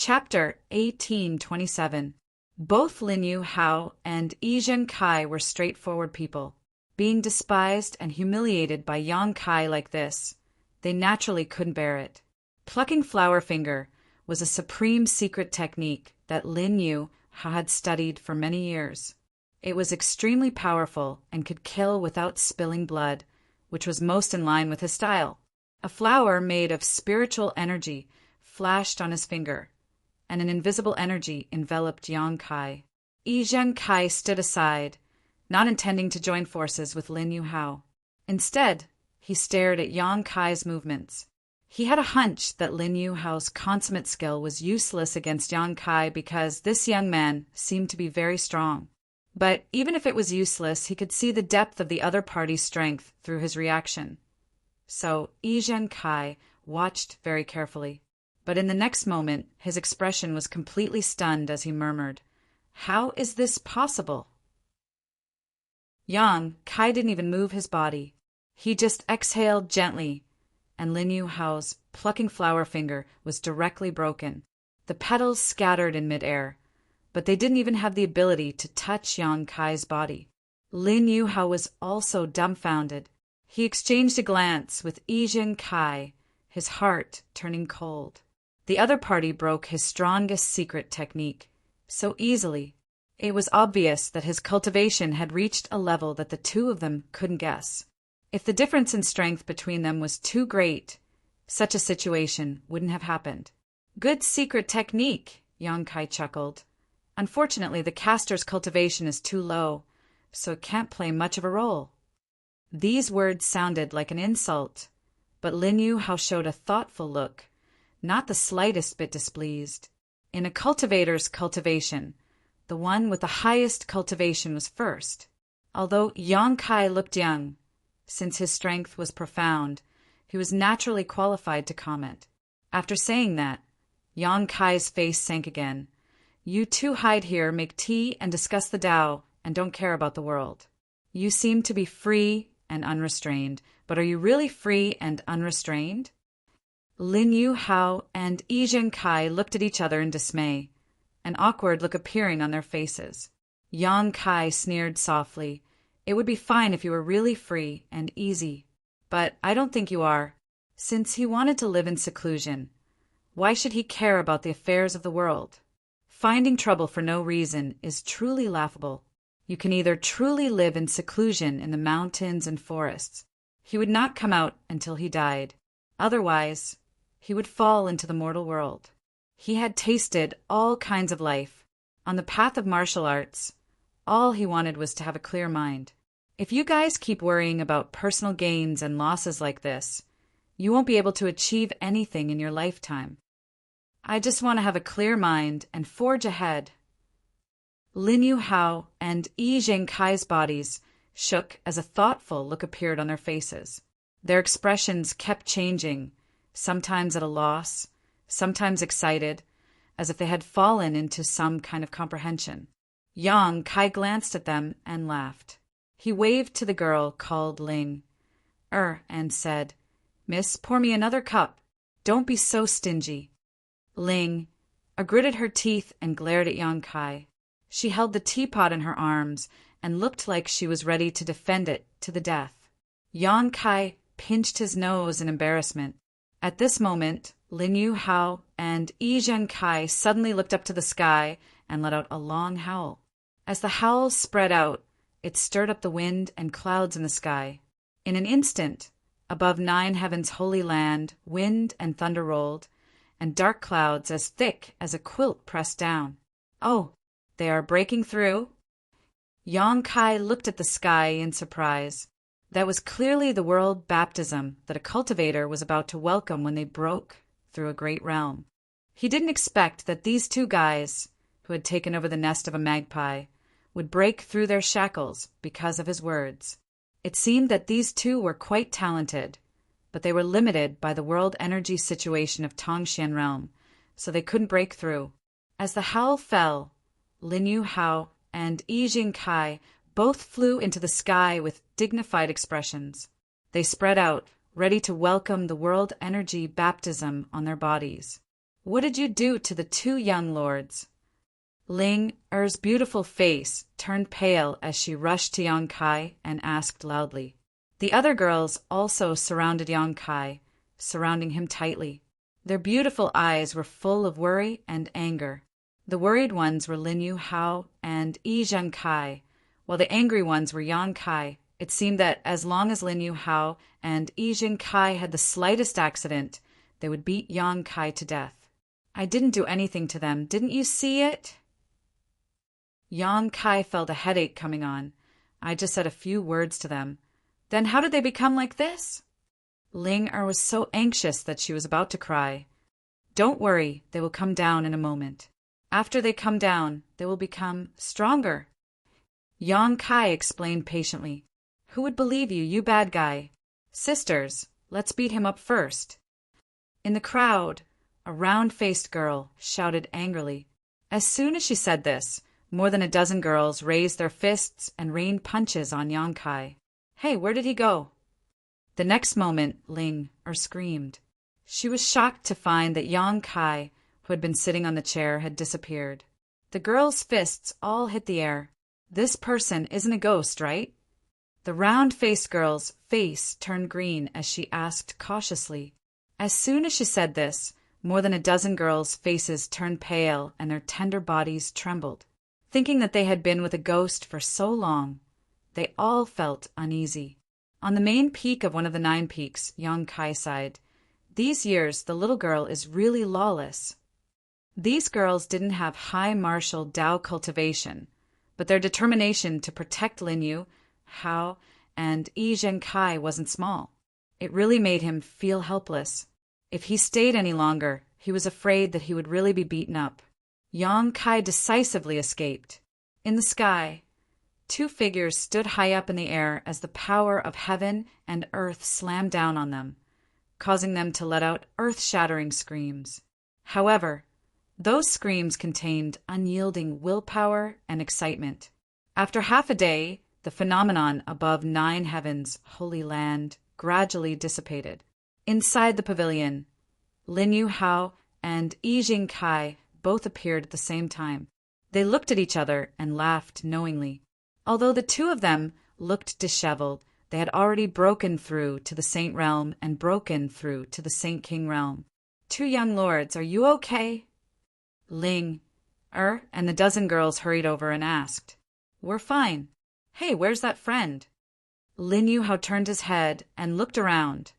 Chapter 1827. Both Lin Yu Hao and Yi Zhen Kai were straightforward people. Being despised and humiliated by Yang Kai like this, they naturally couldn't bear it. Plucking flower finger was a supreme secret technique that Lin Yu Hao had studied for many years. It was extremely powerful and could kill without spilling blood, which was most in line with his style. A flower made of spiritual energy flashed on his finger, and an invisible energy enveloped Yang Kai. Yi Zhen Kai stood aside, not intending to join forces with Lin Yu Hao. Instead, he stared at Yang Kai's movements. He had a hunch that Lin Yu Hao's consummate skill was useless against Yang Kai because this young man seemed to be very strong. But even if it was useless, he could see the depth of the other party's strength through his reaction. So Yi Zhen Kai watched very carefully. But in the next moment, his expression was completely stunned as he murmured, "How is this possible?" Yang Kai didn't even move his body. He just exhaled gently, and Lin Yu Hao's plucking flower finger was directly broken. The petals scattered in midair, but they didn't even have the ability to touch Yang Kai's body. Lin Yu Hao was also dumbfounded. He exchanged a glance with Yi Zhen Kai, his heart turning cold. The other party broke his strongest secret technique so easily. It was obvious that his cultivation had reached a level that the two of them couldn't guess. If the difference in strength between them was too great, such a situation wouldn't have happened. "Good secret technique," Yang Kai chuckled. "Unfortunately, the caster's cultivation is too low, so it can't play much of a role." These words sounded like an insult, but Lin Yu Hao showed a thoughtful look, not the slightest bit displeased. In a cultivator's cultivation, the one with the highest cultivation was first. Although Yang Kai looked young, since his strength was profound, he was naturally qualified to comment. After saying that, Yang Kai's face sank again. "You two hide here, make tea, and discuss the Tao, and don't care about the world. You seem to be free and unrestrained, but are you really free and unrestrained?" Lin Yu Hao and Yi Zhen Kai looked at each other in dismay, an awkward look appearing on their faces. Yang Kai sneered softly. "It would be fine if you were really free and easy, but I don't think you are." Since he wanted to live in seclusion, why should he care about the affairs of the world? Finding trouble for no reason is truly laughable. You can either truly live in seclusion in the mountains and forests. He would not come out until he died. Otherwise, he would fall into the mortal world. He had tasted all kinds of life. On the path of martial arts, all he wanted was to have a clear mind. If you guys keep worrying about personal gains and losses like this, you won't be able to achieve anything in your lifetime. I just want to have a clear mind and forge ahead. Lin Yu Hao and Yi Zhen Kai's bodies shook as a thoughtful look appeared on their faces. Their expressions kept changing, sometimes at a loss, sometimes excited, as if they had fallen into some kind of comprehension. Yang Kai glanced at them and laughed. He waved to the girl called Ling, and said, "Miss, pour me another cup. Don't be so stingy." Ling gritted her teeth and glared at Yang Kai. She held the teapot in her arms and looked like she was ready to defend it to the death. Yang Kai pinched his nose in embarrassment. At this moment, Lin Yu Hao and Yi Zhen Kai suddenly looked up to the sky and let out a long howl. As the howl spread out, it stirred up the wind and clouds in the sky. In an instant, above 9 heavens' holy land, wind and thunder rolled, and dark clouds as thick as a quilt pressed down. "Oh, they are breaking through?" Yang Kai looked at the sky in surprise. That was clearly the world baptism that a cultivator was about to welcome when they broke through a great realm. He didn't expect that these two guys, who had taken over the nest of a magpie, would break through their shackles because of his words. It seemed that these two were quite talented, but they were limited by the world energy situation of Tongxian realm, so they couldn't break through. As the howl fell, Lin Yu Hao and Yi Zhen Kai both flew into the sky with dignified expressions. They spread out, ready to welcome the world energy baptism on their bodies. What did you do to the two young lords? Ling Er's beautiful face turned pale as she rushed to Yang Kai and asked loudly. The other girls also surrounded Yang Kai, surrounding him tightly. Their beautiful eyes were full of worry and anger. The worried ones were Lin Yu Hao and Yi Zheng Kai, while the angry ones were Yang Kai. It seemed that as long as Lin Yu Hao and Yi Zheng Kai had the slightest accident, they would beat Yang Kai to death. I didn't do anything to them. Didn't you see it? Yang Kai felt a headache coming on. I just said a few words to them. Then how did they become like this? Ling Er was so anxious that she was about to cry. Don't worry, they will come down in a moment. After they come down, they will become stronger. Yang Kai explained patiently. Who would believe you, you bad guy? Sisters, let's beat him up first. In the crowd, a round-faced girl shouted angrily. As soon as she said this, more than a dozen girls raised their fists and rained punches on Yang Kai. Hey, where did he go? The next moment, Ling Er screamed. She was shocked to find that Yang Kai, who had been sitting on the chair, had disappeared. The girls' fists all hit the air. This person isn't a ghost, right? The round-faced girl's face turned green as she asked cautiously. As soon as she said this, more than a dozen girls' faces turned pale and their tender bodies trembled. Thinking that they had been with a ghost for so long, they all felt uneasy. On the main peak of one of the 9 peaks, Yang Kai sighed. These years, the little girl is really lawless. These girls didn't have high martial Dao cultivation, but their determination to protect Lin Yu, Hao, and Yi Zheng Kai wasn't small. It really made him feel helpless. If he stayed any longer, he was afraid that he would really be beaten up. Yang Kai decisively escaped. In the sky, 2 figures stood high up in the air as the power of heaven and earth slammed down on them, causing them to let out earth-shattering screams. However, those screams contained unyielding willpower and excitement. After half a day, the phenomenon above 9 heavens, holy land, gradually dissipated. Inside the pavilion, Lin Yu Hao and Yi Zheng Kai both appeared at the same time. They looked at each other and laughed knowingly. Although the 2 of them looked disheveled, they had already broken through to the Saint Realm and broken through to the Saint King Realm. 2 young lords, are you okay? Ling Er and the dozen girls hurried over and asked. We're fine. Hey, where's that friend? Lin Yu Hao turned his head and looked around,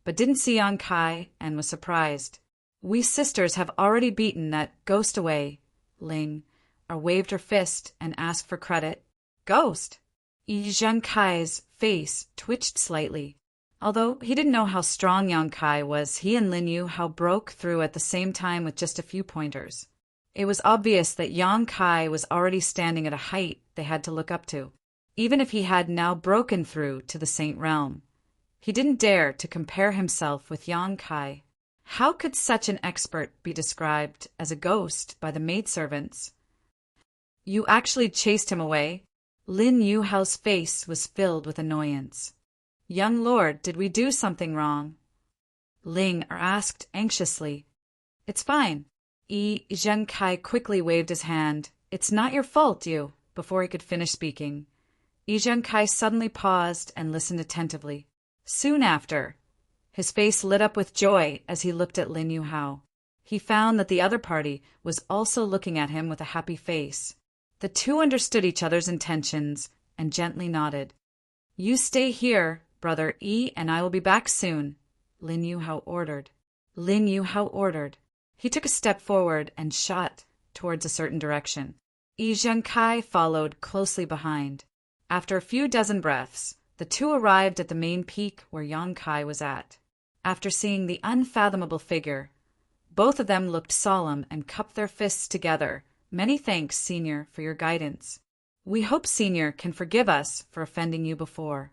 but didn't see Yang Kai and was surprised. We sisters have already beaten that ghost away. Ling Er waved her fist and asked for credit. Ghost? Yi Zheng Kai's face twitched slightly. Although he didn't know how strong Yang Kai was, he and Lin Yu Hao broke through at the same time with just a few pointers. It was obvious that Yang Kai was already standing at a height they had to look up to, even if he had now broken through to the Saint Realm. He didn't dare to compare himself with Yang Kai. How could such an expert be described as a ghost by the maidservants? You actually chased him away? Lin Yu Hao's face was filled with annoyance. Young lord, did we do something wrong? Ling Er asked anxiously. It's fine. Yi Zheng Kai quickly waved his hand. It's not your fault, you, before he could finish speaking. Yi Zheng Kai suddenly paused and listened attentively. Soon after, his face lit up with joy as he looked at Lin Yu Hao. He found that the other party was also looking at him with a happy face. The 2 understood each other's intentions and gently nodded. You stay here, Brother Yi, and I will be back soon, Lin Yu Hao ordered. Lin Yu Hao ordered. He took a step forward and shot towards a certain direction. Yi Zheng Kai followed closely behind. After a few dozen breaths, the 2 arrived at the main peak where Yang Kai was at. After seeing the unfathomable figure, both of them looked solemn and cupped their fists together. Many thanks, Senior, for your guidance. We hope Senior can forgive us for offending you before.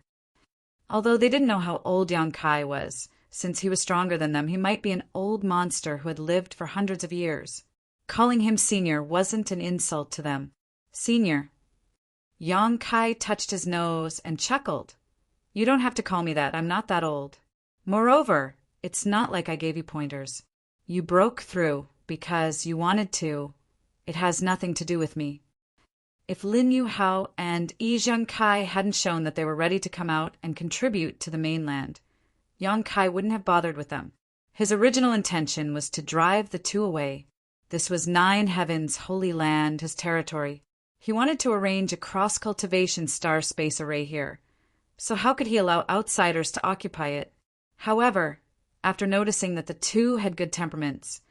Although they didn't know how old Yang Kai was, since he was stronger than them, he might be an old monster who had lived for hundreds of years. Calling him Senior wasn't an insult to them. Senior. Yang Kai touched his nose and chuckled. You don't have to call me that. I'm not that old. Moreover, it's not like I gave you pointers. You broke through, Because you wanted to. It has nothing to do with me. If Lin Yu Hao and Yi Zhengkai hadn't shown that they were ready to come out and contribute to the mainland, Yang Kai wouldn't have bothered with them. His original intention was to drive the two away. This was Nine Heavens' holy land, his territory. He wanted to arrange a cross-cultivation star-space array here. So how could he allow outsiders to occupy it? However, after noticing that the two had good temperaments,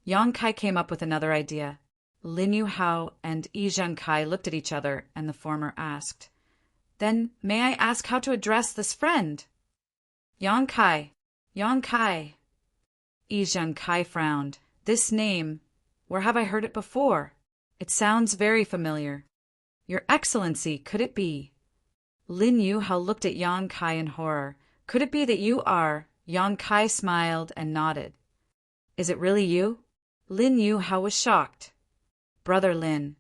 Yang Kai came up with another idea. Lin Yu Hao and Yi Zhengkai looked at each other, and the former asked, "Then may I ask how to address this friend?" Yang Kai. Yang Kai. Yi Zhengkai frowned. This name, where have I heard it before? It sounds very familiar. Your Excellency, could it be? Lin Yu Hao looked at Yang Kai in horror. Could it be that you are? Yang Kai smiled and nodded. Is it really you? Lin Yu Hao was shocked. Brother Lin.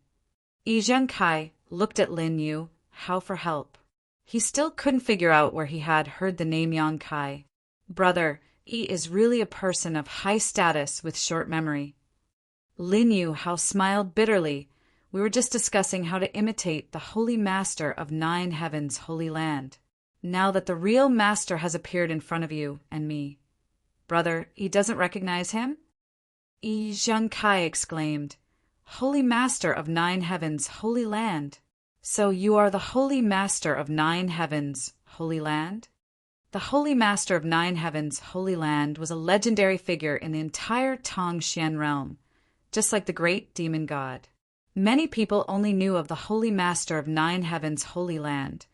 Yi Zhengkai looked at Lin Yu Hao for help. He still couldn't figure out where he had heard the name Yang Kai. Brother, Yi is really a person of high status with short memory. Lin Yu Hao smiled bitterly. We were just discussing how to imitate the holy master of Nine Heavens' holy land. Now that the real master has appeared in front of you and me. Brother, he doesn't recognize him? Yi Zhengkai exclaimed. Holy master of Nine Heavens' holy land. So you are the holy master of Nine Heavens' holy land? The holy master of Nine Heavens' holy land was a legendary figure in the entire Tongxian realm, just like the great demon god. Many people only knew of the holy master of Nine Heavens' holy land,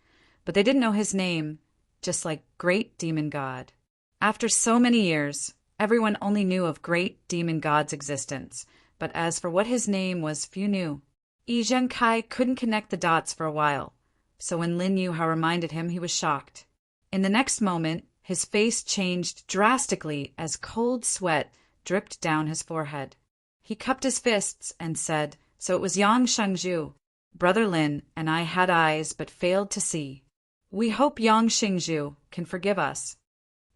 but they didn't know his name, just like great demon god. After so many years, everyone only knew of great demon god's existence, but as for what his name was, few knew. Yi Zhengkai couldn't connect the dots for a while, so when Lin Yu Hao reminded him, he was shocked. In the next moment, his face changed drastically as cold sweat dripped down his forehead. He cupped his fists and said, So it was Yang Shengzhu. Brother Lin and I had eyes but failed to see. We hope Yang Shengzhu can forgive us.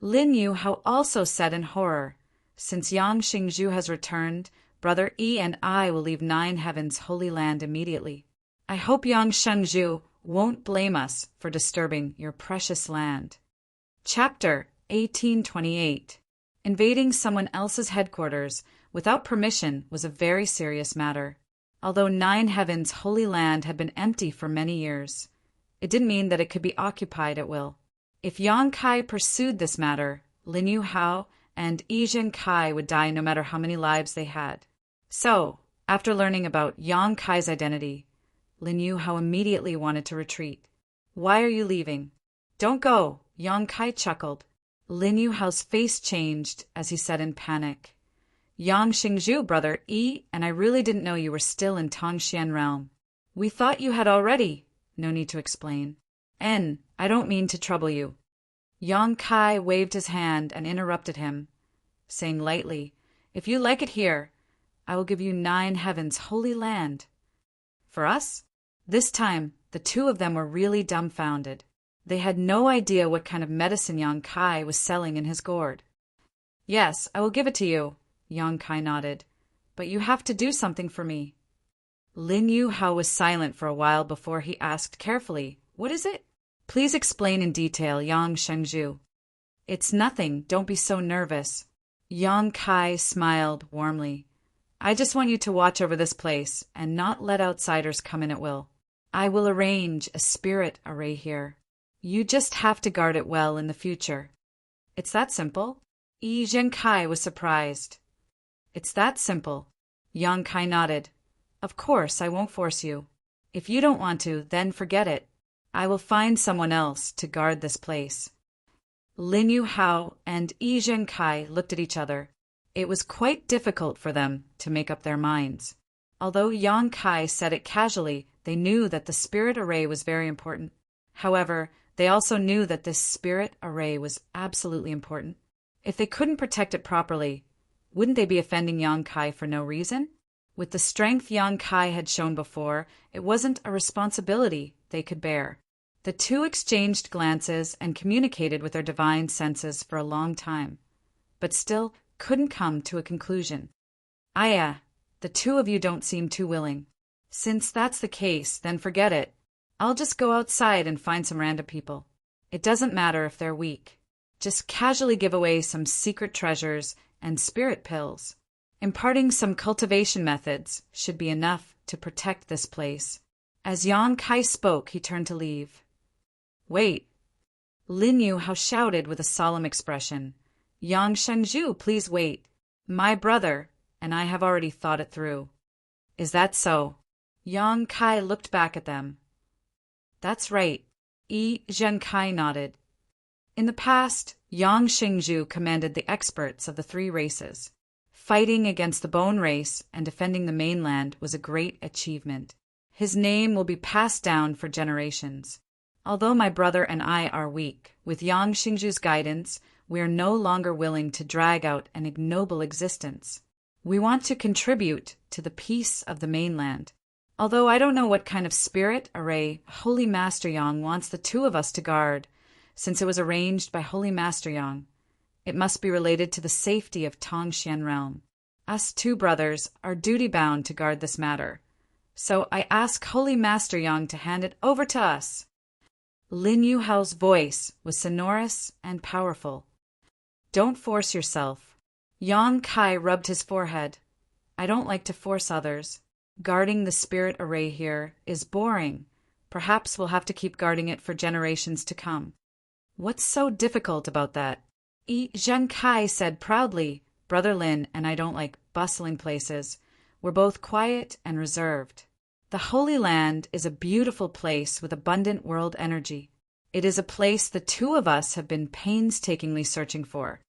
Lin Yu Hao also said in horror, Since Yang Shengzhu has returned, Brother Yi and I will leave Nine Heavens' holy land immediately. I hope Yang Shengzhu won't blame us for disturbing your precious land. Chapter 1828. Invading someone else's headquarters without permission was a very serious matter. Although Nine Heavens' holy land had been empty for many years, it didn't mean that it could be occupied at will. If Yang Kai pursued this matter, Lin Yu Hao and Yi Zhengkai would die no matter how many lives they had. So, after learning about Yang Kai's identity, Lin Yu Hao immediately wanted to retreat. Why are you leaving? Don't go, Yang Kai chuckled. Lin Yu Hao's face changed as he said in panic, Yang Shengzhu, Brother Yi, and I really didn't know you were still in Tongxian realm. We thought you had already. No need to explain. I don't mean to trouble you. Yang Kai waved his hand and interrupted him, saying lightly, If you like it here, I will give you Nine Heavens' holy land. For us? This time, the two of them were really dumbfounded. They had no idea what kind of medicine Yang Kai was selling in his gourd. Yes, I will give it to you, Yang Kai nodded, but you have to do something for me. Lin Yu Hao was silent for a while before he asked carefully, What is it? Please explain in detail, Yang Shengzhu. It's nothing, don't be so nervous. Yang Kai smiled warmly. I just want you to watch over this place and not let outsiders come in at will. I will arrange a spirit array here. You just have to guard it well in the future. It's that simple? Yi Zhengkai was surprised. It's that simple. Yang Kai nodded. Of course, I won't force you. If you don't want to, then forget it. I will find someone else to guard this place. Lin Yu Hao and Yi Zhengkai looked at each other. It was quite difficult for them to make up their minds. Although Yang Kai said it casually, they knew that the spirit array was very important. However, they also knew that this spirit array was absolutely important. If they couldn't protect it properly, wouldn't they be offending Yang Kai for no reason? With the strength Yang Kai had shown before, it wasn't a responsibility they could bear. The two exchanged glances and communicated with their divine senses for a long time, but still couldn't come to a conclusion. Aya, the two of you don't seem too willing. Since that's the case, then forget it. I'll just go outside and find some random people. It doesn't matter if they're weak. Just casually give away some secret treasures and spirit pills. Imparting some cultivation methods should be enough to protect this place. As Yang Kai spoke, he turned to leave. Wait. Lin Yu Hao shouted with a solemn expression. Yang Shengzhu, please wait. My brother and I have already thought it through. Is that so? Yang Kai looked back at them. That's right. Yi Zhenkai nodded. In the past, Yang Shengzhu commanded the experts of the three races. Fighting against the Bone race and defending the mainland was a great achievement. His name will be passed down for generations. Although my brother and I are weak, with Yang Shengzhu's guidance, we are no longer willing to drag out an ignoble existence. We want to contribute to the peace of the mainland. Although I don't know what kind of spirit array Holy Master Yang wants the two of us to guard, since it was arranged by Holy Master Yang. It must be related to the safety of Tongxian realm. Us two brothers are duty-bound to guard this matter. So I ask Holy Master Yang to hand it over to us. Lin Yu Hao's voice was sonorous and powerful. Don't force yourself. Yang Kai rubbed his forehead. I don't like to force others. Guarding the spirit array here is boring. Perhaps we'll have to keep guarding it for generations to come. What's so difficult about that? Yi Zhenkai said proudly. Brother Lin and I don't like bustling places. We're both quiet and reserved. The Holy Land is a beautiful place with abundant world energy. It is a place the two of us have been painstakingly searching for.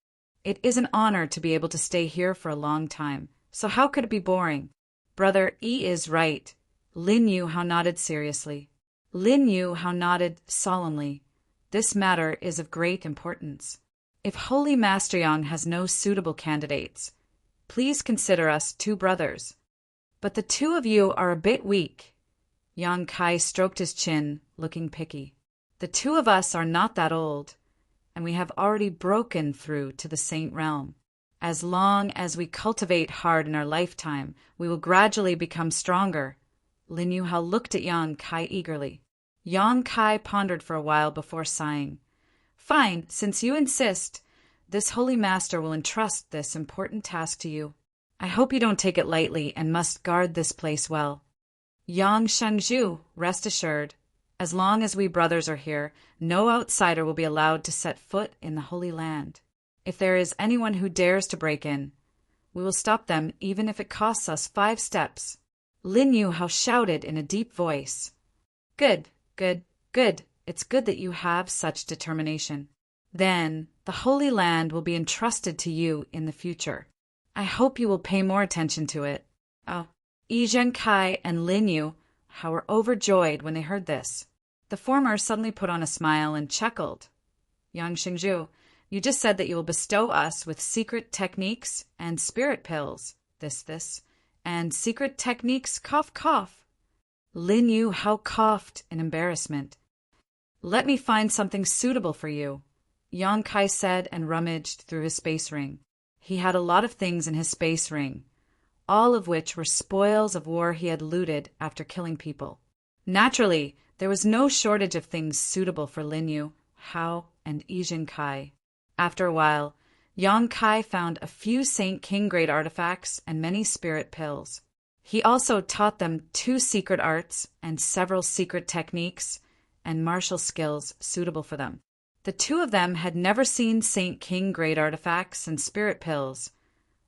It is an honor to be able to stay here for a long time. So how could it be boring? Brother Yi is right. Lin Yu Hao nodded seriously. Lin Yu Hao nodded solemnly. This matter is of great importance. If Holy Master Yang has no suitable candidates, please consider us two brothers. But the two of you are a bit weak. Yang Kai stroked his chin, looking picky. The two of us are not that old, and we have already broken through to the Saint Realm. As long as we cultivate hard in our lifetime, we will gradually become stronger. Lin Yu Hao looked at Yang Kai eagerly. Yang Kai pondered for a while before sighing. Fine, since you insist, this Holy Master will entrust this important task to you. I hope you don't take it lightly and must guard this place well. Yang Shengzhu, rest assured, as long as we brothers are here, no outsider will be allowed to set foot in the Holy Land. If there is anyone who dares to break in, we will stop them even if it costs us 5 steps. Lin Yu Hao shouted in a deep voice. Good, good, good. It's good that you have such determination. Then the Holy Land will be entrusted to you in the future. I hope you will pay more attention to it. Oh, Yi Zhenkai and Lin Yu Hao were overjoyed when they heard this. The former suddenly put on a smile and chuckled. Yang Shengzhu, you just said that you will bestow us with secret techniques and spirit pills. This, and secret techniques, cough, cough. Lin Yu Hao coughed in embarrassment. Let me find something suitable for you, Yang Kai said and rummaged through his space ring. He had a lot of things in his space ring, all of which were spoils of war he had looted after killing people. Naturally, there was no shortage of things suitable for Lin Yu Hao and Yi Zhenkai. After a while, Yang Kai found a few Saint King grade artifacts and many spirit pills. He also taught them 2 secret arts and several secret techniques and martial skills suitable for them. The 2 of them had never seen Saint King grade artifacts and spirit pills,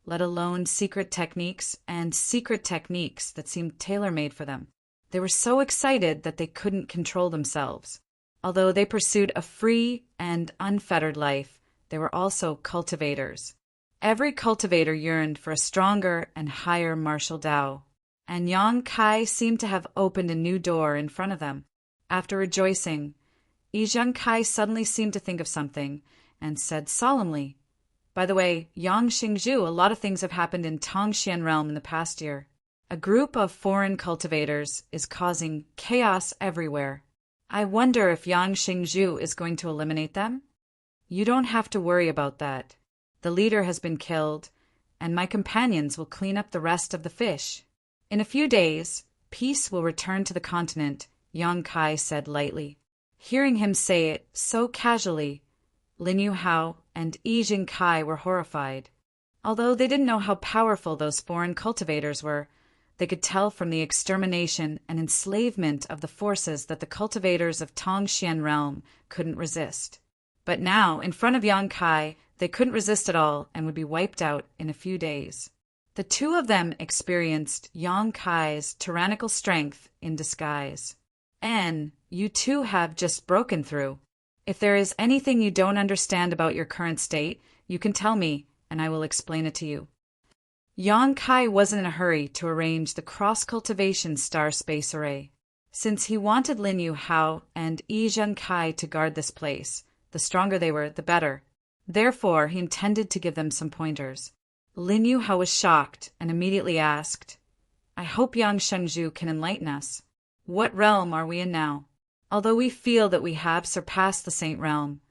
let alone secret techniques and secret techniques that seemed tailor-made for them. They were so excited that they couldn't control themselves. Although they pursued a free and unfettered life, they were also cultivators. Every cultivator yearned for a stronger and higher martial Tao, and Yang Kai seemed to have opened a new door in front of them. After rejoicing, Yi Zhenkai suddenly seemed to think of something and said solemnly, By the way, Yang Shengzhu, a lot of things have happened in Tongxian realm in the past year. A group of foreign cultivators is causing chaos everywhere. I wonder if Yang Shengzhu is going to eliminate them? You don't have to worry about that. The leader has been killed, and my companions will clean up the rest of the fish. In a few days, peace will return to the continent, Yang Kai said lightly. Hearing him say it so casually, Lin Yu Hao and Yi Jing Kai were horrified. Although they didn't know how powerful those foreign cultivators were, they could tell from the extermination and enslavement of the forces that the cultivators of Tongxian realm couldn't resist. But now, in front of Yang Kai, they couldn't resist at all and would be wiped out in a few days. The two of them experienced Yang Kai's tyrannical strength in disguise. And you too have just broken through. If there is anything you don't understand about your current state, you can tell me, and I will explain it to you. Yang Kai wasn't in a hurry to arrange the cross-cultivation star space array. Since he wanted Lin Yu Hao and Yi Jing Kai to guard this place, the stronger they were, the better. Therefore, he intended to give them some pointers. Lin Yu Hao was shocked and immediately asked, I hope Yang Shengzhu can enlighten us. What realm are we in now? Although we feel that we have surpassed the Saint Realm,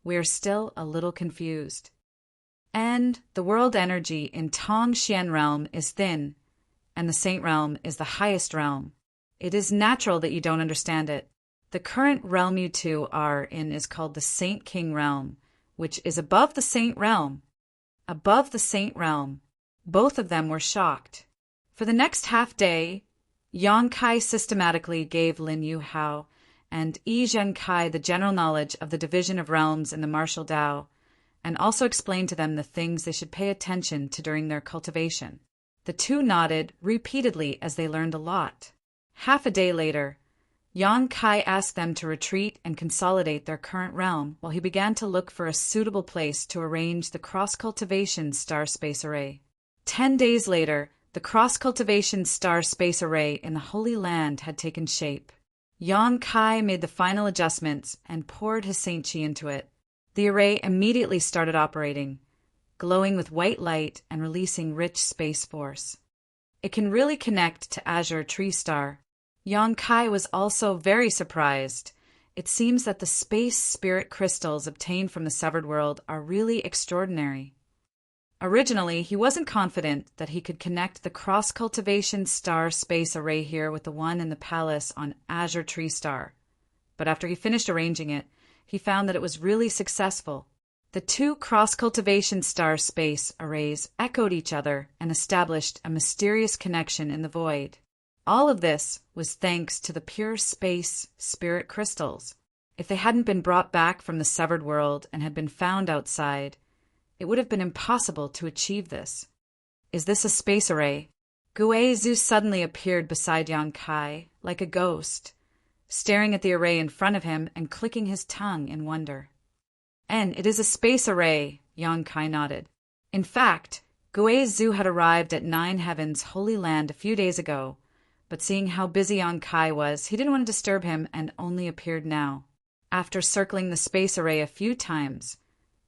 we are still a little confused. And the world energy in Tongxian realm is thin, and the Saint Realm is the highest realm. It is natural that you don't understand it. The current realm you two are in is called the Saint King Realm, which is above the Saint Realm. Above the Saint Realm. Both of them were shocked. For the next half day, Yang Kai systematically gave Lin Yu Hao and Yi Jing Kai the general knowledge of the division of realms in the martial Tao, and also explained to them the things they should pay attention to during their cultivation. The two nodded repeatedly as they learned a lot. Half a day later, Yang Kai asked them to retreat and consolidate their current realm while he began to look for a suitable place to arrange the cross-cultivation star space array. 10 days later, the cross-cultivation star space array in the Holy Land had taken shape. Yang Kai made the final adjustments and poured his Saint Chi into it. The array immediately started operating, glowing with white light and releasing rich space force. It can really connect to Azure Tree Star. Yang Kai was also very surprised. It seems that the space spirit crystals obtained from the severed world are really extraordinary. Originally, he wasn't confident that he could connect the cross-cultivation star space array here with the one in the palace on Azure Tree Star. But after he finished arranging it, he found that it was really successful. The two cross-cultivation star space arrays echoed each other and established a mysterious connection in the void. All of this was thanks to the pure space spirit crystals. If they hadn't been brought back from the severed world and had been found outside, it would have been impossible to achieve this. Is this a space array? Gui Zhu suddenly appeared beside Yang Kai, like a ghost, staring at the array in front of him and clicking his tongue in wonder. And it is a space array, Yang Kai nodded. In fact, Gui Zhu had arrived at Nine Heavens Holy Land a few days ago, but seeing how busy Yang Kai was, he didn't want to disturb him and only appeared now. After circling the space array a few times,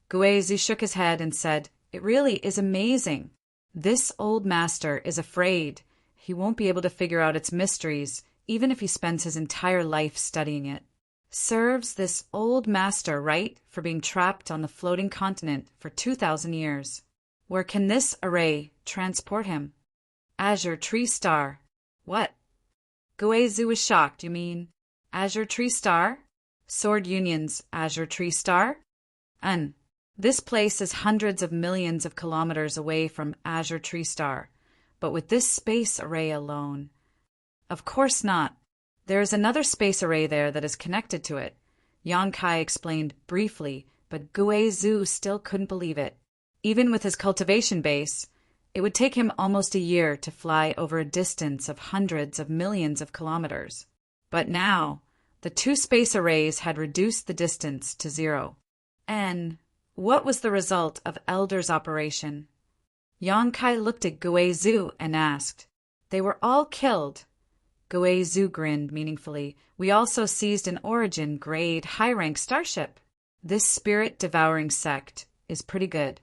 Gui Zhu shook his head and said, It really is amazing. This old master is afraid he won't be able to figure out its mysteries, even if he spends his entire life studying it. Serves this old master right for being trapped on the floating continent for 2,000 years. Where can this array transport him? Azure Tree Star. What? Gui Zhu was shocked. You mean Azure Tree Star? Sword Union's Azure Tree Star? This place is hundreds of millions of kilometers away from Azure Tree Star, but with this space array alone. Of course not. There is another space array there that is connected to it. Yang Kai explained briefly, but Gui Zhu still couldn't believe it. Even with his cultivation base, it would take him almost a year to fly over a distance of hundreds of millions of kilometers. But now, the two space arrays had reduced the distance to 0. And what was the result of Elder's operation? Yang Kai looked at Gui Zhu and asked. They were all killed. Gui Zhu grinned meaningfully. We also seized an Origin grade high-rank starship. This spirit-devouring sect is pretty good.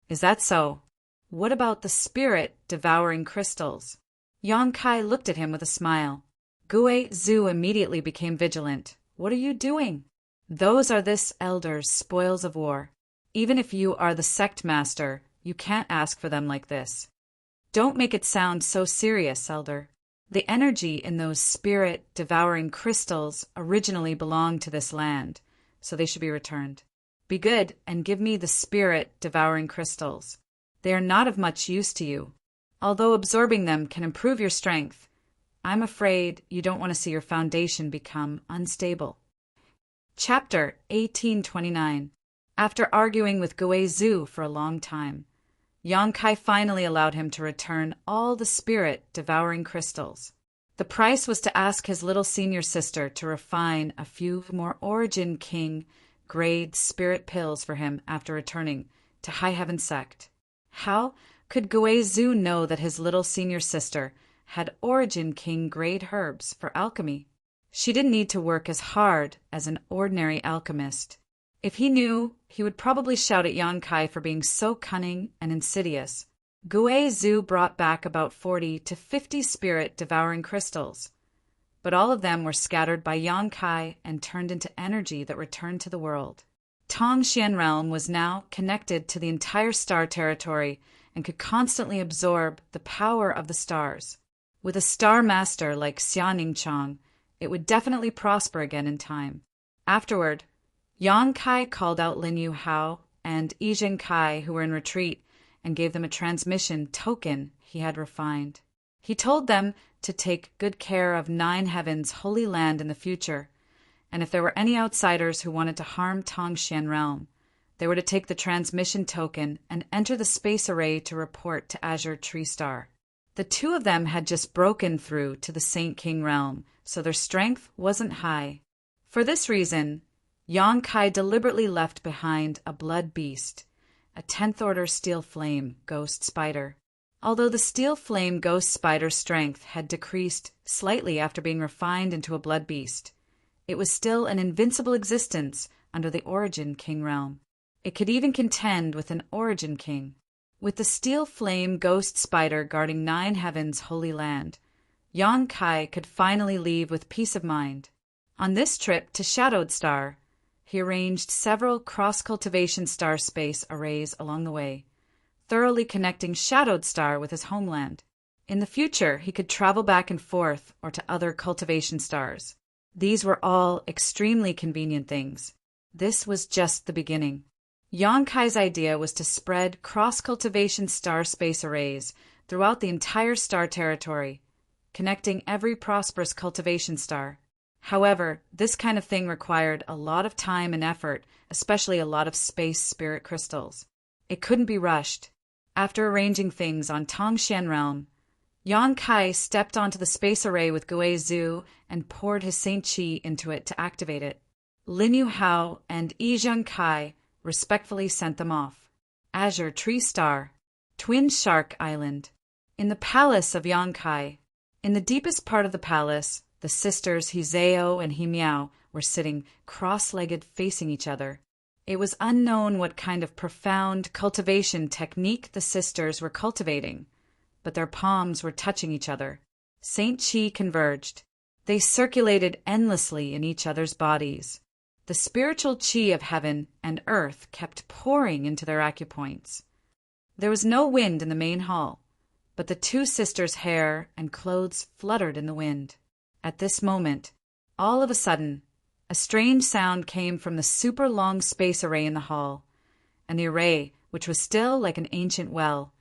Is that so? What about the spirit-devouring crystals? Yang Kai looked at him with a smile. Gui Zhu immediately became vigilant. What are you doing? Those are this Elder's spoils of war. Even if you are the sect master, You can't ask for them like this. Don't make it sound so serious, Elder. The energy in those spirit-devouring crystals originally belonged to this land, so they should be returned. Be good and give me the spirit-devouring crystals. They are not of much use to you. Although absorbing them can improve your strength, I'm afraid you don't want to see your foundation become unstable. Chapter 1829. After arguing with Guizhou for a long time, Yang Kai finally allowed him to return all the spirit-devouring crystals. The price was to ask his little senior sister to refine a few more Origin King grade spirit pills for him after returning to High Heaven Sect. How could Guizhou know that his little senior sister had Origin King grade herbs for alchemy? She didn't need to work as hard as an ordinary alchemist. If he knew, he would probably shout at Yang Kai for being so cunning and insidious. Guizhou brought back about 40 to 50 spirit-devouring crystals, but all of them were scattered by Yang Kai and turned into energy that returned to the world. Tongxian Realm was now connected to the entire star territory and could constantly absorb the power of the stars. With a star master like Xianing Chang, it would definitely prosper again in time. Afterward, Yang Kai called out Lin Yu Hao and Yizhen Kai, who were in retreat, and gave them a transmission token he had refined. He told them to take good care of Nine Heaven's holy land in the future, and if there were any outsiders who wanted to harm Tongxian Realm, they were to take the transmission token and enter the space array to report to Azure Tree Star. The two of them had just broken through to the Saint King Realm, so their strength wasn't high. For this reason, Yang Kai deliberately left behind a blood beast, a 10th order steel flame ghost spider. Although the steel flame ghost spider's strength had decreased slightly after being refined into a blood beast, it was still an invincible existence under the Origin King realm. It could even contend with an Origin King. With the steel flame ghost spider guarding Nine Heaven's holy land, Yang Kai could finally leave with peace of mind. On this trip to Shadowed Star, he arranged several cross-cultivation star space arrays along the way, thoroughly connecting Shadowed Star with his homeland. In the future, he could travel back and forth or to other cultivation stars. These were all extremely convenient things. This was just the beginning. Yang Kai's idea was to spread cross-cultivation star space arrays throughout the entire star territory, connecting every prosperous cultivation star. However, this kind of thing required a lot of time and effort, especially a lot of space spirit crystals. It couldn't be rushed. After arranging things on Tongxian Realm, Yang Kai stepped onto the space array with Guizhou and poured his Saint Qi into it to activate it. Lin Yu Hao and Yizhen Kai respectfully sent them off. Azure Tree Star, Twin Shark Island. In the palace of Yang Kai, in the deepest part of the palace, the sisters Hizeo and Himiao were sitting cross-legged facing each other. It was unknown what kind of profound cultivation technique the sisters were cultivating, but their palms were touching each other. Saint Qi converged. They circulated endlessly in each other's bodies. The spiritual Qi of heaven and earth kept pouring into their acupoints. There was no wind in the main hall, but the two sisters' hair and clothes fluttered in the wind. At this moment, all of a sudden, a strange sound came from the super long space array in the hall, and the array, which was still like an ancient well,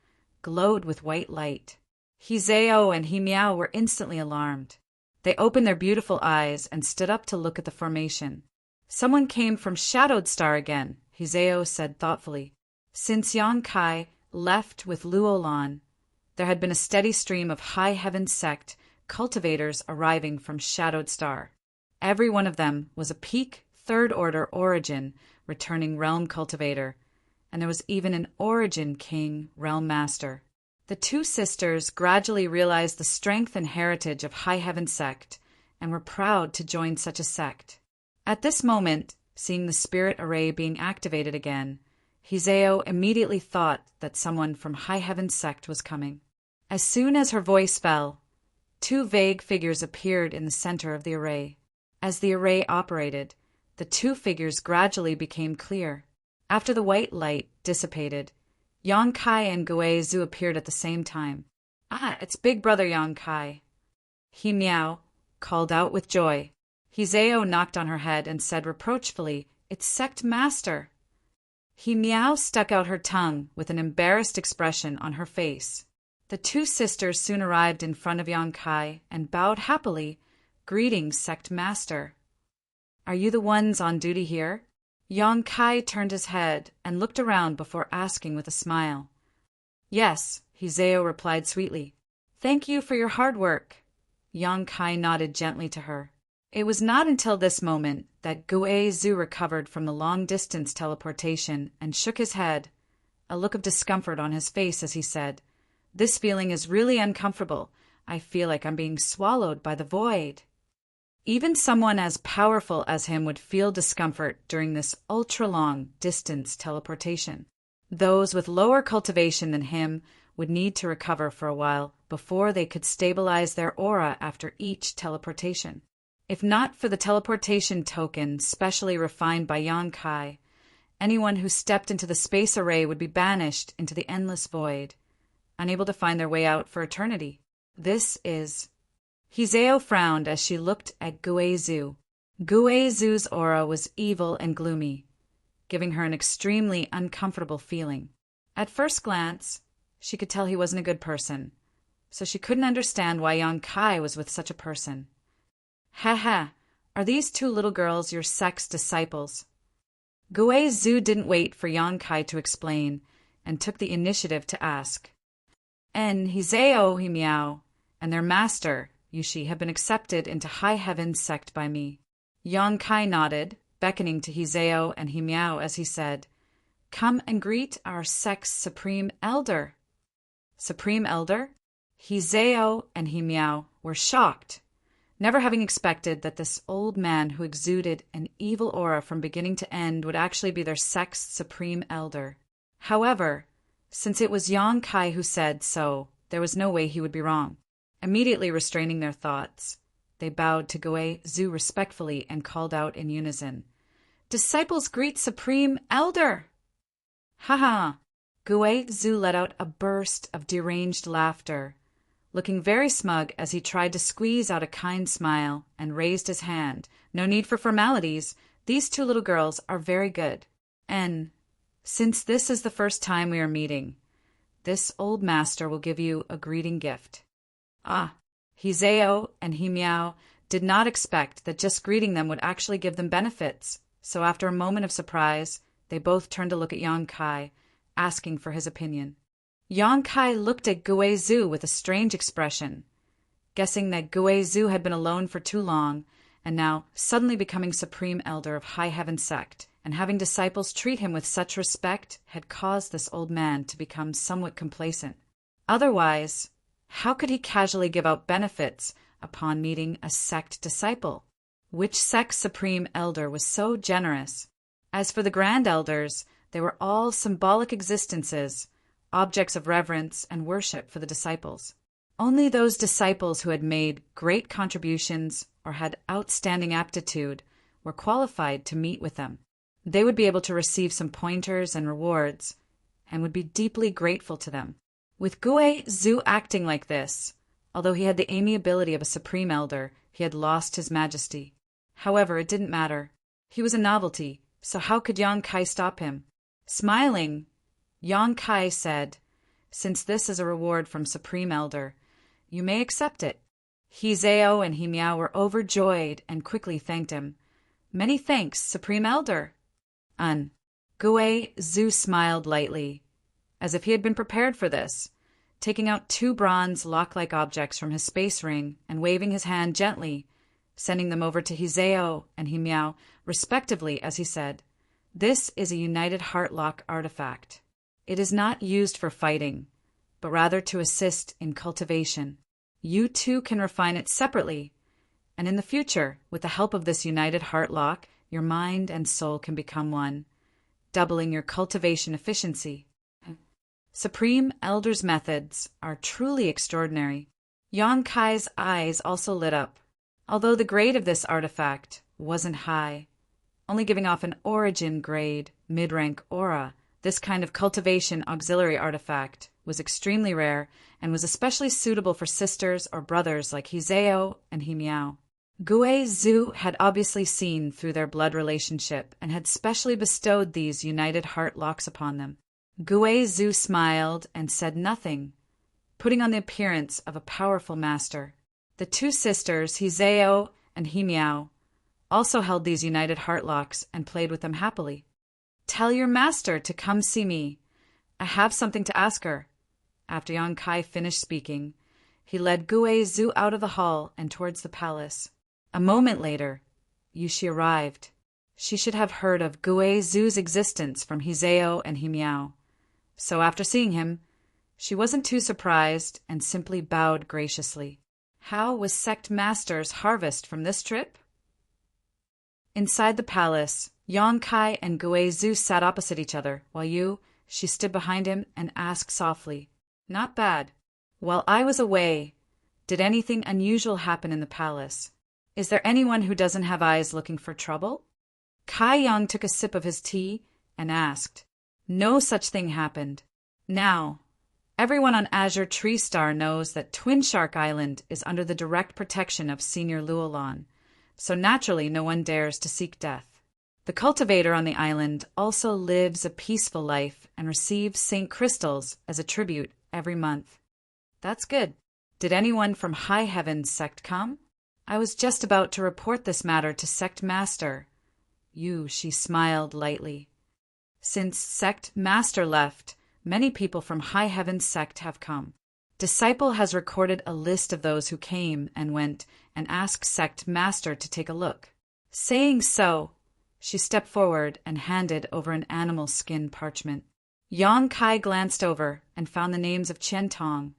glowed with white light. Hizeo and Himiao were instantly alarmed. They opened their beautiful eyes and stood up to look at the formation. Someone came from Shadowed Star again, Hizeo said thoughtfully. Since Yang Kai left with Luolan, there had been a steady stream of High Heaven Sect cultivators arriving from Shadowed Star. Every one of them was a peak third order Origin returning realm cultivator, and there was even an Origin King realm master. The two sisters gradually realized the strength and heritage of High Heaven Sect and were proud to join such a sect. At this moment, seeing the spirit array being activated again, Hizeo immediately thought that someone from High Heaven Sect was coming. As soon as her voice fell, two vague figures appeared in the center of the array. As the array operated, the two figures gradually became clear. After the white light dissipated, Yang Kai and Guizhou appeared at the same time. "Ah, it's Big Brother Yang Kai," He Miao called out with joy. Hizeo knocked on her head and said reproachfully, "It's Sect Master." He Miao stuck out her tongue with an embarrassed expression on her face. The two sisters soon arrived in front of Yang Kai and bowed happily. "Greetings, Sect Master. Are you the ones on duty here?" Yang Kai turned his head and looked around before asking with a smile. "Yes," Hizeo replied sweetly. "Thank you for your hard work." Yang Kai nodded gently to her. It was not until this moment that Guizhou recovered from the long-distance teleportation and shook his head, a look of discomfort on his face as he said, "This feeling is really uncomfortable. I feel like I'm being swallowed by the void." Even someone as powerful as him would feel discomfort during this ultra-long distance teleportation. Those with lower cultivation than him would need to recover for a while before they could stabilize their aura after each teleportation. If not for the teleportation token specially refined by Yang Kai, anyone who stepped into the space array would be banished into the endless void, unable to find their way out for eternity. This is... Hizeo frowned as she looked at Guizhou. Guizhou's aura was evil and gloomy, giving her an extremely uncomfortable feeling. At first glance, she could tell he wasn't a good person, so she couldn't understand why Yang Kai was with such a person. "Ha, are these two little girls your sect's disciples?" Guizhou didn't wait for Yang Kai to explain and took the initiative to ask. "And Hizeo He Miao and their master, Yushi, have been accepted into High Heaven's sect by me." Yang Kai nodded, beckoning to Hizeo and He Miao as he said, "Come and greet our sect's Supreme Elder." Supreme Elder? Hizeo and He Miao were shocked, never having expected that this old man who exuded an evil aura from beginning to end would actually be their sect's Supreme Elder. However, since it was Yang Kai who said so, there was no way he would be wrong. Immediately restraining their thoughts, they bowed to Guizhou respectfully and called out in unison, "Disciples greet Supreme Elder!" "Ha!" Guizhou let out a burst of deranged laughter, looking very smug as he tried to squeeze out a kind smile and raised his hand. "No need for formalities. These two little girls are very good. And since this is the first time we are meeting, this old master will give you a greeting gift." Ah, Hizeo and He Miao did not expect that just greeting them would actually give them benefits, so after a moment of surprise, they both turned to look at Yang Kai, asking for his opinion. Yang Kai looked at Guizhou with a strange expression, guessing that Guizhou had been alone for too long, and now suddenly becoming Supreme Elder of High Heaven Sect, and having disciples treat him with such respect had caused this old man to become somewhat complacent. Otherwise, how could he casually give out benefits upon meeting a sect disciple? Which sect's Supreme Elder was so generous? As for the Grand Elders, they were all symbolic existences, objects of reverence and worship for the disciples. Only those disciples who had made great contributions or had outstanding aptitude were qualified to meet with them. They would be able to receive some pointers and rewards, and would be deeply grateful to them. With Guizhou acting like this, although he had the amiability of a Supreme Elder, he had lost his majesty. However, it didn't matter. He was a novelty, so how could Yang Kai stop him? Smiling, Yang Kai said, "Since this is a reward from Supreme Elder, you may accept it." Hizeo and He Miao were overjoyed and quickly thanked him. "Many thanks, Supreme Elder." Guizhou smiled lightly, as if he had been prepared for this, taking out two bronze lock-like objects from his space ring and waving his hand gently, sending them over to Hizeo and He Miao, respectively, as he said, "This is a United Heart Lock artifact. It is not used for fighting, but rather to assist in cultivation. You two can refine it separately, and in the future, with the help of this United Heart Lock, your mind and soul can become one, doubling your cultivation efficiency." Supreme Elder's methods are truly extraordinary. Yang Kai's eyes also lit up. Although the grade of this artifact wasn't high, only giving off an origin grade mid-rank aura This kind of cultivation auxiliary artifact was extremely rare and was especially suitable for sisters or brothers like Hizeo and Himiao. Gue Zhu had obviously seen through their blood relationship and had specially bestowed these united heart locks upon them. Gue Zhu smiled and said nothing, putting on the appearance of a powerful master. The two sisters, Hizeo and Himiao, also held these united heart locks and played with them happily. "Tell your master to come see me. I have something to ask her." After Yang Kai finished speaking, he led Gue Zhu out of the hall and towards the palace. A moment later, Yushi arrived. She should have heard of Gue Zhu's existence from Hizeo and Himiao. So after seeing him, she wasn't too surprised and simply bowed graciously. How was Sect Master's harvest from this trip? Inside the palace, Yang Kai and Gue Zhu sat opposite each other, while she stood behind him and asked softly, "Not bad. While I was away, did anything unusual happen in the palace? Is there anyone who doesn't have eyes looking for trouble?" Kai Yang took a sip of his tea and asked, "No such thing happened. Now, everyone on Azure Tree Star knows that Twin Shark Island is under the direct protection of Senior Luolan, so naturally no one dares to seek death. The cultivator on the island also lives a peaceful life and receives Saint Crystals as a tribute every month." "That's good. Did anyone from High Heaven's sect come?" "I was just about to report this matter to Sect Master." She smiled lightly. "Since Sect Master left, many people from High Heaven's sect have come. Disciple has recorded a list of those who came and went and asked Sect Master to take a look." Saying so, she stepped forward and handed over an animal skin parchment. Yang Kai glanced over and found the names of Qian Tong,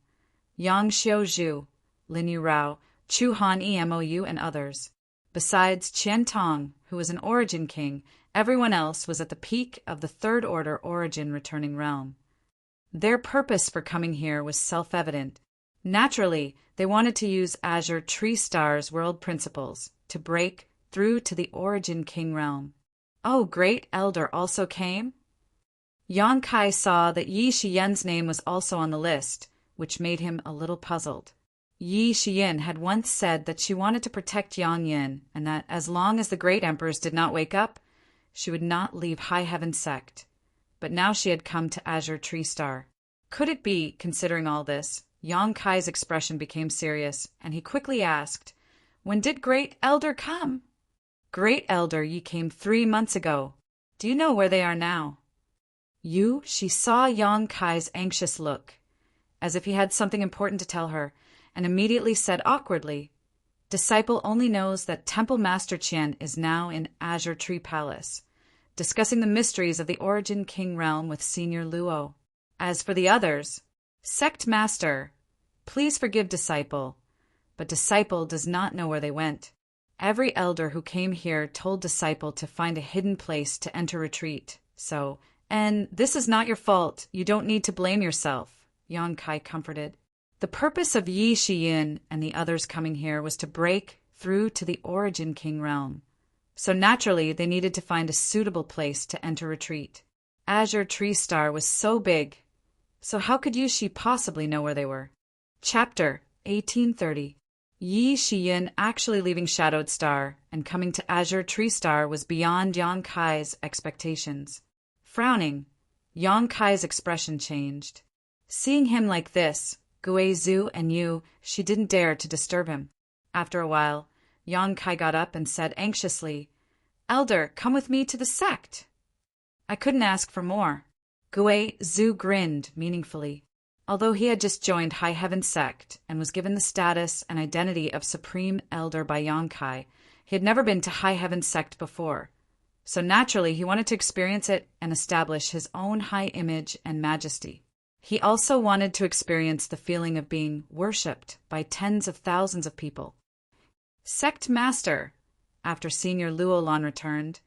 Yang Xiuzhu, Lin Yu Rao, Chu Han Emou, and others. Besides Qian Tong, who was an Origin King, everyone else was at the peak of the Third Order Origin returning realm. Their purpose for coming here was self-evident. Naturally, they wanted to use Azure Tree Star's world principles to break through to the Origin King realm. Oh, Great Elder also came? Yang Kai saw that Yi Shiyan's name was also on the list, which made him a little puzzled. Yi Shiyan had once said that she wanted to protect Yang Yin, and that as long as the Great Emperors did not wake up, she would not leave High Heaven Sect. But now she had come to Azure Tree Star. Could it be, considering all this, Yang Kai's expression became serious, and he quickly asked, "When did Great Elder come?" "Great Elder, ye came 3 months ago. Do you know where they are now?" She saw Yang Kai's anxious look, as if he had something important to tell her, and immediately said awkwardly, "Disciple only knows that Temple Master Qian is now in Azure Tree Palace, discussing the mysteries of the Origin King realm with Senior Luo. As for the others, Sect Master, please forgive Disciple, but Disciple does not know where they went. Every elder who came here told Disciple to find a hidden place to enter retreat, and this is not your fault. You don't need to blame yourself," Yang Kai comforted. The purpose of Yi Shiyin and the others coming here was to break through to the Origin King realm. So naturally, they needed to find a suitable place to enter retreat. Azure Tree Star was so big, so how could Yushi possibly know where they were? Chapter 1830. Yi Shiyin actually leaving Shadowed Star and coming to Azure Tree Star was beyond Yang Kai's expectations. Frowning, Yang Kai's expression changed. Seeing him like this, Gue Zhu and she didn't dare to disturb him. After a while, Yang Kai got up and said anxiously, "Elder, come with me to the sect." I couldn't ask for more. Gue Zhu grinned meaningfully. Although he had just joined High Heaven Sect and was given the status and identity of Supreme Elder by Yang Kai, he had never been to High Heaven Sect before. So naturally, he wanted to experience it and establish his own high image and majesty. He also wanted to experience the feeling of being worshipped by tens of thousands of people. Sect Master, after Senior Luolan returned,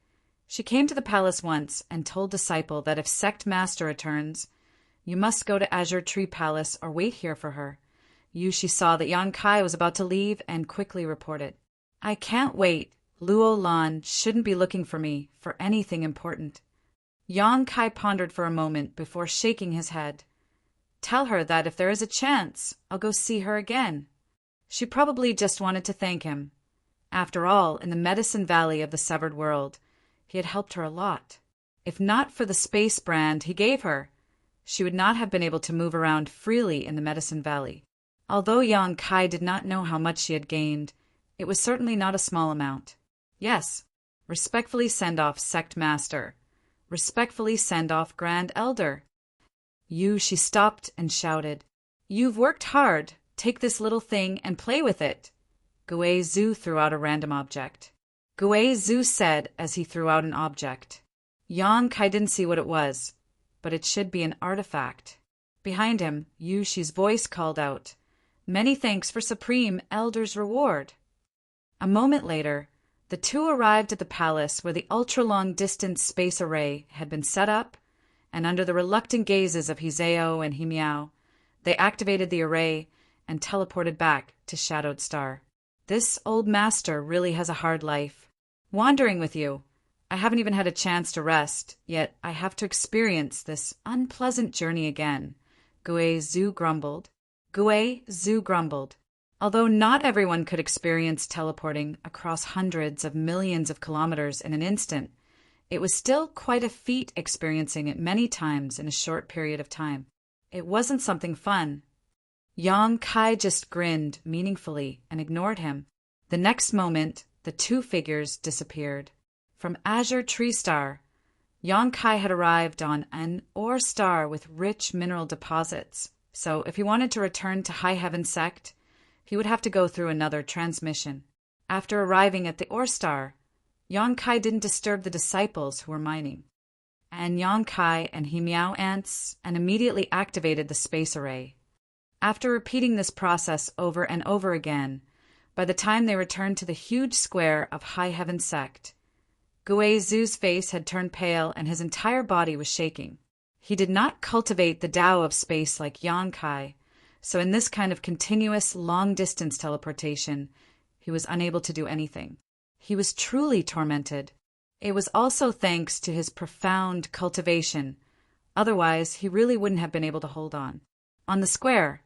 she came to the palace once and told Disciple that if Sect Master returns, you must go to Azure Tree Palace or wait here for her. She saw that Yang Kai was about to leave and quickly reported, "I can't wait. Luolan shouldn't be looking for me for anything important." Yang Kai pondered for a moment before shaking his head. Tell her that if there is a chance, I'll go see her again. She probably just wanted to thank him. After all, in the Medicine Valley of the Severed World, he had helped her a lot. If not for the space brand he gave her, she would not have been able to move around freely in the Medicine Valley. Although Yang Kai did not know how much she had gained, it was certainly not a small amount. Yes, respectfully send off Sect Master. Respectfully send off Grand Elder. She stopped and shouted. You've worked hard. Take this little thing and play with it. Gui Zhu threw out a random object. Gui Zhu said as he threw out an object. Yang Kai didn't see what it was, but it should be an artifact. Behind him, Yushi's voice called out, Many thanks for Supreme Elder's reward. A moment later, the two arrived at the palace where the ultra-long-distance space array had been set up, and under the reluctant gazes of Hizeo and Himiao, they activated the array and teleported back to Shadowed Star. This old master really has a hard life. Wandering with you, I haven't even had a chance to rest, yet I have to experience this unpleasant journey again, Gui Zhu grumbled. Although not everyone could experience teleporting across hundreds of millions of kilometers in an instant, it was still quite a feat experiencing it many times in a short period of time. It wasn't something fun. Yang Kai just grinned meaningfully and ignored him. The next moment, the two figures disappeared. From Azure Tree Star, Yang Kai had arrived on an ore star with rich mineral deposits, so if he wanted to return to High Heaven Sect, he would have to go through another transmission. After arriving at the ore star, Yang Kai didn't disturb the disciples who were mining. And Yang Kai and Himiao ants and immediately activated the space array. After repeating this process over and over again, by the time they returned to the huge square of High Heaven Sect, Gui Zhu's face had turned pale and his entire body was shaking. He did not cultivate the Tao of space like Yang Kai, so in this kind of continuous long-distance teleportation, he was unable to do anything. He was truly tormented. It was also thanks to his profound cultivation. Otherwise, he really wouldn't have been able to hold on. On the square,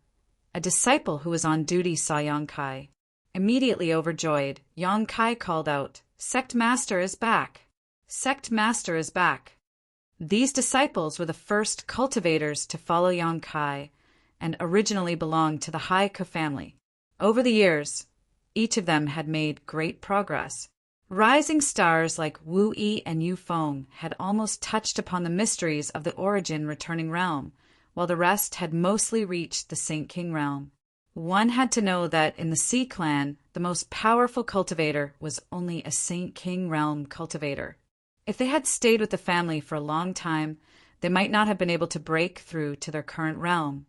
a disciple who was on duty saw Yang Kai. Immediately overjoyed, Yang Kai called out, Sect Master is back! Sect Master is back! These disciples were the first cultivators to follow Yang Kai and originally belonged to the Haika family. Over the years, each of them had made great progress. Rising stars like Wu Yi and Yu Feng had almost touched upon the mysteries of the origin returning realm, while the rest had mostly reached the Saint King realm. One had to know that in the Sea clan, the most powerful cultivator was only a Saint King realm cultivator. If they had stayed with the family for a long time, they might not have been able to break through to their current realm.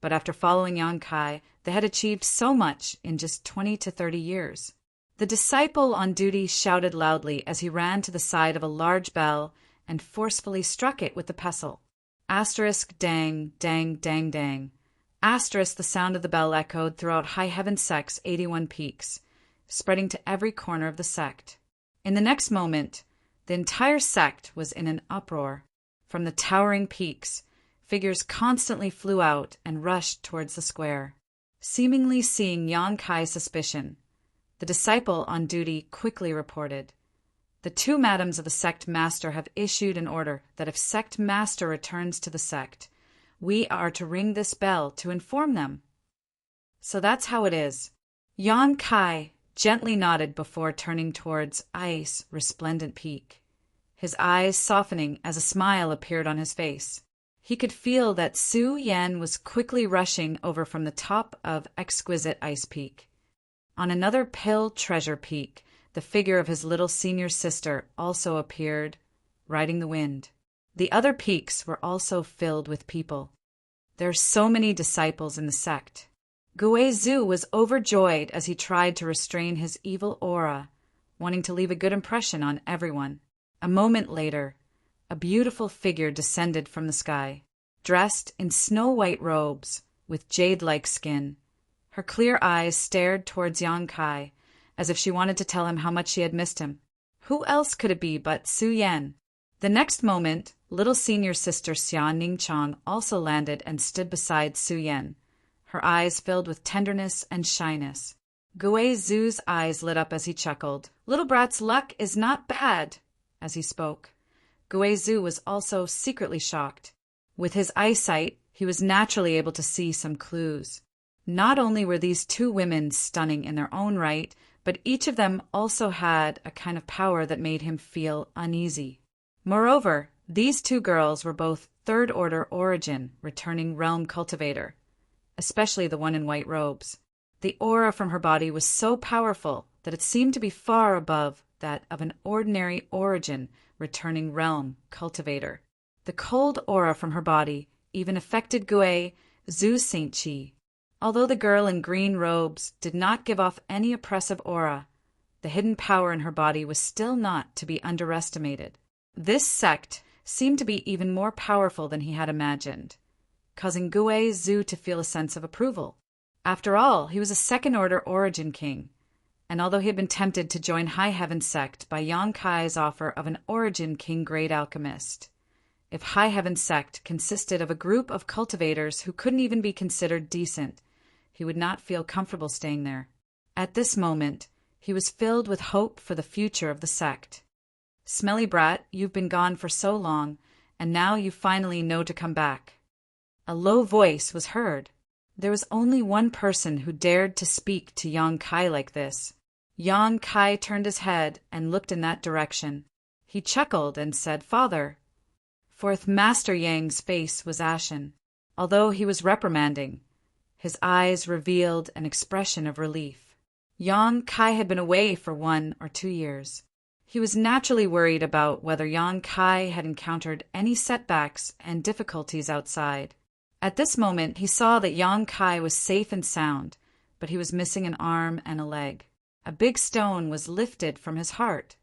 But after following Yang Kai, they had achieved so much in just 20 to 30 years. The disciple on duty shouted loudly as he ran to the side of a large bell and forcefully struck it with the pestle. Asterisk dang, dang, dang, dang. Asterisk the sound of the bell echoed throughout High Heaven Sect's 81 peaks, spreading to every corner of the sect. In the next moment, the entire sect was in an uproar. From the towering peaks, figures constantly flew out and rushed towards the square. Seemingly seeing Yang Kai's suspicion, the disciple on duty quickly reported, The two madams of the sect master have issued an order that if sect master returns to the sect, we are to ring this bell to inform them. So that's how it is. Yang Kai gently nodded before turning towards Ice Resplendent Peak, his eyes softening as a smile appeared on his face. He could feel that Su Yan was quickly rushing over from the top of Exquisite Ice Peak. On another pale treasure peak, the figure of his little senior sister also appeared, riding the wind. The other peaks were also filled with people. There are so many disciples in the sect. Gui Zhu was overjoyed as he tried to restrain his evil aura, wanting to leave a good impression on everyone. A moment later, a beautiful figure descended from the sky, dressed in snow-white robes with jade-like skin. Her clear eyes stared towards Yang Kai, as if she wanted to tell him how much she had missed him. Who else could it be but Su Yan? The next moment, little senior sister Xia Ningchang also landed and stood beside Su Yan, her eyes filled with tenderness and shyness. Gui Zhu's eyes lit up as he chuckled. Little brat's luck is not bad. As he spoke, Gui Zhu was also secretly shocked. With his eyesight, he was naturally able to see some clues. Not only were these two women stunning in their own right, but each of them also had a kind of power that made him feel uneasy. Moreover, these two girls were both third-order origin, returning realm cultivator, especially the one in white robes. The aura from her body was so powerful that it seemed to be far above that of an ordinary origin, returning realm cultivator. The cold aura from her body even affected Gui Zhu Saint-Chi. Although the girl in green robes did not give off any oppressive aura, the hidden power in her body was still not to be underestimated. This sect seemed to be even more powerful than he had imagined, causing Gui Zhu to feel a sense of approval. After all, he was a second-order origin king, and although he had been tempted to join High Heaven sect by Yang Kai's offer of an origin king great alchemist, if High Heaven sect consisted of a group of cultivators who couldn't even be considered decent, he would not feel comfortable staying there. At this moment, he was filled with hope for the future of the sect. Smelly brat, you've been gone for so long, and now you finally know to come back. A low voice was heard. There was only one person who dared to speak to Yang Kai like this. Yang Kai turned his head and looked in that direction. He chuckled and said, Father. Fourth Master Yang's face was ashen. Although he was reprimanding, his eyes revealed an expression of relief. Yang Kai had been away for 1 or 2 years. He was naturally worried about whether Yang Kai had encountered any setbacks and difficulties outside. At this moment, he saw that Yang Kai was safe and sound, but he was missing an arm and a leg. A big stone was lifted from his heart.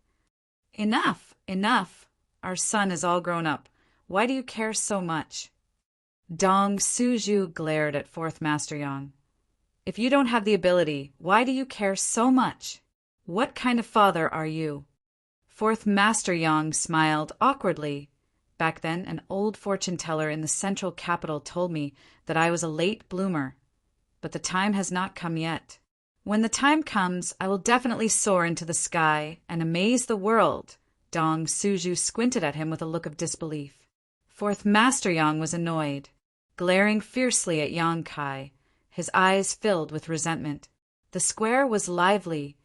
Enough, enough. Our son is all grown up. Why do you care so much? Dong Suju glared at Fourth Master Yang. If you don't have the ability, why do you care so much? What kind of father are you? Fourth Master Yang smiled awkwardly. Back then, an old fortune teller in the central capital told me that I was a late bloomer, but the time has not come yet. When the time comes, I will definitely soar into the sky and amaze the world. Dong Suju squinted at him with a look of disbelief. Fourth Master Yang was annoyed, glaring fiercely at Yang Kai, his eyes filled with resentment. The square was lively,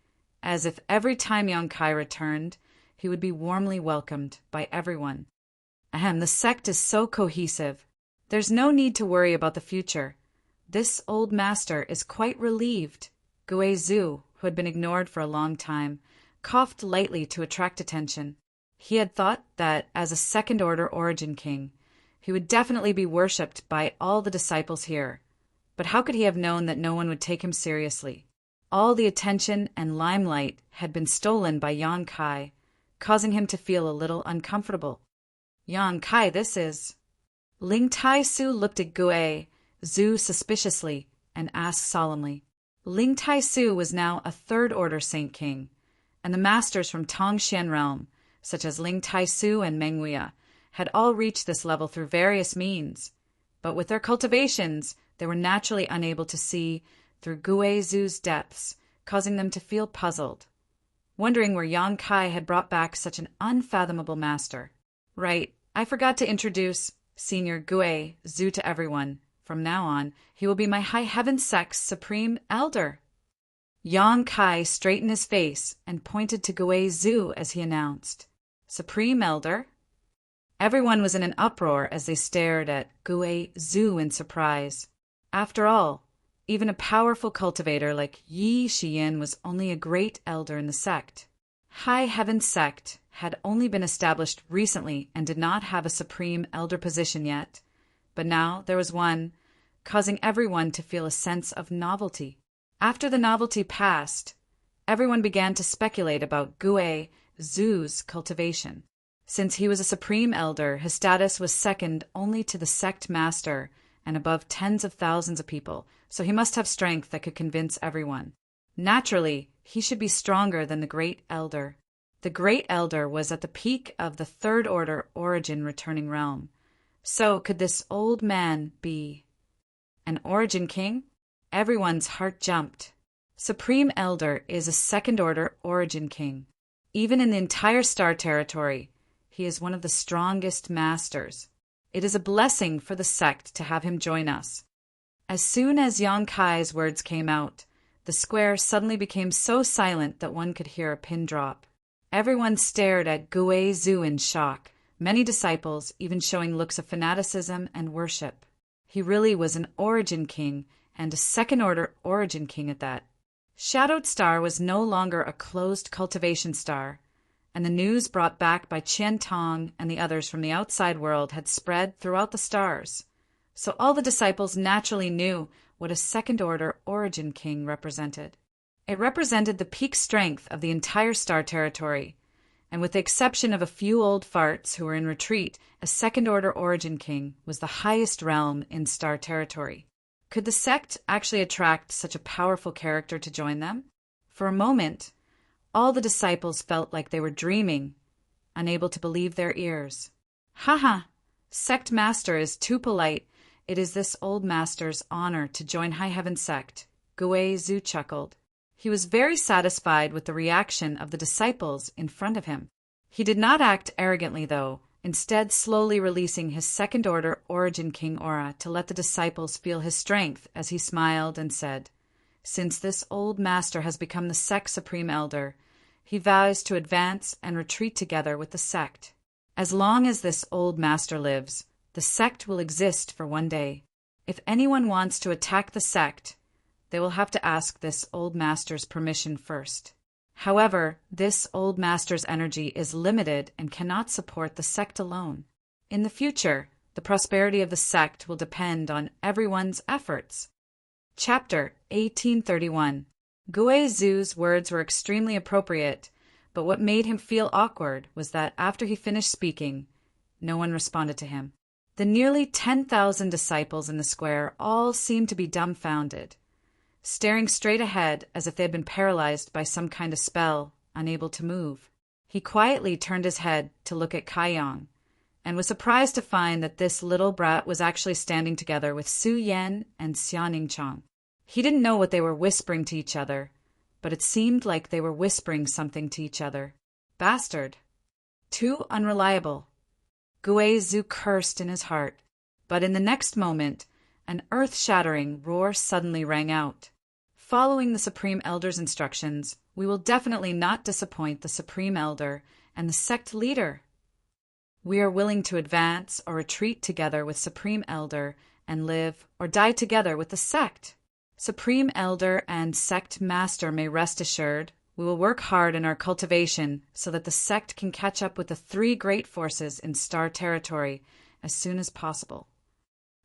as if every time Yang Kai returned, he would be warmly welcomed by everyone. Ahem, the sect is so cohesive. There's no need to worry about the future. This old master is quite relieved. Gui Zhu, who had been ignored for a long time, coughed lightly to attract attention. He had thought that, as a second-order origin king, he would definitely be worshipped by all the disciples here. But how could he have known that no one would take him seriously? All the attention and limelight had been stolen by Yang Kai, causing him to feel a little uncomfortable. Yang Kai, this is... Ling Tai Su looked at Gui Zhu suspiciously and asked solemnly. Ling Tai Su was now a third-order Saint King, and the masters from Tongxian realm, such as Ling Tai Su and Meng Huiya, had all reached this level through various means, but with their cultivations, they were naturally unable to see through Gui Zhu's depths, causing them to feel puzzled, wondering where Yang Kai had brought back such an unfathomable master. Right, I forgot to introduce Senior Gui Zhu to everyone. From now on, he will be my High Heaven sect's Supreme Elder. Yang Kai straightened his face and pointed to Gui Zhu as he announced, Supreme Elder? Everyone was in an uproar as they stared at Gui Zhu in surprise. After all, even a powerful cultivator like Yi Shiyin was only a great elder in the sect. High Heaven sect had only been established recently and did not have a supreme elder position yet, but now there was one, causing everyone to feel a sense of novelty. After the novelty passed, everyone began to speculate about Gui Zhu's cultivation. Since he was a supreme elder, his status was second only to the sect master and above tens of thousands of people, so he must have strength that could convince everyone. Naturally, he should be stronger than the great elder. The Great Elder was at the peak of the Third Order Origin returning realm. So could this old man be an Origin King? Everyone's heart jumped. Supreme Elder is a Second Order Origin King. Even in the entire star territory, he is one of the strongest masters. It is a blessing for the sect to have him join us. As soon as Yang Kai's words came out, the square suddenly became so silent that one could hear a pin drop. Everyone stared at Gui Zhu in shock, many disciples even showing looks of fanaticism and worship. He really was an Origin King, and a Second Order Origin King at that. Shadowed Star was no longer a closed cultivation star, and the news brought back by Qian Tong and the others from the outside world had spread throughout the stars. So all the disciples naturally knew what a Second Order Origin King represented. It represented the peak strength of the entire star territory, and with the exception of a few old farts who were in retreat, a Second Order Origin King was the highest realm in star territory. Could the sect actually attract such a powerful character to join them? For a moment, all the disciples felt like they were dreaming, unable to believe their ears. "Haha, sect master is too polite. It is this old master's honor to join High Heaven sect," Gui Zhu chuckled. He was very satisfied with the reaction of the disciples in front of him. He did not act arrogantly, though, instead slowly releasing his Second Order Origin King aura to let the disciples feel his strength as he smiled and said, "Since this old master has become the sect's Supreme Elder, he vows to advance and retreat together with the sect. As long as this old master lives, the sect will exist for one day. If anyone wants to attack the sect, they will have to ask this old master's permission first. However, this old master's energy is limited and cannot support the sect alone. In the future, the prosperity of the sect will depend on everyone's efforts." Chapter 1831. Gui Zhu's words were extremely appropriate, but what made him feel awkward was that after he finished speaking, no one responded to him. The nearly 10,000 disciples in the square all seemed to be dumbfounded, staring straight ahead as if they had been paralyzed by some kind of spell, unable to move. He quietly turned his head to look at Kaiyang, and was surprised to find that this little brat was actually standing together with Su Yan and Xiaoning Chang. He didn't know what they were whispering to each other, but it seemed like they were whispering something to each other. "Bastard. Too unreliable." Gui Zhu cursed in his heart, but in the next moment, an earth-shattering roar suddenly rang out. "Following the Supreme Elder's instructions, we will definitely not disappoint the Supreme Elder and the sect leader. We are willing to advance or retreat together with Supreme Elder and live or die together with the sect. Supreme Elder and sect master may rest assured, we will work hard in our cultivation so that the sect can catch up with the three great forces in star territory as soon as possible.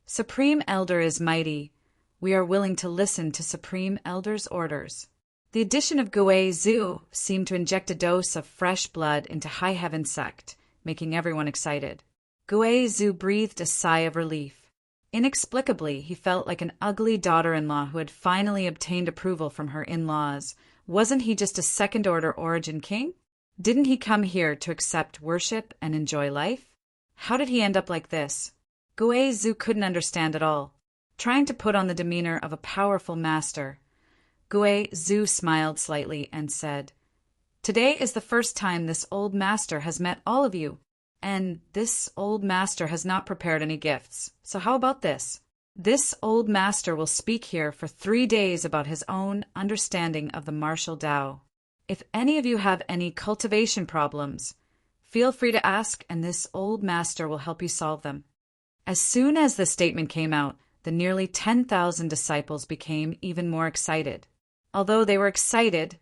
Supreme Elder is mighty. We are willing to listen to Supreme Elder's orders." The addition of Gui Zhu seemed to inject a dose of fresh blood into High Heaven sect, making everyone excited. Gui Zhu breathed a sigh of relief. Inexplicably, he felt like an ugly daughter-in-law who had finally obtained approval from her in-laws. Wasn't he just a Second Order Origin King? Didn't he come here to accept worship and enjoy life? How did he end up like this? Gui Zhu couldn't understand at all, trying to put on the demeanor of a powerful master. Gui Zhu smiled slightly and said, "Today is the first time this old master has met all of you, and this old master has not prepared any gifts. So how about this? This old master will speak here for 3 days about his own understanding of the martial Tao. If any of you have any cultivation problems, feel free to ask, and this old master will help you solve them." As soon as the statement came out, the nearly 10,000 disciples became even more excited. Although they were excited,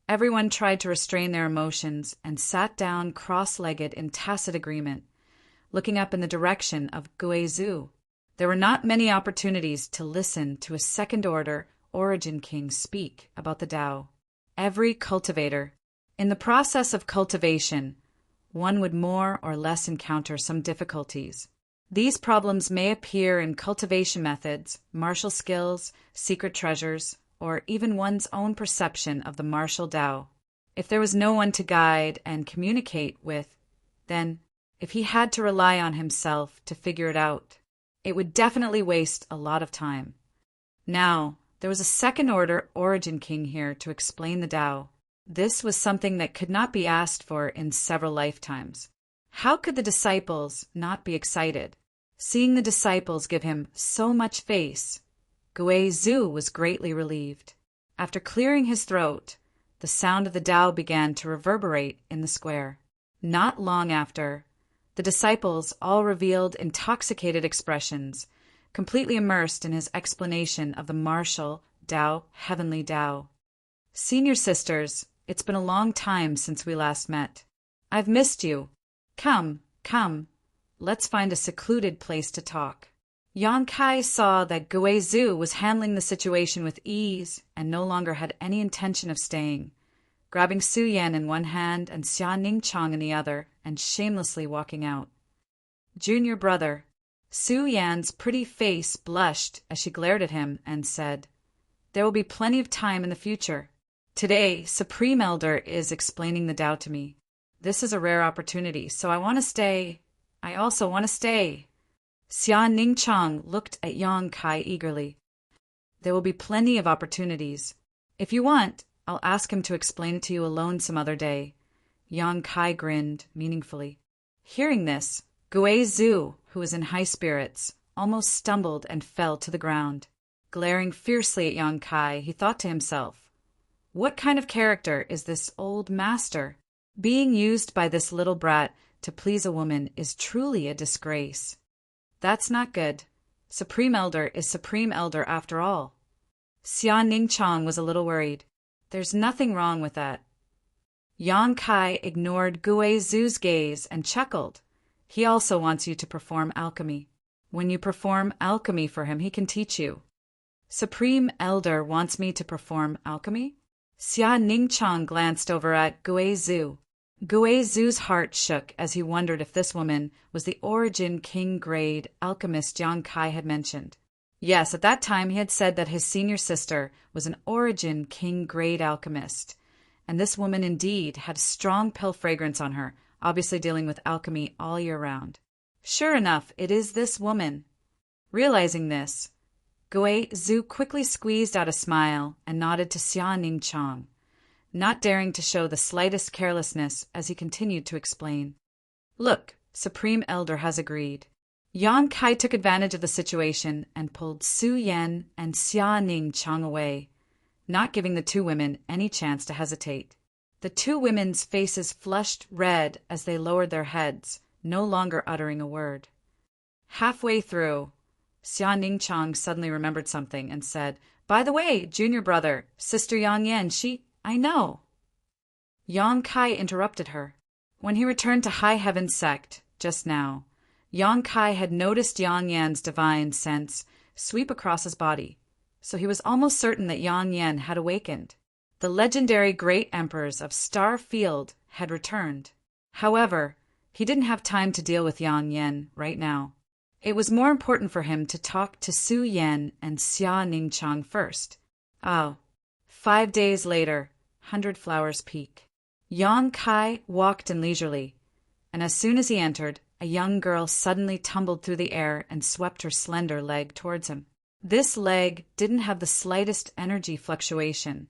everyone tried to restrain their emotions and sat down cross-legged in tacit agreement, looking up in the direction of Gui Zhu. There were not many opportunities to listen to a Second Order Origin King speak about the Tao. Every cultivator. In the process of cultivation, one would more or less encounter some difficulties. These problems may appear in cultivation methods, martial skills, secret treasures, or even one's own perception of the martial Tao. If there was no one to guide and communicate with, then if he had to rely on himself to figure it out, it would definitely waste a lot of time. Now, there was a second-order origin king here to explain the Tao. This was something that could not be asked for in several lifetimes. How could the disciples not be excited? Seeing the disciples give him so much face, Gui Zhu was greatly relieved. After clearing his throat, the sound of the Tao began to reverberate in the square. Not long after, the disciples all revealed intoxicated expressions, completely immersed in his explanation of the martial Tao, heavenly Tao. Senior sisters, it's been a long time since we last met. I've missed you. Come, let's find a secluded place to talk. Yang Kai saw that Gui Zhu was handling the situation with ease and no longer had any intention of staying, grabbing Su Yan in one hand and Xia Ningchang in the other, and shamelessly walking out. Junior brother. Su Yan's pretty face blushed as she glared at him and said, "There will be plenty of time in the future. Today, Supreme Elder is explaining the Tao to me. This is a rare opportunity, so I want to stay. I also want to stay." Xia Ningchang looked at Yang Kai eagerly. "There will be plenty of opportunities. If you want, I'll ask him to explain it to you alone some other day." Yang Kai grinned meaningfully. Hearing this, Gui Zhu, who was in high spirits, almost stumbled and fell to the ground. Glaring fiercely at Yang Kai, he thought to himself, "What kind of character is this old master? Being used by this little brat to please a woman is truly a disgrace. That's not good. Supreme Elder is Supreme Elder after all." Xia Ningchang was a little worried. "There's nothing wrong with that." Yang Kai ignored Gui Zhu's gaze and chuckled. "He also wants you to perform alchemy. When you perform alchemy for him, he can teach you." "Supreme Elder wants me to perform alchemy?" Xia Ningchang glanced over at Gui Zhu. Gui Zhu's heart shook as he wondered if this woman was the Origin King grade alchemist Yang Kai had mentioned. Yes, at that time he had said that his senior sister was an Origin King grade alchemist, and this woman indeed had strong pill fragrance on her, obviously dealing with alchemy all year round. Sure enough, it is this woman. Realizing this, Gui Zhu quickly squeezed out a smile and nodded to Xia Ningchang, not daring to show the slightest carelessness as he continued to explain. "Look, Supreme Elder has agreed." Yang Kai took advantage of the situation and pulled Su Yan and Xia Ningchang away, not giving the two women any chance to hesitate. The two women's faces flushed red as they lowered their heads, no longer uttering a word. Halfway through, Xia Ningchang suddenly remembered something and said, "By the way, junior brother, Sister Yang Yan, I know." Yang Kai interrupted her. When he returned to High Heaven Sect, just now, Yang Kai had noticed Yang Yan's divine sense sweep across his body, so he was almost certain that Yang Yan had awakened. The legendary great emperors of Star Field had returned. However, he didn't have time to deal with Yang Yan right now. It was more important for him to talk to Su Yan and Xia Ningchang first. 5 days later, 100 Flowers Peak. Yang Kai walked in leisurely, and as soon as he entered, a young girl suddenly tumbled through the air and swept her slender leg towards him. This leg didn't have the slightest energy fluctuation,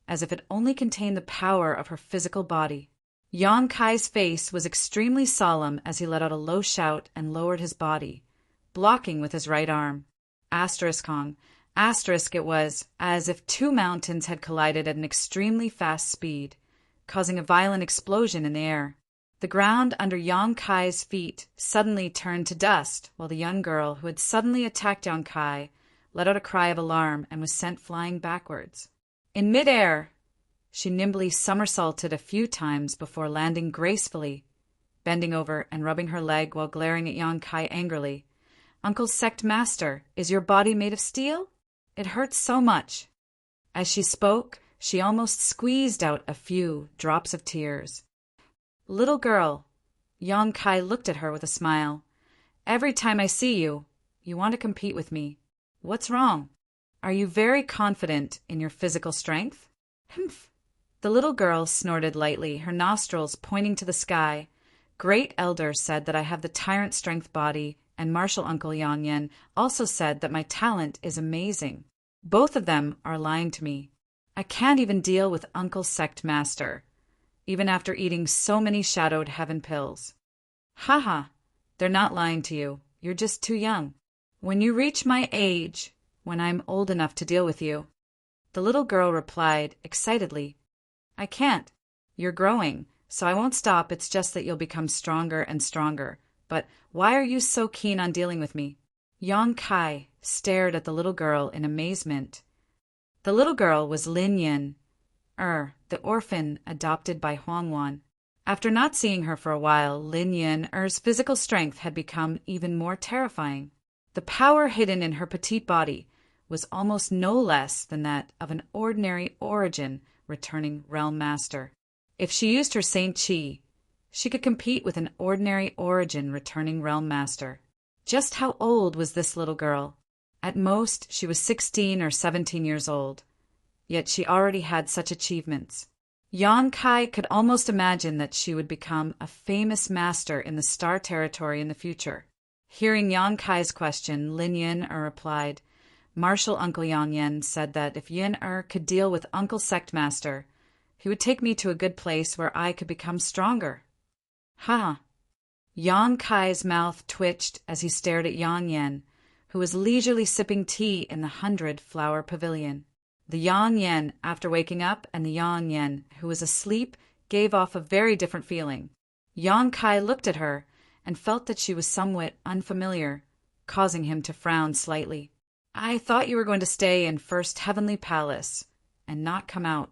as if it only contained the power of her physical body. Yang Kai's face was extremely solemn as he let out a low shout and lowered his body, blocking with his right arm. Asterisk it was, as if two mountains had collided at an extremely fast speed, causing a violent explosion in the air. The ground under Yang Kai's feet suddenly turned to dust, while the young girl who had suddenly attacked Yang Kai let out a cry of alarm and was sent flying backwards. In midair, she nimbly somersaulted a few times before landing gracefully, bending over and rubbing her leg while glaring at Yang Kai angrily. "Uncle Sect Master, is your body made of steel? It hurts so much." As she spoke, she almost squeezed out a few drops of tears. "Little girl," Yang Kai looked at her with a smile. "Every time I see you, you want to compete with me. What's wrong? Are you very confident in your physical strength?" "Humph! The little girl snorted lightly, her nostrils pointing to the sky. Great Elder said that I have the tyrant strength body, and Martial Uncle Yang Yen also said that my talent is amazing. Both of them are lying to me. I can't even deal with Uncle Sect Master, even after eating so many shadowed heaven pills. Haha, they're not lying to you. You're just too young. When you reach my age, when I'm old enough to deal with you. The little girl replied excitedly, I can't. You're growing, so I won't stop. It's just that you'll become stronger and stronger. But why are you so keen on dealing with me? Yang Kai stared at the little girl in amazement. The little girl was Lin Yin, the orphan adopted by Huangwan. After not seeing her for a while, Lin Yin's physical strength had become even more terrifying. The power hidden in her petite body was almost no less than that of an ordinary origin returning realm master. If she used her Saint Chi, she could compete with an ordinary origin returning realm master. Just how old was this little girl? At most, she was 16 or 17 years old. Yet she already had such achievements. Yang Kai could almost imagine that she would become a famous master in the Star Territory in the future. Hearing Yang Kai's question, Lin Yin replied, Martial Uncle Yang Yen said that if Yin could deal with Uncle Sect Master, he would take me to a good place where I could become stronger. Ha! Yang Kai's mouth twitched as he stared at Yang Yen, who was leisurely sipping tea in the 100-flower pavilion. The Yang Yen, after waking up, and the Yang Yen, who was asleep, gave off a very different feeling. Yang Kai looked at her and felt that she was somewhat unfamiliar, causing him to frown slightly. I thought you were going to stay in First Heavenly Palace and not come out.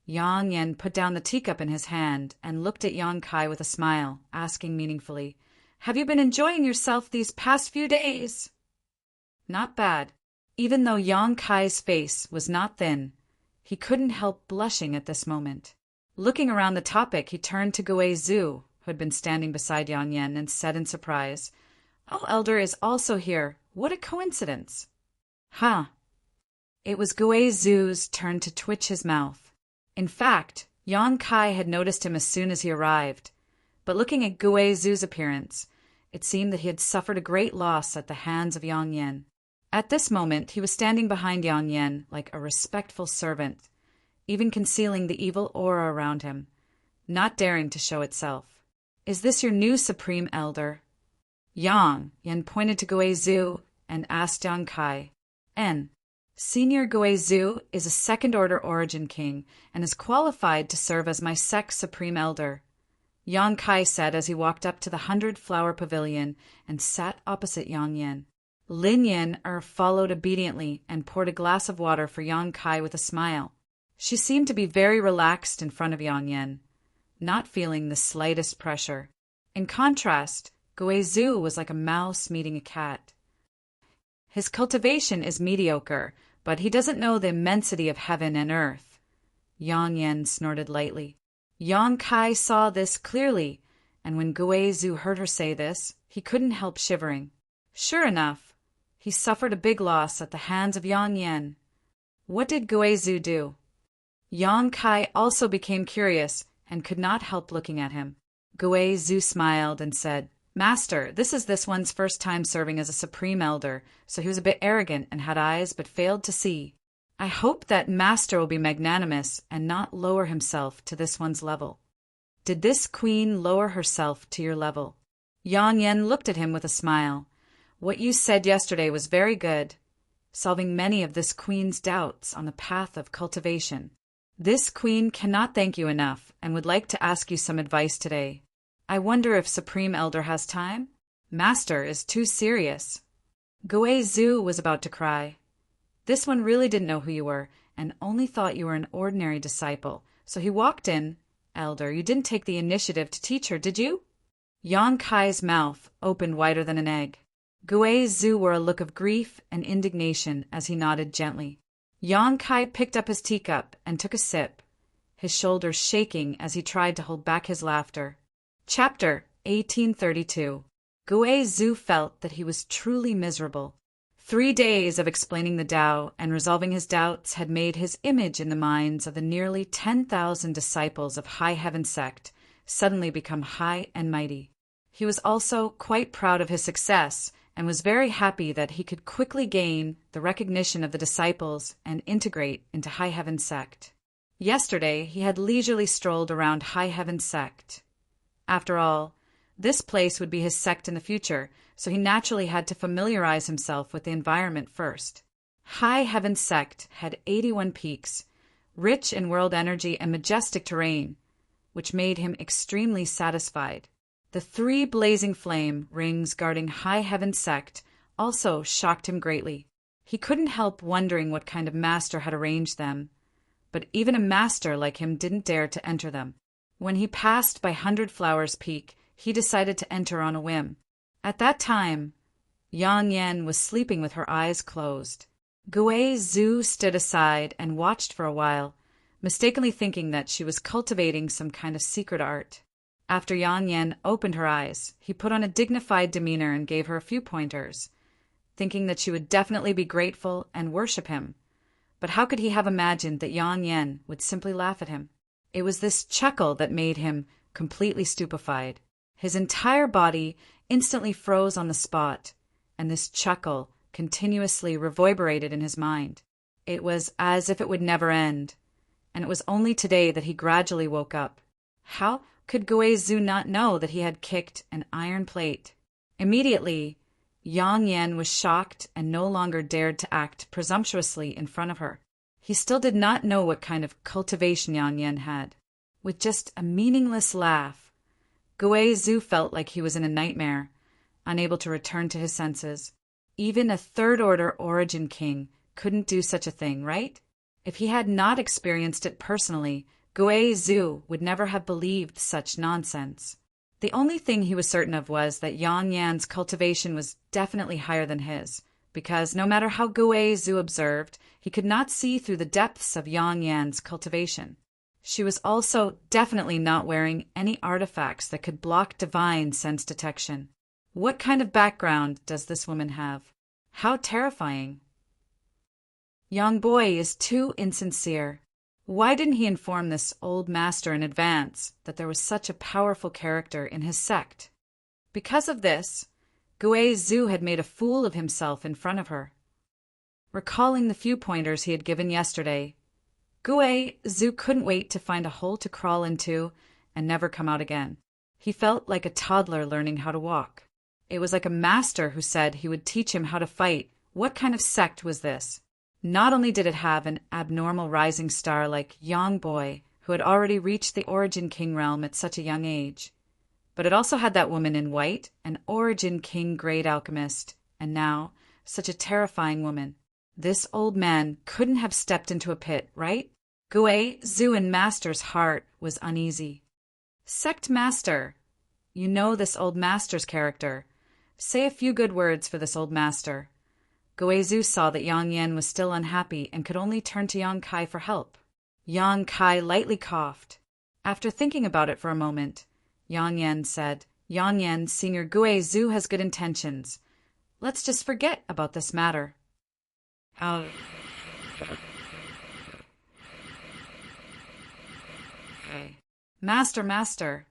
Yang Yen put down the teacup in his hand and looked at Yang Kai with a smile, asking meaningfully, Have you been enjoying yourself these past few days? Not bad. Even though Yang Kai's face was not thin, he couldn't help blushing at this moment. Looking around the topic, he turned to Gui Zhu, who had been standing beside Yang Yen, and said in surprise, Oh, Elder is also here. What a coincidence. Huh. It was Gui Zhu's turn to twitch his mouth. In fact, Yang Kai had noticed him as soon as he arrived, but looking at Gui Zhu's appearance, it seemed that he had suffered a great loss at the hands of Yang Yen. At this moment, he was standing behind Yang Yen like a respectful servant, even concealing the evil aura around him, not daring to show itself. Is this your new Supreme Elder? Yang Yen pointed to Gui Zhu and asked Yang Kai, Senior Gui Zhu is a second-order origin king and is qualified to serve as my sect's Supreme Elder, Yang Kai said as he walked up to the 100-flower pavilion and sat opposite Yang Yen. Lin Yin followed obediently and poured a glass of water for Yang Kai with a smile. She seemed to be very relaxed in front of Yang Yen, not feeling the slightest pressure. In contrast, Gui Zhu was like a mouse meeting a cat. His cultivation is mediocre, but he doesn't know the immensity of heaven and earth. Yang Yen snorted lightly. Yang Kai saw this clearly, and when Gui Zhu heard her say this, he couldn't help shivering. Sure enough, he suffered a big loss at the hands of Yang Yen. What did Gui Zhu do? Yang Kai also became curious and could not help looking at him. Gui Zhu smiled and said, Master, this one's first time serving as a Supreme Elder, so he was a bit arrogant and had eyes but failed to see. I hope that Master will be magnanimous and not lower himself to this one's level. Did this queen lower herself to your level? Yang Yen looked at him with a smile. What you said yesterday was very good, solving many of this queen's doubts on the path of cultivation. This queen cannot thank you enough and would like to ask you some advice today. I wonder if Supreme Elder has time? Master is too serious. Gui Zhu was about to cry. This one really didn't know who you were and only thought you were an ordinary disciple, so he walked in. Elder, you didn't take the initiative to teach her, did you? Yang Kai's mouth opened wider than an egg. Gui Zhu wore a look of grief and indignation as he nodded gently. Yang Kai picked up his teacup and took a sip, his shoulders shaking as he tried to hold back his laughter. Chapter 1832. Gui Zhu felt that he was truly miserable. 3 days of explaining the Tao and resolving his doubts had made his image in the minds of the nearly 10,000 disciples of High Heaven sect suddenly become high and mighty. He was also quite proud of his success and was very happy that he could quickly gain the recognition of the disciples and integrate into High Heaven sect. Yesterday, he had leisurely strolled around High Heaven sect. After all, this place would be his sect in the future, so he naturally had to familiarize himself with the environment first. High Heaven sect had 81 peaks, rich in world energy and majestic terrain, which made him extremely satisfied. The 3 blazing flame rings guarding High Heaven sect also shocked him greatly. He couldn't help wondering what kind of master had arranged them, but even a master like him didn't dare to enter them. When he passed by 100 Flowers Peak, he decided to enter on a whim. At that time, Yang Yan was sleeping with her eyes closed. Gui Zhu stood aside and watched for a while, mistakenly thinking that she was cultivating some kind of secret art. After Yang Yan opened her eyes, he put on a dignified demeanor and gave her a few pointers, thinking that she would definitely be grateful and worship him. But how could he have imagined that Yang Yan would simply laugh at him? It was this chuckle that made him completely stupefied. His entire body instantly froze on the spot, and this chuckle continuously reverberated in his mind. It was as if it would never end, and it was only today that he gradually woke up. How could Gui Zhu not know that he had kicked an iron plate? Immediately, Yang Yan was shocked and no longer dared to act presumptuously in front of her. He still did not know what kind of cultivation Yang Yan had. With just a meaningless laugh, Gui Zhu felt like he was in a nightmare, unable to return to his senses. Even a third-order origin king couldn't do such a thing, right? If he had not experienced it personally, Gui Zhu would never have believed such nonsense. The only thing he was certain of was that Yang Yan's cultivation was definitely higher than his, because no matter how Gui Zhu observed, he could not see through the depths of Yang Yan's cultivation. She was also definitely not wearing any artifacts that could block divine sense detection. What kind of background does this woman have? How terrifying. Young boy is too insincere. Why didn't he inform this old master in advance that there was such a powerful character in his sect? Because of this, Gui Zhu had made a fool of himself in front of her. Recalling the few pointers he had given yesterday, Gui Zhu couldn't wait to find a hole to crawl into and never come out again. He felt like a toddler learning how to walk. It was like a master who said he would teach him how to fight. What kind of sect was this? Not only did it have an abnormal rising star like Yang Boy, who had already reached the Origin King realm at such a young age, but it also had that woman in white, an Origin King great alchemist, and now such a terrifying woman. This old man couldn't have stepped into a pit, right? Gui Zhu and Master's heart was uneasy. Sect Master, you know this old master's character. Say a few good words for this old master. Gui Zhu saw that Yang Yan was still unhappy and could only turn to Yang Kai for help. Yang Kai lightly coughed. After thinking about it for a moment, Yang Yan said, Yang Yan, Senior Gui Zhu has good intentions. Let's just forget about this matter. Okay. Master.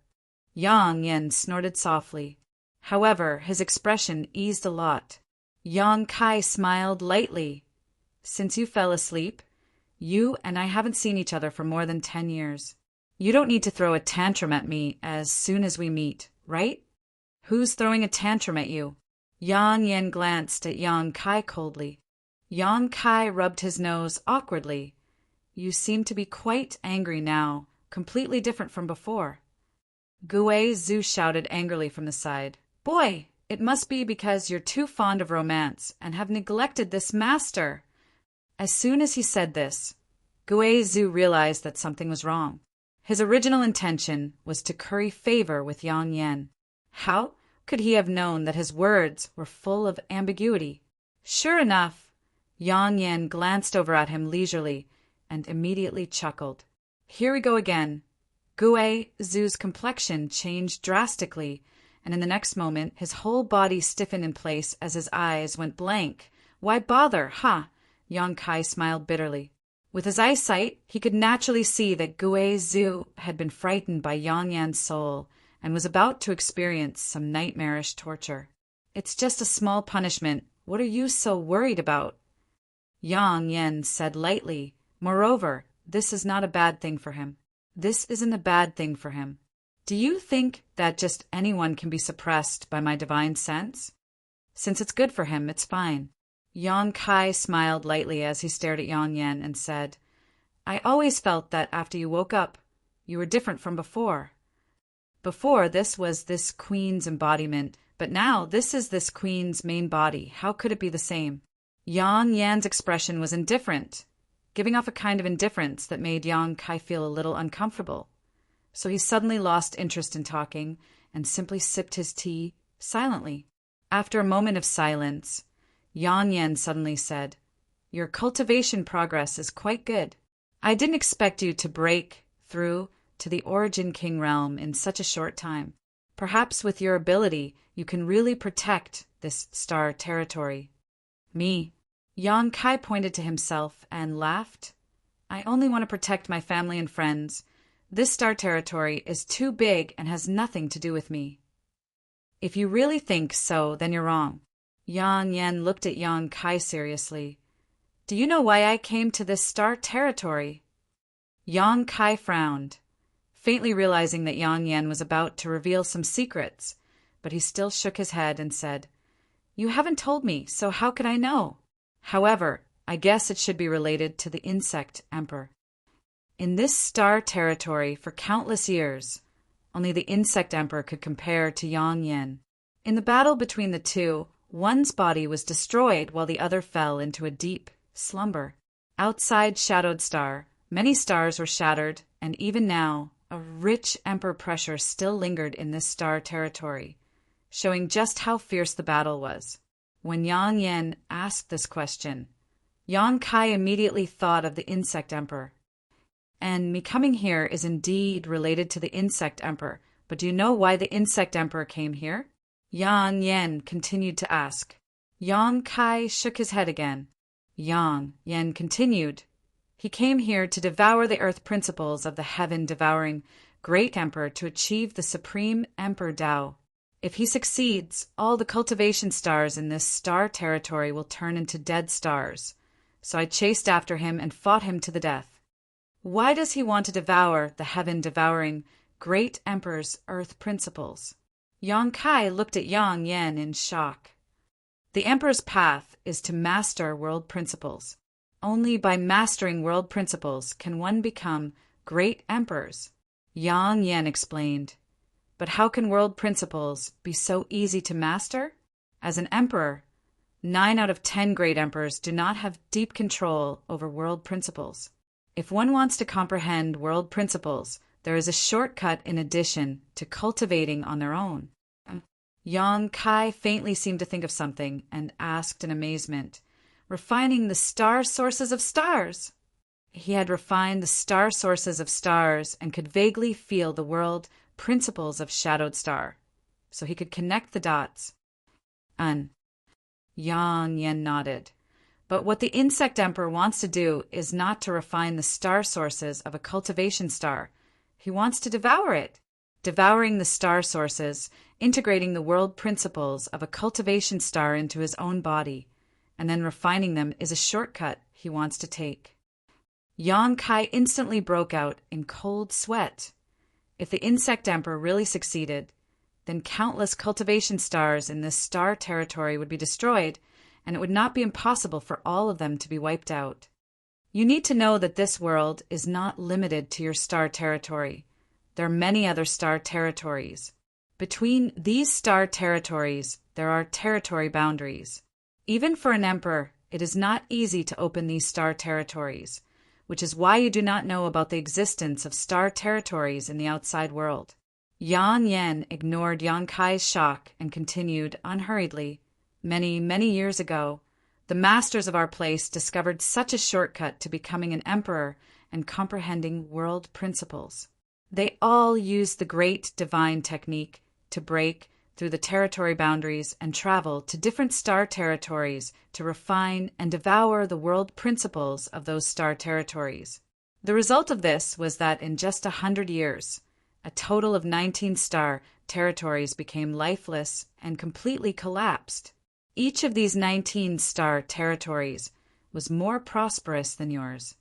Yang Yan snorted softly. However, his expression eased a lot. Yang Kai smiled lightly. Since you fell asleep, you and I haven't seen each other for more than 10 years. You don't need to throw a tantrum at me as soon as we meet, right? Who's throwing a tantrum at you? Yang Yan glanced at Yang Kai coldly. Yang Kai rubbed his nose awkwardly. You seem to be quite angry now, completely different from before. Gui Zhu shouted angrily from the side. Boy, it must be because you're too fond of romance and have neglected this master. As soon as he said this, Gui Zhu realized that something was wrong. His original intention was to curry favor with Yang Yan. How could he have known that his words were full of ambiguity? Sure enough, Yang Yan glanced over at him leisurely and immediately chuckled. Here we go again. Gui Zhu's complexion changed drastically, and in the next moment his whole body stiffened in place as his eyes went blank, Why bother, huh? Yang Kai smiled bitterly. With his eyesight, he could naturally see that Gui Zhu had been frightened by Yang Yan's soul and was about to experience some nightmarish torture. It's just a small punishment. What are you so worried about? Yang Yan said lightly. Moreover, this is not a bad thing for him. This isn't a bad thing for him. Do you think that just anyone can be suppressed by my divine sense? Since it's good for him, it's fine. Yang Kai smiled lightly as he stared at Yang Yan and said, I always felt that after you woke up, you were different from before. Before, this was this queen's embodiment, but now this is this queen's main body. How could it be the same? Yang Yan's expression was indifferent, giving off a kind of indifference that made Yang Kai feel a little uncomfortable. So he suddenly lost interest in talking and simply sipped his tea silently. After a moment of silence, Yang Yan suddenly said, Your cultivation progress is quite good. I didn't expect you to break through to the Origin King realm in such a short time. Perhaps with your ability, you can really protect this star territory. Me? Yang Kai pointed to himself and laughed. I only want to protect my family and friends. This star territory is too big and has nothing to do with me. If you really think so, then you're wrong. Yang Yan looked at Yang Kai seriously. Do you know why I came to this star territory? Yang Kai frowned, faintly realizing that Yang Yan was about to reveal some secrets, but he still shook his head and said, You haven't told me, so how could I know? However, I guess it should be related to the Insect Emperor. In this star territory for countless years, only the Insect Emperor could compare to Yang Yan. In the battle between the two, one's body was destroyed while the other fell into a deep slumber. Outside Shadowed Star, many stars were shattered, and even now, a rich emperor pressure still lingered in this star territory, showing just how fierce the battle was. When Yang Yan asked this question, Yang Kai immediately thought of the Insect Emperor. And me coming here is indeed related to the Insect Emperor, but do you know why the Insect Emperor came here? Yang Yan continued to ask. Yang Kai shook his head again. Yang Yan continued. He came here to devour the earth principles of the heaven-devouring great emperor to achieve the supreme emperor Tao. If he succeeds, all the cultivation stars in this star territory will turn into dead stars. So I chased after him and fought him to the death. Why does he want to devour the heaven-devouring great emperor's earth principles? Yang Kai looked at Yang Yan in shock. The emperor's path is to master world principles. Only by mastering world principles can one become great emperors. Yang Yan explained. But how can world principles be so easy to master? As an emperor, 9 out of 10 great emperors do not have deep control over world principles. If one wants to comprehend world principles, there is a shortcut in addition to cultivating on their own. Yang Kai faintly seemed to think of something and asked in amazement, Refining the star sources of stars? He had refined the star sources of stars and could vaguely feel the world principles of Shadowed Star, so he could connect the dots. Yang Yan nodded. But what the Insect Emperor wants to do is not to refine the star sources of a cultivation star. He wants to devour it. Devouring the star sources, integrating the world principles of a cultivation star into his own body, and then refining them is a shortcut he wants to take. Yang Kai instantly broke out in cold sweat. If the Insect Emperor really succeeded, then countless cultivation stars in this star territory would be destroyed, and it would not be impossible for all of them to be wiped out. You need to know that this world is not limited to your star territory. There are many other star territories. Between these star territories, there are territory boundaries. Even for an emperor, it is not easy to open these star territories, which is why you do not know about the existence of star territories in the outside world. Yang Yan ignored Yang Kai's shock and continued unhurriedly. Many, many years ago, the masters of our place discovered such a shortcut to becoming an emperor and comprehending world principles. They all used the great divine technique to break through the territory boundaries and travel to different star territories to refine and devour the world principles of those star territories. The result of this was that in just 100 years, a total of 19 star territories became lifeless and completely collapsed. Each of these 19 star territories was more prosperous than yours.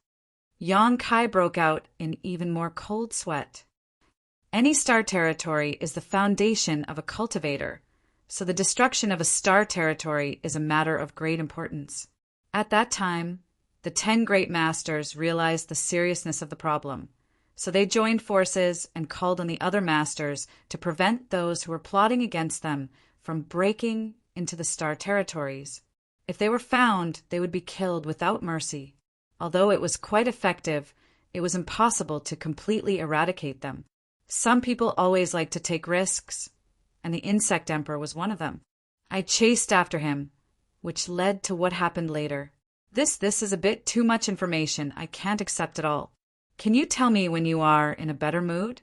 Yang Kai broke out in even more cold sweat. Any star territory is the foundation of a cultivator, so the destruction of a star territory is a matter of great importance. At that time, the 10 great masters realized the seriousness of the problem, so they joined forces and called on the other masters to prevent those who were plotting against them from breaking into the star territories. If they were found, they would be killed without mercy. Although it was quite effective, it was impossible to completely eradicate them. Some people always like to take risks, and the Insect Emperor was one of them. I chased after him, which led to what happened later. This is a bit too much information. I can't accept it all. Can you tell me when you are in a better mood?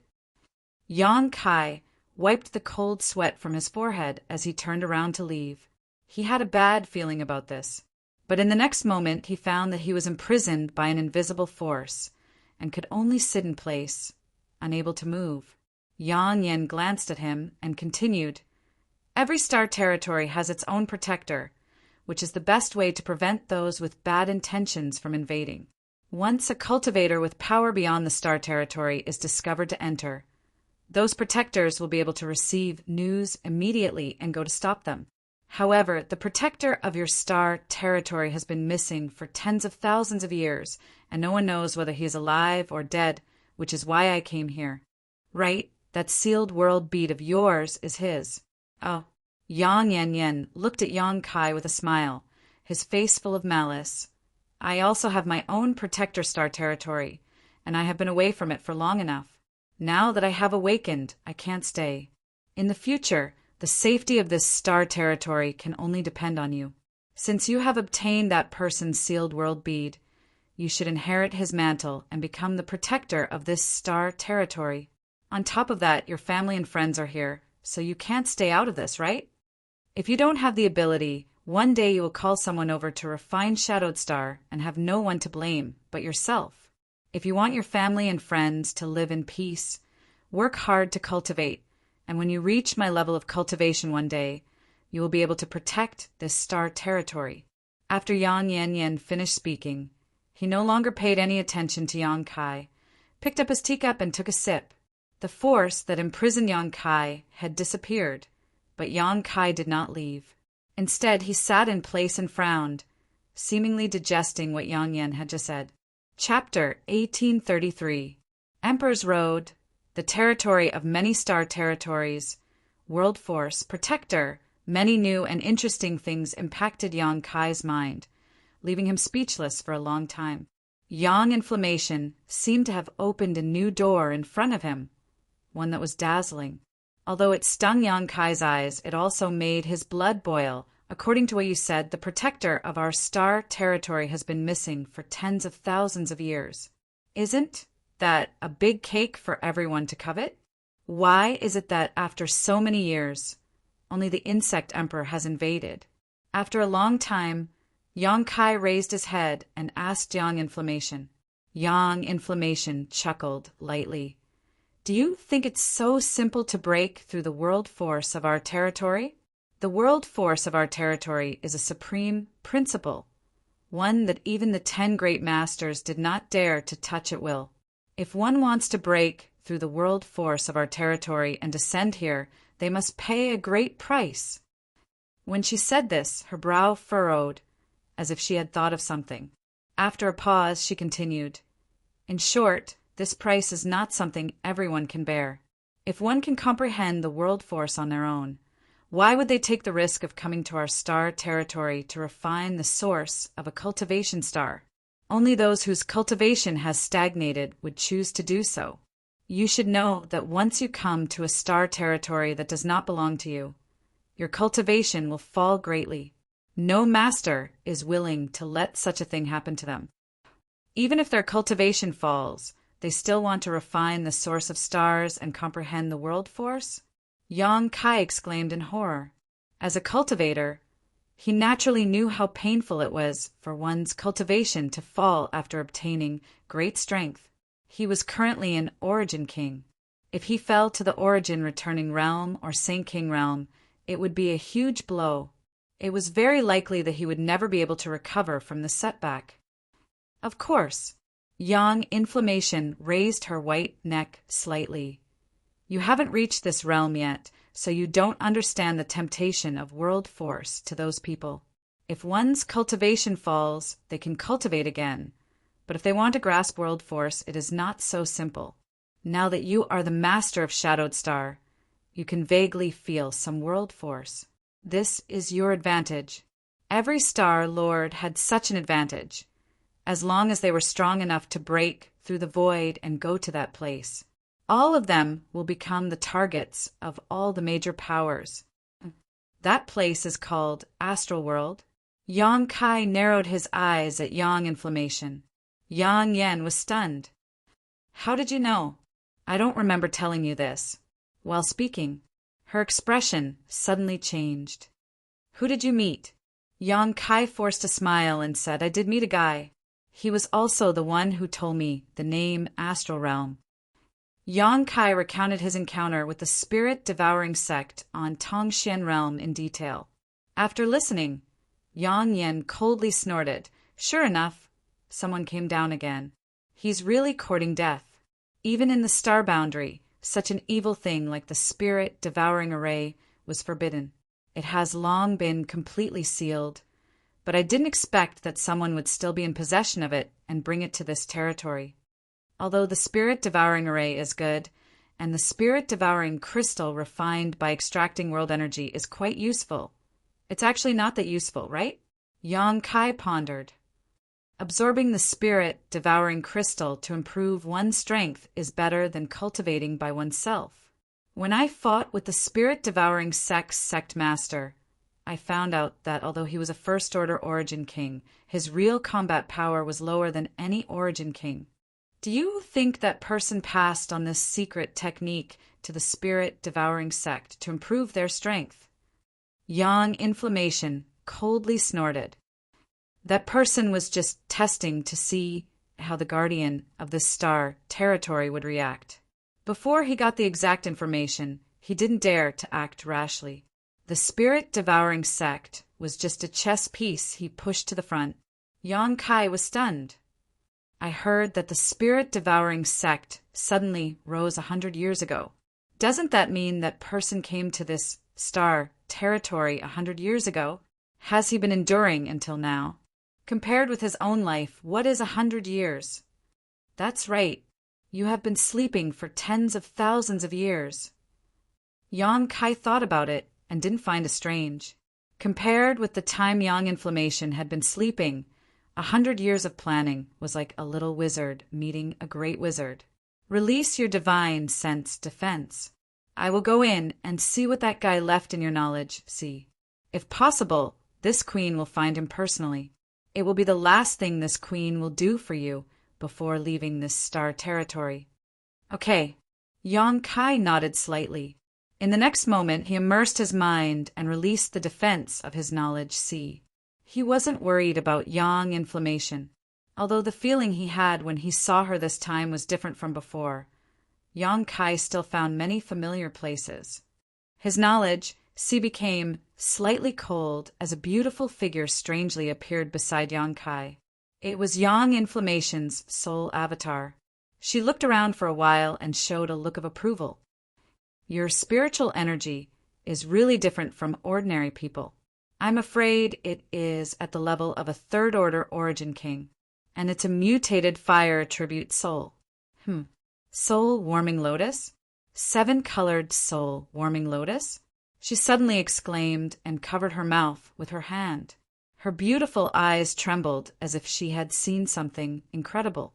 Yang Kai wiped the cold sweat from his forehead as he turned around to leave. He had a bad feeling about this, but in the next moment he found that he was imprisoned by an invisible force and could only sit in place, unable to move. Yang Yen glanced at him and continued, "Every star territory has its own protector, which is the best way to prevent those with bad intentions from invading. Once a cultivator with power beyond the star territory is discovered to enter, those protectors will be able to receive news immediately and go to stop them. However, the protector of your star territory has been missing for tens of thousands of years, and no one knows whether he is alive or dead, which is why I came here. Right, that sealed world bead of yours is his." Oh. Yang Yen looked at Yang Kai with a smile, his face full of malice. "I also have my own protector star territory, and I have been away from it for long enough. Now that I have awakened, I can't stay. In the future, the safety of this star territory can only depend on you. Since you have obtained that person's sealed world bead, you should inherit his mantle and become the protector of this star territory. On top of that, your family and friends are here, so you can't stay out of this, right? If you don't have the ability, one day you will call someone over to refine Shadowed Star and have no one to blame but yourself. If you want your family and friends to live in peace, work hard to cultivate, and when you reach my level of cultivation one day, you will be able to protect this star territory." After Yang Yen finished speaking, he no longer paid any attention to Yang Kai, picked up his teacup and took a sip. The force that imprisoned Yang Kai had disappeared, but Yang Kai did not leave. Instead, he sat in place and frowned, seemingly digesting what Yang Yen had just said. Chapter 1833. Emperor's Road, the territory of many star territories, world force, protector. Many new and interesting things impacted Yang Kai's mind, leaving him speechless for a long time. Yang inflammation seemed to have opened a new door in front of him, one that was dazzling. Although it stung Yang Kai's eyes, it also made his blood boil. "According to what you said, the protector of our star territory has been missing for tens of thousands of years. Isn't that a big cake for everyone to covet? Why is it that after so many years, only the Insect Emperor has invaded?" After a long time, Yang Kai raised his head and asked Yang Inflammation. Yang Inflammation chuckled lightly. "Do you think it's so simple to break through the world force of our territory? The world force of our territory is a supreme principle, one that even the 10 great masters did not dare to touch at will. If one wants to break through the world force of our territory and descend here, they must pay a great price." When she said this, her brow furrowed, as if she had thought of something. After a pause, she continued, "In short, this price is not something everyone can bear. If one can comprehend the world force on their own, why would they take the risk of coming to our star territory to refine the source of a cultivation star? Only those whose cultivation has stagnated would choose to do so. You should know that once you come to a star territory that does not belong to you, your cultivation will fall greatly. No master is willing to let such a thing happen to them. Even if their cultivation falls, they still want to refine the source of stars and comprehend the world force? Yang Kai exclaimed in horror. As a cultivator, he naturally knew how painful it was for one's cultivation to fall after obtaining great strength. He was currently an Origin King. If he fell to the Origin Returning Realm or Saint King Realm, it would be a huge blow. It was very likely that he would never be able to recover from the setback. Of course, Yang Inflammation raised her white neck slightly. You haven't reached this realm yet, so you don't understand the temptation of world force to those people. If one's cultivation falls, they can cultivate again. But if they want to grasp world force, it is not so simple. Now that you are the master of Shadowed Star, you can vaguely feel some world force. This is your advantage. Every Star Lord had such an advantage, as long as they were strong enough to break through the void and go to that place. All of them will become the targets of all the major powers. That place is called Astral World. Yang Kai narrowed his eyes at Yang Inflammation. Yang Yan was stunned. How did you know? I don't remember telling you this. While speaking, her expression suddenly changed. Who did you meet? Yang Kai forced a smile and said, I did meet a guy. He was also the one who told me the name Astral Realm. Yang Kai recounted his encounter with the spirit-devouring sect on Tongxian Realm in detail. After listening, Yang Yan coldly snorted. Sure enough, someone came down again. He's really courting death. Even in the star boundary, such an evil thing like the spirit-devouring array was forbidden. It has long been completely sealed, but I didn't expect that someone would still be in possession of it and bring it to this territory. Although the spirit-devouring array is good, and the spirit-devouring crystal refined by extracting world energy is quite useful, it's actually not that useful, right? Yang Kai pondered. Absorbing the spirit-devouring crystal to improve one's strength is better than cultivating by oneself. When I fought with the spirit-devouring sect master, I found out that although he was a first-order Origin King, his real combat power was lower than any Origin King. Do you think that person passed on this secret technique to the spirit-devouring sect to improve their strength? Yang Inflammation coldly snorted. That person was just testing to see how the guardian of this star territory would react. Before he got the exact information, he didn't dare to act rashly. The spirit-devouring sect was just a chess piece he pushed to the front. Yang Kai was stunned. I heard that the spirit-devouring sect suddenly rose 100 years ago. Doesn't that mean that person came to this star territory 100 years ago? Has he been enduring until now? Compared with his own life, what is 100 years? That's right. You have been sleeping for tens of thousands of years. Yang Kai thought about it and didn't find it strange. Compared with the time Yang Inflammation had been sleeping, 100 years of planning was like a little wizard meeting a great wizard. Release your divine sense defense. I will go in and see what that guy left in your knowledge. See. If possible, this queen will find him personally. It will be the last thing this queen will do for you before leaving this star territory. Okay. Yang Kai nodded slightly. In the next moment, he immersed his mind and released the defense of his knowledge. See. He wasn't worried about Yang Inflammation. Although the feeling he had when he saw her this time was different from before, Yang Kai still found many familiar places. His knowledge, See, became slightly cold as a beautiful figure strangely appeared beside Yang Kai. It was Yang Inflammation's soul avatar. She looked around for a while and showed a look of approval. Your spiritual energy is really different from ordinary people. I'm afraid it is at the level of a third-order Origin King, and it's a mutated fire attribute soul. Soul Warming Lotus? 7-colored soul Warming Lotus? She suddenly exclaimed and covered her mouth with her hand. Her beautiful eyes trembled as if she had seen something incredible.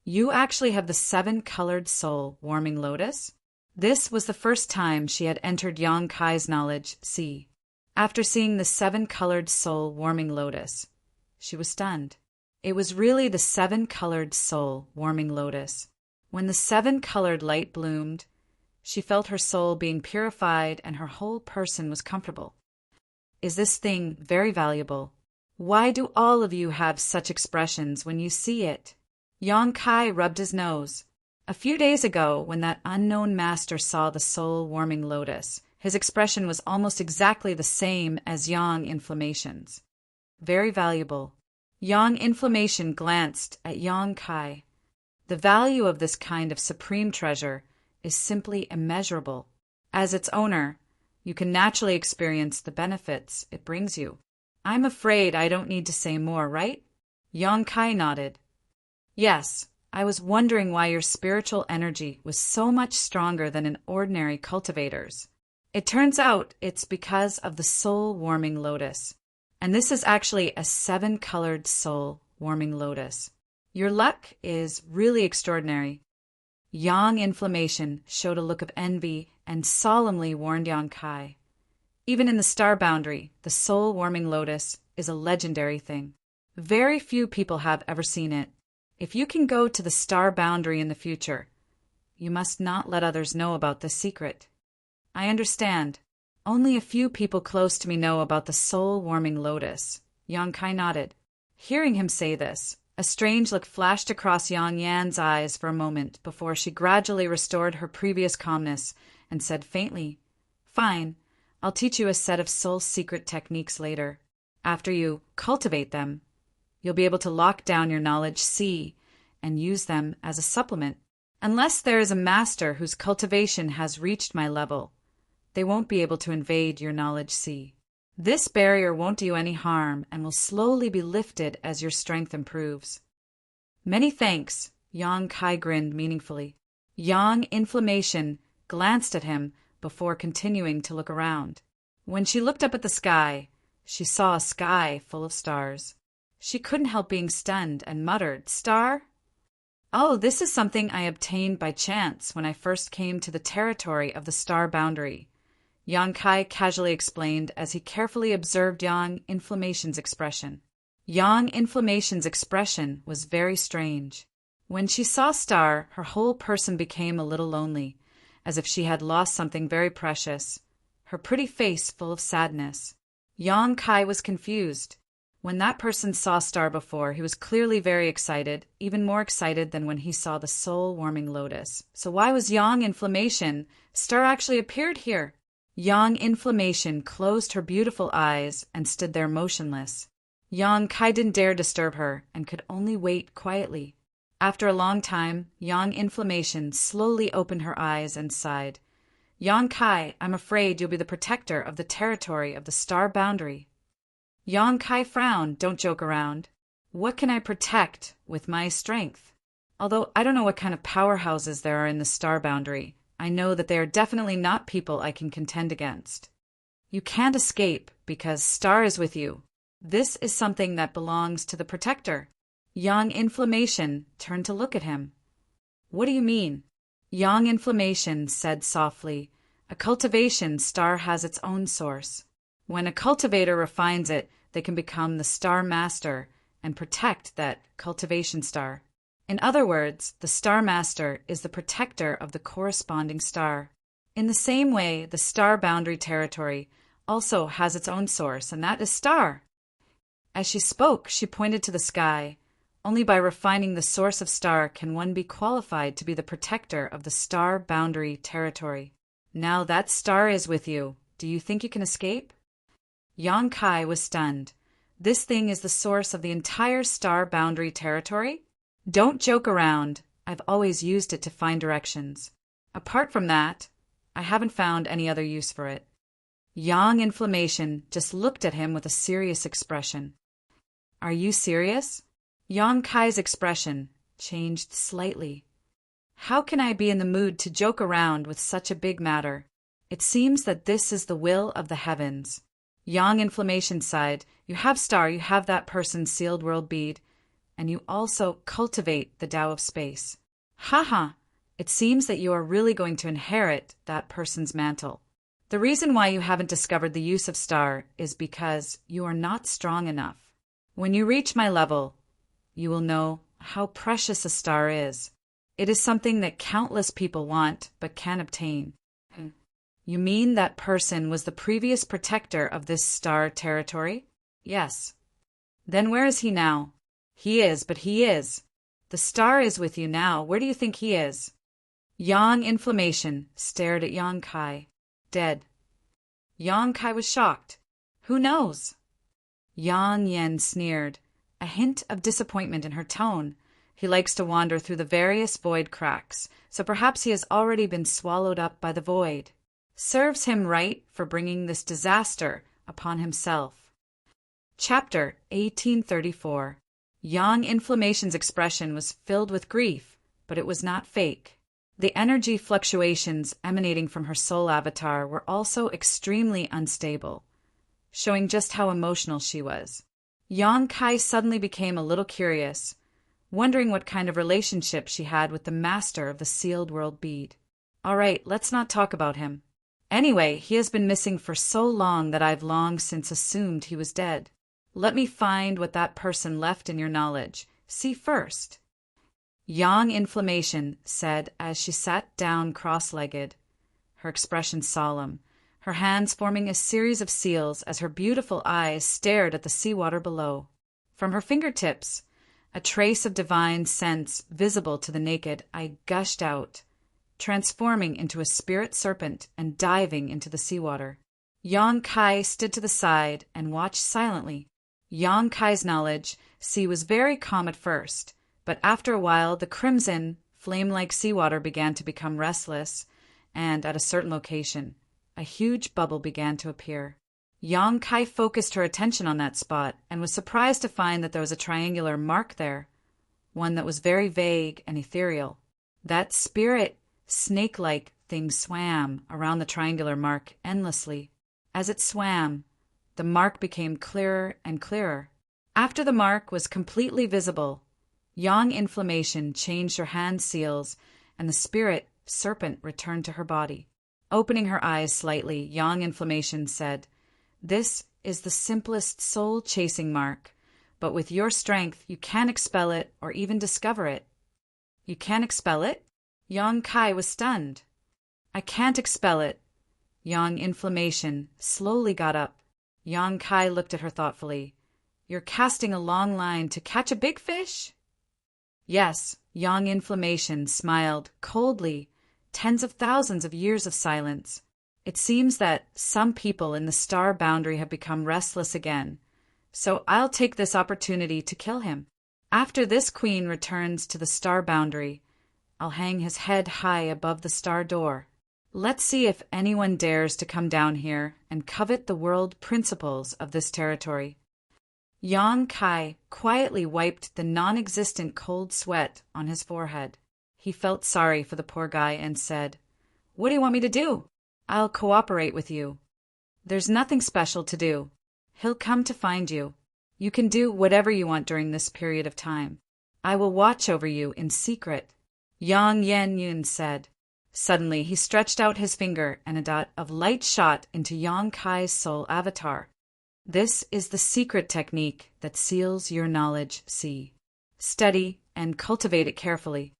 You actually have the 7-colored soul Warming Lotus? This was the first time she had entered Yang Kai's knowledge. See. After seeing the 7-colored soul Warming Lotus, she was stunned. It was really the 7-colored soul Warming Lotus. When the 7-colored light bloomed, She felt her soul being purified and her whole person was comfortable. Is this thing very valuable? Why do all of you have such expressions when you see it? Yang Kai rubbed his nose. A few days ago, when that unknown master saw the soul-warming lotus, his expression was almost exactly the same as Yang Inflammation's. Very valuable. Yang Inflammation glanced at Yang Kai. The value of this kind of supreme treasure is simply immeasurable. As its owner, you can naturally experience the benefits it brings you. I'm afraid I don't need to say more, right? Yang Kai nodded. Yes, I was wondering why your spiritual energy was so much stronger than an ordinary cultivator's. It turns out it's because of the soul-warming lotus. And this is actually a 7-colored soul-warming lotus. Your luck is really extraordinary. Yang Inflammation showed a look of envy and solemnly warned Yang Kai. Even in the star boundary, the soul-warming lotus is a legendary thing. Very few people have ever seen it. If you can go to the star boundary in the future, you must not let others know about this secret. I understand. Only a few people close to me know about the soul-warming lotus. Yang Kai nodded. Hearing him say this, a strange look flashed across Yang Yan's eyes for a moment before she gradually restored her previous calmness and said faintly, Fine, I'll teach you a set of soul secret techniques later. After you cultivate them, you'll be able to lock down your knowledge C and use them as a supplement. Unless there is a master whose cultivation has reached my level, they won't be able to invade your knowledge C. This barrier won't do you any harm and will slowly be lifted as your strength improves. Many thanks, Yang Kai grinned meaningfully. Yang Inflammation glanced at him before continuing to look around. When she looked up at the sky, she saw a sky full of stars. She couldn't help being stunned and muttered, Star? Oh, this is something I obtained by chance when I first came to the territory of the star boundary. Yang Kai casually explained as he carefully observed Yang Inflammation's expression. Yang Inflammation's expression was very strange. When she saw Star, her whole person became a little lonely, as if she had lost something very precious, her pretty face full of sadness. Yang Kai was confused. When that person saw Star before, he was clearly very excited, even more excited than when he saw the soul-warming lotus. So why was Yang Inflammation? Star actually appeared here. Yang Inflammation closed her beautiful eyes and stood there motionless. Yang Kai didn't dare disturb her and could only wait quietly. After a long time, Yang Inflammation slowly opened her eyes and sighed. Yang Kai, I'm afraid you'll be the protector of the territory of the star boundary. Yang Kai frowned. Don't joke around. What can I protect with my strength? Although I don't know what kind of powerhouses there are in the star boundary, I know that they are definitely not people I can contend against. You can't escape because Star is with you. This is something that belongs to the protector. Yang Inflammation turned to look at him. What do you mean? Yang Inflammation said softly, A cultivation star has its own source. When a cultivator refines it, they can become the star master and protect that cultivation star. In other words, the star master is the protector of the corresponding star. In the same way, the star boundary territory also has its own source, and that is Star. As she spoke, she pointed to the sky. Only by refining the source of Star can one be qualified to be the protector of the star boundary territory. Now that Star is with you, do you think you can escape? Yang Kai was stunned. This thing is the source of the entire star boundary territory? Don't joke around. I've always used it to find directions. Apart from that, I haven't found any other use for it. Yang Inflammation just looked at him with a serious expression. Are you serious? Yang Kai's expression changed slightly. How can I be in the mood to joke around with such a big matter? It seems that this is the will of the heavens. Yang Inflammation sighed. You have Star, you have that person's sealed world bead, and you also cultivate the Tao of space. Ha! It seems that you are really going to inherit that person's mantle. The reason why you haven't discovered the use of Star is because you are not strong enough. When you reach my level, you will know how precious a star is. It is something that countless people want but can't obtain. You mean that person was the previous protector of this star territory? Yes. Then where is he now? He is, but he is. The star is with you now. Where do you think he is? Yang Inflammation stared at Yang Kai. Dead. Yang Kai was shocked. Who knows? Yang Yen sneered, a hint of disappointment in her tone. He likes to wander through the various void cracks, so perhaps he has already been swallowed up by the void. Serves him right for bringing this disaster upon himself. Chapter 1834. Yang Inflammation's expression was filled with grief, but it was not fake. The energy fluctuations emanating from her soul avatar were also extremely unstable, showing just how emotional she was. Yang Kai suddenly became a little curious, wondering what kind of relationship she had with the master of the sealed world bead. All right, let's not talk about him. Anyway, he has been missing for so long that I've long since assumed he was dead. Let me find what that person left in your knowledge. See first. Yang Inflammation said as she sat down cross-legged, her expression solemn, her hands forming a series of seals as her beautiful eyes stared at the seawater below. From her fingertips, a trace of divine sense visible to the naked eye gushed out, transforming into a spirit serpent and diving into the seawater. Yang Kai stood to the side and watched silently. Yang Kai's knowledge sea was very calm at first, but after a while the crimson, flame-like seawater began to become restless, and at a certain location, a huge bubble began to appear. Yang Kai focused her attention on that spot and was surprised to find that there was a triangular mark there, one that was very vague and ethereal. That spirit, snake-like thing swam around the triangular mark endlessly. As it swam, the mark became clearer and clearer. After the mark was completely visible, Yang Inflammation changed her hand seals, and the spirit serpent returned to her body. Opening her eyes slightly, Yang Inflammation said, "This is the simplest soul-chasing mark, but with your strength you can expel it or even discover it." "You can expel it?" Yang Kai was stunned. "I can't expel it." Yang Inflammation slowly got up. Yang Kai looked at her thoughtfully. "You're casting a long line to catch a big fish?" "Yes." Yang Inflammation smiled coldly. Tens of thousands of years of silence. "It seems that some people in the star boundary have become restless again, so I'll take this opportunity to kill him. After this queen returns to the star boundary, I'll hang his head high above the star door. Let's see if anyone dares to come down here and covet the world principles of this territory." Yang Kai quietly wiped the non-existent cold sweat on his forehead. He felt sorry for the poor guy and said, "What do you want me to do?" "I'll cooperate with you. There's nothing special to do. He'll come to find you. You can do whatever you want during this period of time. I will watch over you in secret." Yang Yen said. Suddenly, he stretched out his finger and a dot of light shot into Yang Kai's soul avatar. "This is the secret technique that seals your knowledge. See. Study and cultivate it carefully."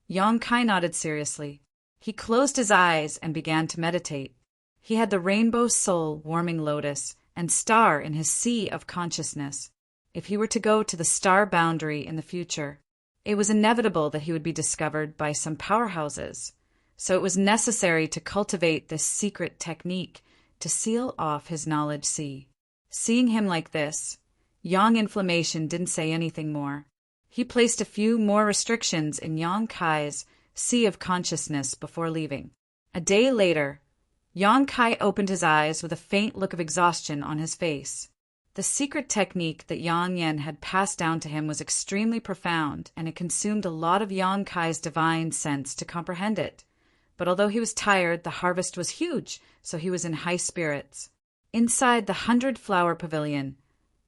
Yang Kai nodded seriously. He closed his eyes and began to meditate. He had the rainbow soul warming lotus and star in his sea of consciousness. If he were to go to the star boundary in the future, it was inevitable that he would be discovered by some powerhouses. So it was necessary to cultivate this secret technique to seal off his knowledge sea. Seeing him like this, Yang Inflammation didn't say anything more. He placed a few more restrictions in Yang Kai's sea of consciousness before leaving. A day later, Yang Kai opened his eyes with a faint look of exhaustion on his face. The secret technique that Yang Yen had passed down to him was extremely profound, and it consumed a lot of Yang Kai's divine sense to comprehend it. But although he was tired, the harvest was huge, so he was in high spirits. Inside the 100-flower pavilion,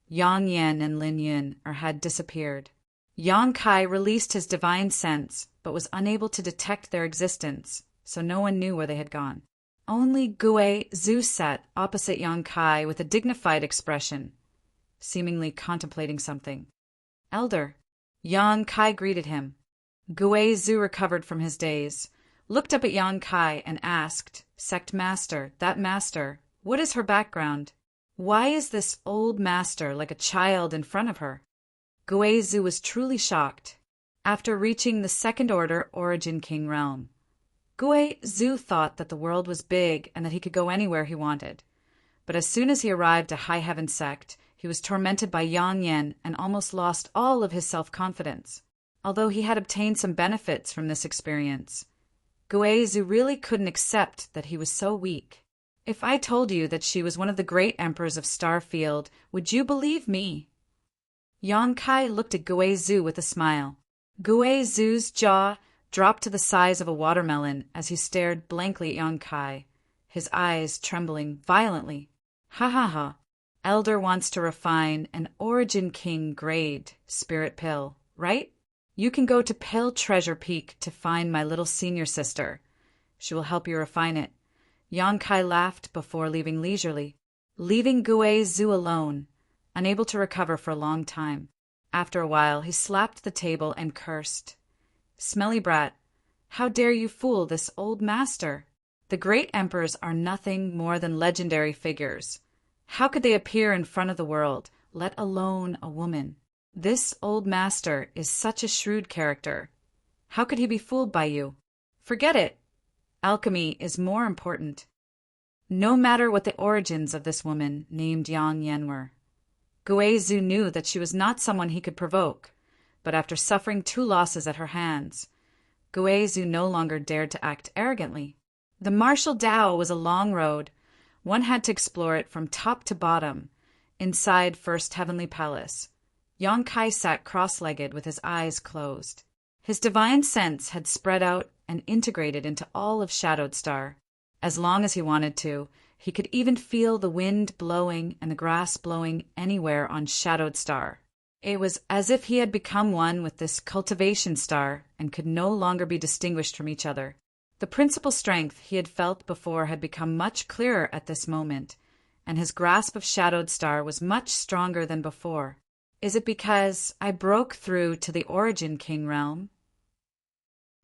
Yang Yen and Lin Yun had disappeared. Yang Kai released his divine sense, but was unable to detect their existence, so no one knew where they had gone. Only Gue Zhu sat opposite Yang Kai with a dignified expression, seemingly contemplating something. "Elder." Yang Kai greeted him. Guizhou recovered from his daze, looked up at Yang Kai and asked, Sect Master, that master, what is her background? Why is this old master like a child in front of her? Guizhou was truly shocked. After reaching the Second Order Origin King realm, Guizhou thought that the world was big and that he could go anywhere he wanted. But as soon as he arrived at High Heaven Sect, he was tormented by Yang Yan and almost lost all of his self-confidence. Although he had obtained some benefits from this experience, Guizhou really couldn't accept that he was so weak. If I told you that she was one of the great emperors of Starfield, would you believe me? Yang Kai looked at Guizhou with a smile. Guizhou's jaw dropped to the size of a watermelon as he stared blankly at Yang Kai, his eyes trembling violently. Ha ha ha. Elder wants to refine an Origin King grade spirit pill, right? You can go to Pill Treasure Peak to find my little senior sister. She will help you refine it. Yang Kai laughed before leaving leisurely, leaving Guizhou alone, unable to recover for a long time. After a while, he slapped the table and cursed. Smelly brat, how dare you fool this old master? The great emperors are nothing more than legendary figures. How could they appear in front of the world, let alone a woman? This old master is such a shrewd character. How could he be fooled by you? Forget it. Alchemy is more important. No matter what the origins of this woman named Yang Yan were, Guizhou knew that she was not someone he could provoke, but after suffering 2 losses at her hands, Guizhou no longer dared to act arrogantly. The martial Dao was a long road. One had to explore it from top to bottom, inside First Heavenly Palace. Yang Kai sat cross-legged with his eyes closed. His divine sense had spread out and integrated into all of Shadowed Star. As long as he wanted to, he could even feel the wind blowing and the grass blowing anywhere on Shadowed Star. It was as if he had become one with this cultivation star and could no longer be distinguished from each other. The principal strength he had felt before had become much clearer at this moment, and his grasp of Shadowed Star was much stronger than before. Is it because I broke through to the Origin King realm?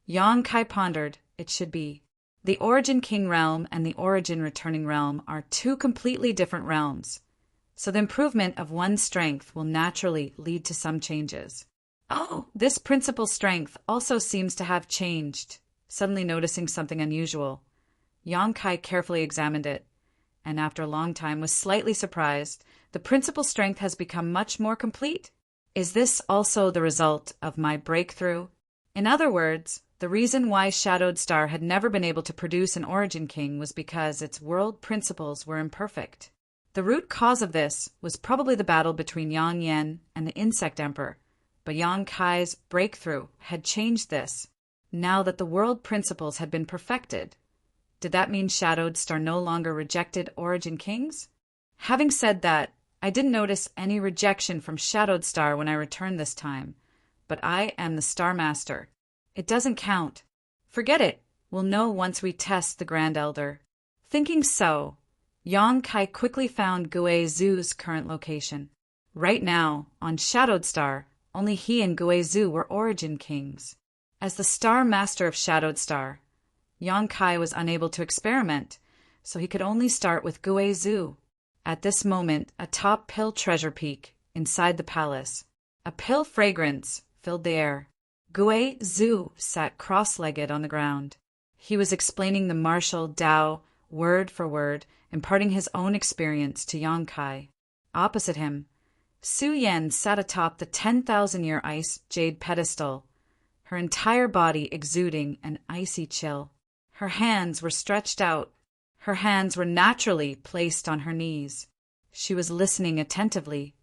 Yang Kai pondered. It should be. The Origin King realm and the Origin Returning realm are 2 completely different realms, so the improvement of one's strength will naturally lead to some changes. Oh, this principal strength also seems to have changed. Suddenly noticing something unusual, Yang Kai carefully examined it, and after a long time was slightly surprised. The principal strength has become much more complete. Is this also the result of my breakthrough? In other words, the reason why Shadowed Star had never been able to produce an Origin King was because its world principles were imperfect. The root cause of this was probably the battle between Yang Yan and the Insect Emperor, but Yang Kai's breakthrough had changed this. Now that the world principles had been perfected, did that mean Shadowed Star no longer rejected Origin Kings? Having said that, I didn't notice any rejection from Shadowed Star when I returned this time, but I am the Star Master. It doesn't count. Forget it. We'll know once we test the Grand Elder. Thinking so, Yang Kai quickly found Guizhou's current location. Right now, on Shadowed Star, only he and Guizhou were Origin Kings. As the Star Master of Shadowed Star, Yang Kai was unable to experiment, so he could only start with Guizhou. At this moment, atop Pill Treasure Peak, inside the palace, a pill fragrance filled the air. Guizhou sat cross-legged on the ground. He was explaining the martial Dao word for word, imparting his own experience to Yang Kai. Opposite him, Su Yan sat atop the 10,000-year ice jade pedestal, her entire body exuding an icy chill. Her hands were stretched out. Her hands were naturally placed on her knees. She was listening attentively.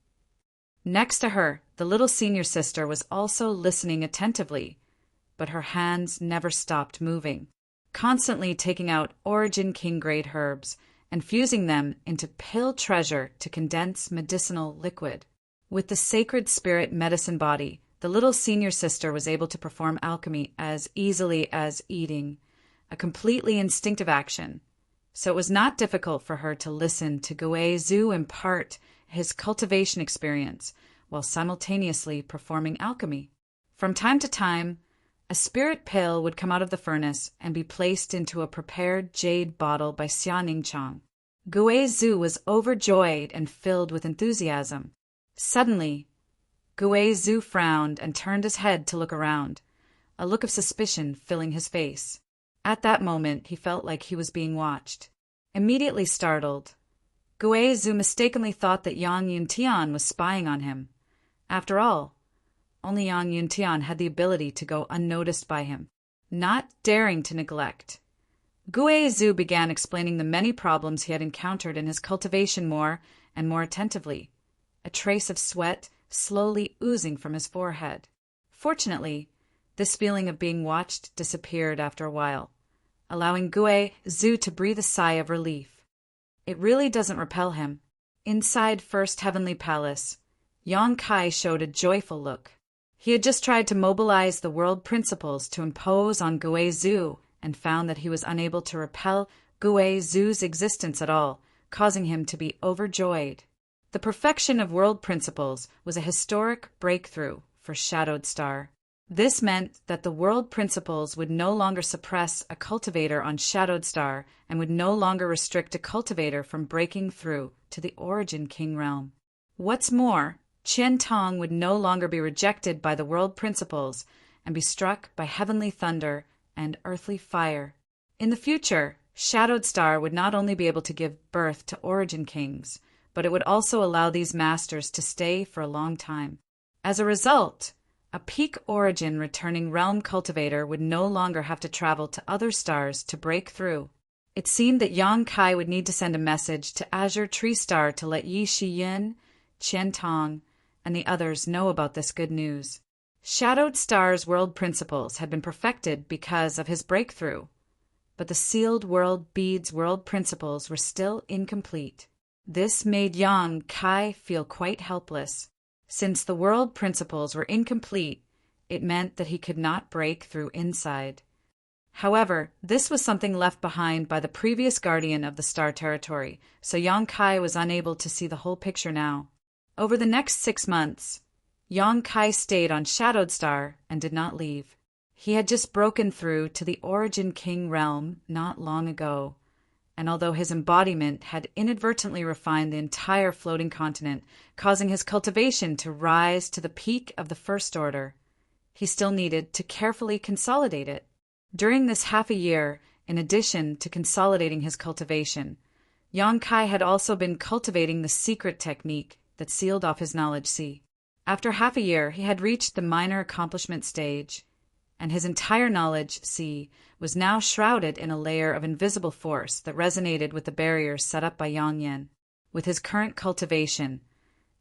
Next to her, the little senior sister was also listening attentively, but her hands never stopped moving, constantly taking out Origin King grade herbs and fusing them into pill treasure to condense medicinal liquid. With the sacred spirit medicine body, the little senior sister was able to perform alchemy as easily as eating, a completely instinctive action. So it was not difficult for her to listen to Guizhou impart his cultivation experience while simultaneously performing alchemy. From time to time, a A spirit pill would come out of the furnace and be placed into a prepared jade bottle by Xia Ningchang. Gui Zhu was overjoyed and filled with enthusiasm. Suddenly, Gui Zhu frowned and turned his head to look around, a look of suspicion filling his face. At that moment, he felt like he was being watched. Immediately startled, Gui Zhu mistakenly thought that Yang Yuntian was spying on him. After all, only Yang Yuntian had the ability to go unnoticed by him. Not daring to neglect, Gui Zhu began explaining the many problems he had encountered in his cultivation more and more attentively, a trace of sweat slowly oozing from his forehead. Fortunately, this feeling of being watched disappeared after a while, allowing Gui Zhu to breathe a sigh of relief. It really doesn't repel him. Inside First Heavenly Palace, Yang Kai showed a joyful look. He had just tried to mobilize the world principles to impose on Gui Zhu and found that he was unable to repel Gui Zhu's existence at all, causing him to be overjoyed. The perfection of world principles was a historic breakthrough for Shadowed Star. This meant that the world principles would no longer suppress a cultivator on Shadowed Star and would no longer restrict a cultivator from breaking through to the Origin King realm. What's more, Qian Tong would no longer be rejected by the world principles and be struck by heavenly thunder and earthly fire. In the future, Shadowed Star would not only be able to give birth to Origin Kings, but it would also allow these masters to stay for a long time. As a result, a peak origin returning realm cultivator would no longer have to travel to other stars to break through. It seemed that Yang Kai would need to send a message to Azure Tree Star to let Yi Shiyin, Qian Tong, and the others know about this good news. Shadowed Star's world principles had been perfected because of his breakthrough, but the sealed world beads world principles were still incomplete. This made Yang Kai feel quite helpless. Since the world principles were incomplete, it meant that he could not break through inside. However, this was something left behind by the previous guardian of the star territory, so Yang Kai was unable to see the whole picture now. Over the next 6 months, Yang Kai stayed on Shadowed Star and did not leave. He had just broken through to the Origin King realm not long ago, and although his embodiment had inadvertently refined the entire floating continent, causing his cultivation to rise to the peak of the First Order, he still needed to carefully consolidate it. During this half a year, in addition to consolidating his cultivation, Yang Kai had also been cultivating the secret technique that sealed off his knowledge sea. After half a year, he had reached the minor accomplishment stage, and his entire knowledge sea was now shrouded in a layer of invisible force that resonated with the barriers set up by Yang Yan. With his current cultivation,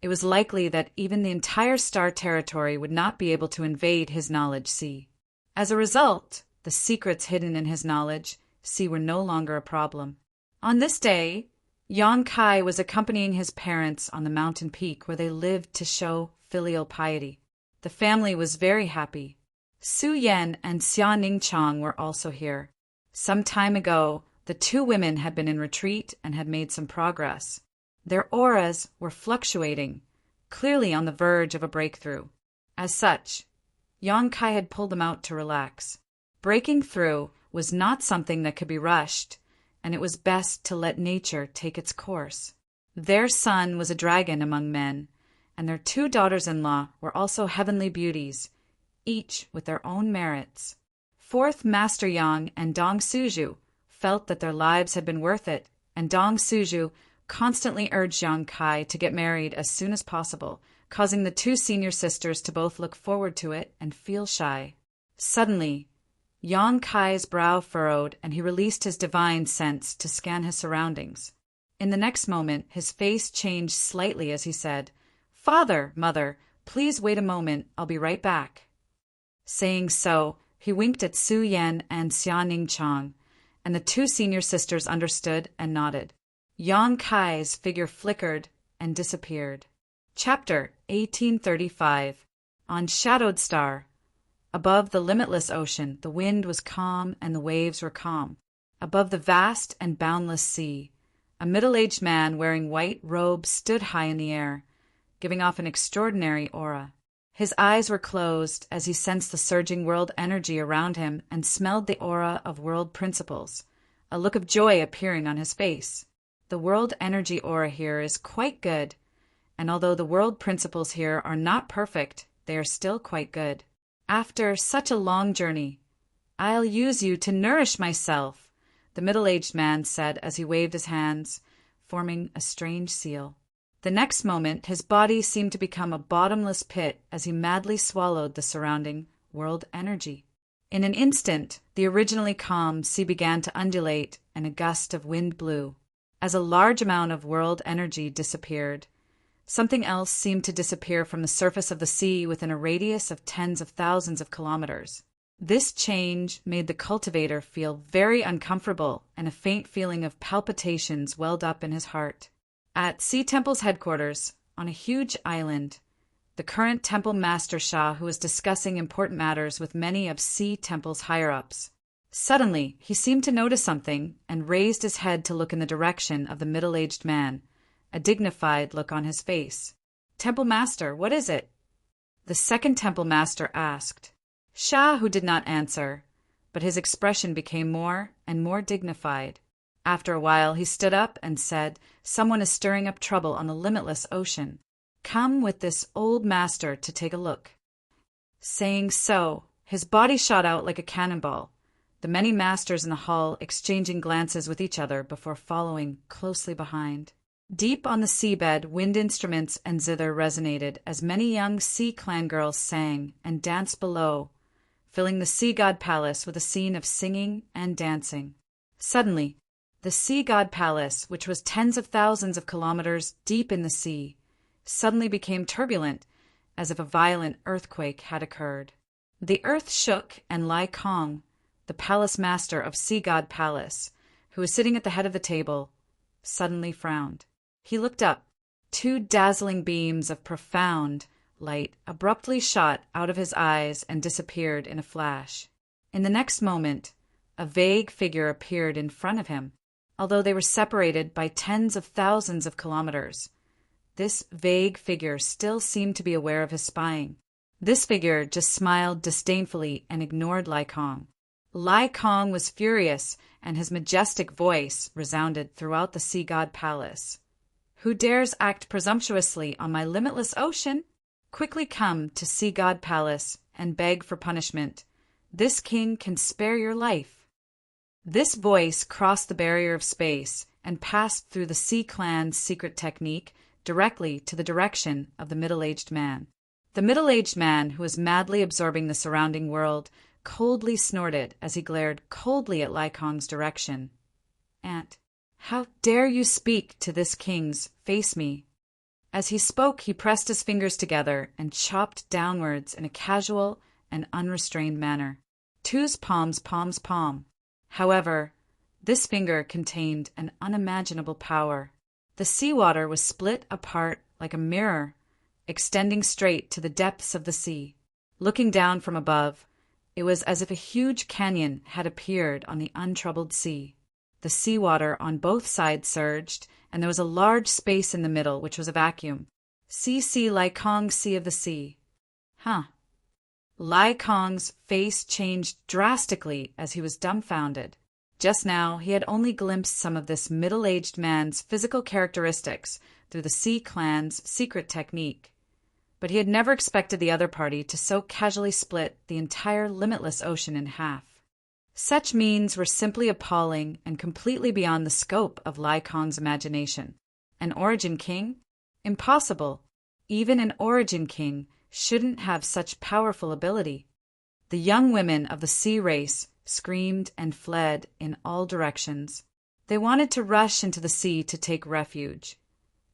it was likely that even the entire star territory would not be able to invade his knowledge sea. As a result, the secrets hidden in his knowledge sea were no longer a problem. On this day, Yang Kai was accompanying his parents on the mountain peak where they lived to show filial piety. The family was very happy. Su Yan and Xia Ningchang were also here. Some time ago, the two women had been in retreat and had made some progress. Their auras were fluctuating, clearly on the verge of a breakthrough. As such, Yang Kai had pulled them out to relax. Breaking through was not something that could be rushed, and it was best to let nature take its course. Their son was a dragon among men, and their 2 daughters-in-law were also heavenly beauties, each with their own merits. Fourth Master Yang and Dong Suju felt that their lives had been worth it, and Dong Suju constantly urged Yang Kai to get married as soon as possible, causing the 2 senior sisters to both look forward to it and feel shy. Suddenly, Yang Kai's brow furrowed, and he released his divine sense to scan his surroundings. In the next moment, his face changed slightly as he said, "Father, Mother, please wait a moment, I'll be right back." Saying so, he winked at Su Yan and Xia Ningchang, and the 2 senior sisters understood and nodded. Yang Kai's figure flickered and disappeared. Chapter 1835. On Shadowed Star. Above the limitless ocean, the wind was calm and the waves were calm. Above the vast and boundless sea, a middle-aged man wearing white robes stood high in the air, giving off an extraordinary aura. His eyes were closed as he sensed the surging world energy around him and smelled the aura of world principles, a look of joy appearing on his face. The world energy aura here is quite good, and although the world principles here are not perfect, they are still quite good. After such a long journey, I'll use you to nourish myself, the middle-aged man said as he waved his hands, forming a strange seal. The next moment, his body seemed to become a bottomless pit as he madly swallowed the surrounding world energy. In an instant, the originally calm sea began to undulate and a gust of wind blew. As a large amount of world energy disappeared, something else seemed to disappear from the surface of the sea within a radius of tens of thousands of kilometers. This change made the cultivator feel very uncomfortable, and a faint feeling of palpitations welled up in his heart. At Sea Temple's headquarters, on a huge island, the current Temple Master Shah, who was discussing important matters with many of Sea Temple's higher-ups. Suddenly, he seemed to notice something and raised his head to look in the direction of the middle-aged man, a dignified look on his face. "Temple Master, what is it?" the second Temple Master asked. Shah, who did not answer, but his expression became more and more dignified. After a while, he stood up and said, "Someone is stirring up trouble on the limitless ocean. Come with this old master to take a look." Saying so, his body shot out like a cannonball, the many masters in the hall exchanging glances with each other before following closely behind. Deep on the seabed, wind instruments and zither resonated as many young sea clan girls sang and danced below, filling the sea god palace with a scene of singing and dancing. Suddenly, the sea god palace, which was tens of thousands of kilometers deep in the sea, suddenly became turbulent, as if a violent earthquake had occurred. The earth shook, and Lai Kong, the palace master of Sea God Palace, who was sitting at the head of the table, suddenly frowned. He looked up. Two dazzling beams of profound light abruptly shot out of his eyes and disappeared in a flash. In the next moment, a vague figure appeared in front of him, although they were separated by tens of thousands of kilometers. This vague figure still seemed to be aware of his spying. This figure just smiled disdainfully and ignored Lai Kong. Lai Kong was furious, and his majestic voice resounded throughout the Sea God Palace. "Who dares act presumptuously on my limitless ocean? Quickly come to Sea God Palace and beg for punishment. This king can spare your life." This voice crossed the barrier of space and passed through the Sea Clan's secret technique directly to the direction of the middle-aged man. The middle-aged man, who was madly absorbing the surrounding world, coldly snorted as he glared coldly at Lai Kong's direction. "Aunt, how dare you speak to this king's face me?" As he spoke, he pressed his fingers together and chopped downwards in a casual and unrestrained manner. Two's palms, palm. However, this finger contained an unimaginable power. The seawater was split apart like a mirror, extending straight to the depths of the sea. Looking down from above, it was as if a huge canyon had appeared on the untroubled sea. The seawater on both sides surged, and there was a large space in the middle, which was a vacuum. See, Lai Kong, sea of the sea. Huh. Lai Kong's face changed drastically as he was dumbfounded. Just now, he had only glimpsed some of this middle-aged man's physical characteristics through the Sea Clan's secret technique, but he had never expected the other party to so casually split the entire limitless ocean in half. Such means were simply appalling and completely beyond the scope of Lai Kong's imagination. An Origin King? Impossible. Even an Origin King shouldn't have such powerful ability. The young women of the sea race screamed and fled in all directions. They wanted to rush into the sea to take refuge,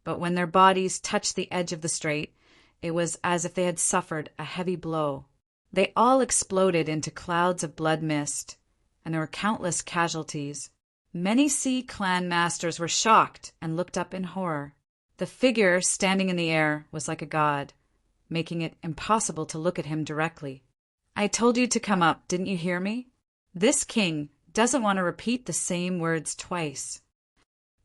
but when their bodies touched the edge of the strait, it was as if they had suffered a heavy blow. They all exploded into clouds of blood mist, and there were countless casualties. Many Sea Clan masters were shocked and looked up in horror. The figure standing in the air was like a god, making it impossible to look at him directly. "I told you to come up, didn't you hear me? This king doesn't want to repeat the same words twice."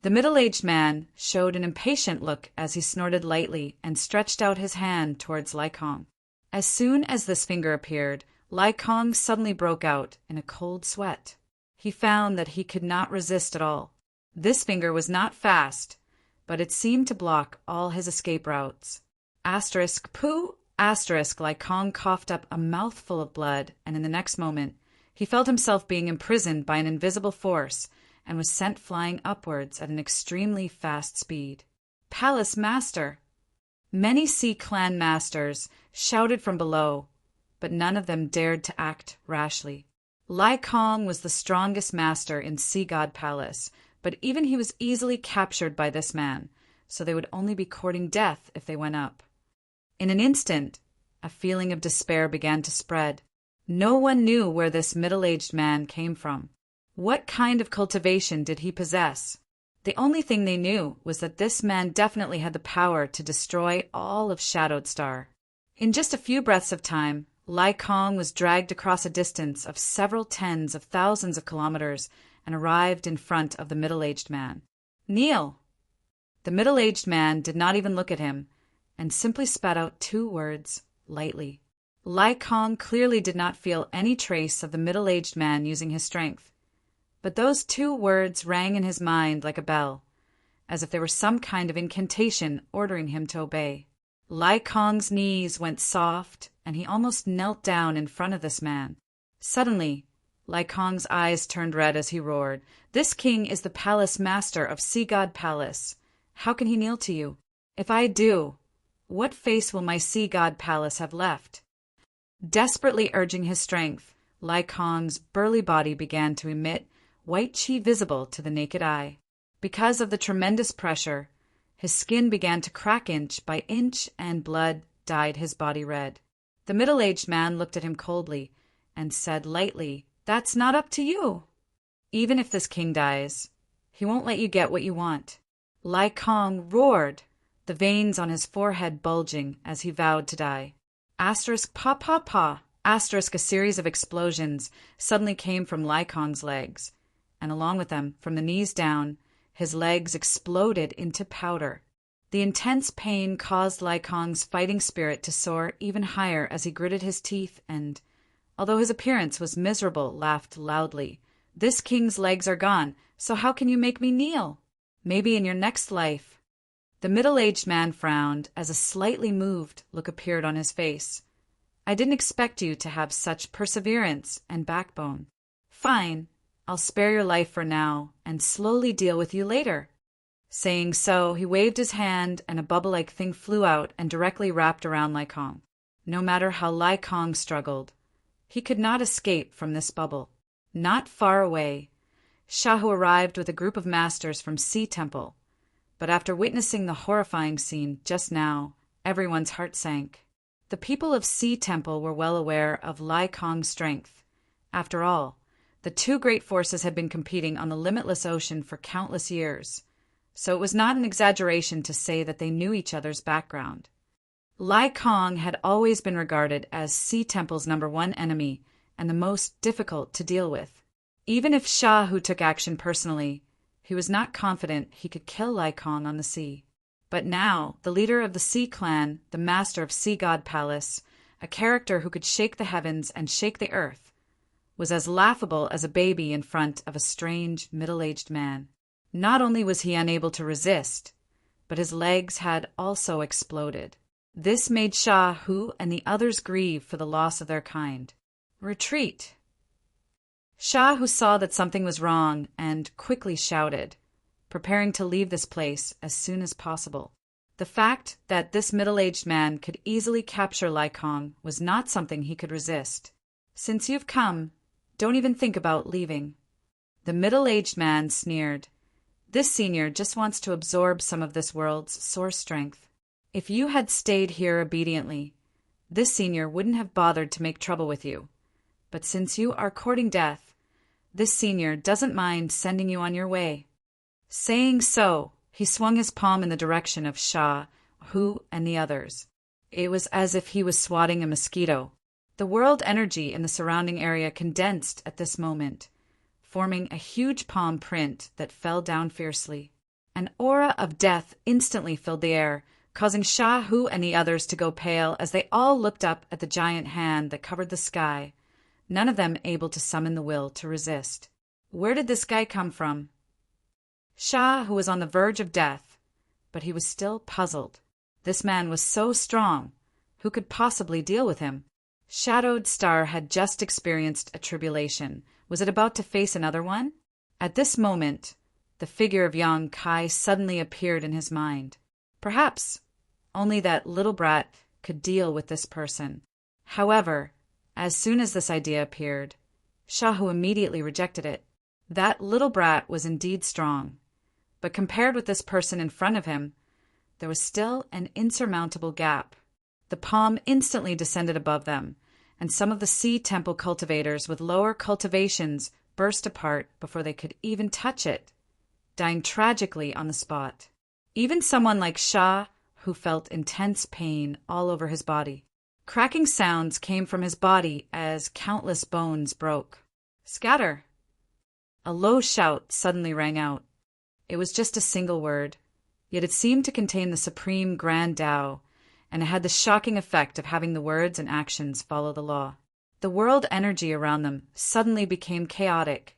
The middle-aged man showed an impatient look as he snorted lightly and stretched out his hand towards Lai Kong. As soon as this finger appeared, Lai Kong suddenly broke out in a cold sweat. He found that he could not resist at all. This finger was not fast, but it seemed to block all his escape routes. Pooh! Lai Kong coughed up a mouthful of blood, and in the next moment, he felt himself being imprisoned by an invisible force and was sent flying upwards at an extremely fast speed. Palace Master! Many Sea Clan masters shouted from below, but none of them dared to act rashly. Lai Kong was the strongest master in Sea God Palace, but even he was easily captured by this man, so they would only be courting death if they went up. In an instant, a feeling of despair began to spread. No one knew where this middle-aged man came from. What kind of cultivation did he possess? The only thing they knew was that this man definitely had the power to destroy all of Shadowed Star. In just a few breaths of time, Lai Kong was dragged across a distance of several tens of thousands of kilometers and arrived in front of the middle-aged man. Kneel! The middle-aged man did not even look at him and simply spat out 2 words lightly. Lai Kong clearly did not feel any trace of the middle-aged man using his strength, but those 2 words rang in his mind like a bell, as if there were some kind of incantation ordering him to obey. Lai Kong's knees went soft, and he almost knelt down in front of this man. Suddenly, Lai Kong's eyes turned red as he roared, "This king is the palace master of Sea God Palace. How can he kneel to you? If I do, what face will my Sea God Palace have left?" Desperately urging his strength, Lai Kong's burly body began to emit white chi visible to the naked eye. Because of the tremendous pressure, his skin began to crack inch by inch and blood dyed his body red. The middle-aged man looked at him coldly and said lightly, "That's not up to you. Even if this king dies, he won't let you get what you want." Lai Kong roared, the veins on his forehead bulging as he vowed to die. Asterisk pa pa pa. Asterisk a series of explosions suddenly came from Lai Kong's legs, and along with them, from the knees down, his legs exploded into powder. The intense pain caused Lai Kong's fighting spirit to soar even higher as he gritted his teeth and, although his appearance was miserable, laughed loudly. "This king's legs are gone, so how can you make me kneel? Maybe in your next life." The middle-aged man frowned as a slightly moved look appeared on his face. "I didn't expect you to have such perseverance and backbone. Fine, I'll spare your life for now and slowly deal with you later." Saying so, he waved his hand and a bubble-like thing flew out and directly wrapped around Lai Kong. No matter how Lai Kong struggled, he could not escape from this bubble. Not far away, Shahu arrived with a group of masters from Sea Temple, but after witnessing the horrifying scene just now, everyone's heart sank. The people of Sea Temple were well aware of Lai Kong's strength. After all, the 2 great forces had been competing on the limitless ocean for countless years, so it was not an exaggeration to say that they knew each other's background. Lai Kong had always been regarded as Sea Temple's #1 enemy and the most difficult to deal with. Even if Shahu took action personally, he was not confident he could kill Lai Kong on the sea. But now, the leader of the Sea Clan, the master of Sea God Palace, a character who could shake the heavens and shake the earth, was as laughable as a baby in front of a strange, middle-aged man. Not only was he unable to resist, but his legs had also exploded. This made Shahu and the others grieve for the loss of their kind. "Retreat!" Shahu saw that something was wrong and quickly shouted, preparing to leave this place as soon as possible. The fact that this middle-aged man could easily capture Lai Kong was not something he could resist. "Since you've come, don't even think about leaving." The middle-aged man sneered. "This senior just wants to absorb some of this world's source strength. If you had stayed here obediently, this senior wouldn't have bothered to make trouble with you. But since you are courting death, this senior doesn't mind sending you on your way." Saying so, he swung his palm in the direction of Shah, Hu, and the others. It was as if he was swatting a mosquito. The world energy in the surrounding area condensed at this moment, forming a huge palm print that fell down fiercely. An aura of death instantly filled the air, causing Shah Hu and the others to go pale as they all looked up at the giant hand that covered the sky, none of them able to summon the will to resist. Where did this guy come from? Shah, who was on the verge of death, but he was still puzzled. This man was so strong. Who could possibly deal with him? Shadowed Star had just experienced a tribulation. Was it about to face another one? At this moment, the figure of Yang Kai suddenly appeared in his mind. Perhaps only that little brat could deal with this person. However, as soon as this idea appeared, Shah Hu immediately rejected it. That little brat was indeed strong, but compared with this person in front of him, there was still an insurmountable gap. The palm instantly descended above them, and some of the sea temple cultivators with lower cultivations burst apart before they could even touch it, dying tragically on the spot. Even someone like Shah, who felt intense pain all over his body. Cracking sounds came from his body as countless bones broke. Scatter! A low shout suddenly rang out. It was just a single word, yet it seemed to contain the supreme grand Tao, and it had the shocking effect of having the words and actions follow the law. The world energy around them suddenly became chaotic,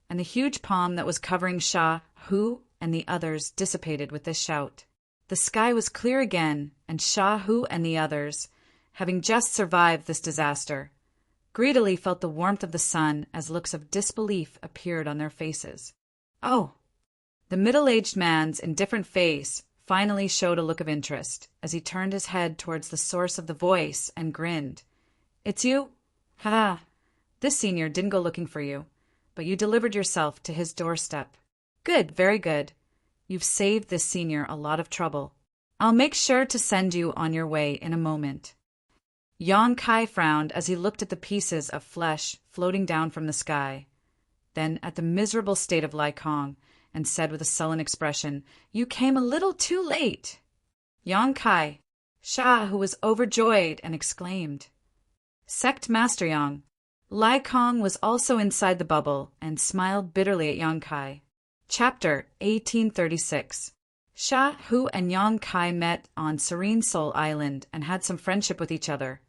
and the huge palm that was covering Shah Hu and the others dissipated with this shout. The sky was clear again, and Shah Hu and the others, having just survived this disaster, greedily felt the warmth of the sun as looks of disbelief appeared on their faces. Oh! The middle-aged man's indifferent face finally showed a look of interest as he turned his head towards the source of the voice and grinned. It's you? Ha! This senior didn't go looking for you, but you delivered yourself to his doorstep. Good, very good. You've saved this senior a lot of trouble. I'll make sure to send you on your way in a moment. Yang Kai frowned as he looked at the pieces of flesh floating down from the sky, then at the miserable state of Lai Kong, and said with a sullen expression, You came a little too late. Yang Kai, Shah, who was overjoyed, and exclaimed, Sect Master Yang. Lai Kong was also inside the bubble and smiled bitterly at Yang Kai. Chapter 1836. Shah Hu and Yang Kai met on Serene Soul Island and had some friendship with each other,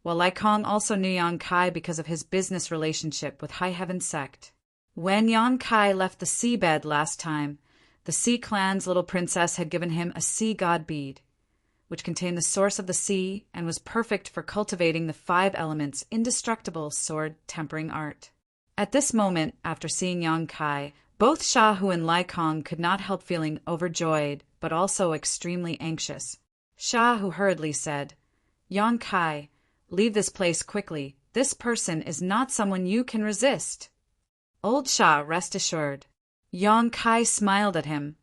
while Lai Kong also knew Yang Kai because of his business relationship with High Heaven Sect. When Yang Kai left the seabed last time, the Sea Clan's little princess had given him a sea god bead, which contained the source of the sea and was perfect for cultivating the 5 elements' indestructible sword-tempering art. At this moment, after seeing Yang Kai, both Shah Hu and Lai Kong could not help feeling overjoyed, but also extremely anxious. Shah Hu hurriedly said, Yang Kai, leave this place quickly. This person is not someone you can resist. Old Shah, rest assured. Yang Kai smiled at him.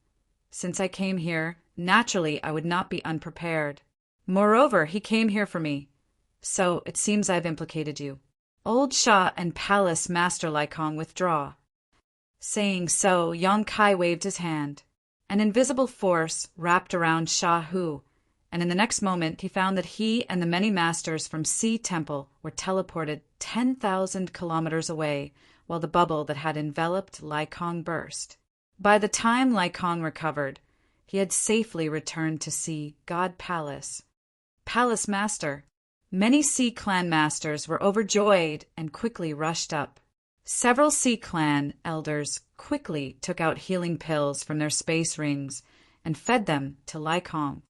Since I came here, naturally I would not be unprepared. Moreover, he came here for me. So it seems I've implicated you. Old Shah and Palace Master Lai Kong withdraw. Saying so, Yang Kai waved his hand. An invisible force wrapped around Shah Hu, and in the next moment he found that he and the many masters from Sea Temple were teleported 10,000 kilometers away, while the bubble that had enveloped Lai Kong burst. By the time Lai Kong recovered, he had safely returned to Sea God Palace. Palace Master. Many Sea Clan masters were overjoyed and quickly rushed up. Several Sea Clan elders quickly took out healing pills from their space rings and fed them to Lai Kong.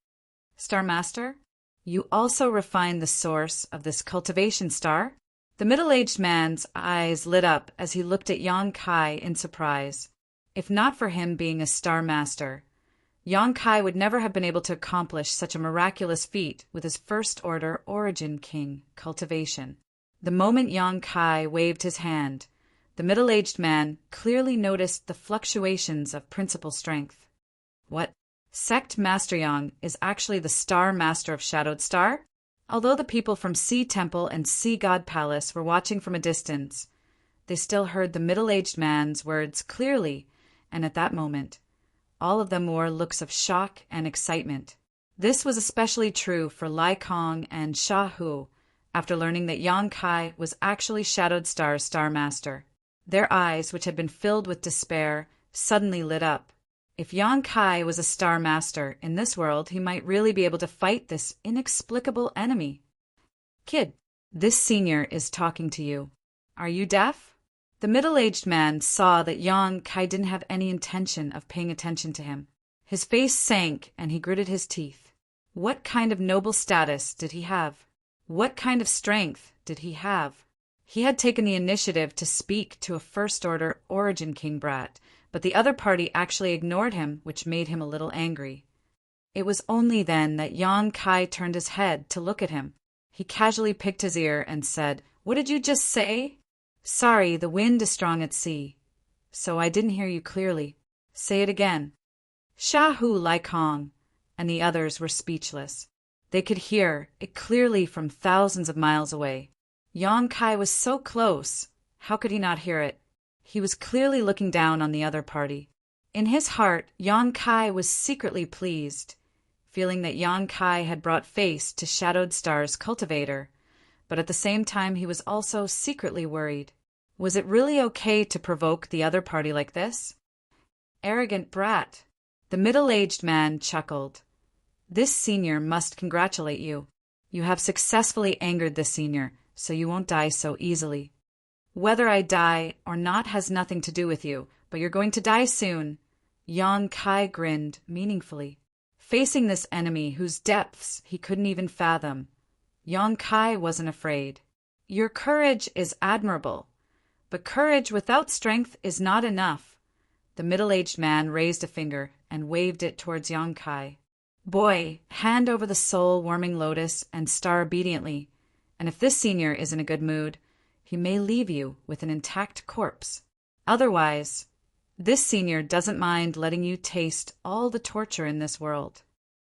Star Master, you also refined the source of this cultivation star? The middle-aged man's eyes lit up as he looked at Yang Kai in surprise. If not for him being a Star Master, Yang Kai would never have been able to accomplish such a miraculous feat with his first-order Origin King cultivation. The moment Yang Kai waved his hand, the middle-aged man clearly noticed the fluctuations of principal strength. What? Sect Master Yang is actually the Star Master of Shadowed Star? Although the people from Sea Temple and Sea God Palace were watching from a distance, they still heard the middle-aged man's words clearly, and at that moment, all of them wore looks of shock and excitement. This was especially true for Lai Kong and Shah Hu, after learning that Yang Kai was actually Shadowed Star's Star Master. Their eyes, which had been filled with despair, suddenly lit up. If Yang Kai was a star master in this world, he might really be able to fight this inexplicable enemy. Kid, this senior is talking to you. Are you deaf? The middle-aged man saw that Yang Kai didn't have any intention of paying attention to him. His face sank and he gritted his teeth. What kind of noble status did he have? What kind of strength did he have? He had taken the initiative to speak to a first-order Origin King brat, but the other party actually ignored him, which made him a little angry. It was only then that Yang Kai turned his head to look at him. He casually picked his ear and said, "What did you just say?" "Sorry, the wind is strong at sea, so I didn't hear you clearly. Say it again." "Shahu Lai Kong," and the others were speechless. They could hear it clearly from thousands of miles away. Yang Kai was so close. How could he not hear it? He was clearly looking down on the other party. In his heart, Yang Kai was secretly pleased, feeling that Yang Kai had brought face to Shadowed Star's cultivator, but at the same time he was also secretly worried. Was it really okay to provoke the other party like this? Arrogant brat. The middle-aged man chuckled. This senior must congratulate you. You have successfully angered the senior, so you won't die so easily. Whether I die or not has nothing to do with you, but you're going to die soon. Yang Kai grinned meaningfully. Facing this enemy whose depths he couldn't even fathom, Yang Kai wasn't afraid. Your courage is admirable, but courage without strength is not enough. The middle-aged man raised a finger and waved it towards Yang Kai. Boy, hand over the soul-warming lotus and star obediently, and if this senior is in a good mood, he may leave you with an intact corpse. Otherwise, this senior doesn't mind letting you taste all the torture in this world.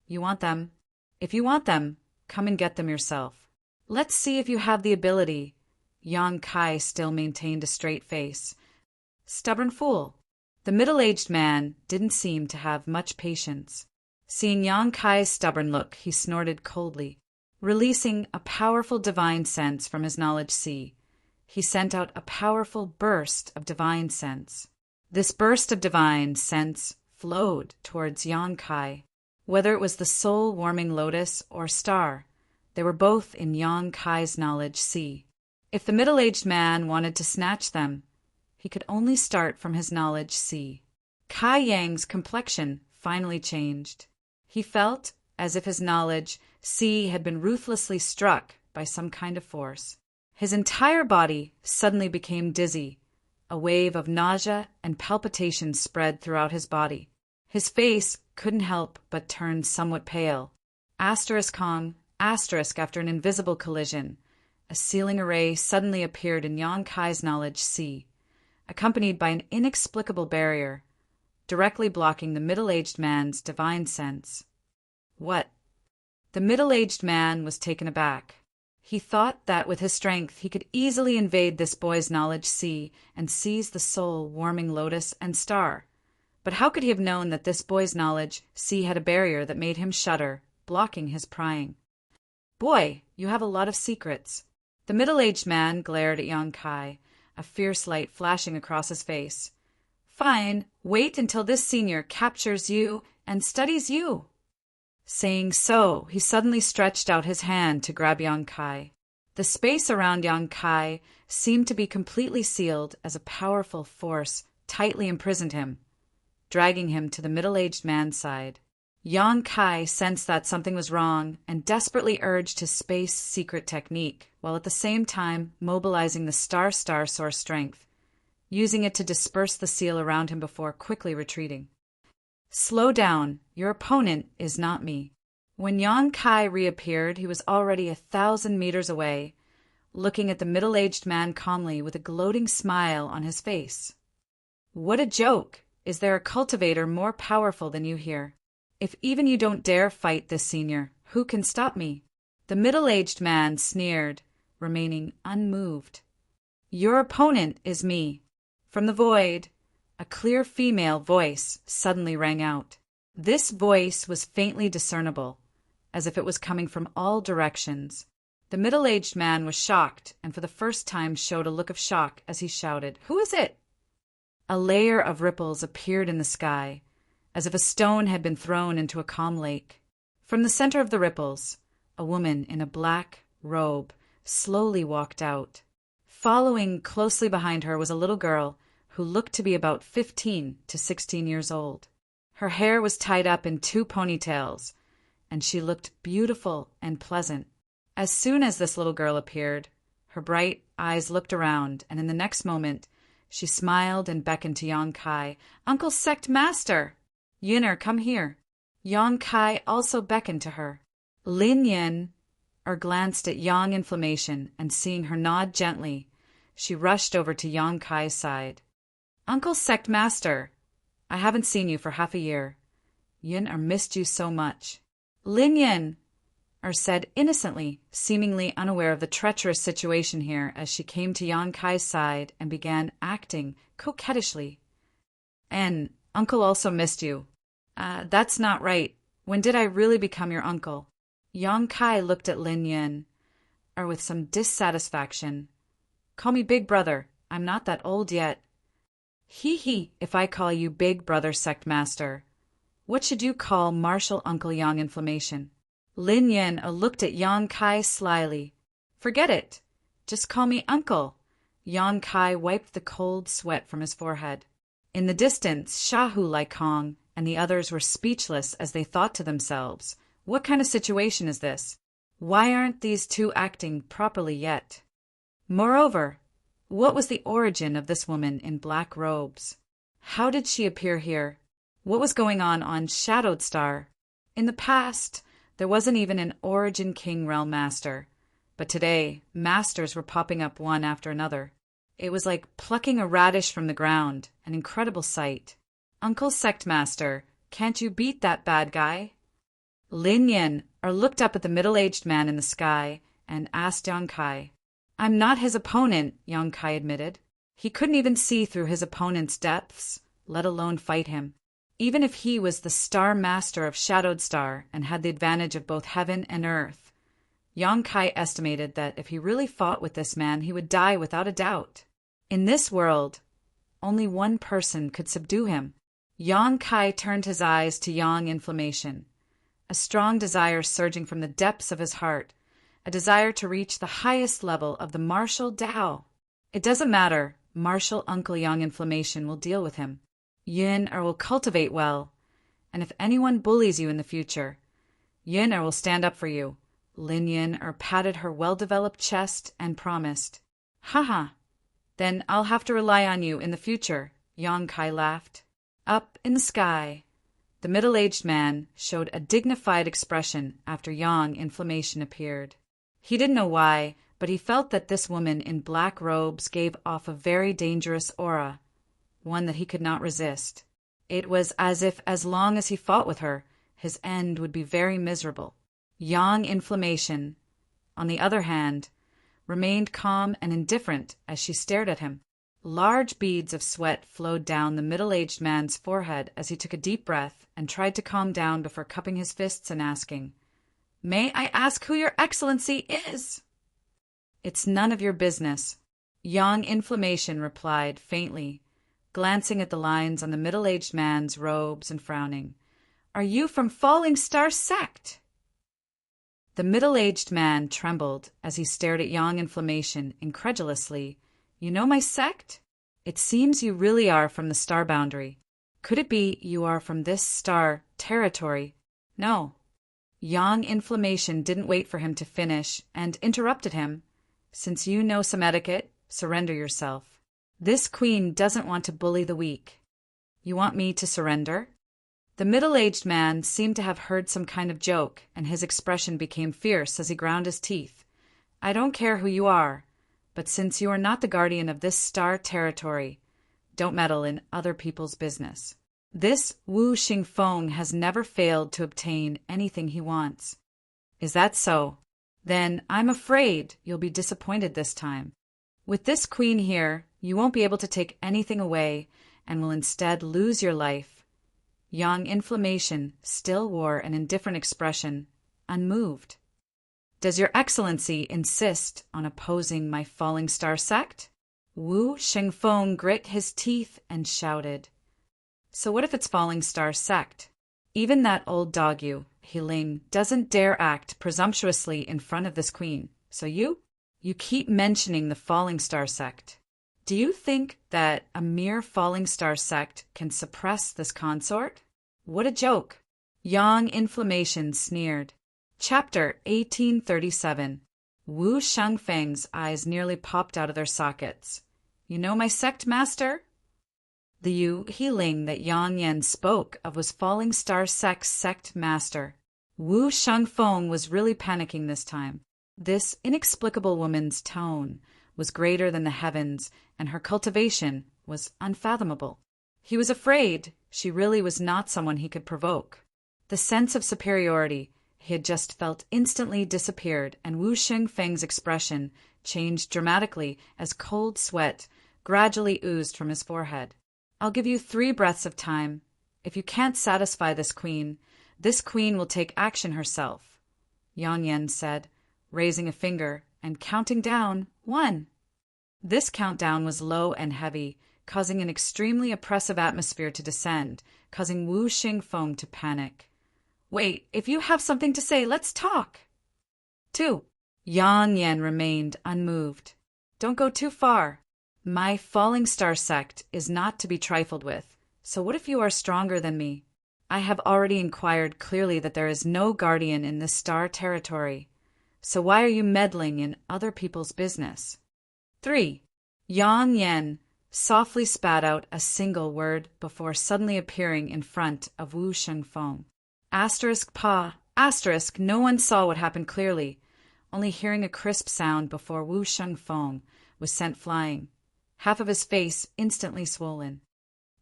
You want them? If you want them, come and get them yourself. Let's see if you have the ability. Yang Kai still maintained a straight face. Stubborn fool. The middle-aged man didn't seem to have much patience. Seeing Yang Kai's stubborn look, he snorted coldly. Releasing a powerful divine sense from his knowledge sea, he sent out a powerful burst of divine sense. This burst of divine sense flowed towards Yang Kai. Whether it was the soul-warming lotus or star, they were both in Yang Kai's knowledge sea. If the middle-aged man wanted to snatch them, he could only start from his knowledge sea. Kai Yang's complexion finally changed. He felt as if his knowledge sea had been ruthlessly struck by some kind of force. His entire body suddenly became dizzy. A wave of nausea and palpitation spread throughout his body. His face couldn't help but turn somewhat pale. Kong, after an invisible collision, a sealing array suddenly appeared in Yang Kai's knowledge sea, accompanied by an inexplicable barrier, directly blocking the middle-aged man's divine sense. What? The middle-aged man was taken aback. He thought that with his strength he could easily invade this boy's knowledge sea and seize the soul-warming lotus and star. But how could he have known that this boy's knowledge sea had a barrier that made him shudder, blocking his prying? Boy, you have a lot of secrets. The middle-aged man glared at Yang Kai, a fierce light flashing across his face. Fine, wait until this senior captures you and studies you. Saying so, he suddenly stretched out his hand to grab Yang Kai. The space around Yang Kai seemed to be completely sealed as a powerful force tightly imprisoned him, dragging him to the middle-aged man's side. Yang Kai sensed that something was wrong and desperately urged his space secret technique, while at the same time mobilizing the star source strength, using it to disperse the seal around him before quickly retreating. Slow down, your opponent is not me. When Yang Kai reappeared, he was already 1,000 meters away, looking at the middle-aged man calmly with a gloating smile on his face. What a joke! Is there a cultivator more powerful than you here? If even you don't dare fight this senior, who can stop me? The middle-aged man sneered, remaining unmoved. Your opponent is me. From the void, a clear female voice suddenly rang out. This voice was faintly discernible, as if it was coming from all directions. The middle-aged man was shocked and for the first time showed a look of shock as he shouted, "Who is it?" A layer of ripples appeared in the sky, as if a stone had been thrown into a calm lake. From the center of the ripples, a woman in a black robe slowly walked out. Following closely behind her was a little girl who looked to be about 15 to 16 years old. Her hair was tied up in 2 ponytails, and she looked beautiful and pleasant. As soon as this little girl appeared, her bright eyes looked around, and in the next moment, she smiled and beckoned to Yang Kai. "Uncle Sect Master! Yin'er, come here." Yang Kai also beckoned to her. Lin Yin glanced at Yang Inflammation, and seeing her nod gently, she rushed over to Yang Kai's side. "Uncle Sect Master, I haven't seen you for half a year. Yin'er missed you so much." Lin Yin said innocently, seemingly unaware of the treacherous situation here as she came to Yang Kai's side and began acting coquettishly. "And Uncle also missed you." That's not right. When did I really become your uncle?" Yang Kai looked at Lin Yin, with some dissatisfaction. "Call me Big Brother. I'm not that old yet." "Hee, if I call you Big Brother Sect Master. What should you call Martial Uncle Yang Inflammation?" Lin Yin looked at Yang Kai slyly. "Forget it. Just call me Uncle." Yang Kai wiped the cold sweat from his forehead. In the distance, Shahu Laikong and the others were speechless as they thought to themselves, what kind of situation is this? Why aren't these two acting properly yet? Moreover, what was the origin of this woman in black robes? How did she appear here? What was going on Shadowed Star? In the past, there wasn't even an Origin King Realm Master, but today, masters were popping up one after another. It was like plucking a radish from the ground, an incredible sight. "Uncle Sect Master, can't you beat that bad guy?" Lin Yin looked up at the middle-aged man in the sky and asked Yang Kai. "I'm not his opponent," Yang Kai admitted. He couldn't even see through his opponent's depths, let alone fight him. Even if he was the Star Master of Shadowed Star and had the advantage of both heaven and earth, Yang Kai estimated that if he really fought with this man, he would die without a doubt. In this world, only one person could subdue him. Yang Kai turned his eyes to Yang Inflammation, a strong desire surging from the depths of his heart, a desire to reach the highest level of the martial Tao. It doesn't matter, Martial Uncle Yang Inflammation will deal with him. Yin will cultivate well, and if anyone bullies you in the future, Yin will stand up for you. Lin Yin patted her well-developed chest and promised. "Haha, then I'll have to rely on you in the future," Yang Kai laughed. Up in the sky, the middle-aged man showed a dignified expression after Yang Inflammation appeared. He didn't know why, but he felt that this woman in black robes gave off a very dangerous aura, one that he could not resist. It was as if as long as he fought with her, his end would be very miserable. Yang Inflammation, on the other hand, remained calm and indifferent as she stared at him. Large beads of sweat flowed down the middle-aged man's forehead as he took a deep breath and tried to calm down before cupping his fists and asking, "May I ask who your excellency is?" "It's none of your business," Yang Inflammation replied faintly, glancing at the lines on the middle-aged man's robes and frowning. "Are you from Falling Star Sect?" The middle-aged man trembled as he stared at Yang Inflammation incredulously. "You know my sect? It seems you really are from the star boundary. Could it be you are from this star territory?" "No." Yang Inflammation didn't wait for him to finish and interrupted him. "Since you know some etiquette, surrender yourself. This queen doesn't want to bully the weak. You want me to surrender?" The middle-aged man seemed to have heard some kind of joke, and his expression became fierce as he ground his teeth. "I don't care who you are, but since you are not the guardian of this star territory, don't meddle in other people's business. This Wu Xingfeng has never failed to obtain anything he wants." "Is that so? Then I'm afraid you'll be disappointed this time. With this queen here, you won't be able to take anything away and will instead lose your life." Yang Inflammation still wore an indifferent expression, unmoved. "Does your excellency insist on opposing my Falling Star sect?" Wu Shengfeng grit his teeth and shouted. So what if it's Falling Star sect? Even that old dog Heling, doesn't dare act presumptuously in front of this queen. So you keep mentioning the Falling Star sect. Do you think that a mere Falling Star sect can suppress this consort? What a joke! Yang Inflammation sneered. Chapter 1837. Wu Shengfeng's eyes nearly popped out of their sockets. You know my sect, master? The Yu Heling that Yang Yan spoke of was Falling Star sect's sect master. Wu Shengfeng was really panicking this time. This inexplicable woman's tone was greater than the heavens, and her cultivation was unfathomable. He was afraid she really was not someone he could provoke. The sense of superiority he had just felt instantly disappeared, and Wu Shengfeng's expression changed dramatically as cold sweat gradually oozed from his forehead. I'll give you 3 breaths of time. If you can't satisfy this queen will take action herself, Yang Yan said, raising a finger and counting down 1. This countdown was low and heavy, causing an extremely oppressive atmosphere to descend, causing Wu Shengfeng to panic. Wait, if you have something to say, let's talk. 2. Yang Yan remained unmoved. Don't go too far. My Falling Star sect is not to be trifled with, so what if you are stronger than me? I have already inquired clearly that there is no guardian in this star territory, so why are you meddling in other people's business? 3. Yang Yan softly spat out a single word before suddenly appearing in front of Wu Shengfeng. *Pa*, no one saw what happened clearly, only hearing a crisp sound before Wu Shengfeng was sent flying, half of his face instantly swollen.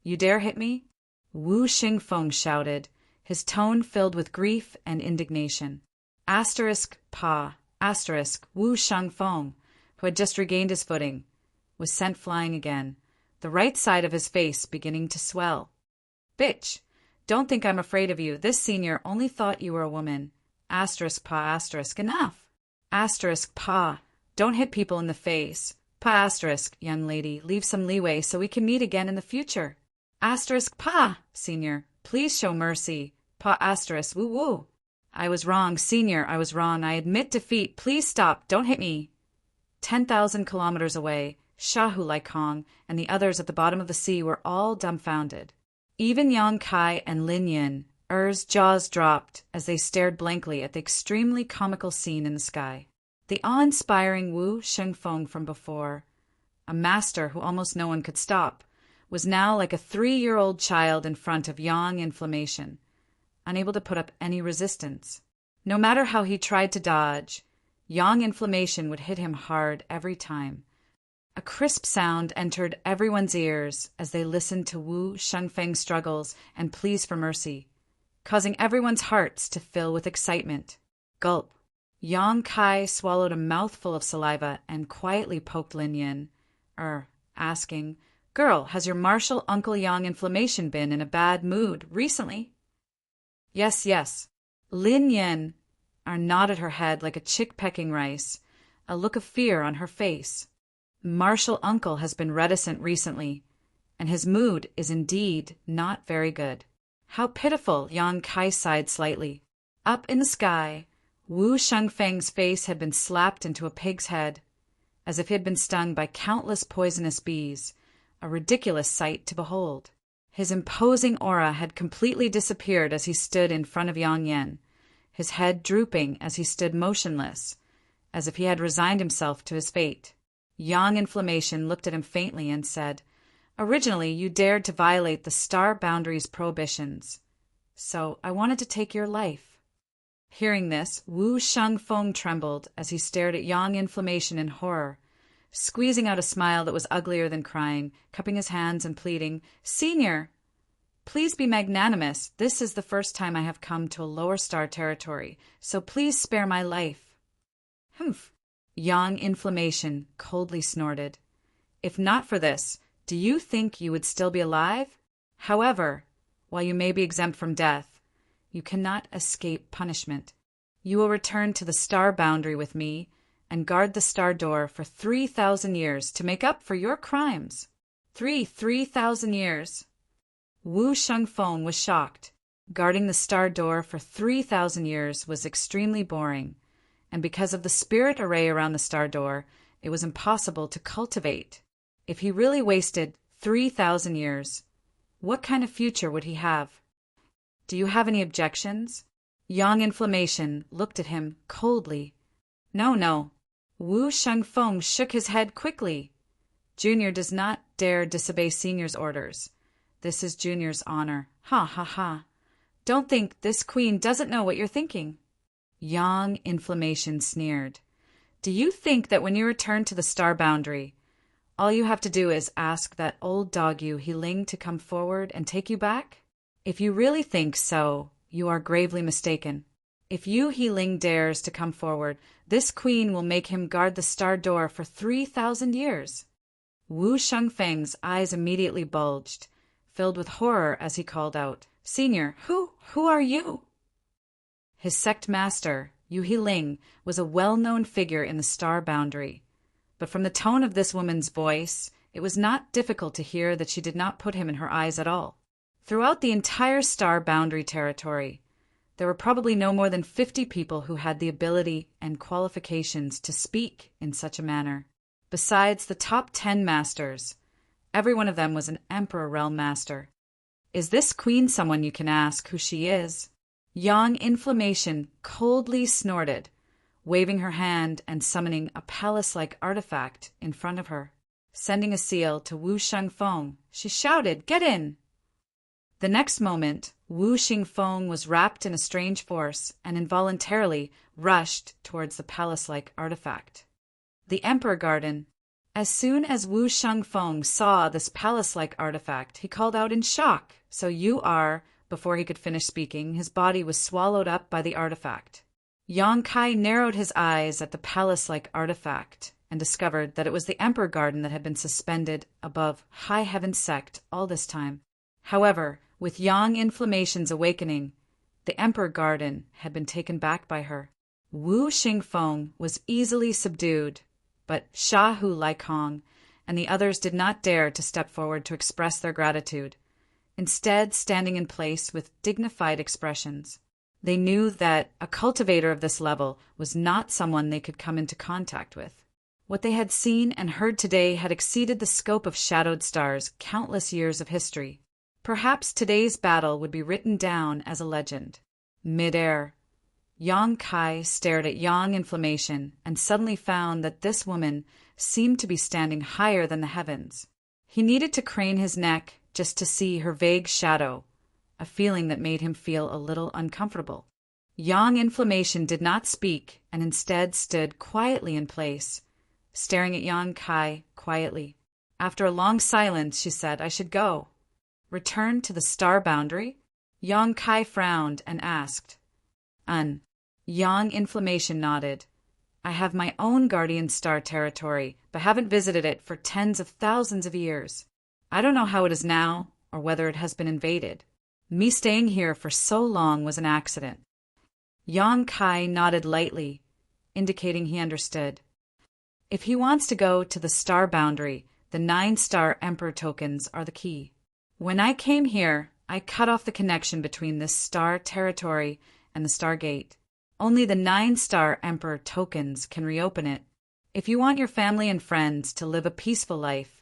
You dare hit me? Wu Shengfeng shouted, his tone filled with grief and indignation. *Pa*, Wu Shengfeng, who had just regained his footing, was sent flying again, the right side of his face beginning to swell. Bitch! Don't think I'm afraid of you. This senior only thought you were a woman. *Pa*, enough. *Pa*, don't hit people in the face. Pa*, young lady, leave some leeway so we can meet again in the future. *Pa*, senior, please show mercy. Pa*, woo woo. I was wrong, senior, I was wrong. I admit defeat. Please stop. Don't hit me. 10,000 kilometers away, Shahu Laikong and the others at the bottom of the sea were all dumbfounded. Even Yang Kai and Lin Yin, Er's jaws dropped as they stared blankly at the extremely comical scene in the sky. The awe-inspiring Wu Shengfeng from before, a master who almost no one could stop, was now like a 3-year-old child in front of Yang Inflammation, unable to put up any resistance. No matter how he tried to dodge, Yang Inflammation would hit him hard every time. A crisp sound entered everyone's ears as they listened to Wu Shengfeng's struggles and pleas for mercy, causing everyone's hearts to fill with excitement. Gulp. Yang Kai swallowed a mouthful of saliva and quietly poked Lin Yin, asking, Girl, has your martial Uncle Yang Inflammation been in a bad mood recently? Yes. Lin Yin nodded her head like a chick pecking rice, a look of fear on her face. Martial Uncle has been reticent recently, and his mood is indeed not very good. How pitiful, Yang Kai sighed slightly. Up in the sky, Wu Shengfeng's face had been slapped into a pig's head, as if he had been stung by countless poisonous bees, a ridiculous sight to behold. His imposing aura had completely disappeared as he stood in front of Yang Yan, his head drooping as he stood motionless, as if he had resigned himself to his fate. Yang Inflammation looked at him faintly and said, Originally, you dared to violate the star boundary's prohibitions, so I wanted to take your life. Hearing this, Wu Shengfeng trembled as he stared at Yang Inflammation in horror, squeezing out a smile that was uglier than crying, cupping his hands and pleading, Senior, please be magnanimous. This is the first time I have come to a lower star territory, so please spare my life. Humph. Yang Inflammation coldly snorted. If not for this, do you think you would still be alive? However, while you may be exempt from death, you cannot escape punishment. You will return to the star boundary with me and guard the star door for 3,000 years to make up for your crimes. 3,000 years. Wu Shengfeng was shocked. Guarding the star door for 3,000 years was extremely boring, and because of the spirit array around the star door, it was impossible to cultivate. If he really wasted 3,000 years, what kind of future would he have? Do you have any objections? Yang Inflammation looked at him coldly. No, no. Wu Shengfeng shook his head quickly. Junior does not dare disobey Senior's orders. This is Junior's honor. Ha ha ha. Don't think this queen doesn't know what you're thinking. Yang Inflammation sneered. Do you think that when you return to the star boundary, all you have to do is ask that old dog you Heling to come forward and take you back? If you really think so, you are gravely mistaken. If Yu Heling dares to come forward, this queen will make him guard the star door for 3,000 years. Wu Shengfeng's eyes immediately bulged, filled with horror as he called out, Senior, who are you? His sect master, Yu Heling, was a well-known figure in the star boundary. But from the tone of this woman's voice, it was not difficult to hear that she did not put him in her eyes at all. Throughout the entire star boundary territory, there were probably no more than 50 people who had the ability and qualifications to speak in such a manner. Besides the top 10 masters, every one of them was an Emperor Realm Master. Is this queen someone you can ask who she is? Yang Inflammation coldly snorted, waving her hand and summoning a palace-like artifact in front of her. Sending a seal to Wu Shengfeng, she shouted, Get in! The next moment, Wu Shengfeng was wrapped in a strange force and involuntarily rushed towards the palace-like artifact. The Emperor Garden. As soon as Wu Shengfeng saw this palace-like artifact, he called out in shock, So you are... Before he could finish speaking, his body was swallowed up by the artifact. Yang Kai narrowed his eyes at the palace-like artifact and discovered that it was the Emperor Garden that had been suspended above High Heaven Sect all this time. However, with Yang Inflammation's awakening, the Emperor Garden had been taken back by her. Wu Shengfeng was easily subdued, but Sha Hu Laikong and the others did not dare to step forward to express their gratitude, instead standing in place with dignified expressions. They knew that a cultivator of this level was not someone they could come into contact with. What they had seen and heard today had exceeded the scope of Shadowed Star's countless years of history. Perhaps today's battle would be written down as a legend. Mid-air, Yang Kai stared at Yang Inflammation and suddenly found that this woman seemed to be standing higher than the heavens. He needed to crane his neck just to see her vague shadow, a feeling that made him feel a little uncomfortable. Yang Inflammation did not speak and instead stood quietly in place, staring at Yang Kai quietly. After a long silence, she said, I should go. Return to the star boundary? Yang Kai frowned and asked. Yang Inflammation nodded. I have my own guardian star territory, but haven't visited it for tens of thousands of years. I don't know how it is now, or whether it has been invaded. Me staying here for so long was an accident. Yang Kai nodded lightly, indicating he understood. If he wants to go to the star boundary, the 9-star Emperor tokens are the key. When I came here, I cut off the connection between this star territory and the Stargate. Only the 9-star Emperor tokens can reopen it. If you want your family and friends to live a peaceful life,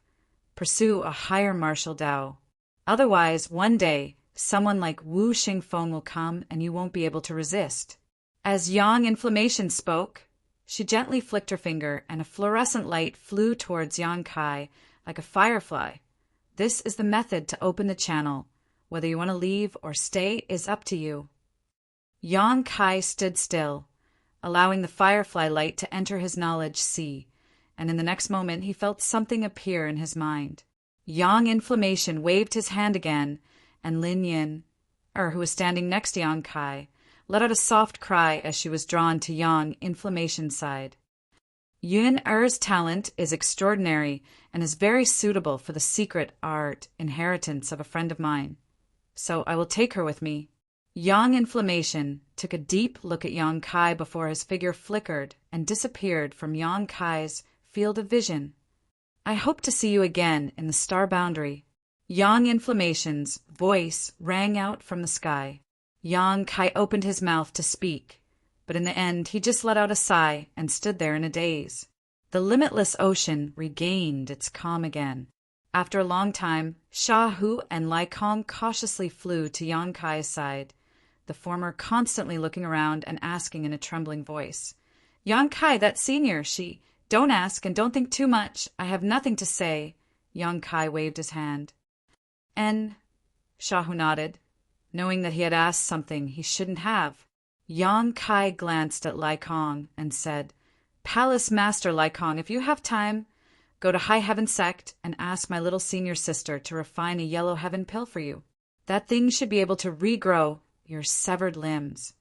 pursue a higher martial Dao. Otherwise, one day, someone like Wu Shengfeng will come and you won't be able to resist. As Yang Inflammation spoke, she gently flicked her finger and a fluorescent light flew towards Yang Kai like a firefly. This is the method to open the channel. Whether you want to leave or stay is up to you. Yang Kai stood still, allowing the firefly light to enter his knowledge sea, and in the next moment he felt something appear in his mind. Yang Inflammation waved his hand again, and Lin Yin, who was standing next to Yang Kai, let out a soft cry as she was drawn to Yang Inflammation's side. Yun Er's talent is extraordinary and is very suitable for the secret art inheritance of a friend of mine, so I will take her with me. Yang Inflammation took a deep look at Yang Kai before his figure flickered and disappeared from Yang Kai's field of vision. I hope to see you again in the star boundary. Yang Inflammation's voice rang out from the sky. Yang Kai opened his mouth to speak, but in the end he just let out a sigh and stood there in a daze. The limitless ocean regained its calm again. After a long time, Sha Hu and Lai Kong cautiously flew to Yang Kai's side, the former constantly looking around and asking in a trembling voice, "Yang Kai, that senior, she—" "Don't ask and don't think too much. I have nothing to say." Yang Kai waved his hand. "And—" Sha Hu nodded, knowing that he had asked something he shouldn't have. Yang Kai glanced at Lai Kong and said, "Palace Master Lai Kong, if you have time, go to High Heaven Sect and ask my little senior sister to refine a yellow heaven pill for you. That thing should be able to regrow your severed limbs."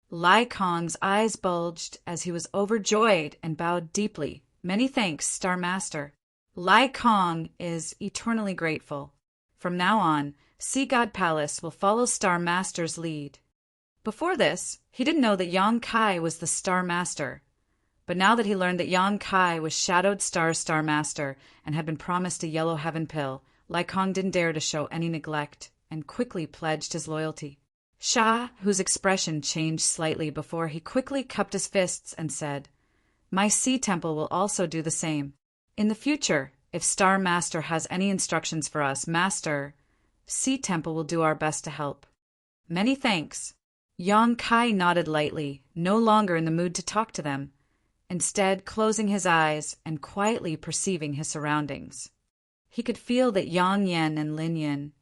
Lai Kong's eyes bulged as he was overjoyed and bowed deeply. "Many thanks, Star Master." Lai Kong is eternally grateful. From now on, Sea God Palace will follow Star Master's lead. Before this, he didn't know that Yang Kai was the Star Master. But now that he learned that Yang Kai was Shadowed Star's Star Master and had been promised a yellow heaven pill, Lai Kong didn't dare to show any neglect and quickly pledged his loyalty. Sha, whose expression changed slightly before he quickly cupped his fists and said, "My Sea Temple will also do the same. In the future, if Star Master has any instructions for us, Master, Sea Temple will do our best to help." "Many thanks." Yang Kai nodded lightly, no longer in the mood to talk to them, instead closing his eyes and quietly perceiving his surroundings. He could feel that Yang Yen and Lin Yin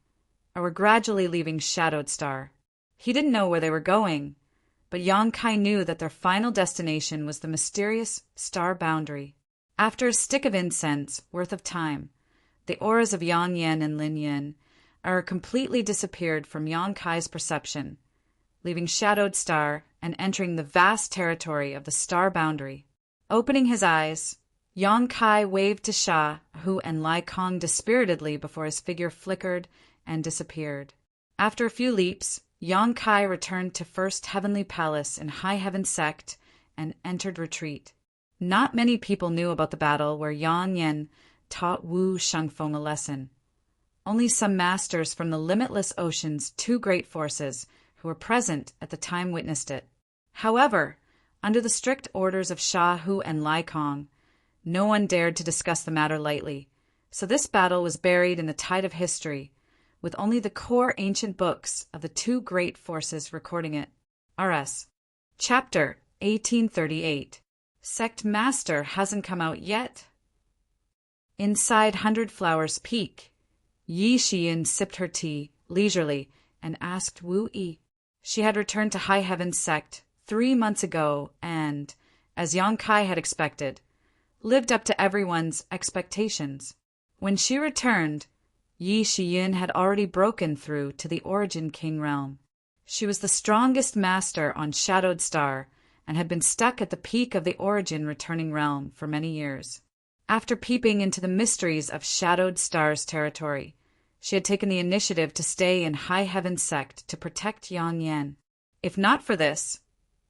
were gradually leaving Shadowed Star. He didn't know where they were going, but Yang Kai knew that their final destination was the mysterious star boundary. After a stick of incense worth of time, the auras of Yang Yen and Lin Yin completely disappeared from Yang Kai's perception, leaving Shadowed Star and entering the vast territory of the star boundary. Opening his eyes, Yang Kai waved to Sha Hu and Lai Kong dispiritedly before his figure flickered and disappeared. After a few leaps, Yang Kai returned to First Heavenly Palace in High Heaven Sect and entered retreat. Not many people knew about the battle where Yang Yen taught Wu Shangfeng a lesson. Only some masters from the limitless ocean's two great forces who were present at the time witnessed it. However, under the strict orders of Sha Hu and Lai Kong, no one dared to discuss the matter lightly, so this battle was buried in the tide of history, with only the core ancient books of the two great forces recording it. R.S. Chapter 1838. Sect Master hasn't come out yet. Inside 100 Flowers Peak, Yi Shiyin sipped her tea leisurely and asked Wu Yi. She had returned to High Heaven Sect 3 months ago and, as Yang Kai had expected, lived up to everyone's expectations. When she returned, Yi Shiyin had already broken through to the Origin King realm. She was the strongest master on Shadowed Star and had been stuck at the peak of the Origin returning realm for many years. After peeping into the mysteries of Shadowed Star's territory, she had taken the initiative to stay in High Heaven Sect to protect Yang Yen. If not for this,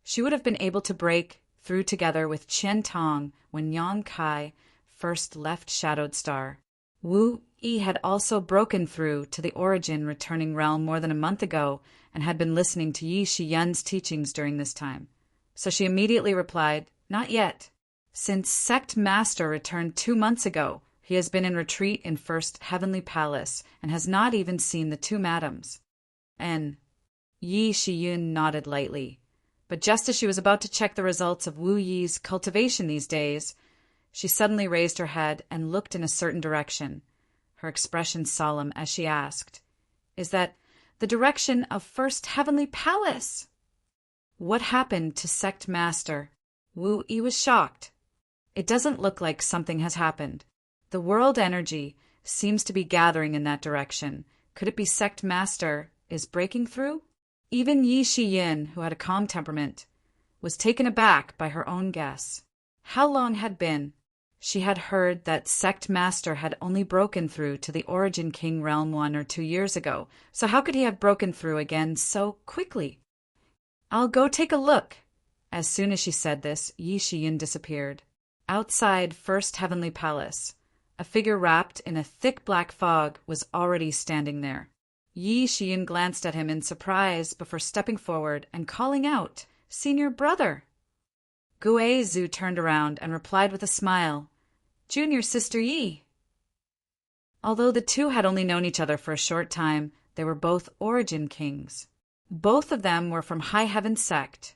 she would have been able to break through together with Qian Tong when Yang Kai first left Shadowed Star. Wu Yi had also broken through to the Origin returning realm more than a month ago and had been listening to Yi Shiyan's teachings during this time. So she immediately replied, "Not yet. Since Sect Master returned 2 months ago, he has been in retreat in First Heavenly Palace and has not even seen the two madams." And Yi Shiyan nodded lightly. But just as she was about to check the results of Wu Yi's cultivation these days, she suddenly raised her head and looked in a certain direction, her expression solemn as she asked, "Is that the direction of First Heavenly Palace?" "What happened to Sect Master?" Wu Yi was shocked. "It doesn't look like something has happened. The world energy seems to be gathering in that direction. Could it be Sect Master is breaking through?" Even Yi Shiyin, who had a calm temperament, was taken aback by her own guess. How long had been? She had heard that Sect Master had only broken through to the Origin King realm 1 or 2 years ago, so how could he have broken through again so quickly? "I'll go take a look." As soon as she said this, Yi Shiyin disappeared. Outside First Heavenly Palace, A figure wrapped in a thick black fog was already standing there. Yi Xian glanced at him in surprise before stepping forward and calling out, "Senior brother!" Gui Zhu turned around and replied with a smile, "Junior sister Yi." Although the two had only known each other for a short time, they were both origin kings. Both of them were from High Heaven sect,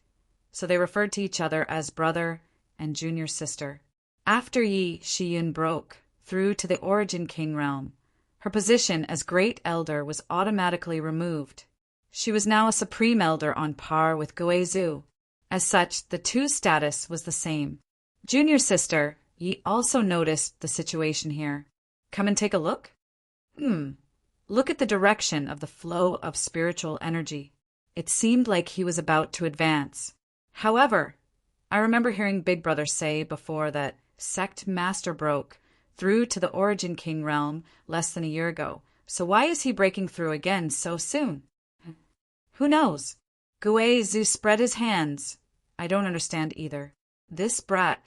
so they referred to each other as brother and junior sister. After Yi Xian broke through to the origin king realm, her position as great elder was automatically removed. She was now a supreme elder on par with Gui Zhu. As such, the two's status was the same. Junior sister, Yi also noticed the situation here. "Come and take a look?" Look at the direction of the flow of spiritual energy. It seemed like he was about to advance. However, I remember hearing Big Brother say before that Sect Master broke through to the Origin King realm less than a year ago. So why is he breaking through again so soon? Who knows? Gui Zhu spread his hands. I don't understand either. This brat.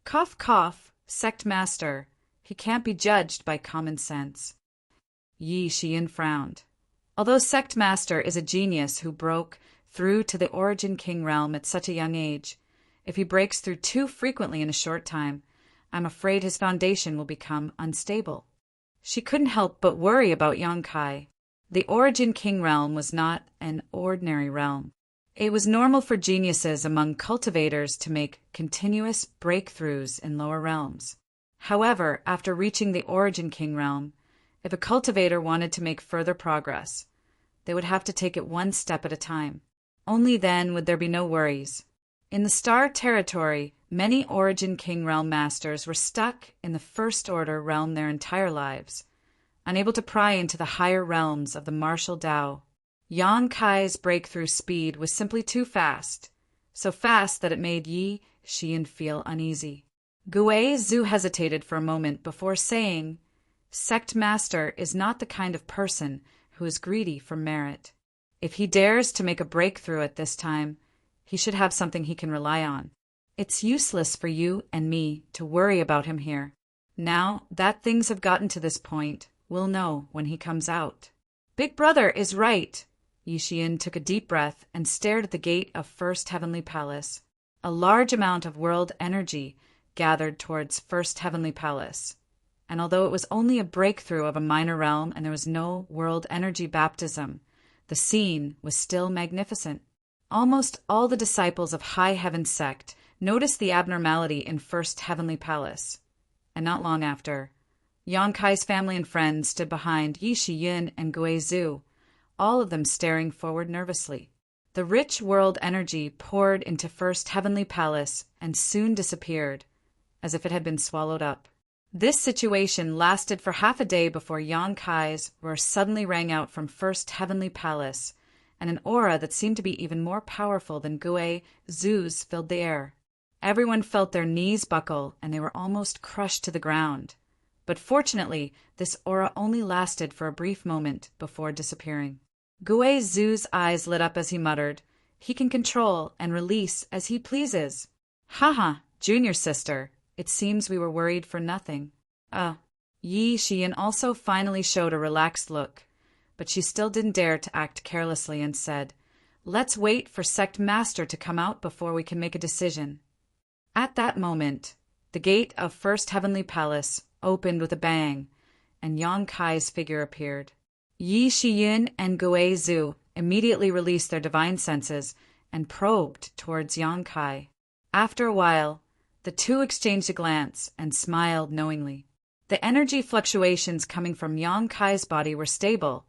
Cough, cough, Sect Master. He can't be judged by common sense. Yi Xian frowned. Although Sect Master is a genius who broke through to the Origin King realm at such a young age, if he breaks through too frequently in a short time, I'm afraid his foundation will become unstable. She couldn't help but worry about Yang Kai. The Origin King realm was not an ordinary realm. It was normal for geniuses among cultivators to make continuous breakthroughs in lower realms. However, after reaching the Origin King realm, if a cultivator wanted to make further progress, they would have to take it one step at a time. Only then would there be no worries. In the Star Territory, many Origin King realm masters were stuck in the First Order realm their entire lives, unable to pry into the higher realms of the martial Tao. Yang Kai's breakthrough speed was simply too fast, so fast that it made Yi Xian feel uneasy. Gui Zhu hesitated for a moment before saying, "Sect Master is not the kind of person who is greedy for merit. If he dares to make a breakthrough at this time, he should have something he can rely on. It's useless for you and me to worry about him here. Now that things have gotten to this point, we'll know when he comes out." Big Brother is right. Yi Xian took a deep breath and stared at the gate of First Heavenly Palace. A large amount of world energy gathered towards First Heavenly Palace, and although it was only a breakthrough of a minor realm and there was no world energy baptism, the scene was still magnificent. Almost all the disciples of High Heaven sect noticed the abnormality in First Heavenly Palace, and not long after, Yang Kai's family and friends stood behind Yi Xian and Gui Zhu, all of them staring forward nervously. The rich world energy poured into First Heavenly Palace and soon disappeared, as if it had been swallowed up. This situation lasted for half a day before Yang Kai's roar suddenly rang out from First Heavenly Palace, and an aura that seemed to be even more powerful than Gui Zhu's filled the air. Everyone felt their knees buckle, and they were almost crushed to the ground. But fortunately, this aura only lasted for a brief moment before disappearing. Gui Zhu's eyes lit up as he muttered, "He can control and release as he pleases. Haha, junior sister, it seems we were worried for nothing." Yi Xian also finally showed a relaxed look, but she still didn't dare to act carelessly and said, "Let's wait for Sect Master to come out before we can make a decision." At that moment, the gate of First Heavenly Palace opened with a bang, and Yang Kai's figure appeared. Yi Xian and Gui Zhu immediately released their divine senses and probed towards Yang Kai. After a while, the two exchanged a glance and smiled knowingly. The energy fluctuations coming from Yang Kai's body were stable,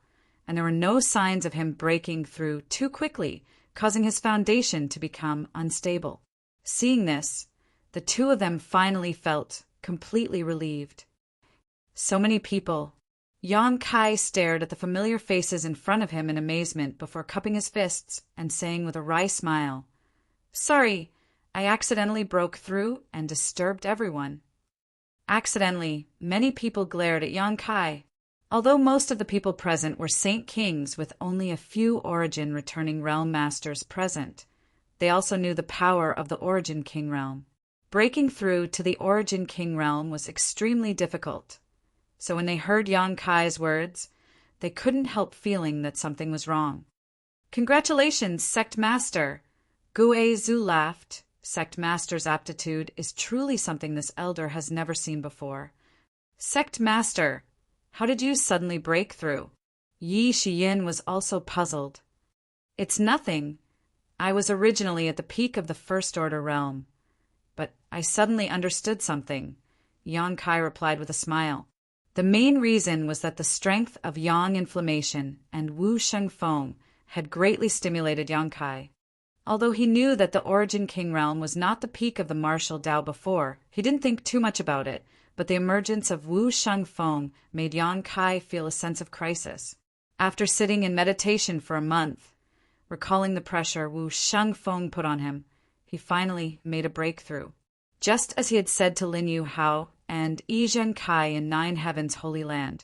and there were no signs of him breaking through too quickly, causing his foundation to become unstable. Seeing this, the two of them finally felt completely relieved. So many people. Yang Kai stared at the familiar faces in front of him in amazement before cupping his fists and saying with a wry smile, "Sorry, I accidentally broke through and disturbed everyone." Accidentally, many people glared at Yang Kai. Although most of the people present were Saint Kings with only a few Origin returning realm masters present, they also knew the power of the Origin King realm. Breaking through to the Origin King realm was extremely difficult. so when they heard Yang Kai's words, they couldn't help feeling that something was wrong. "Congratulations, Sect Master!" Gue Zhu laughed. Sect Master's aptitude is truly something this elder has never seen before. "Sect Master, how did you suddenly break through?" Yi Shiyin was also puzzled. "It's nothing. I was originally at the peak of the First Order realm. But I suddenly understood something," Yang Kai replied with a smile. The main reason was that the strength of Yang inflammation and Wu Sheng Feng had greatly stimulated Yang Kai. Although he knew that the Origin King realm was not the peak of the martial Dao before, he didn't think too much about it, but the emergence of Wu Sheng Feng made Yang Kai feel a sense of crisis. After sitting in meditation for a month, recalling the pressure Wu Sheng Feng put on him, he finally made a breakthrough. Just as he had said to Lin Yu Hao and Yi Zhen Kai in Nine Heavens' Holy Land,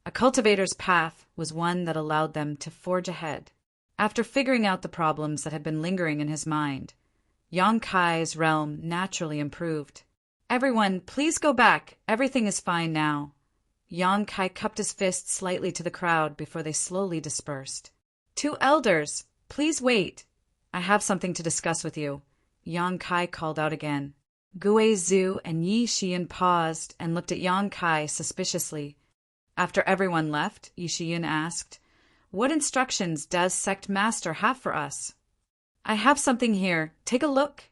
a cultivator's path was one that allowed them to forge ahead. After figuring out the problems that had been lingering in his mind, Yang Kai's realm naturally improved. "Everyone, please go back. Everything is fine now." Yang Kai cupped his fist slightly to the crowd before they slowly dispersed. "Two elders, please wait. I have something to discuss with you," Yang Kai called out again. Gue Zhu and Yi Shiyin paused and looked at Yang Kai suspiciously. After everyone left, Yi Shiyin asked, "What instructions does Sect Master have for us?" "I have something here. Take a look,"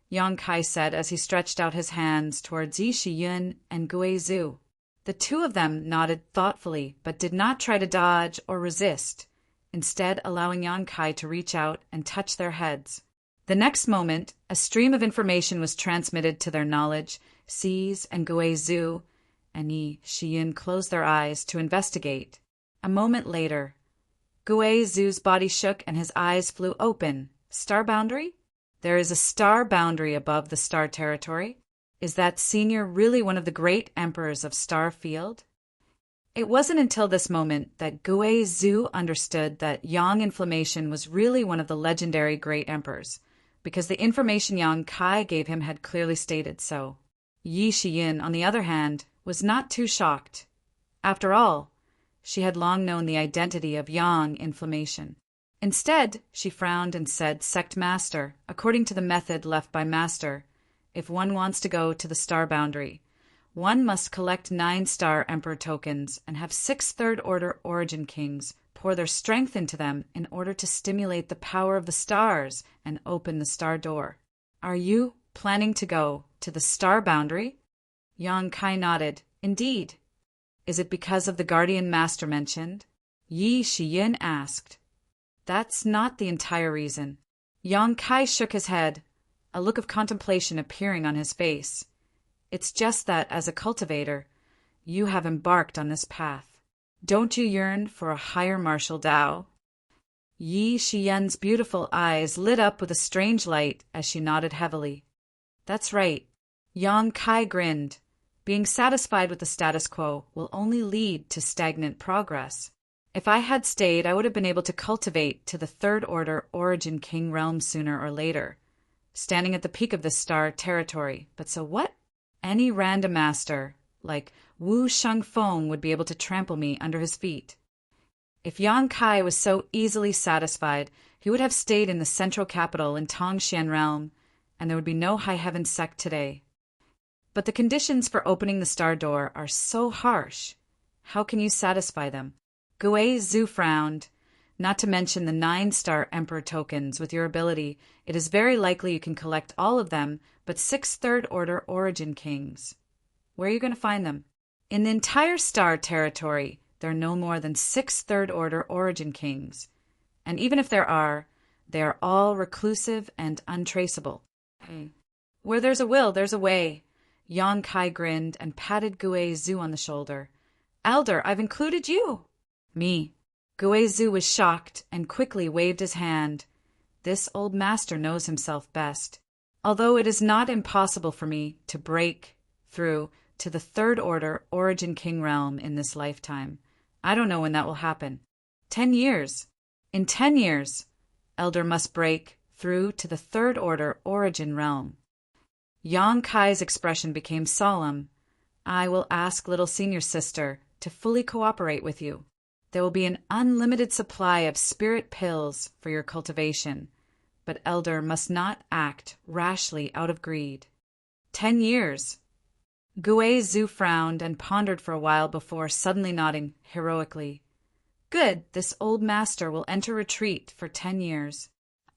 Yang Kai said as he stretched out his hands towards Yi Shiyin and Gue Zhu. The two of them nodded thoughtfully, but did not try to dodge or resist, instead allowing Yang Kai to reach out and touch their heads. The next moment, a stream of information was transmitted to their knowledge. Seize and Gue Zhu and Yi Shiyin closed their eyes to investigate. A moment later, Gue Zhu's body shook and his eyes flew open. "Star boundary? There is a star boundary above the star territory. Is that senior really one of the great emperors of Star Field?" It wasn't until this moment that Gue Zhu understood that Yang Inflammation was really one of the legendary great emperors, because the information Yang Kai gave him had clearly stated so. Yi Shiyin, on the other hand, was not too shocked. After all, she had long known the identity of Yang Inflammation. Instead, she frowned and said, "Sect Master, according to the method left by Master, if one wants to go to the star boundary, one must collect 9 star Emperor tokens and have 6 Third Order Origin Kings pour their strength into them in order to stimulate the power of the stars and open the star door. Are you planning to go to the star boundary?" Yang Kai nodded. "Indeed." "Is it because of the Guardian Master mentioned?" Yi Shiyin asked. "That's not the entire reason." Yang Kai shook his head, a look of contemplation appearing on his face. "It's just that, as a cultivator, you have embarked on this path. Don't you yearn for a higher martial Dao?" Yi Shiyin's beautiful eyes lit up with a strange light as she nodded heavily. "That's right." Yang Kai grinned. "Being satisfied with the status quo will only lead to stagnant progress. If I had stayed, I would have been able to cultivate to the Third Order Origin King realm sooner or later, standing at the peak of the star territory. But so what? Any random master, like Wu Sheng Feng, would be able to trample me under his feet. If Yang Kai was so easily satisfied, he would have stayed in the central capital in Tongxian realm, and there would be no High Heaven sect today. But the conditions for opening the star door are so harsh. How can you satisfy them?" Gue Zhu frowned. "Not to mention the 9 star Emperor tokens. With your ability, it is very likely you can collect all of them, but 6 Third Order Origin Kings. Where are you going to find them?" "In the entire star territory, there are no more than 6 Third Order Origin Kings. And even if there are, they are all reclusive and untraceable." "Where there's a will, there's a way." Yang Kai grinned and patted Gue Zhu on the shoulder. "Elder, I've included you." "Me." Gue Zhu was shocked and quickly waved his hand. This old master knows himself best. "Although it is not impossible for me to break through to the Third Order Origin King realm in this lifetime. I don't know when that will happen." 10 years. In 10 years, Elder must break through to the Third Order Origin realm. Yang Kai's expression became solemn. "I will ask little senior sister to fully cooperate with you. There will be an unlimited supply of spirit pills for your cultivation, but Elder must not act rashly out of greed. 10 years. Gui Zhu frowned and pondered for a while before suddenly nodding heroically. Good, this old master will enter retreat for 10 years.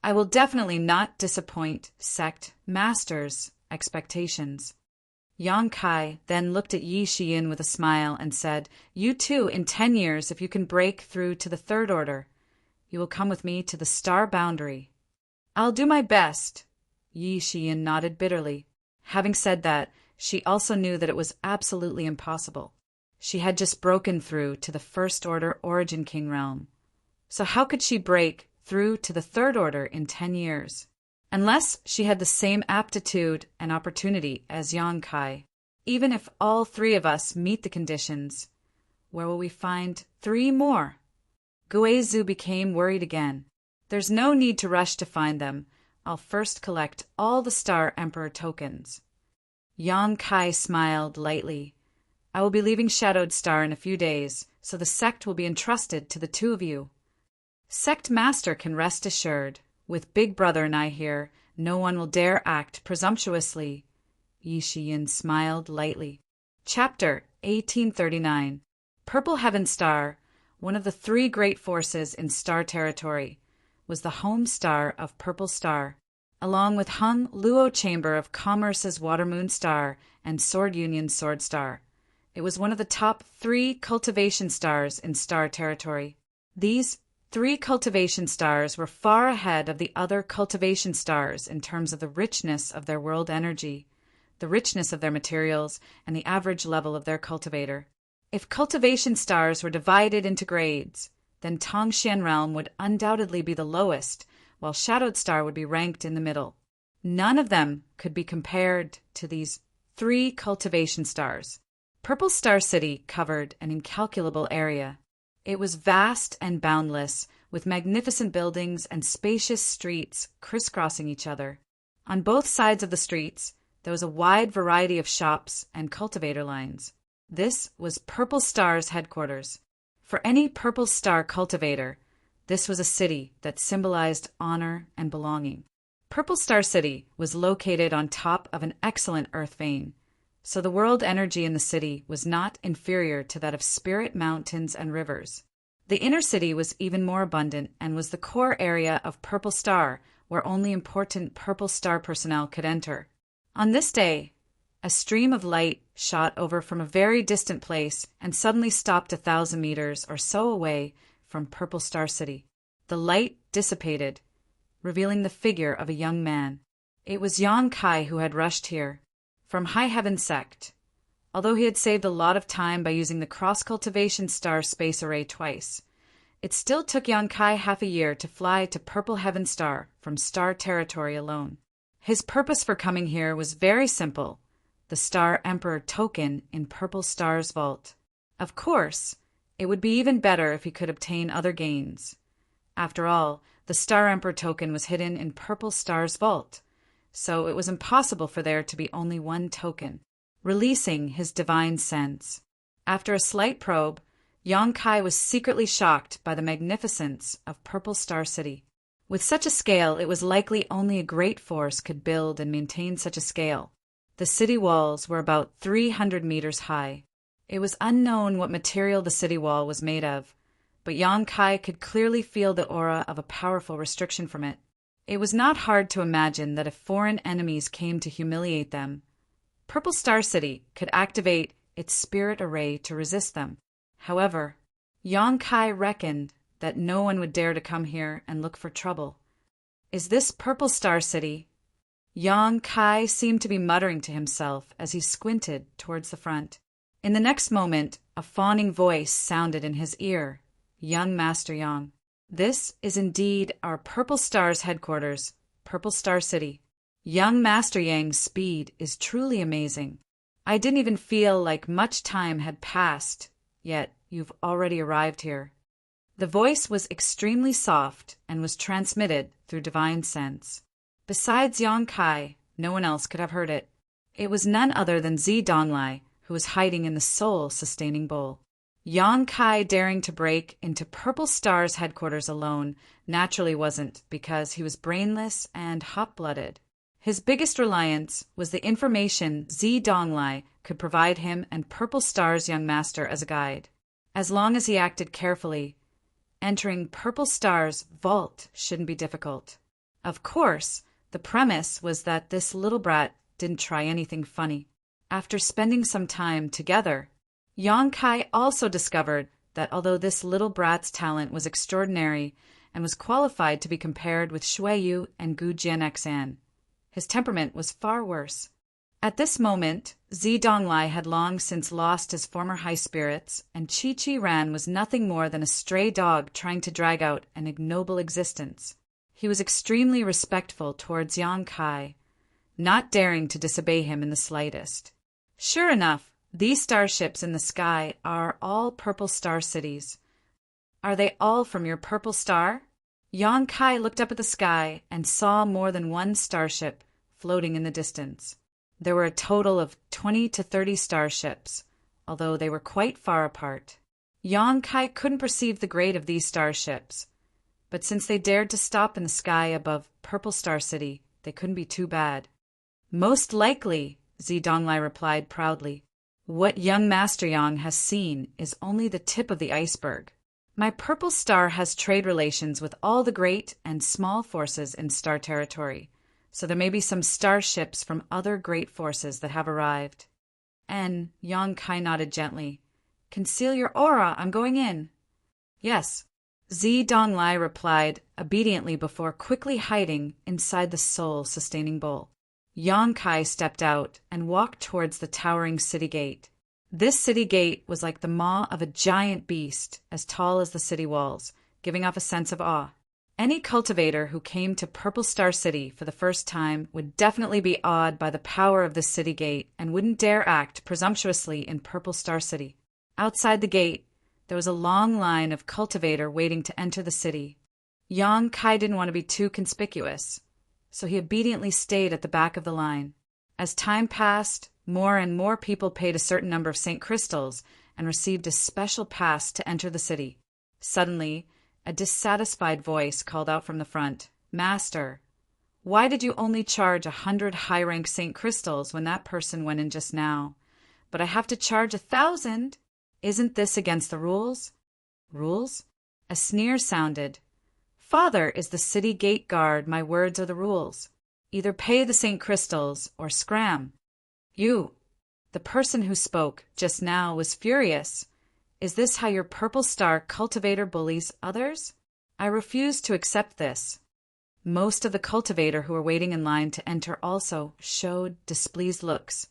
I will definitely not disappoint sect masters' expectations. Yang Kai then looked at Yi Shiyin with a smile and said, You too, in 10 years, if you can break through to the third order, you will come with me to the star boundary. I'll do my best. Yi Shiyin nodded bitterly. Having said that, she also knew that it was absolutely impossible. She had just broken through to the First Order Origin King realm. So how could she break through to the Third Order in 10 years? Unless she had the same aptitude and opportunity as Yang Kai. Even if all 3 of us meet the conditions, where will we find 3 more? Gui Zhu became worried again. There's no need to rush to find them. I'll first collect all the Star Emperor tokens. Yang Kai smiled lightly. I will be leaving Shadowed Star in a few days, so the sect will be entrusted to the 2 of you. Sect Master can rest assured. With Big Brother and I here, no one will dare act presumptuously. Yi Shiyin smiled lightly. Chapter 1839. Purple Heaven Star, one of the 3 great forces in Star Territory, was the home star of Purple Star, along with Hung Luo Chamber of Commerce's Water Moon Star and Sword Union Sword Star. It was one of the top 3 cultivation stars in Star Territory. These 3 cultivation stars were far ahead of the other cultivation stars in terms of the richness of their world energy, the richness of their materials, and the average level of their cultivator. If cultivation stars were divided into grades, then Tongxian Realm would undoubtedly be the lowest, while Shadowed Star would be ranked in the middle. None of them could be compared to these 3 cultivation stars. Purple Star City covered an incalculable area. It was vast and boundless, with magnificent buildings and spacious streets crisscrossing each other. On both sides of the streets, there was a wide variety of shops and cultivator lines. This was Purple Star's headquarters. For any Purple Star cultivator, this was a city that symbolized honor and belonging. Purple Star City was located on top of an excellent earth vein, so the world energy in the city was not inferior to that of spirit mountains and rivers. The inner city was even more abundant and was the core area of Purple Star, where only important Purple Star personnel could enter. On this day, a stream of light shot over from a very distant place and suddenly stopped 1,000 meters or so away from Purple Star City. The light dissipated, revealing the figure of a young man. It was Yang Kai who had rushed here, from High Heaven Sect. Although he had saved a lot of time by using the cross-cultivation star space array twice, it still took Yang Kai half a year to fly to Purple Heaven Star from Star Territory alone. His purpose for coming here was very simple: the Star Emperor token in Purple Star's vault. Of course, it would be even better if he could obtain other gains. After all, the Star Emperor token was hidden in Purple Star's vault, so it was impossible for there to be only one token. Releasing his divine sense. After a slight probe, Yang Kai was secretly shocked by the magnificence of Purple Star City. With such a scale, it was likely only a great force could build and maintain such a scale. The city walls were about 300 meters high. It was unknown what material the city wall was made of, but Yang Kai could clearly feel the aura of a powerful restriction from it. It was not hard to imagine that if foreign enemies came to humiliate them, Purple Star City could activate its spirit array to resist them. However, Yang Kai reckoned that no one would dare to come here and look for trouble. Is this Purple Star City? Yang Kai seemed to be muttering to himself as he squinted towards the front. In the next moment, a fawning voice sounded in his ear. Young Master Yang. This is indeed our Purple Star's headquarters, Purple Star City. Young Master Yang's speed is truly amazing. I didn't even feel like much time had passed, yet you've already arrived here. The voice was extremely soft and was transmitted through divine sense. Besides Yang Kai, no one else could have heard it. It was none other than Zi Donglai, who was hiding in the soul-sustaining bowl. Yang Kai daring to break into Purple Star's headquarters alone naturally wasn't, because he was brainless and hot-blooded. His biggest reliance was the information Zi Donglai could provide him and Purple Star's young master as a guide. As long as he acted carefully, entering Purple Star's vault shouldn't be difficult. Of course, the premise was that this little brat didn't try anything funny. After spending some time together, Yang Kai also discovered that although this little brat's talent was extraordinary and was qualified to be compared with Shui Yu and Gu Jianxan, his temperament was far worse. At this moment, Zi Donglai had long since lost his former high spirits, and Chi Chi Ran was nothing more than a stray dog trying to drag out an ignoble existence. He was extremely respectful towards Yang Kai, not daring to disobey him in the slightest. Sure enough, these starships in the sky are all Purple Star cities. Are they all from your Purple Star? Yang Kai looked up at the sky and saw more than one starship floating in the distance. There were a total of 20 to 30 starships, although they were quite far apart. Yang Kai couldn't perceive the grade of these starships, but since they dared to stop in the sky above Purple Star City, they couldn't be too bad. Most likely, Zi Donglai replied proudly. What young Master Yang has seen is only the tip of the iceberg. My Purple Star has trade relations with all the great and small forces in Star Territory, so there may be some starships from other great forces that have arrived. And Yang Kai nodded gently. Conceal your aura, I'm going in. Yes, Zi Donglai replied obediently before quickly hiding inside the soul-sustaining bowl. Yang Kai stepped out and walked towards the towering city gate. This city gate was like the maw of a giant beast, as tall as the city walls, giving off a sense of awe. Any cultivator who came to Purple Star City for the first time would definitely be awed by the power of this city gate and wouldn't dare act presumptuously in Purple Star City. Outside the gate, there was a long line of cultivator waiting to enter the city. Yang Kai didn't want to be too conspicuous, so he obediently stayed at the back of the line. As time passed, more and more people paid a certain number of St. Crystals and received a special pass to enter the city. Suddenly, a dissatisfied voice called out from the front, "Master, why did you only charge 100 high-rank St. Crystals when that person went in just now? But I have to charge 1,000. Isn't this against the rules?" Rules? A sneer sounded. Father is the city gate guard, my words are the rules. Either pay the St. Crystals or scram. You, the person who spoke just now, was furious. Is this how your Purple Star cultivator bullies others? I refuse to accept this. Most of the cultivator who were waiting in line to enter also showed displeased looks.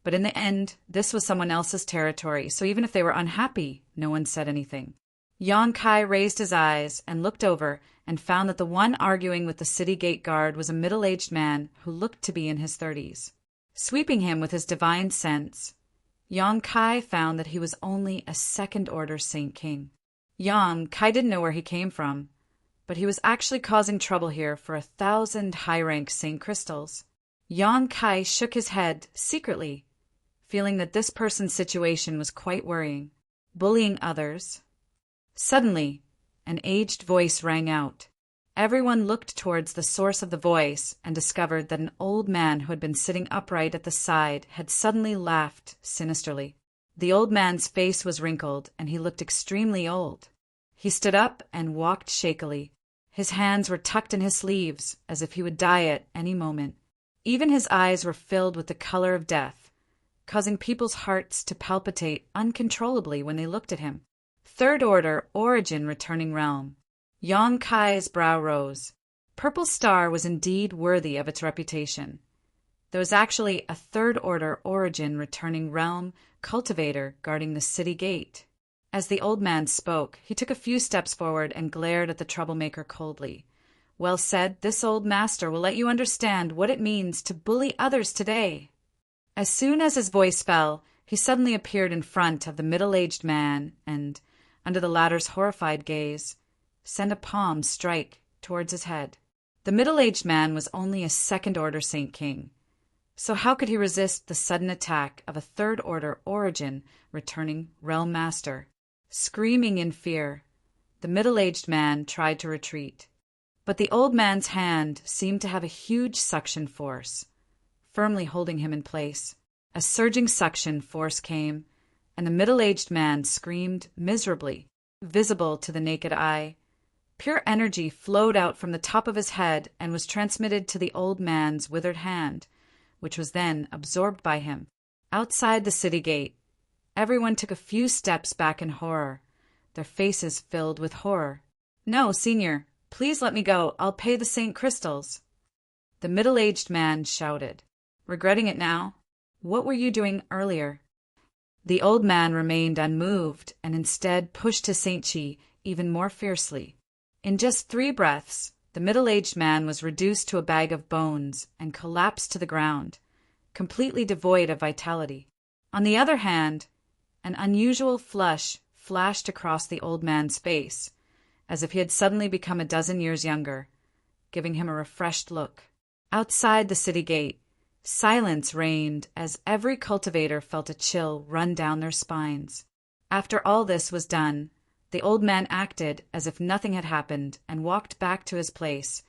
But in the end, this was someone else's territory, so even if they were unhappy, no one said anything. Yang Kai raised his eyes and looked over and found that the one arguing with the city gate guard was a middle-aged man who looked to be in his 30s. Sweeping him with his divine sense, Yang Kai found that he was only a second-order Saint King. Yang Kai didn't know where he came from, but he was actually causing trouble here for 1,000 high-rank Saint Crystals. Yang Kai shook his head secretly, feeling that this person's situation was quite worrying. Bullying others. Suddenly, an aged voice rang out. Everyone looked towards the source of the voice and discovered that an old man who had been sitting upright at the side had suddenly laughed sinisterly. The old man's face was wrinkled, and he looked extremely old. He stood up and walked shakily. His hands were tucked in his sleeves, as if he would die at any moment. Even his eyes were filled with the color of death, causing people's hearts to palpitate uncontrollably when they looked at him. Third Order Origin Returning Realm. Yang Kai's brow rose. Purple Star was indeed worthy of its reputation. There was actually a Third Order Origin Returning Realm cultivator guarding the city gate. As the old man spoke, he took a few steps forward and glared at the troublemaker coldly. Well said, this old master will let you understand what it means to bully others today. As soon as his voice fell, he suddenly appeared in front of the middle-aged man and, under the latter's horrified gaze, sent a palm strike towards his head. The middle-aged man was only a second-order Saint King, so how could he resist the sudden attack of a third-order origin returning realm master? Screaming in fear, the middle-aged man tried to retreat. But the old man's hand seemed to have a huge suction force, firmly holding him in place. A surging suction force came, and the middle-aged man screamed miserably, visible to the naked eye. Pure energy flowed out from the top of his head and was transmitted to the old man's withered hand, which was then absorbed by him. Outside the city gate, everyone took a few steps back in horror, their faces filled with horror. "No, Senior, please let me go. I'll pay the St. Crystals." The middle-aged man shouted. "Regretting it now? What were you doing earlier?" The old man remained unmoved and instead pushed his St. Chi even more fiercely. In just 3 breaths, the middle-aged man was reduced to a bag of bones and collapsed to the ground, completely devoid of vitality. On the other hand, an unusual flush flashed across the old man's face, as if he had suddenly become a dozen years younger, giving him a refreshed look. Outside the city gate, silence reigned as every cultivator felt a chill run down their spines. After all this was done, the old man acted as if nothing had happened and walked back to his place,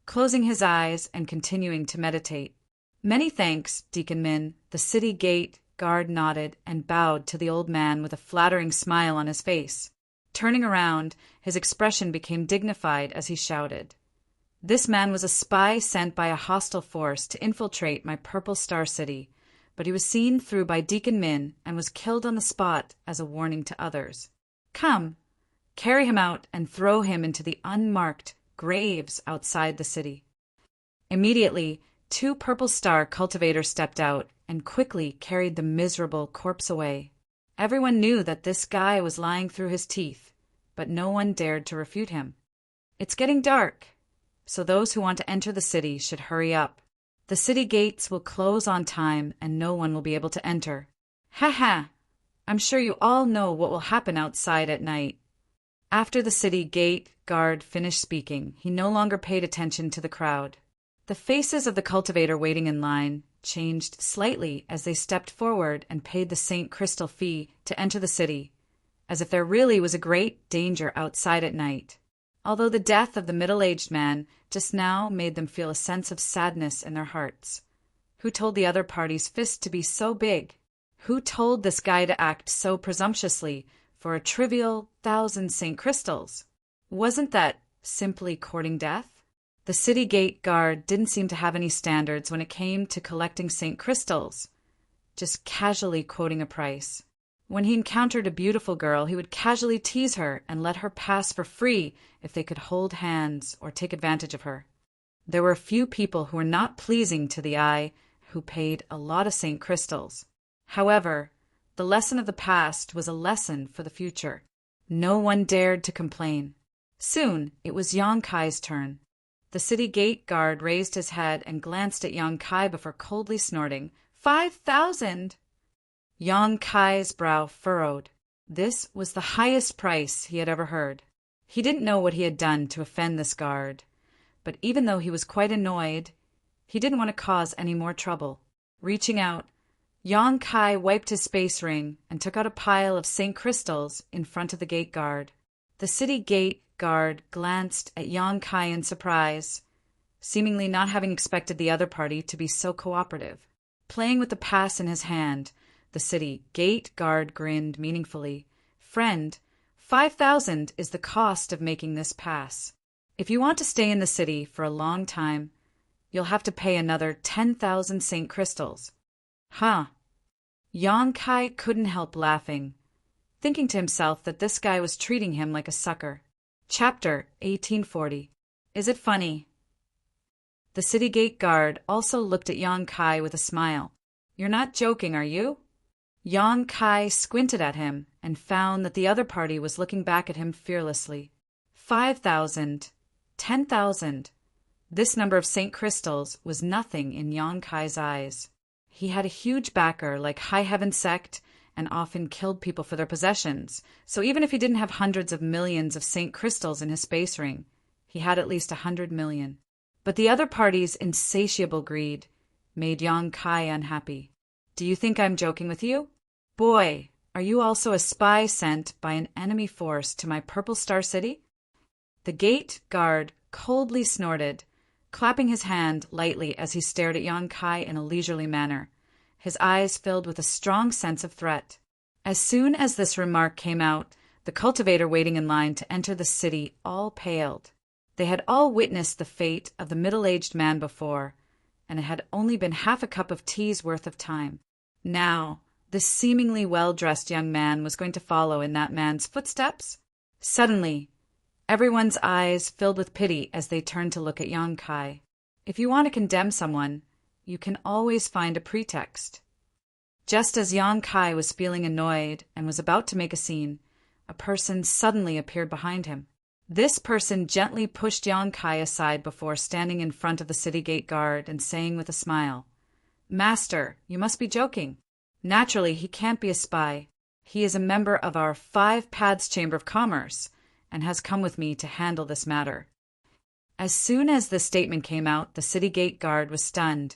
closing his eyes and continuing to meditate. "Many thanks, Deacon Min." The city gate guard nodded and bowed to the old man with a flattering smile on his face. Turning around, his expression became dignified as he shouted, "This man was a spy sent by a hostile force to infiltrate my Purple Star City, but he was seen through by Deacon Min and was killed on the spot as a warning to others. Come, carry him out and throw him into the unmarked graves outside the city." Immediately, 2 Purple Star cultivators stepped out and quickly carried the miserable corpse away. Everyone knew that this guy was lying through his teeth, but no one dared to refute him. It's getting dark, so those who want to enter the city should hurry up. The city gates will close on time and no one will be able to enter. Ha ha! I'm sure you all know what will happen outside at night. After the city gate guard finished speaking, he no longer paid attention to the crowd. The faces of the cultivator waiting in line changed slightly as they stepped forward and paid the St. Crystal fee to enter the city, as if there really was a great danger outside at night. Although the death of the middle-aged man just now made them feel a sense of sadness in their hearts. Who told the other party's fist to be so big? Who told this guy to act so presumptuously for a trivial 1,000 St. Crystals? Wasn't that simply courting death? The city gate guard didn't seem to have any standards when it came to collecting St. Crystals, just casually quoting a price. When he encountered a beautiful girl, he would casually tease her and let her pass for free if they could hold hands or take advantage of her. There were a few people who were not pleasing to the eye who paid a lot of St. Crystals. However, the lesson of the past was a lesson for the future. No one dared to complain. Soon, it was Yang Kai's turn. The city gate guard raised his head and glanced at Yang Kai before coldly snorting, 5,000! Yang Kai's brow furrowed. This was the highest price he had ever heard. He didn't know what he had done to offend this guard, but even though he was quite annoyed, he didn't want to cause any more trouble. Reaching out, Yang Kai wiped his space ring and took out a pile of St. Crystals in front of the gate guard. The city gate guard glanced at Yang Kai in surprise, seemingly not having expected the other party to be so cooperative. Playing with the pass in his hand, the city gate guard grinned meaningfully. "Friend, 5,000 is the cost of making this pass. If you want to stay in the city for a long time, you'll have to pay another 10,000 St. Crystals." Huh. Yang Kai couldn't help laughing, thinking to himself that this guy was treating him like a sucker. Chapter 1840. Is it funny? The city gate guard also looked at Yang Kai with a smile. "You're not joking, are you?" Yang Kai squinted at him and found that the other party was looking back at him fearlessly. 5,000, 10,000. This number of St. Crystals was nothing in Yang Kai's eyes. He had a huge backer like High Heaven Sect and often killed people for their possessions, so even if he didn't have hundreds of millions of St. Crystals in his space ring, he had at least 100 million. But the other party's insatiable greed made Yang Kai unhappy. "Do you think I'm joking with you? Boy, Are you also a spy sent by an enemy force to my Purple Star City? The gate guard coldly snorted, clapping his hand lightly as he stared at Yang Kai in a leisurely manner, his eyes filled with a strong sense of threat. As soon as this remark came out, the cultivator waiting in line to enter the city all paled. They had all witnessed the fate of the middle-aged man before, and it had only been half a cup of tea's worth of time. Now, this seemingly well-dressed young man was going to follow in that man's footsteps? Suddenly, everyone's eyes filled with pity as they turned to look at Yang Kai. If you want to condemn someone, you can always find a pretext. Just as Yang Kai was feeling annoyed and was about to make a scene, a person suddenly appeared behind him. This person gently pushed Yang Kai aside before standing in front of the city gate guard and saying with a smile, "Master, you must be joking. Naturally, he can't be a spy. He is a member of our 5 Paths Chamber of Commerce and has come with me to handle this matter." As soon as this statement came out, the city gate guard was stunned,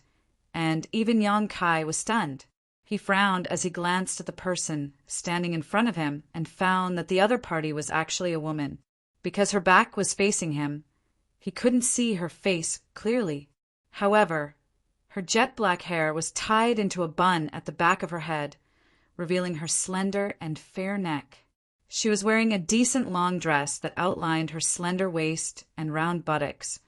and even Yang Kai was stunned. He frowned as he glanced at the person standing in front of him and found that the other party was actually a woman. Because her back was facing him, he couldn't see her face clearly. However, her jet-black hair was tied into a bun at the back of her head, revealing her slender and fair neck. She was wearing a decent long dress that outlined her slender waist and round buttocks,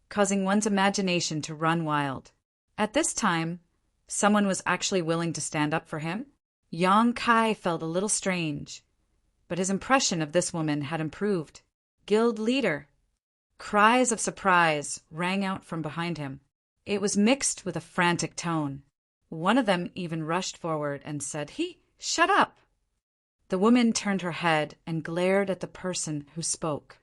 causing one's imagination to run wild. At this time, someone was actually willing to stand up for him. Yang Kai felt a little strange, but his impression of this woman had improved. Guild leader. Cries of surprise rang out from behind him. It was mixed with a frantic tone. One of them even rushed forward and said, Shut up!" The woman turned her head and glared at the person who spoke.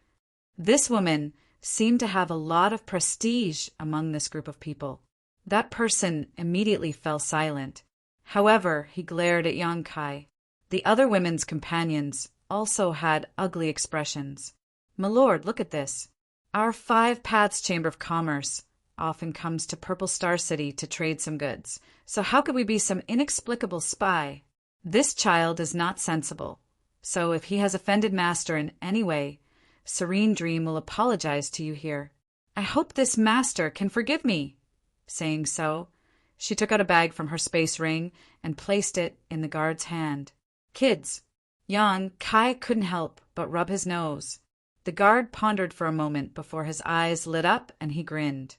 This woman seemed to have a lot of prestige among this group of people. That person immediately fell silent. However, he glared at Yang Kai. The other women's companions also had ugly expressions. "My lord, look at this. Our 5 Paths Chamber of Commerce often comes to Purple Star City to trade some goods, so how could we be some inexplicable spy? This child is not sensible, so if he has offended Master in any way, Serene Dream will apologize to you here. I hope this Master can forgive me." Saying so, she took out a bag from her space ring and placed it in the guard's hand. "Kids." Yang Kai couldn't help but rub his nose. The guard pondered for a moment before his eyes lit up and he grinned.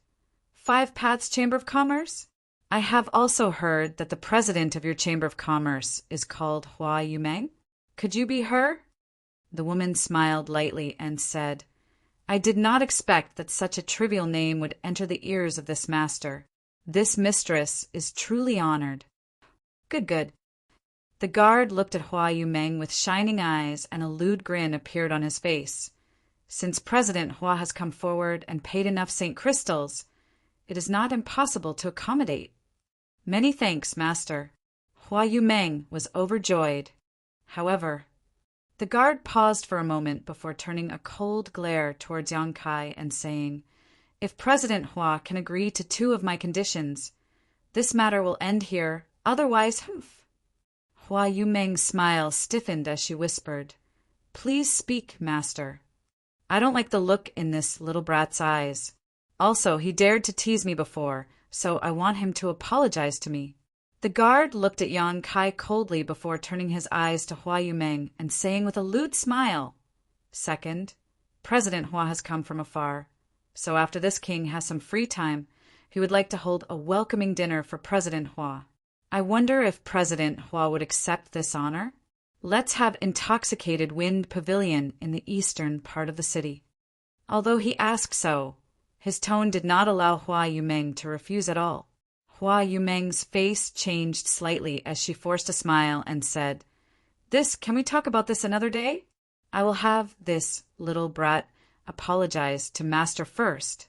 5 Paths Chamber of Commerce? I have also heard that the president of your Chamber of Commerce is called Hua Yumeng. Could you be her? The woman smiled lightly and said, I did not expect that such a trivial name would enter the ears of this master. This mistress is truly honored. Good. The guard looked at Hua Yumeng with shining eyes, and a lewd grin appeared on his face. Since President Hua has come forward and paid enough St. Crystals, it is not impossible to accommodate. Many thanks, master. Hua Yumeng was overjoyed. However, the guard paused for a moment before turning a cold glare towards Yang Kai and saying, If President Hua can agree to 2 of my conditions, this matter will end here, otherwise, humph. Hua Yumeng's smile stiffened as she whispered, Please speak, master. I don't like the look in this little brat's eyes. Also, he dared to tease me before, so I want him to apologize to me. The guard looked at Yang Kai coldly before turning his eyes to Hua Yumeng and saying with a lewd smile, Second, President Hua has come from afar, so after this king has some free time, he would like to hold a welcoming dinner for President Hua. I wonder if President Hua would accept this honor? Let's have Intoxicated Wind Pavilion in the eastern part of the city. Although he asked so, his tone did not allow Hua Yumeng to refuse at all. Hua Yumeng's face changed slightly as she forced a smile and said, Can we talk about this another day? I will have this little brat apologize to master first.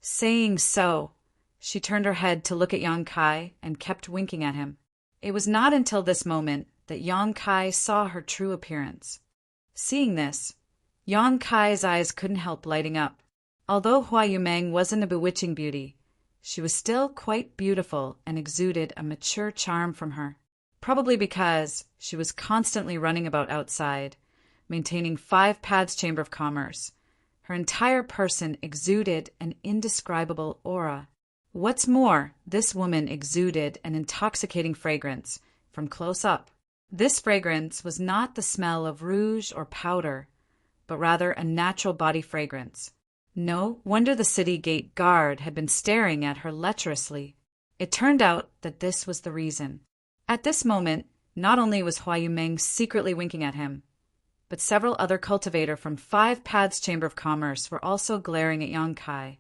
Saying so, she turned her head to look at Yang Kai and kept winking at him. It was not until this moment that Yang Kai saw her true appearance. Seeing this, Yang Kai's eyes couldn't help lighting up. Although Hua Yumeng wasn't a bewitching beauty, she was still quite beautiful and exuded a mature charm from her. probably because she was constantly running about outside, maintaining 5 Paths Chamber of Commerce. Her entire person exuded an indescribable aura. What's more, this woman exuded an intoxicating fragrance from close up. This fragrance was not the smell of rouge or powder, but rather a natural body fragrance. No wonder the city gate guard had been staring at her lecherously. It turned out that this was the reason. At this moment, not only was Hua Yumeng secretly winking at him, but several other cultivators from 5 Paths Chamber of Commerce were also glaring at Yang Kai,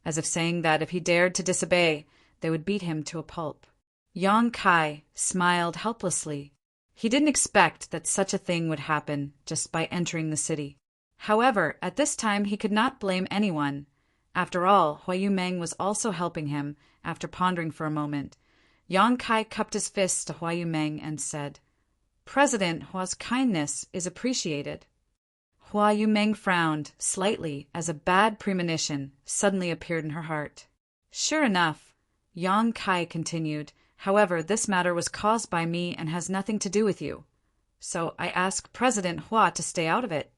as if saying that if he dared to disobey, they would beat him to a pulp. Yang Kai smiled helplessly. He didn't expect that such a thing would happen just by entering the city. However, at this time he could not blame anyone. After all, Hua Yumeng was also helping him. After pondering for a moment, Yang Kai cupped his fists to Hua Yumeng and said, "President Hua's kindness is appreciated." Hua Yumeng frowned slightly as a bad premonition suddenly appeared in her heart. "Sure enough," Yang Kai continued, "however, this matter was caused by me and has nothing to do with you. So I ask President Hua to stay out of it."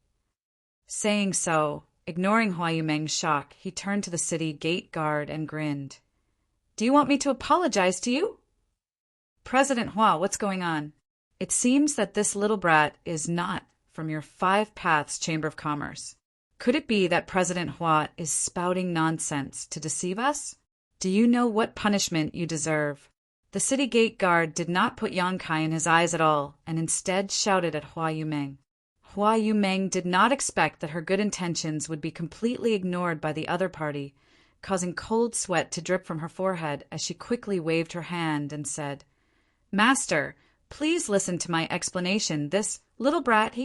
Saying so, ignoring Hua Yumeng's shock, he turned to the city gate guard and grinned. "Do you want me to apologize to you?" "President Hua, what's going on? It seems that this little brat is not from your 5 Paths Chamber of Commerce. Could it be that President Hua is spouting nonsense to deceive us? Do you know what punishment you deserve?" The city gate guard did not put Yang Kai in his eyes at all, and instead shouted at Hua Yumeng. Hua Yumeng did not expect that her good intentions would be completely ignored by the other party, causing cold sweat to drip from her forehead as she quickly waved her hand and said, "Master, please listen to my explanation. This little brat,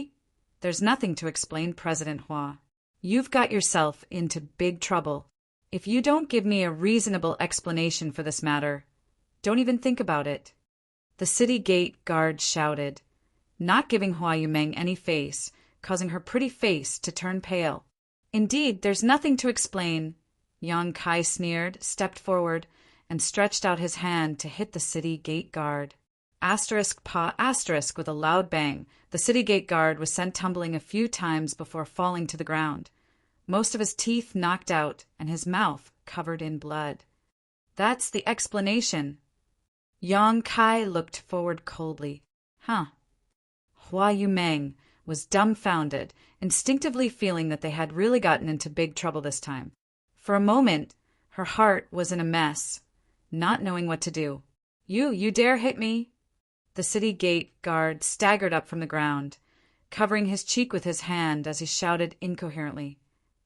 There's nothing to explain, President Hua. You've got yourself into big trouble. If you don't give me a reasonable explanation for this matter, don't even think about it." The city gate guard shouted, not giving Hua Yumeng any face, causing her pretty face to turn pale. "Indeed, there's nothing to explain," Yang Kai sneered, stepped forward, and stretched out his hand to hit the city gate guard. Asterisk paw asterisk with a loud bang, the city gate guard was sent tumbling a few times before falling to the ground, most of his teeth knocked out and his mouth covered in blood. "That's the explanation." Yang Kai looked forward coldly. Hua Yumeng was dumbfounded, instinctively feeling that they had really gotten into big trouble this time. For a moment, her heart was in a mess, not knowing what to do. You dare hit me?" The city gate guard staggered up from the ground, covering his cheek with his hand as he shouted incoherently,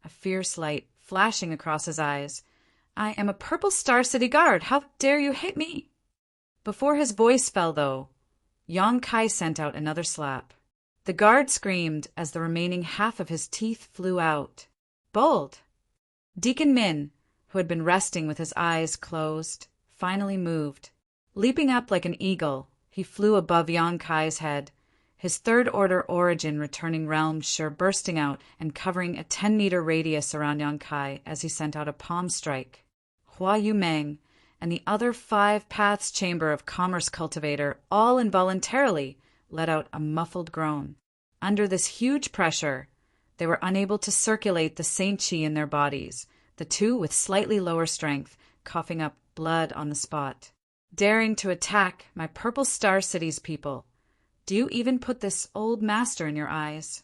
a fierce light flashing across his eyes. "I am a Purple Star City Guard. How dare you hit me?" Before his voice fell, though, Yang Kai sent out another slap. The guard screamed as the remaining half of his teeth flew out. "Bold!" Deacon Min, who had been resting with his eyes closed, finally moved. Leaping up like an eagle, he flew above Yang Kai's head, his third-order origin returning realms sure bursting out and covering a 10-meter radius around Yang Kai as he sent out a palm strike. Hua Yumeng and the other 5 Paths Chamber of Commerce cultivator all involuntarily let out a muffled groan. Under this huge pressure, they were unable to circulate the Saint Chi in their bodies, the two with slightly lower strength, coughing up blood on the spot. "Daring to attack my Purple Star City's people. Do you even put this old master in your eyes?"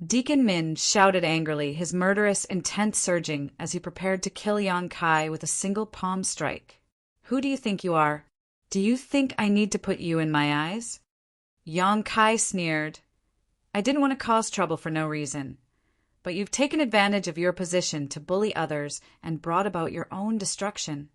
Deacon Min shouted angrily, his murderous intent surging as he prepared to kill Yang Kai with a single palm strike. "Who do you think you are? Do you think I need to put you in my eyes?" Yang Kai sneered. "I didn't want to cause trouble for no reason, but you've taken advantage of your position to bully others and brought about your own destruction."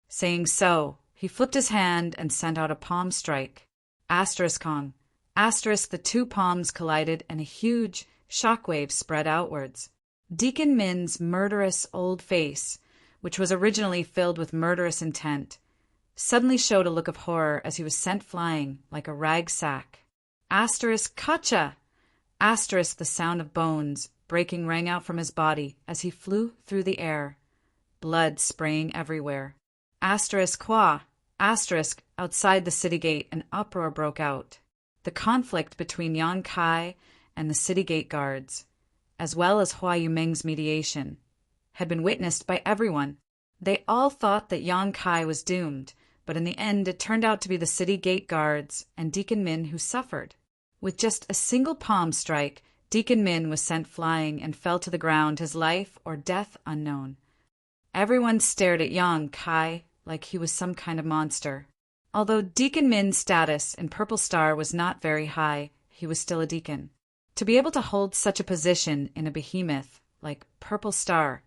Saying so, he flipped his hand and sent out a palm strike. Asterisk Kong. Asterisk, the two palms collided and a huge shockwave spread outwards. Deacon Min's murderous old face, which was originally filled with murderous intent, suddenly showed a look of horror as he was sent flying like a rag sack. Asterisk Kacha! Asterisk, the sound of bones breaking rang out from his body as he flew through the air, blood spraying everywhere. Asterisk Hua! Asterisk, Outside the city gate, an uproar broke out. The conflict between Yang Kai and the city gate guards, as well as Hua Yumeng's mediation, had been witnessed by everyone. They all thought that Yang Kai was doomed, but in the end it turned out to be the city gate guards and Deacon Min who suffered. With just a single palm strike, Deacon Min was sent flying and fell to the ground, his life or death unknown. Everyone stared at Yang Kai like he was some kind of monster. Although Deacon Min's status in Purple Star was not very high, he was still a deacon. To be able to hold such a position in a behemoth like Purple Star,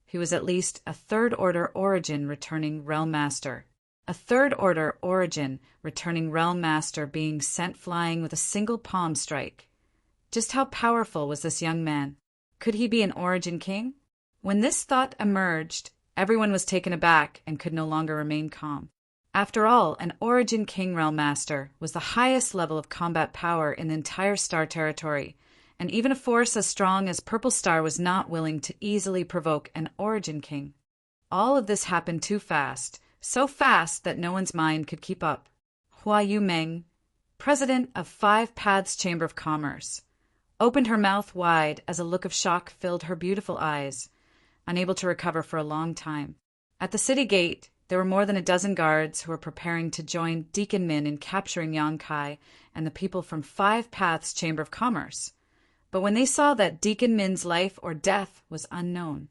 he was at least a third-order origin returning Realm Master. A third-order origin returning Realm Master being sent flying with a single palm strike. Just how powerful was this young man? Could he be an origin king? When this thought emerged, everyone was taken aback and could no longer remain calm. After all, an Origin King Realm Master was the highest level of combat power in the entire Star territory, and even a force as strong as Purple Star was not willing to easily provoke an Origin King. All of this happened too fast, so fast that no one's mind could keep up. Hua Yumeng, president of Five Paths Chamber of Commerce, opened her mouth wide as a look of shock filled her beautiful eyes, unable to recover for a long time. At the city gate, there were more than a dozen guards who were preparing to join Deacon Min in capturing Yang Kai and the people from Five Paths Chamber of Commerce. But when they saw that Deacon Min's life or death was unknown,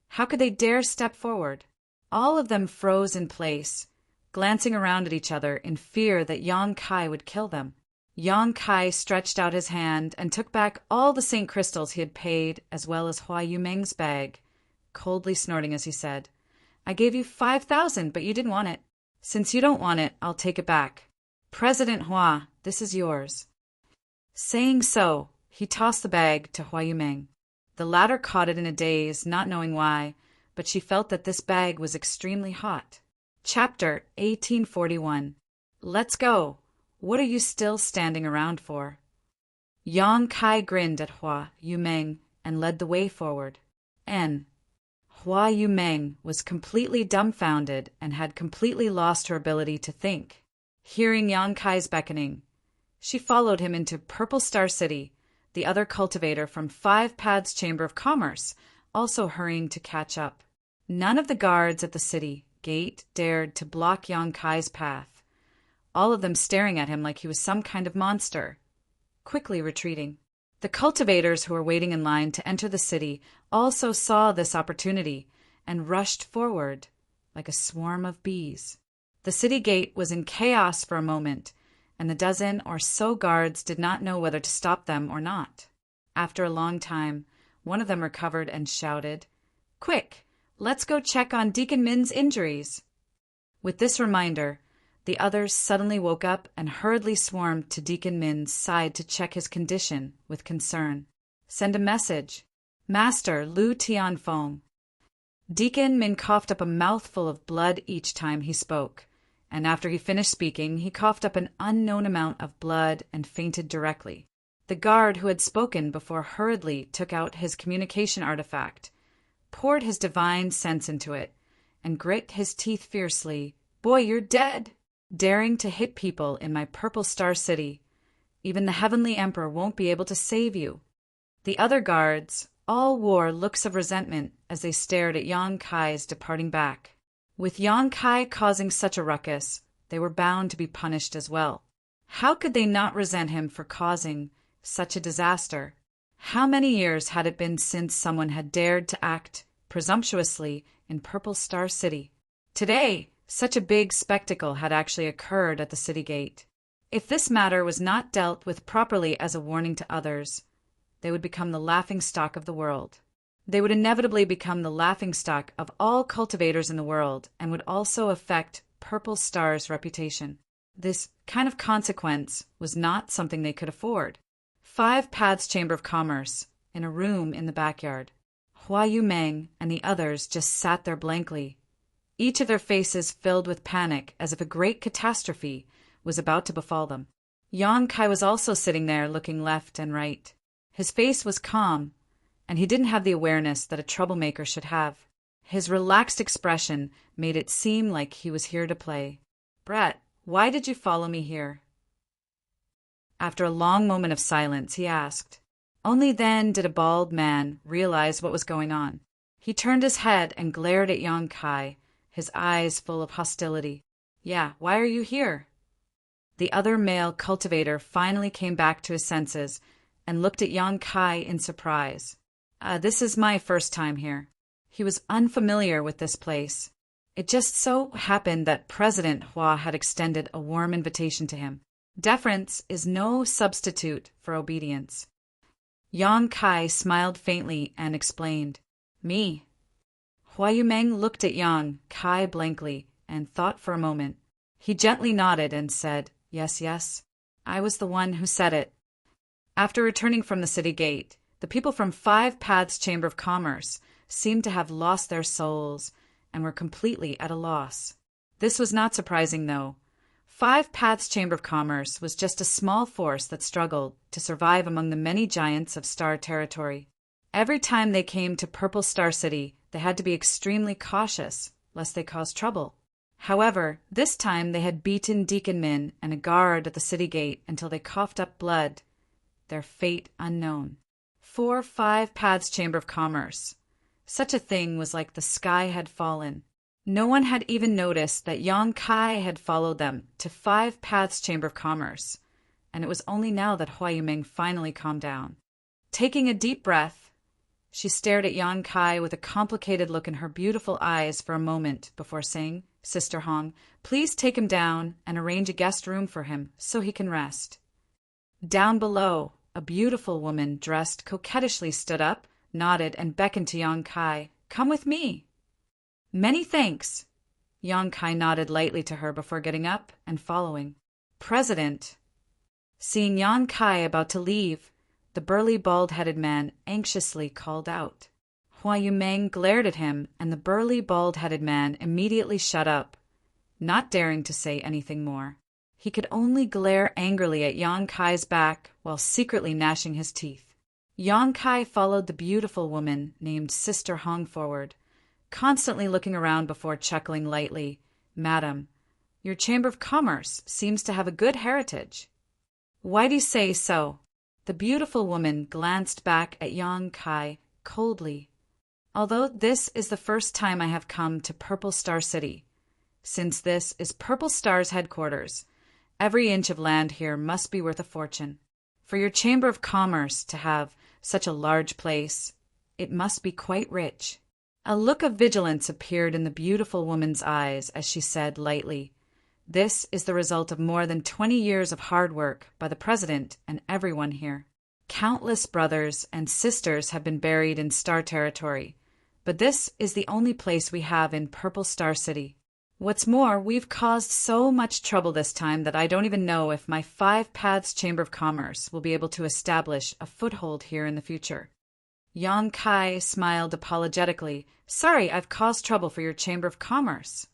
how could they dare step forward? All of them froze in place, glancing around at each other in fear that Yang Kai would kill them. Yang Kai stretched out his hand and took back all the Saint Crystals he had paid, as well as Hua Yumeng's bag, coldly snorting as he said, "I gave you 5,000, but you didn't want it. Since you don't want it, I'll take it back. President Hua, this is yours." Saying so, he tossed the bag to Hua Yumeng. The latter caught it in a daze, not knowing why, but she felt that this bag was extremely hot. Chapter 1841. Let's go. What are you still standing around for? Yang Kai grinned at Hua Yumeng and led the way forward. Hua Yumeng was completely dumbfounded and had completely lost her ability to think. Hearing Yang Kai's beckoning, she followed him into Purple Star City, the other cultivator from Five Paths Chamber of Commerce also hurrying to catch up. None of the guards at the city gate dared to block Yang Kai's path, all of them staring at him like he was some kind of monster, quickly retreating. The cultivators who were waiting in line to enter the city also saw this opportunity and rushed forward like a swarm of bees. The city gate was in chaos for a moment, and the dozen or so guards did not know whether to stop them or not. After a long time, one of them recovered and shouted, "Quick, let's go check on Deacon Min's injuries." With this reminder, the others suddenly woke up and hurriedly swarmed to Deacon Min's side to check his condition with concern. "Send a message. Master Lu Tianfeng." Deacon Min coughed up a mouthful of blood each time he spoke, and after he finished speaking, he coughed up an unknown amount of blood and fainted directly. The guard who had spoken before hurriedly took out his communication artifact, poured his divine sense into it, and grit his teeth fiercely. "Boy, you're dead! Daring to hit people in my Purple Star City. Even the Heavenly Emperor won't be able to save you." The other guards all wore looks of resentment as they stared at Yang Kai's departing back. With Yang Kai causing such a ruckus, they were bound to be punished as well. How could they not resent him for causing such a disaster? How many years had it been since someone had dared to act presumptuously in Purple Star City? Today, such a big spectacle had actually occurred at the city gate. If this matter was not dealt with properly as a warning to others, they would become the laughingstock of the world. They would inevitably become the laughingstock of all cultivators in the world and would also affect Purple Star's reputation. This kind of consequence was not something they could afford. Five Paths Chamber of Commerce, in a room in the backyard. Hua Yumeng and the others just sat there blankly, each of their faces filled with panic as if a great catastrophe was about to befall them. Yang Kai was also sitting there looking left and right. His face was calm, and he didn't have the awareness that a troublemaker should have. His relaxed expression made it seem like he was here to play. "Brett, Why did you follow me here? After a long moment of silence, he asked. Only then did a bald man realize what was going on. He turned his head and glared at Yang Kai, his eyes full of hostility. Yeah, why are you here? The other male cultivator finally came back to his senses and looked at Yang Kai in surprise. This is my first time here. He was unfamiliar with this place. It just so happened that President Hua had extended a warm invitation to him. Deference is no substitute for obedience. Yang Kai smiled faintly and explained, Me. Hua Yumeng looked at Yang Kai blankly and thought for a moment. He gently nodded and said, Yes, yes. I was the one who said it. After returning from the city gate, the people from Five Paths Chamber of Commerce seemed to have lost their souls and were completely at a loss. This was not surprising, though. Five Paths Chamber of Commerce was just a small force that struggled to survive among the many giants of Star Territory. Every time they came to Purple Star City, they had to be extremely cautious, lest they cause trouble. However, this time they had beaten Deacon Min and a guard at the city gate until they coughed up blood, their fate unknown. For Five Paths Chamber of Commerce, such a thing was like the sky had fallen. No one had even noticed that Yang Kai had followed them to Five Paths Chamber of Commerce, and it was only now that Hua Yumeng finally calmed down. Taking a deep breath, she stared at Yang Kai with a complicated look in her beautiful eyes for a moment before saying, Sister Hong, please take him down and arrange a guest room for him so he can rest. Down below, a beautiful woman dressed coquettishly stood up, nodded, and beckoned to Yang Kai. Come with me. Many thanks. Yang Kai nodded lightly to her before getting up and following. President. Seeing Yang Kai about to leave, the burly bald-headed man anxiously called out. Hua Yumeng glared at him, and the burly bald-headed man immediately shut up, not daring to say anything more. He could only glare angrily at Yang Kai's back while secretly gnashing his teeth. Yang Kai followed the beautiful woman named Sister Hong forward, constantly looking around before chuckling lightly, Madam, your Chamber of Commerce seems to have a good heritage. Why do you say so? The beautiful woman glanced back at Yang Kai coldly. Although this is the first time I have come to Purple Star City, since this is Purple Star's headquarters, every inch of land here must be worth a fortune. For your Chamber of Commerce to have such a large place, it must be quite rich. A look of vigilance appeared in the beautiful woman's eyes as she said lightly, This is the result of more than 20 years of hard work by the President and everyone here. Countless brothers and sisters have been buried in Star Territory, but this is the only place we have in Purple Star City. What's more, we've caused so much trouble this time that I don't even know if my Five Paths Chamber of Commerce will be able to establish a foothold here in the future. Yang Kai smiled apologetically. Sorry, I've caused trouble for your Chamber of Commerce.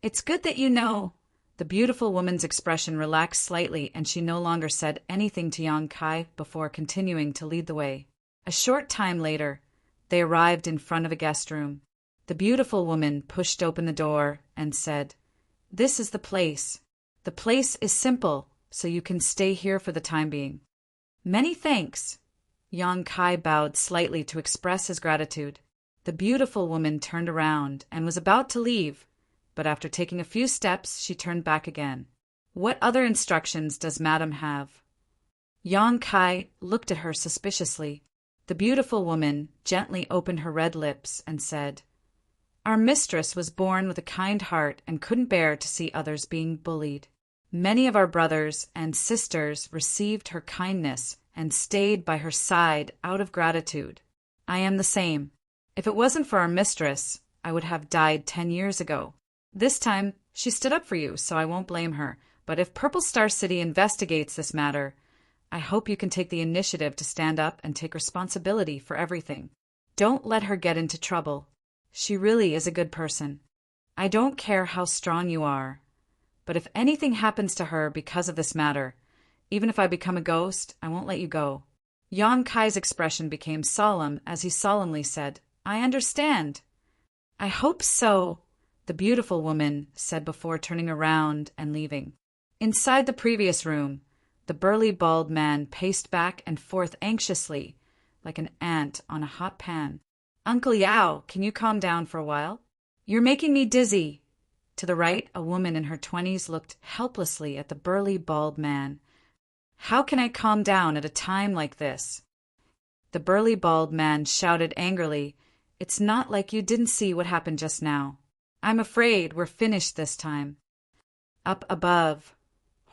It's good that you know. The beautiful woman's expression relaxed slightly, and she no longer said anything to Yang Kai before continuing to lead the way. A short time later, they arrived in front of a guest room. The beautiful woman pushed open the door and said, This is the place. The place is simple, so you can stay here for the time being. Many thanks. Yang Kai bowed slightly to express his gratitude. The beautiful woman turned around and was about to leave, but after taking a few steps, she turned back again. What other instructions does Madam have? Yang Kai looked at her suspiciously. The beautiful woman gently opened her red lips and said, Our mistress was born with a kind heart and couldn't bear to see others being bullied. Many of our brothers and sisters received her kindness and stayed by her side out of gratitude. I am the same. If it wasn't for our mistress, I would have died 10 years ago. This time, she stood up for you, so I won't blame her. But if Purple Star City investigates this matter, I hope you can take the initiative to stand up and take responsibility for everything. Don't let her get into trouble. She really is a good person. I don't care how strong you are, but if anything happens to her because of this matter, even if I become a ghost, I won't let you go. Yang Kai's expression became solemn as he solemnly said, I understand. I hope so, the beautiful woman said before turning around and leaving. Inside the previous room, the burly bald man paced back and forth anxiously, like an ant on a hot pan. "Uncle Yao, can you calm down for a while? You're making me dizzy." To the right, a woman in her 20s looked helplessly at the burly bald man. "How can I calm down at a time like this?" The burly bald man shouted angrily, "It's not like you didn't see what happened just now. I'm afraid we're finished this time." Up above,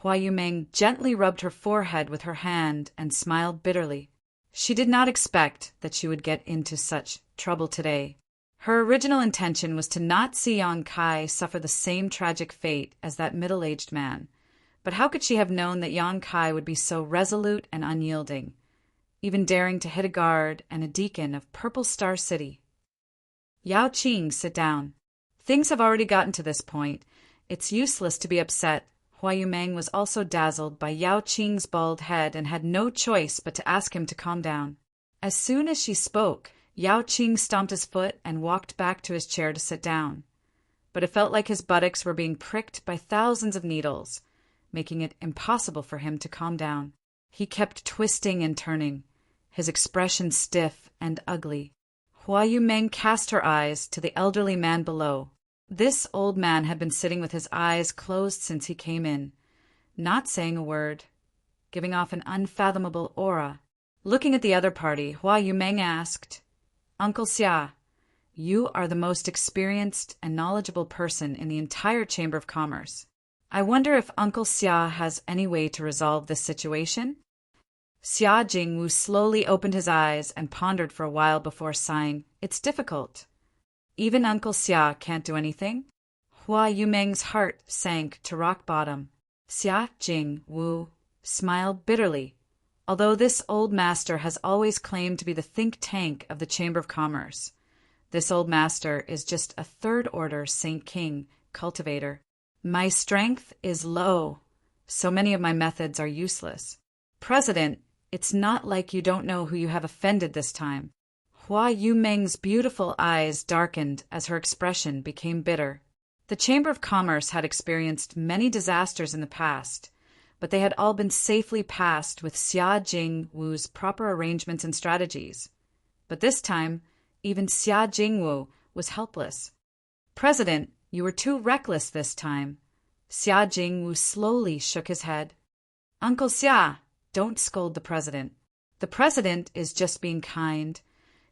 Hua Yumeng gently rubbed her forehead with her hand and smiled bitterly. She did not expect that she would get into such trouble today. Her original intention was to not see Yang Kai suffer the same tragic fate as that middle-aged man. But how could she have known that Yang Kai would be so resolute and unyielding, even daring to hit a guard and a deacon of Purple Star City? "Yao Qing, sit down. Things have already gotten to this point. It's useless to be upset." Hua Yumeng was also dazzled by Yao Qing's bald head and had no choice but to ask him to calm down. As soon as she spoke, Yao Qing stomped his foot and walked back to his chair to sit down. But it felt like his buttocks were being pricked by thousands of needles, making it impossible for him to calm down. He kept twisting and turning, his expression stiff and ugly. Hua Yumeng cast her eyes to the elderly man below. This old man had been sitting with his eyes closed since he came in, not saying a word, giving off an unfathomable aura. Looking at the other party, Hua Yumeng asked, "Uncle Xia, you are the most experienced and knowledgeable person in the entire Chamber of Commerce. I wonder if Uncle Xia has any way to resolve this situation?" Xia Jingwu slowly opened his eyes and pondered for a while before sighing, "It's difficult. Even Uncle Xia can't do anything?" Hua Yumeng's heart sank to rock bottom. Xia Jingwu smiled bitterly. Although this old master has always claimed to be the think tank of the Chamber of Commerce, this old master is just a third-order Saint King cultivator. My strength is low, so many of my methods are useless. President, it's not like you don't know who you have offended this time. Hua Yumeng's beautiful eyes darkened as her expression became bitter. The Chamber of Commerce had experienced many disasters in the past, but they had all been safely passed with Xia Jingwu's proper arrangements and strategies. But this time, even Xia Jingwu was helpless. "President, you were too reckless this time." Xia Jingwu slowly shook his head. "Uncle Xia, don't scold the president. The president is just being kind."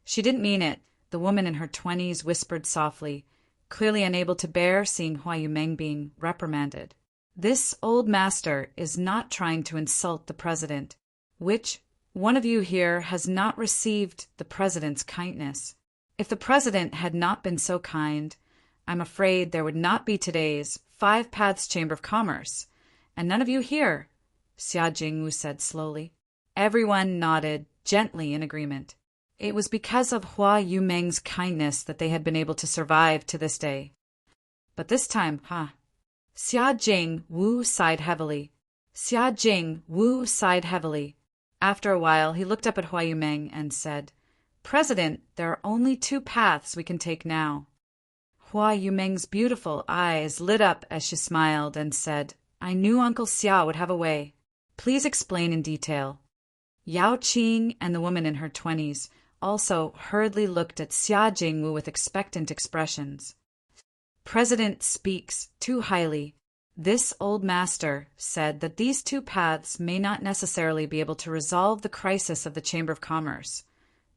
"She didn't mean it," the woman in her 20s whispered softly, clearly unable to bear seeing Hua Yumeng being reprimanded. "This old master is not trying to insult the president. Which one of you here has not received the president's kindness? If the president had not been so kind, I'm afraid there would not be today's 5 Paths Chamber of Commerce, and none of you here," Xia Jingwu said slowly. Everyone nodded gently in agreement. It was because of Hua Yumeng's kindness that they had been able to survive to this day. But this time, Xia Jingwu sighed heavily. Xia Jingwu sighed heavily. After a while, he looked up at Hua Yumeng and said, "President, there are only 2 paths we can take now." Hua Yumeng's beautiful eyes lit up as she smiled and said, "I knew Uncle Xia would have a way. Please explain in detail." Yao Qing and the woman in her 20s also hurriedly looked at Xia Jingwu with expectant expressions. "President speaks too highly. This old master said that these 2 paths may not necessarily be able to resolve the crisis of the Chamber of Commerce.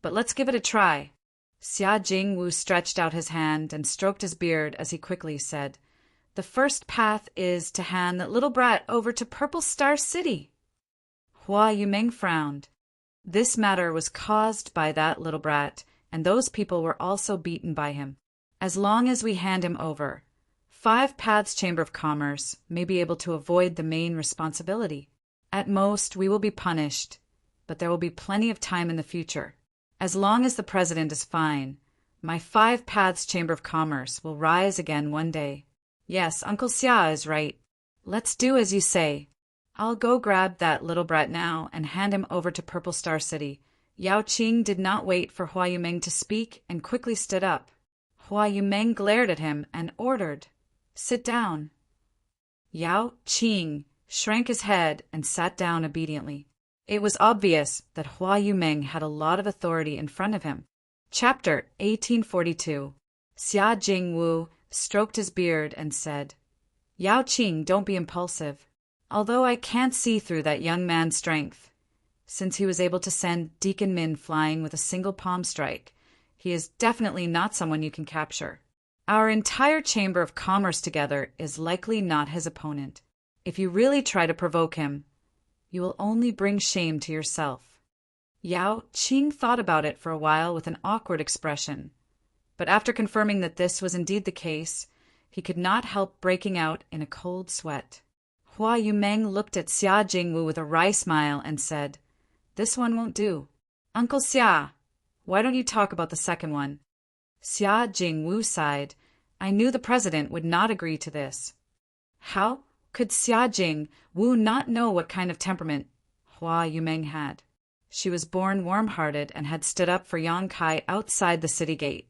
But let's give it a try." Xia Jingwu stretched out his hand and stroked his beard as he quickly said, "The first path is to hand that little brat over to Purple Star City." Hua Yumeng frowned. This matter was caused by that little brat, and those people were also beaten by him. As long as we hand him over, 5 Paths Chamber of Commerce may be able to avoid the main responsibility. At most, we will be punished, but there will be plenty of time in the future. As long as the president is fine, my 5 Paths Chamber of Commerce will rise again one day. Yes, Uncle Xia is right. Let's do as you say. I'll go grab that little brat now and hand him over to Purple Star City. Yao Qing did not wait for Hua Yumeng to speak and quickly stood up. Hua Yumeng glared at him and ordered, "Sit down." Yao Qing shrank his head, and sat down obediently. It was obvious that Hua Yumeng had a lot of authority in front of him. Chapter 1842. Xia Jingwu stroked his beard and said, Yao Qing, don't be impulsive. Although I can't see through that young man's strength, since he was able to send Deacon Min flying with a single palm strike, he is definitely not someone you can capture. Our entire Chamber of Commerce together is likely not his opponent. If you really try to provoke him, you will only bring shame to yourself. Yao Qing thought about it for a while with an awkward expression, but after confirming that this was indeed the case, he could not help breaking out in a cold sweat. Hua Yumeng looked at Xia Jingwu with a wry smile and said, This one won't do. Uncle Xia, why don't you talk about the second one? Xia Jingwu sighed. I knew the president would not agree to this. How could Xia Jingwu not know what kind of temperament Hua Yumeng had? She was born warm-hearted and had stood up for Yang Kai outside the city gate.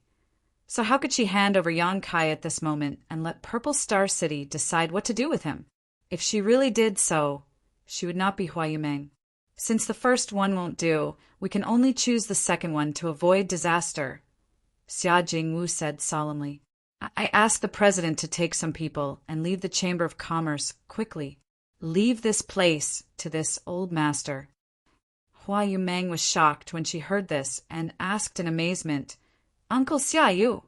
So how could she hand over Yang Kai at this moment and let Purple Star City decide what to do with him? If she really did so, she would not be Hua Yumeng. Since the first one won't do, we can only choose the second one to avoid disaster, Xia Jingwu said solemnly. I ask the president to take some people and leave the Chamber of Commerce quickly. Leave this place to this old master. Hua Yumeng was shocked when she heard this and asked in amazement, Uncle Xia Yu,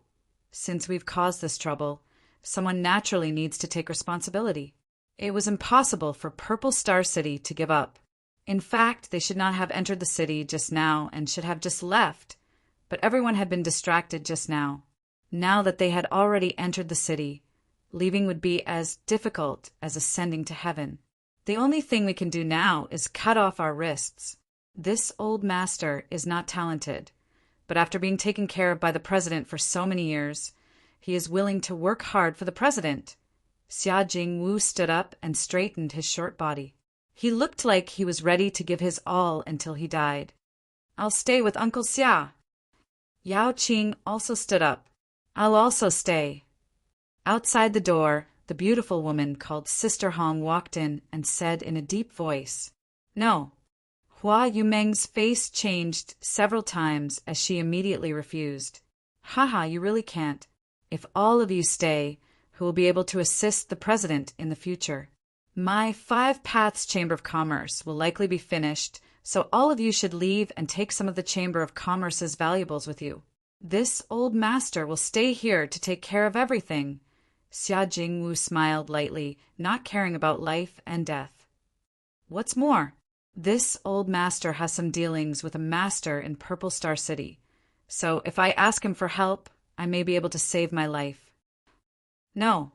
since we've caused this trouble, someone naturally needs to take responsibility. It was impossible for Purple Star City to give up. In fact, they should not have entered the city just now and should have just left, but everyone had been distracted just now. Now that they had already entered the city, leaving would be as difficult as ascending to heaven. The only thing we can do now is cut off our wrists. This old master is not talented, but after being taken care of by the president for so many years, he is willing to work hard for the president. Xia Jingwu stood up and straightened his short body. He looked like he was ready to give his all until he died. I'll stay with Uncle Xia. Yao Qing also stood up. I'll also stay. Outside the door, the beautiful woman called Sister Hong walked in and said in a deep voice, No. Hua Yumeng's face changed several times as she immediately refused. Haha, you really can't. If all of you stay, who will be able to assist the president in the future? My 5 Paths Chamber of Commerce will likely be finished, so all of you should leave and take some of the Chamber of Commerce's valuables with you. This old master will stay here to take care of everything. Xia Jingwu smiled lightly, not caring about life and death. What's more, this old master has some dealings with a master in Purple Star City, so if I ask him for help, I may be able to save my life. No.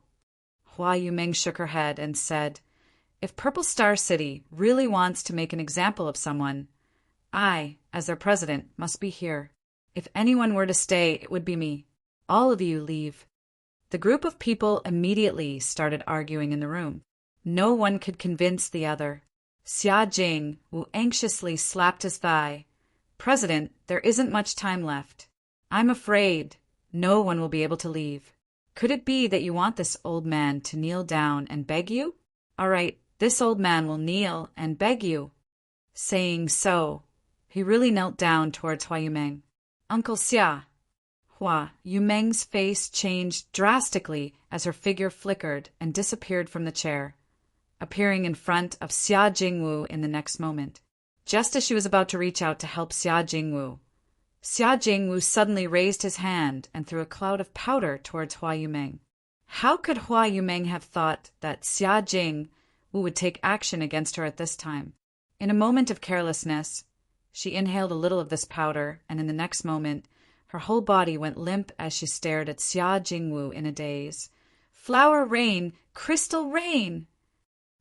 Hua Yumeng shook her head and said, If Purple Star City really wants to make an example of someone, I, as their president, must be here. If anyone were to stay, it would be me. All of you leave. The group of people immediately started arguing in the room. No one could convince the other. Xia Jingwu anxiously slapped his thigh. President, there isn't much time left. I'm afraid no one will be able to leave. Could it be that you want this old man to kneel down and beg you? All right, this old man will kneel and beg you. Saying so, he really knelt down towards Hua Yumeng. Uncle Xia. Hua Yumeng's face changed drastically as her figure flickered and disappeared from the chair, appearing in front of Xia Jingwu in the next moment. Just as she was about to reach out to help Xia Jingwu suddenly raised his hand and threw a cloud of powder towards Hua Yumeng. How could Hua Yumeng have thought that Xia Jingwu would take action against her at this time? In a moment of carelessness, she inhaled a little of this powder, and in the next moment, her whole body went limp as she stared at Xia Jingwu in a daze. Flower rain! Crystal rain!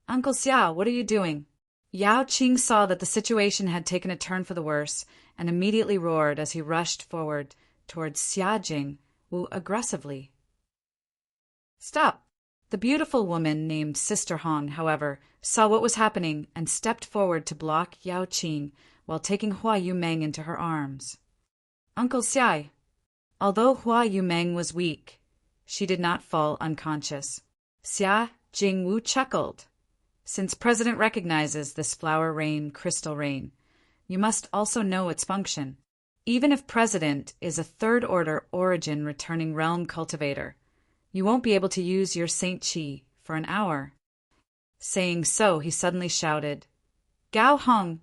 Uncle Xia, what are you doing? Yao Qing saw that the situation had taken a turn for the worse and immediately roared as he rushed forward towards Xia Jingwu aggressively. Stop! The beautiful woman named Sister Hong, however, saw what was happening and stepped forward to block Yao Qing while taking Hua Yumeng into her arms. Uncle Xia. Although Hua Yumeng was weak, she did not fall unconscious. Xia Jingwu chuckled. Since President recognizes this flower rain, crystal rain, you must also know its function. Even if President is a third-order origin returning realm cultivator, you won't be able to use your Saint Chi for an hour. Saying so, he suddenly shouted, Gao Hong,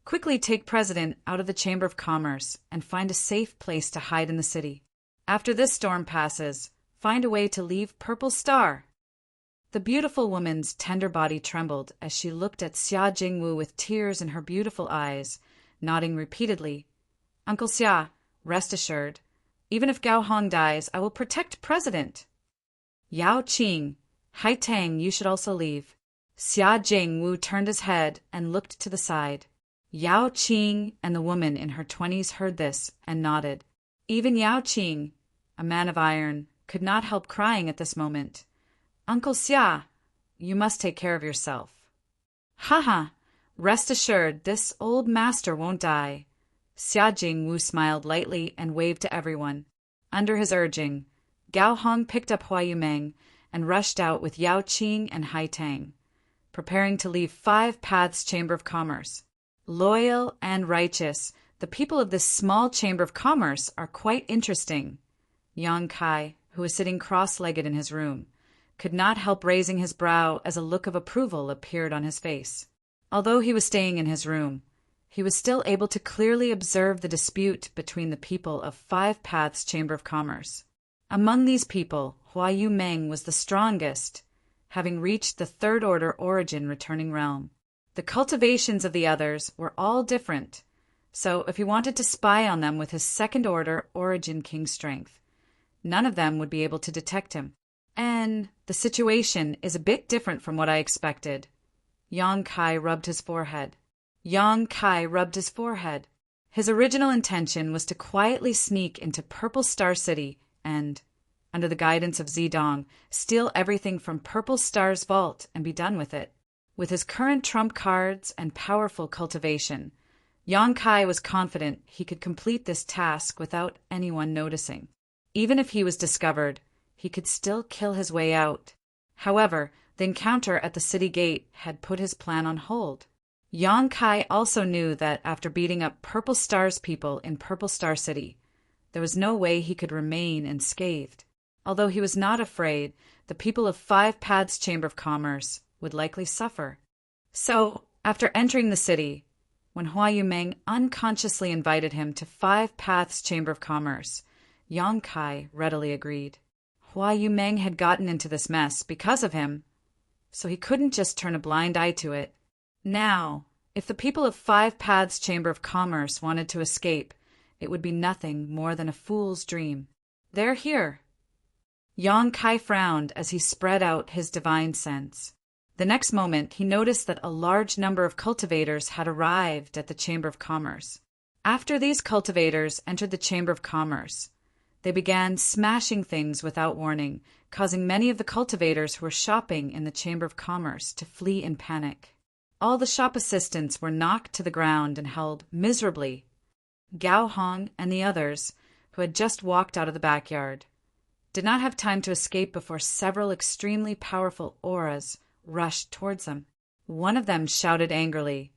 quickly take President out of the Chamber of Commerce and find a safe place to hide in the city. After this storm passes, find a way to leave Purple Star. The beautiful woman's tender body trembled as she looked at Xia Jingwu with tears in her beautiful eyes, nodding repeatedly. Uncle Xia, rest assured, even if Gao Hong dies, I will protect President. Yao Qing, Hai Tang, you should also leave. Xia Jingwu turned his head and looked to the side. Yao Qing and the woman in her 20s heard this and nodded. Even Yao Qing, a man of iron, could not help crying at this moment. Uncle Xia, you must take care of yourself. Ha! Rest assured, this old master won't die. Xia Jingwu smiled lightly and waved to everyone. Under his urging, Gao Hong picked up Hua Yumeng and rushed out with Yao Qing and Hai Tang, preparing to leave 5 Paths Chamber of Commerce. Loyal and righteous, the people of this small Chamber of Commerce are quite interesting. Yang Kai, who was sitting cross-legged in his room, could not help raising his brow as a look of approval appeared on his face. Although he was staying in his room, he was still able to clearly observe the dispute between the people of 5 Paths Chamber of Commerce. Among these people, Hua Yumeng was the strongest, having reached the third-order origin returning realm. The cultivations of the others were all different, so if he wanted to spy on them with his second-order origin king strength, none of them would be able to detect him. And the situation is a bit different from what I expected. Yang Kai rubbed his forehead. His original intention was to quietly sneak into Purple Star City and, under the guidance of Zidong, steal everything from Purple Star's vault and be done with it. With his current trump cards and powerful cultivation, Yang Kai was confident he could complete this task without anyone noticing. Even if he was discovered, he could still kill his way out. However, the encounter at the city gate had put his plan on hold. Yang Kai also knew that after beating up Purple Star's people in Purple Star City, there was no way he could remain unscathed. Although he was not afraid, the people of 5 Paths Chamber of Commerce would likely suffer. So, after entering the city, when Hua Yumeng unconsciously invited him to 5 Paths Chamber of Commerce, Yang Kai readily agreed. Hua Yumeng had gotten into this mess because of him, so he couldn't just turn a blind eye to it. Now, if the people of 5 Paths Chamber of Commerce wanted to escape, it would be nothing more than a fool's dream. They're here. Yang Kai frowned as he spread out his divine sense. The next moment, he noticed that a large number of cultivators had arrived at the Chamber of Commerce. After these cultivators entered the Chamber of Commerce, they began smashing things without warning, causing many of the cultivators who were shopping in the Chamber of Commerce to flee in panic. All the shop assistants were knocked to the ground and held miserably. Gao Hong and the others, who had just walked out of the backyard, did not have time to escape before several extremely powerful auras rushed towards them. One of them shouted angrily,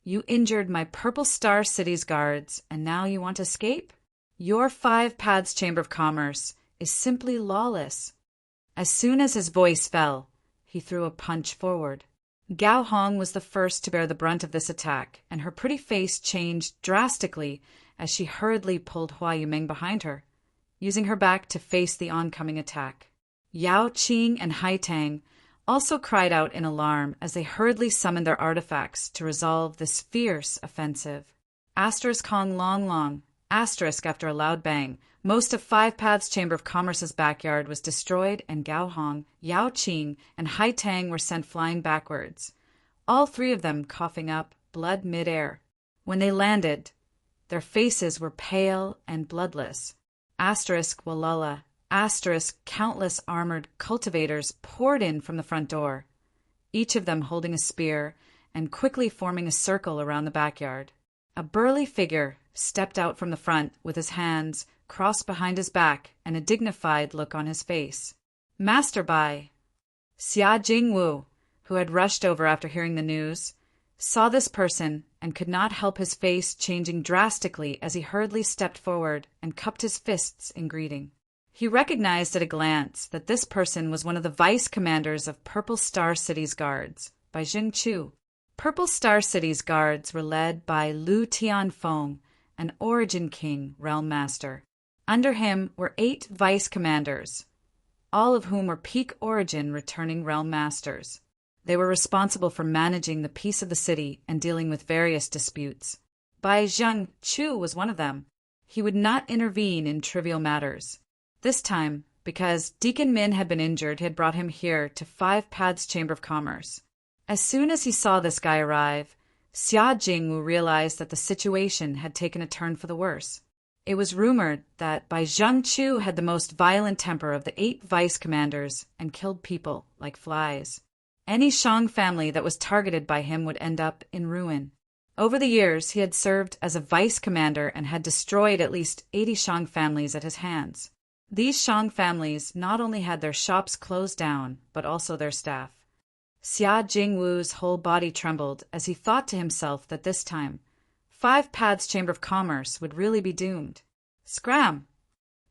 "You injured my Purple Star City's guards, and now you want to escape? Your 5 Paths Chamber of Commerce is simply lawless." As soon as his voice fell, he threw a punch forward. Gao Hong was the first to bear the brunt of this attack, and her pretty face changed drastically as she hurriedly pulled Hua Yumeng behind her, using her back to face the oncoming attack. Yao Qing and Hai Tang also cried out in alarm as they hurriedly summoned their artifacts to resolve this fierce offensive. Asterisk Hong Long Long, asterisk after a loud bang, most of 5 Paths Chamber of Commerce's backyard was destroyed, and Gao Hong, Yao Qing, and Hai Tang were sent flying backwards, all 3 of them coughing up blood mid-air. When they landed, their faces were pale and bloodless. Asterisk Walala, asterisk countless armored cultivators poured in from the front door, each of them holding a spear and quickly forming a circle around the backyard. A burly figure stepped out from the front with his hands crossed behind his back and a dignified look on his face. Master Bai, Xia Jingwu, who had rushed over after hearing the news, saw this person and could not help his face changing drastically as he hurriedly stepped forward and cupped his fists in greeting. He recognized at a glance that this person was one of the vice commanders of Purple Star City's guards, Bai Jingchu. Purple Star City's guards were led by Lu Tianfeng, an Origin King Realm Master. Under him were 8 vice commanders, all of whom were peak Origin returning Realm Masters. They were responsible for managing the peace of the city and dealing with various disputes. Bai Jingchu was one of them. He would not intervene in trivial matters. This time, because Deacon Min had been injured, he had brought him here to 5 Paths Chamber of Commerce. As soon as he saw this guy arrive, Xia Jingwu realized that the situation had taken a turn for the worse. It was rumored that Bai Jingchu had the most violent temper of the 8 vice commanders and killed people like flies. Any Shang family that was targeted by him would end up in ruin. Over the years, he had served as a vice commander and had destroyed at least 80 Shang families at his hands. These Shang families not only had their shops closed down, but also their staff. Xia Jingwu's whole body trembled as he thought to himself that this time, 5 Paths Chamber of Commerce would really be doomed. Scram!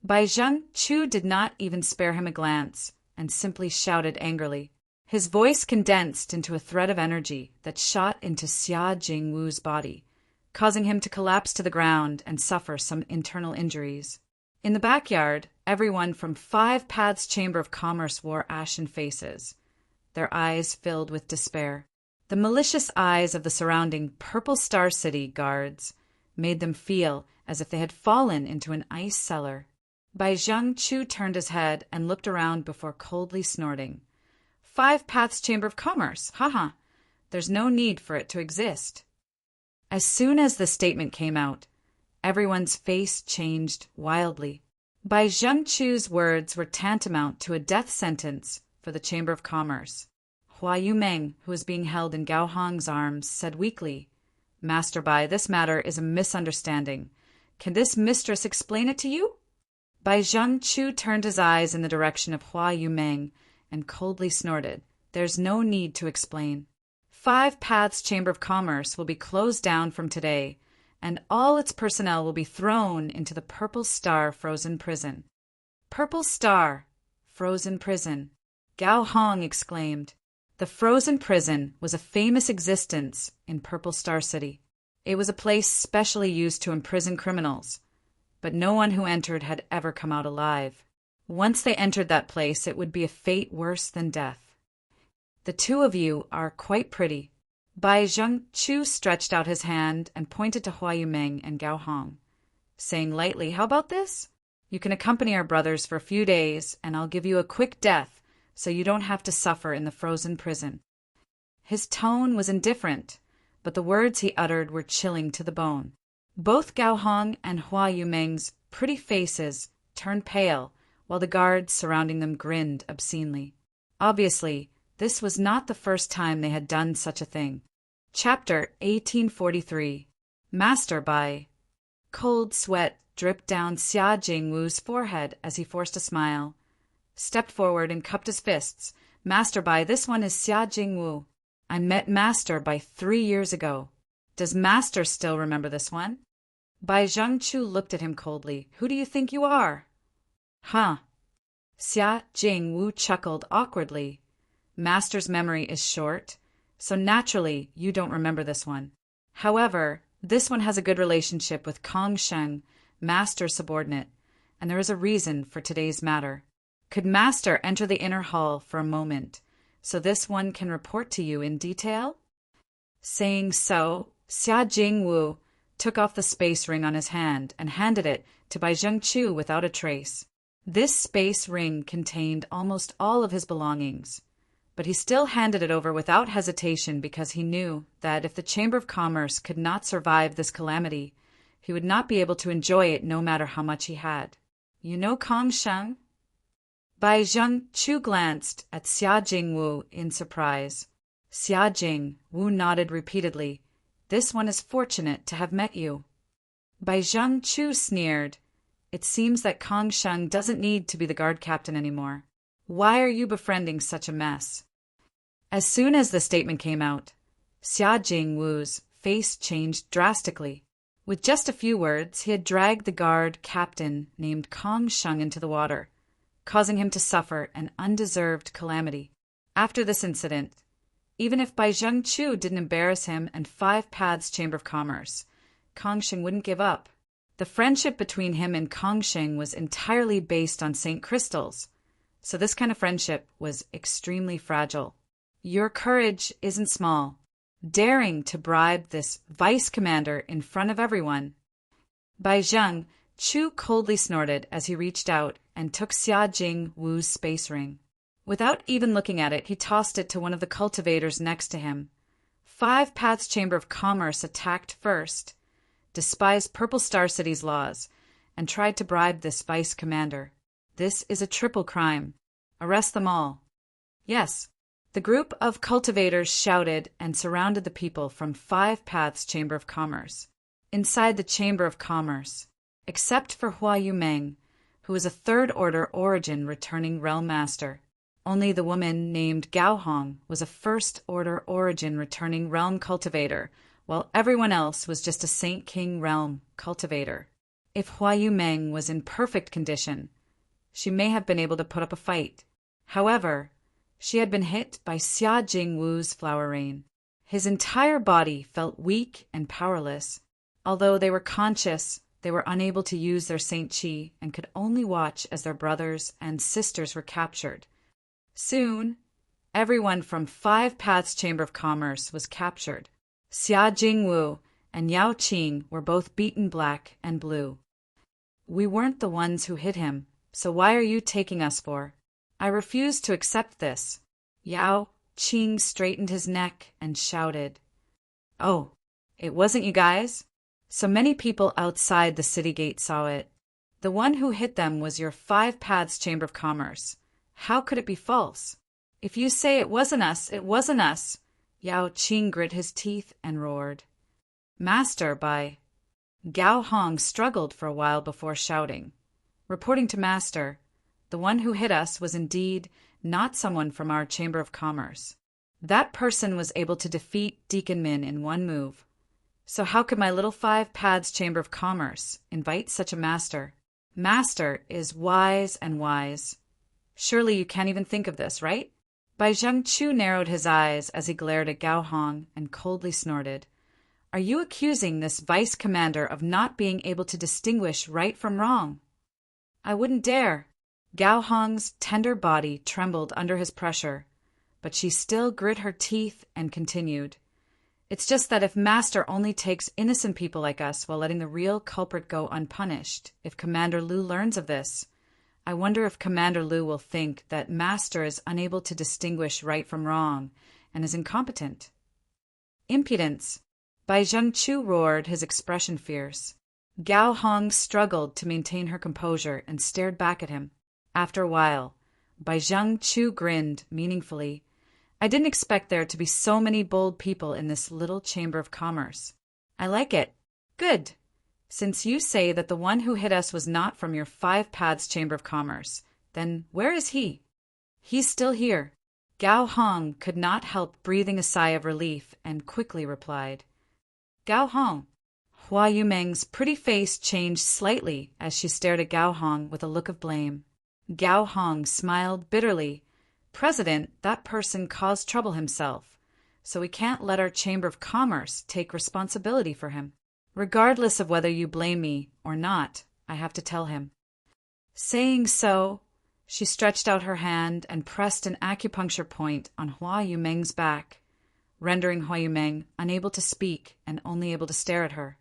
Bai Jingchu did not even spare him a glance and simply shouted angrily. His voice condensed into a thread of energy that shot into Xia Jingwu's body, causing him to collapse to the ground and suffer some internal injuries. In the backyard, everyone from 5 Paths Chamber of Commerce wore ashen faces, their eyes filled with despair. The malicious eyes of the surrounding Purple Star City guards made them feel as if they had fallen into an ice cellar. Bai Jingchu turned his head and looked around before coldly snorting. 5 Paths Chamber of Commerce, haha. There's no need for it to exist. As soon as the statement came out, everyone's face changed wildly. Bai Jingchu's words were tantamount to a death sentence for the Chamber of Commerce. Hua Yumeng, who was being held in Gao Hong's arms, said weakly, Master Bai, this matter is a misunderstanding. Can this mistress explain it to you? Bai Jingchu turned his eyes in the direction of Hua Yumeng and coldly snorted. There's no need to explain. 5 Paths Chamber of Commerce will be closed down from today, and all its personnel will be thrown into the Purple Star Frozen Prison. Purple Star Frozen Prison, Gao Hong exclaimed. The Frozen Prison was a famous existence in Purple Star City. It was a place specially used to imprison criminals, but no one who entered had ever come out alive. Once they entered that place, it would be a fate worse than death. The 2 of you are quite pretty. Bai Jingchu stretched out his hand and pointed to Hua Yumeng and Gao Hong, saying lightly, how about this? You can accompany our brothers for a few days, and I'll give you a quick death so you don't have to suffer in the frozen prison. His tone was indifferent, but the words he uttered were chilling to the bone. Both Gao Hong and Hua Yumeng's pretty faces turned pale, while the guards surrounding them grinned obscenely. Obviously, this was not the first time they had done such a thing. Chapter 1843. Master Bai. Cold sweat dripped down Xia Jingwu's forehead as he forced a smile, stepped forward and cupped his fists. Master Bai, this one is Xia Jingwu. I met Master Bai 3 years ago. Does Master still remember this one? Bai Jingchu looked at him coldly. Who do you think you are? Huh. Xia Jingwu chuckled awkwardly. Master's memory is short, so naturally you don't remember this one. However, this one has a good relationship with Kong Sheng, Master's subordinate, and there is a reason for today's matter. Could Master enter the inner hall for a moment, so this one can report to you in detail? Saying so, Xia Jingwu took off the space ring on his hand and handed it to Bai Jingchu without a trace. This space ring contained almost all of his belongings, but he still handed it over without hesitation because he knew that if the Chamber of Commerce could not survive this calamity, he would not be able to enjoy it no matter how much he had. You know Kong Sheng? Bai Jingchu glanced at Xia Jingwu in surprise. Xia Jingwu nodded repeatedly. This one is fortunate to have met you. Bai Jingchu sneered. It seems that Kong Sheng doesn't need to be the guard captain anymore. Why are you befriending such a mess? As soon as the statement came out, Xia Jingwu's face changed drastically. With just a few words, he had dragged the guard captain named Kong Sheng into the water, causing him to suffer an undeserved calamity. After this incident, even if Bai Zhengqiu didn't embarrass him and Five Paths Chamber of Commerce, Kong Sheng wouldn't give up. The friendship between him and Kong Sheng was entirely based on Saint crystals, so this kind of friendship was extremely fragile. Your courage isn't small. Daring to bribe this vice commander in front of everyone. Bai Zhengqiu coldly snorted as he reached out and took Xia Jingwu's space ring. Without even looking at it, he tossed it to one of the cultivators next to him. Five Paths Chamber of Commerce attacked first, despised Purple Star City's laws, and tried to bribe this vice commander. This is a triple crime. Arrest them all. Yes. The group of cultivators shouted and surrounded the people from Five Paths Chamber of Commerce. Inside the Chamber of Commerce, except for Hua Yumeng, who was a third-order origin returning realm master. Only the woman named Gao Hong was a first-order origin returning realm cultivator, while everyone else was just a Saint King realm cultivator. If Hua Yumeng was in perfect condition, she may have been able to put up a fight. However, she had been hit by Xia Jingwu's flower rain. His entire body felt weak and powerless. Although they were conscious, they were unable to use their Saint Qi and could only watch as their brothers and sisters were captured. Soon, everyone from Five Paths Chamber of Commerce was captured. Xia Jingwu and Yao Qing were both beaten black and blue. We weren't the ones who hit him, so why are you taking us for? I refuse to accept this. Yao Qing straightened his neck and shouted. Oh, it wasn't you guys? So many people outside the city gate saw it. The one who hit them was your Five Paths Chamber of Commerce. How could it be false? If you say it wasn't us, it wasn't us. Yao Qing grit his teeth and roared. Master, Bai. Gao Hong struggled for a while before shouting. Reporting to Master, the one who hit us was indeed not someone from our Chamber of Commerce. That person was able to defeat Deacon Min in one move. So how could my little Five Paths Chamber of Commerce invite such a master? Master is wise and wise. Surely you can't even think of this, right? Bai Zhengqiu narrowed his eyes as he glared at Gao Hong and coldly snorted. Are you accusing this vice commander of not being able to distinguish right from wrong? I wouldn't dare. Gao Hong's tender body trembled under his pressure, but she still grit her teeth and continued. It's just that if Master only takes innocent people like us while letting the real culprit go unpunished, if Commander Lu learns of this, I wonder if Commander Lu will think that Master is unable to distinguish right from wrong and is incompetent. Impudence! Bai Zhengqiu roared, his expression fierce. Gao Hong struggled to maintain her composure and stared back at him. After a while, Bai Zhengqiu grinned meaningfully. I didn't expect there to be so many bold people in this little Chamber of Commerce. I like it. Good. Since you say that the one who hit us was not from your Five Paths Chamber of Commerce, then where is he? He's still here. Gao Hong could not help breathing a sigh of relief and quickly replied. Gao Hong. Hua Yumeng's pretty face changed slightly as she stared at Gao Hong with a look of blame. Gao Hong smiled bitterly. President, that person caused trouble himself, so we can't let our Chamber of Commerce take responsibility for him. Regardless of whether you blame me or not, I have to tell him. Saying so, she stretched out her hand and pressed an acupuncture point on Hua Yumeng's back, rendering Hua Yumeng unable to speak and only able to stare at her.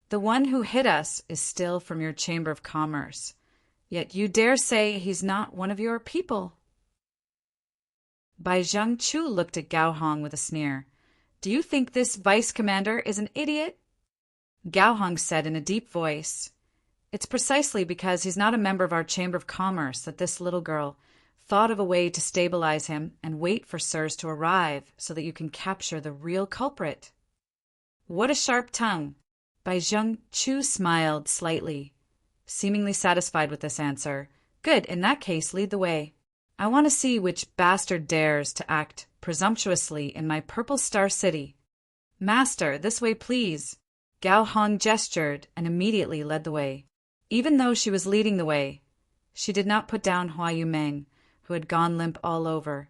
The one who hit us is still from your Chamber of Commerce, yet you dare say he's not one of your people. Bai Zhengqiu looked at Gao Hong with a sneer. Do you think this vice commander is an idiot? Gao Hong said in a deep voice, It's precisely because he's not a member of our Chamber of Commerce that this little girl thought of a way to stabilize him and wait for sirs to arrive so that you can capture the real culprit. What a sharp tongue! Bai Zhengqiu smiled slightly, seemingly satisfied with this answer. Good, in that case, lead the way. I want to see which bastard dares to act presumptuously in my Purple Star City. Master, this way please. Gao Hong gestured and immediately led the way. Even though she was leading the way, she did not put down Hua Yumeng, who had gone limp all over,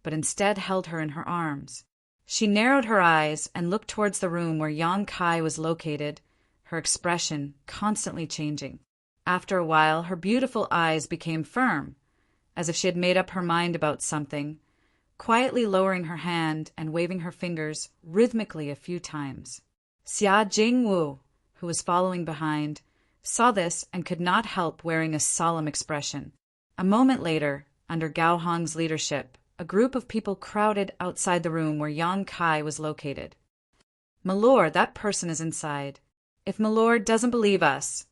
but instead held her in her arms. She narrowed her eyes and looked towards the room where Yang Kai was located, her expression constantly changing. After a while, her beautiful eyes became firm, as if she had made up her mind about something, quietly lowering her hand and waving her fingers rhythmically a few times. Xia Jingwu, who was following behind, saw this and could not help wearing a solemn expression. A moment later, under Gao Hong's leadership, a group of people crowded outside the room where Yang Kai was located. "Milord, that person is inside. If Milord doesn't believe us,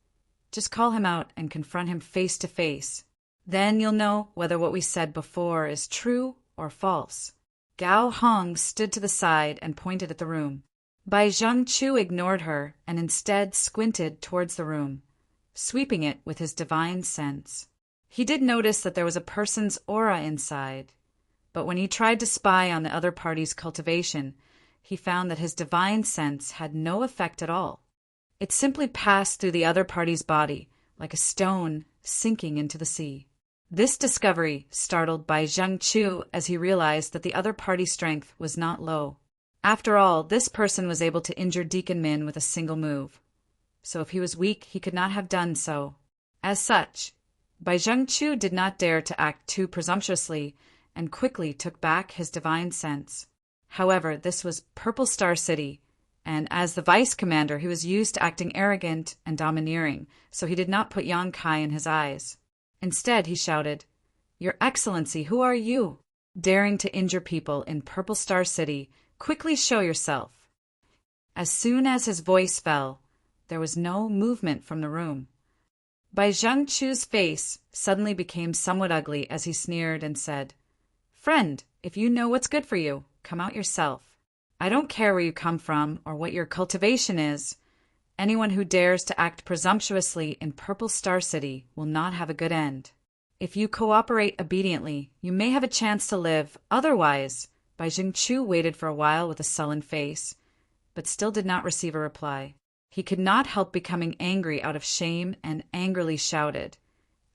just call him out and confront him face to face. Then you'll know whether what we said before is true or false." Gao Hong stood to the side and pointed at the room. Bai Zhengqiu ignored her and instead squinted towards the room, sweeping it with his divine sense. He did notice that there was a person's aura inside, but when he tried to spy on the other party's cultivation, he found that his divine sense had no effect at all. It simply passed through the other party's body, like a stone sinking into the sea. This discovery startled Bai Zhengqiu as he realized that the other party's strength was not low. After all, this person was able to injure Deacon Min with a single move. So if he was weak, he could not have done so. As such, Bai Zhengqiu did not dare to act too presumptuously and quickly took back his divine sense. However, this was Purple Star City, and as the vice commander, he was used to acting arrogant and domineering, so he did not put Yang Kai in his eyes. Instead, he shouted, "Your Excellency, who are you? Daring to injure people in Purple Star City, quickly show yourself." As soon as his voice fell, there was no movement from the room. Bai Zhengqiu's face suddenly became somewhat ugly as he sneered and said, "Friend, if you know what's good for you, come out yourself. I don't care where you come from or what your cultivation is. Anyone who dares to act presumptuously in Purple Star City will not have a good end. If you cooperate obediently, you may have a chance to live. Otherwise," Bai Zhengqiu waited for a while with a sullen face, but still did not receive a reply. He could not help becoming angry out of shame and angrily shouted,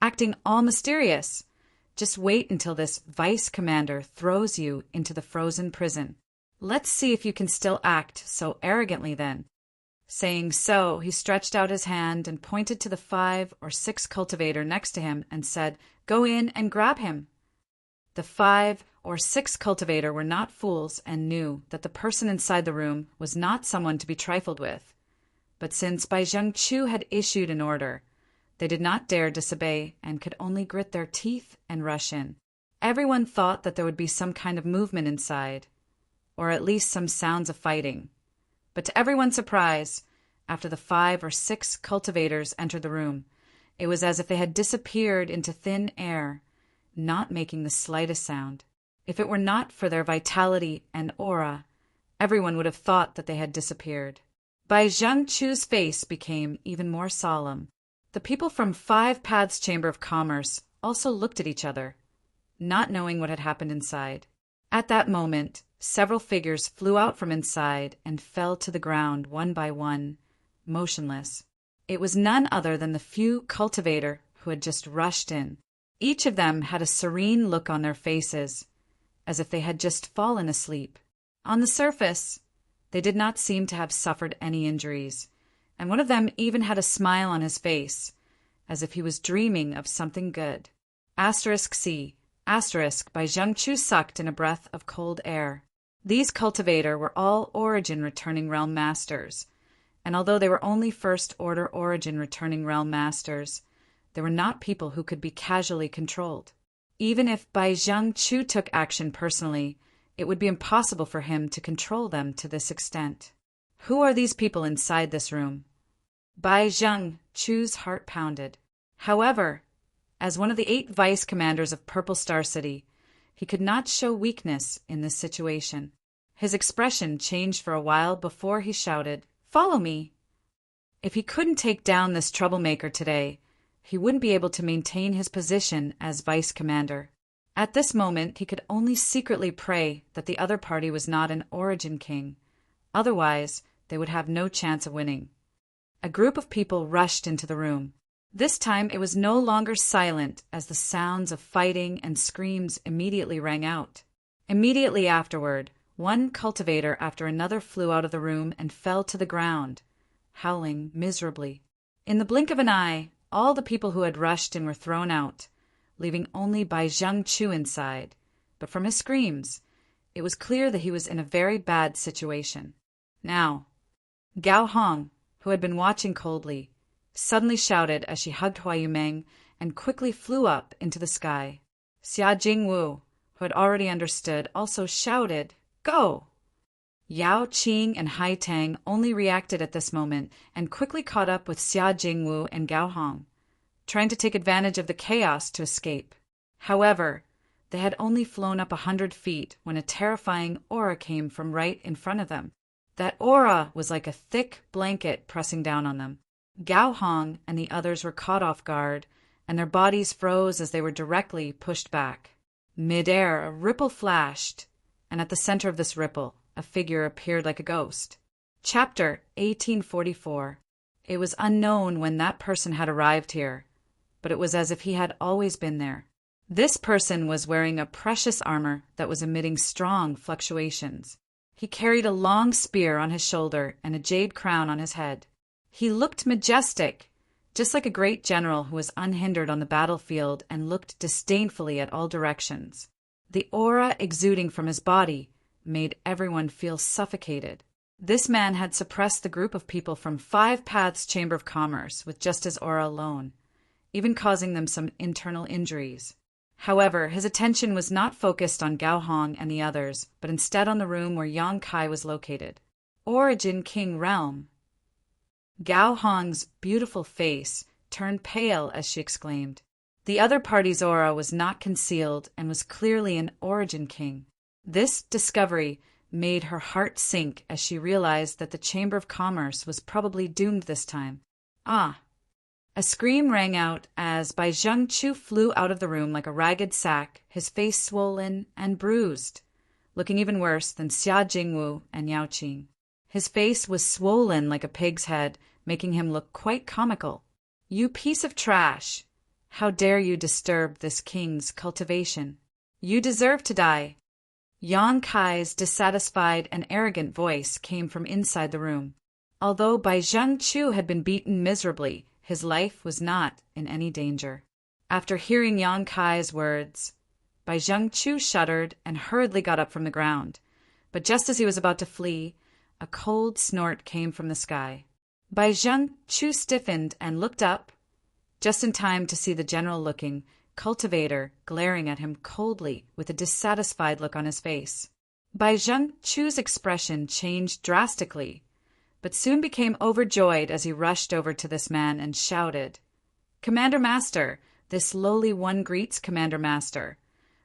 "Acting all mysterious! Just wait until this vice commander throws you into the frozen prison. Let's see if you can still act so arrogantly then." Saying so, he stretched out his hand and pointed to the 5 or 6 cultivator next to him and said, "Go in and grab him." The 5 or 6 cultivator were not fools and knew that the person inside the room was not someone to be trifled with. But since Bai Zhengqiu had issued an order, they did not dare disobey and could only grit their teeth and rush in. Everyone thought that there would be some kind of movement inside, or at least some sounds of fighting. But to everyone's surprise, after the 5 or 6 cultivators entered the room, it was as if they had disappeared into thin air, not making the slightest sound. If it were not for their vitality and aura, everyone would have thought that they had disappeared. Bai Zhengqiu's face became even more solemn. The people from 5 Paths Chamber of Commerce also looked at each other, not knowing what had happened inside. At that moment, several figures flew out from inside and fell to the ground one by one, motionless. It was none other than the few cultivator who had just rushed in. Each of them had a serene look on their faces, as if they had just fallen asleep. On the surface, they did not seem to have suffered any injuries, and one of them even had a smile on his face, as if he was dreaming of something good. *C*. *. Bai Zhengqiu sucked in a breath of cold air. These cultivator were all Origin Returning Realm Masters, and although they were only First Order Origin Returning Realm Masters, they were not people who could be casually controlled. Even if Bai Zhengqiu took action personally, it would be impossible for him to control them to this extent. Who are these people inside this room? Bai Zhengqiu's heart pounded. However, as one of the 8 vice commanders of Purple Star City, he could not show weakness in this situation. His expression changed for a while before he shouted, "Follow me!" If he couldn't take down this troublemaker today, he wouldn't be able to maintain his position as vice commander. At this moment, he could only secretly pray that the other party was not an origin king. Otherwise, they would have no chance of winning. A group of people rushed into the room. This time it was no longer silent, as the sounds of fighting and screams immediately rang out. Immediately afterward, one cultivator after another flew out of the room and fell to the ground, howling miserably. In the blink of an eye, all the people who had rushed in were thrown out, leaving only Bai Zhengqiu inside. But from his screams, it was clear that he was in a very bad situation. Now, Gao Hong, who had been watching coldly, suddenly shouted as she hugged Hua Yumeng and quickly flew up into the sky. Xia Jingwu, who had already understood, also shouted, "Go!" Yao Qing and Hai Tang only reacted at this moment and quickly caught up with Xia Jingwu and Gao Hong, trying to take advantage of the chaos to escape. However, they had only flown up 100 feet when a terrifying aura came from right in front of them. That aura was like a thick blanket pressing down on them. Gao Hong and the others were caught off guard, and their bodies froze as they were directly pushed back. Mid-air, a ripple flashed, and at the center of this ripple, a figure appeared like a ghost. Chapter 1844. It was unknown when that person had arrived here, but it was as if he had always been there. This person was wearing a precious armor that was emitting strong fluctuations. He carried a long spear on his shoulder and a jade crown on his head. He looked majestic, just like a great general who was unhindered on the battlefield and looked disdainfully at all directions. The aura exuding from his body made everyone feel suffocated. This man had suppressed the group of people from 5 Paths Chamber of Commerce with just his aura alone, even causing them some internal injuries. However, his attention was not focused on Gao Hong and the others, but instead on the room where Yang Kai was located. Origin King Realm. Gao Hong's beautiful face turned pale as she exclaimed. The other party's aura was not concealed and was clearly an origin king. This discovery made her heart sink as she realized that the Chamber of Commerce was probably doomed this time. Ah! A scream rang out as Bai Zhengqiu flew out of the room like a ragged sack, his face swollen and bruised, looking even worse than Xia Jingwu and Yao Qing. His face was swollen like a pig's head, making him look quite comical. "You piece of trash! How dare you disturb this king's cultivation? You deserve to die!" Yang Kai's dissatisfied and arrogant voice came from inside the room. Although Bai Zhengqiu had been beaten miserably, his life was not in any danger. After hearing Yang Kai's words, Bai Zhengqiu shuddered and hurriedly got up from the ground. But just as he was about to flee, a cold snort came from the sky. Bai Zhengqiu stiffened and looked up, just in time to see the general-looking cultivator glaring at him coldly with a dissatisfied look on his face. Bai Zhengqiu's expression changed drastically, but soon became overjoyed as he rushed over to this man and shouted, "Commander Master, this lowly one greets Commander Master.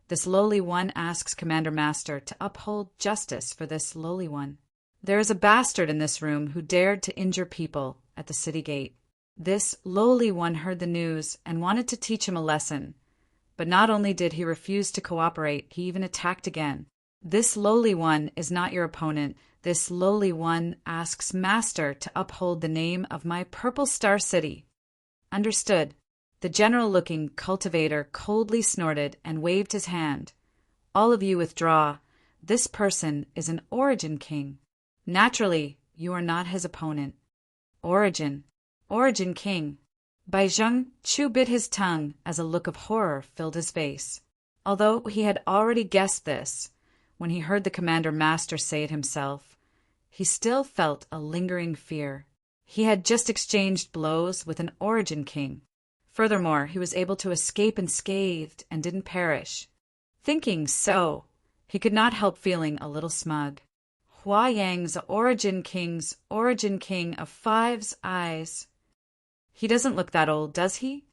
This lowly one asks Commander Master to uphold justice for this lowly one. There is a bastard in this room who dared to injure people at the city gate. This lowly one heard the news and wanted to teach him a lesson. But not only did he refuse to cooperate, he even attacked again. This lowly one is not your opponent. This lowly one asks Master to uphold the name of my Purple Star City." "Understood." The general-looking cultivator coldly snorted and waved his hand. "All of you withdraw. This person is an origin king. Naturally, you are not his opponent." Origin king. Bai Zhengqiu bit his tongue as a look of horror filled his face. Although he had already guessed this, when he heard the Commander Master say it himself, he still felt a lingering fear. He had just exchanged blows with an origin king. Furthermore, he was able to escape unscathed and didn't perish. Thinking so, he could not help feeling a little smug. Hua Yang's origin king of 5's eyes. He doesn't look that old, does he?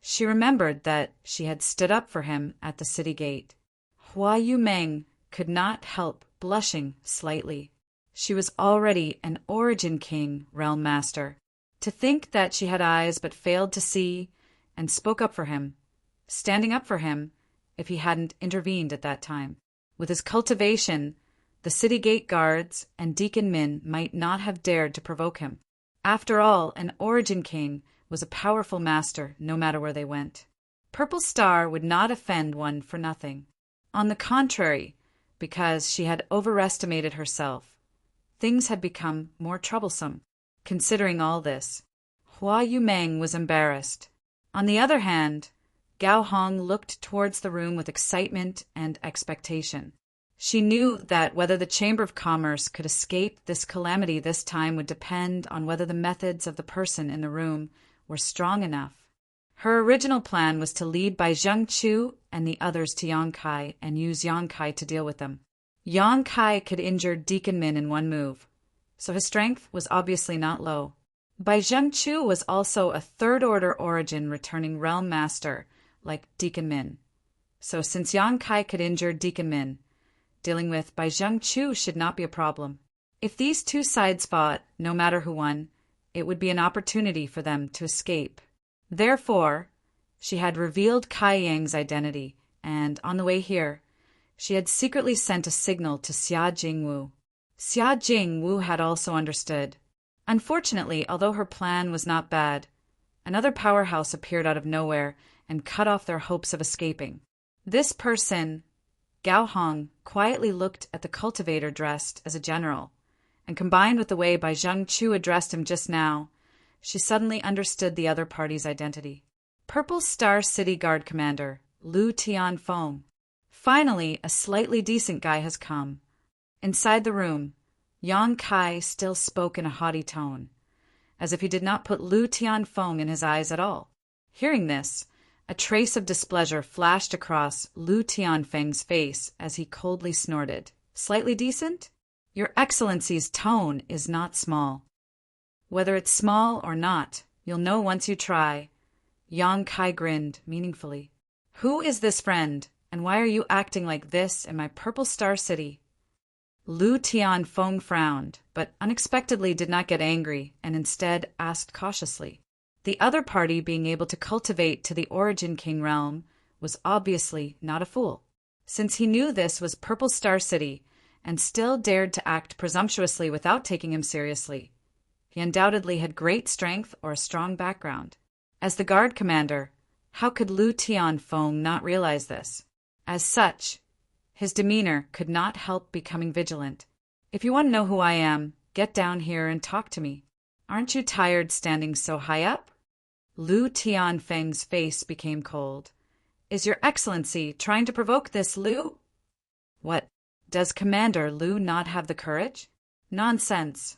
She remembered that she had stood up for him at the city gate. Hua Yumeng could not help blushing slightly. She was already an origin king, realm master. To think that she had eyes but failed to see and spoke up for him, standing up for him if he hadn't intervened at that time. With his cultivation, the city gate guards and Deacon Min might not have dared to provoke him. After all, an Origin King was a powerful master no matter where they went. Purple Star would not offend one for nothing. On the contrary, because she had overestimated herself, things had become more troublesome. Considering all this, Hua Yumeng was embarrassed. On the other hand, Gao Hong looked towards the room with excitement and expectation. She knew that whether the Chamber of Commerce could escape this calamity this time would depend on whether the methods of the person in the room were strong enough. Her original plan was to lead by Zheng Chu and the others to Yongkai and use Yongkai to deal with them. Yongkai could injure Deacon Min in one move, so his strength was obviously not low. Bai Zheng Chu was also a third-order origin returning realm master like Deacon Min. So since Yongkai could injure Deacon Min, dealing with Bai Zheng Chu should not be a problem. If these two sides fought, no matter who won, it would be an opportunity for them to escape. Therefore, she had revealed Kai Yang's identity, and on the way here, she had secretly sent a signal to Xia Jingwu. Xia Jingwu had also understood. Unfortunately, although her plan was not bad, another powerhouse appeared out of nowhere and cut off their hopes of escaping. This person, Gao Hong, quietly looked at the cultivator dressed as a general, and combined with the way Bai Zheng Chu addressed him just now, she suddenly understood the other party's identity. Purple Star City Guard Commander, Lu Tianfeng. Finally, a slightly decent guy has come. Inside the room, Yang Kai still spoke in a haughty tone, as if he did not put Lu Tianfeng in his eyes at all. Hearing this, a trace of displeasure flashed across Lu Tianfeng's face as he coldly snorted. Slightly decent? Your Excellency's tone is not small. Whether it's small or not, you'll know once you try. Yang Kai grinned meaningfully. Who is this friend, and why are you acting like this in my Purple Star City? Lu Tianfeng frowned, but unexpectedly did not get angry, and instead asked cautiously. The other party being able to cultivate to the Origin King realm was obviously not a fool. Since he knew this was Purple Star City, and still dared to act presumptuously without taking him seriously, he undoubtedly had great strength or a strong background. As the guard commander, how could Lu Tianfeng not realize this? As such, his demeanor could not help becoming vigilant. If you want to know who I am, get down here and talk to me. Aren't you tired standing so high up? Lu Tianfeng's face became cold. Is your Excellency trying to provoke this Lu? What, does Commander Lu not have the courage? Nonsense.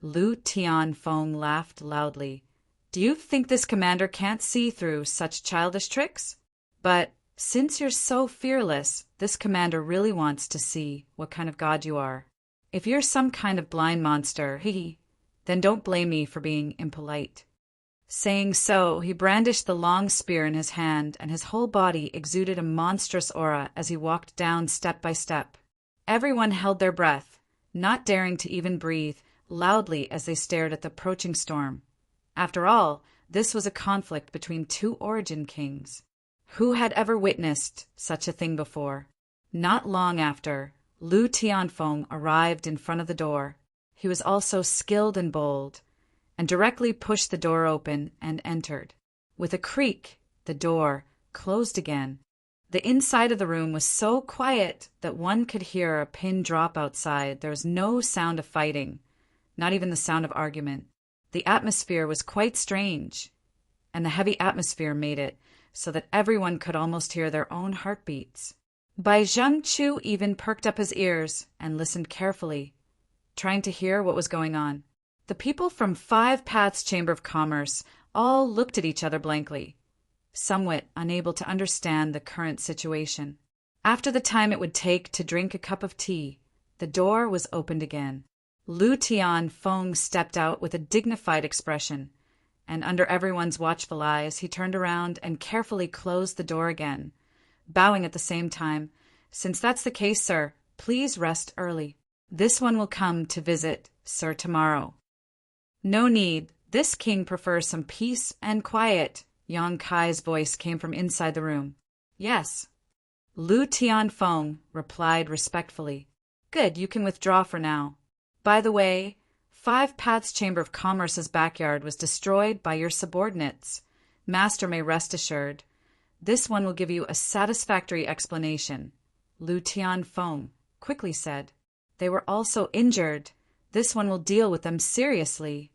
Lu Tianfeng laughed loudly. Do you think this commander can't see through such childish tricks? But since you're so fearless, this commander really wants to see what kind of god you are. If you're some kind of blind monster, then don't blame me for being impolite. Saying so, he brandished the long spear in his hand, and his whole body exuded a monstrous aura as he walked down step by step. Everyone held their breath, not daring to even breathe loudly as they stared at the approaching storm. After all, this was a conflict between two Origin Kings. Who had ever witnessed such a thing before? Not long after, Lu Tianfeng arrived in front of the door. He was also skilled and bold, and directly pushed the door open and entered. With a creak, the door closed again. The inside of the room was so quiet that one could hear a pin drop outside. There was no sound of fighting, not even the sound of argument. The atmosphere was quite strange, and the heavy atmosphere made it so that everyone could almost hear their own heartbeats. Bai Zheng Chu even perked up his ears and listened carefully, trying to hear what was going on. The people from Five Paths Chamber of Commerce all looked at each other blankly, somewhat unable to understand the current situation. After the time it would take to drink a cup of tea, the door was opened again. Lu Tianfeng stepped out with a dignified expression, and under everyone's watchful eyes, he turned around and carefully closed the door again, bowing at the same time. Since that's the case, sir, please rest early. This one will come to visit, sir, tomorrow. No need. This king prefers some peace and quiet. Yang Kai's voice came from inside the room. Yes. Lu Tianfeng replied respectfully. Good, you can withdraw for now. By the way, Five Paths Chamber of Commerce's backyard was destroyed by your subordinates. Master may rest assured. This one will give you a satisfactory explanation, Lu Tianfeng quickly said. They were also injured. This one will deal with them seriously.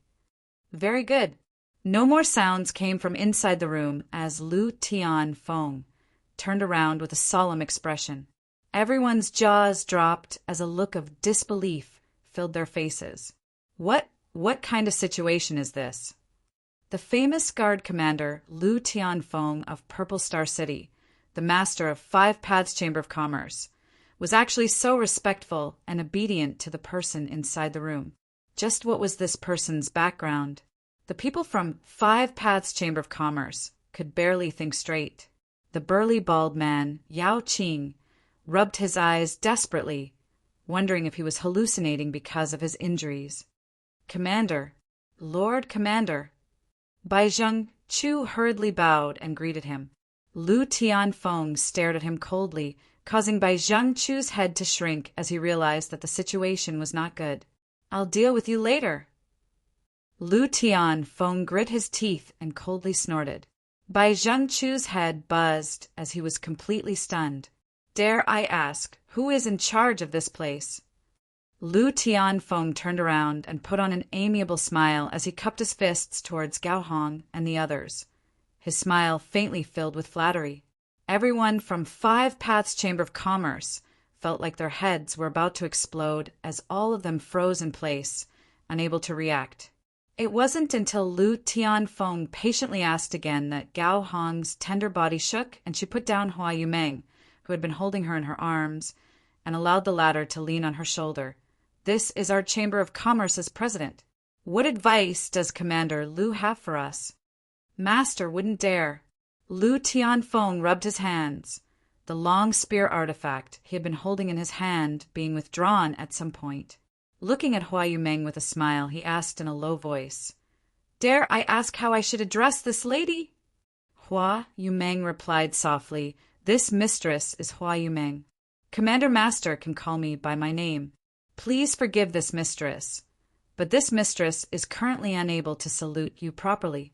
Very good. No more sounds came from inside the room as Lu Tianfeng turned around with a solemn expression. Everyone's jaws dropped as a look of disbelief filled their faces. What kind of situation is this? The famous guard commander Lu Tianfeng of Purple Star City, the master of Five Paths Chamber of Commerce, was actually so respectful and obedient to the person inside the room. Just what was this person's background? The people from Five Paths Chamber of Commerce could barely think straight. The burly bald man, Yao Qing, rubbed his eyes desperately, wondering if he was hallucinating because of his injuries. Commander, Lord Commander. Bai Zheng Chu hurriedly bowed and greeted him. Lu Tianfeng stared at him coldly, causing Bai Zheng Chu's head to shrink as he realized that the situation was not good. I'll deal with you later. Lu Tianfeng grit his teeth and coldly snorted. Bai Zheng Chu's head buzzed as he was completely stunned. Dare I ask, who is in charge of this place? Lu Tianfeng turned around and put on an amiable smile as he cupped his fists towards Gao Hong and the others, his smile faintly filled with flattery. Everyone from Five Paths Chamber of Commerce felt like their heads were about to explode as all of them froze in place, unable to react. It wasn't until Lu Tianfeng patiently asked again that Gao Hong's tender body shook and she put down Hua Yumeng, who had been holding her in her arms, and allowed the latter to lean on her shoulder. This is our Chamber of Commerce's president. What advice does Commander Lu have for us? Master wouldn't dare. Lu Tianfeng rubbed his hands, the long spear artifact he had been holding in his hand being withdrawn at some point. Looking at Hua Yumeng with a smile, he asked in a low voice, Dare I ask how I should address this lady? Hua Yumeng replied softly, This mistress is Hua Yumeng. Commander Master can call me by my name. Please forgive this mistress, but this mistress is currently unable to salute you properly.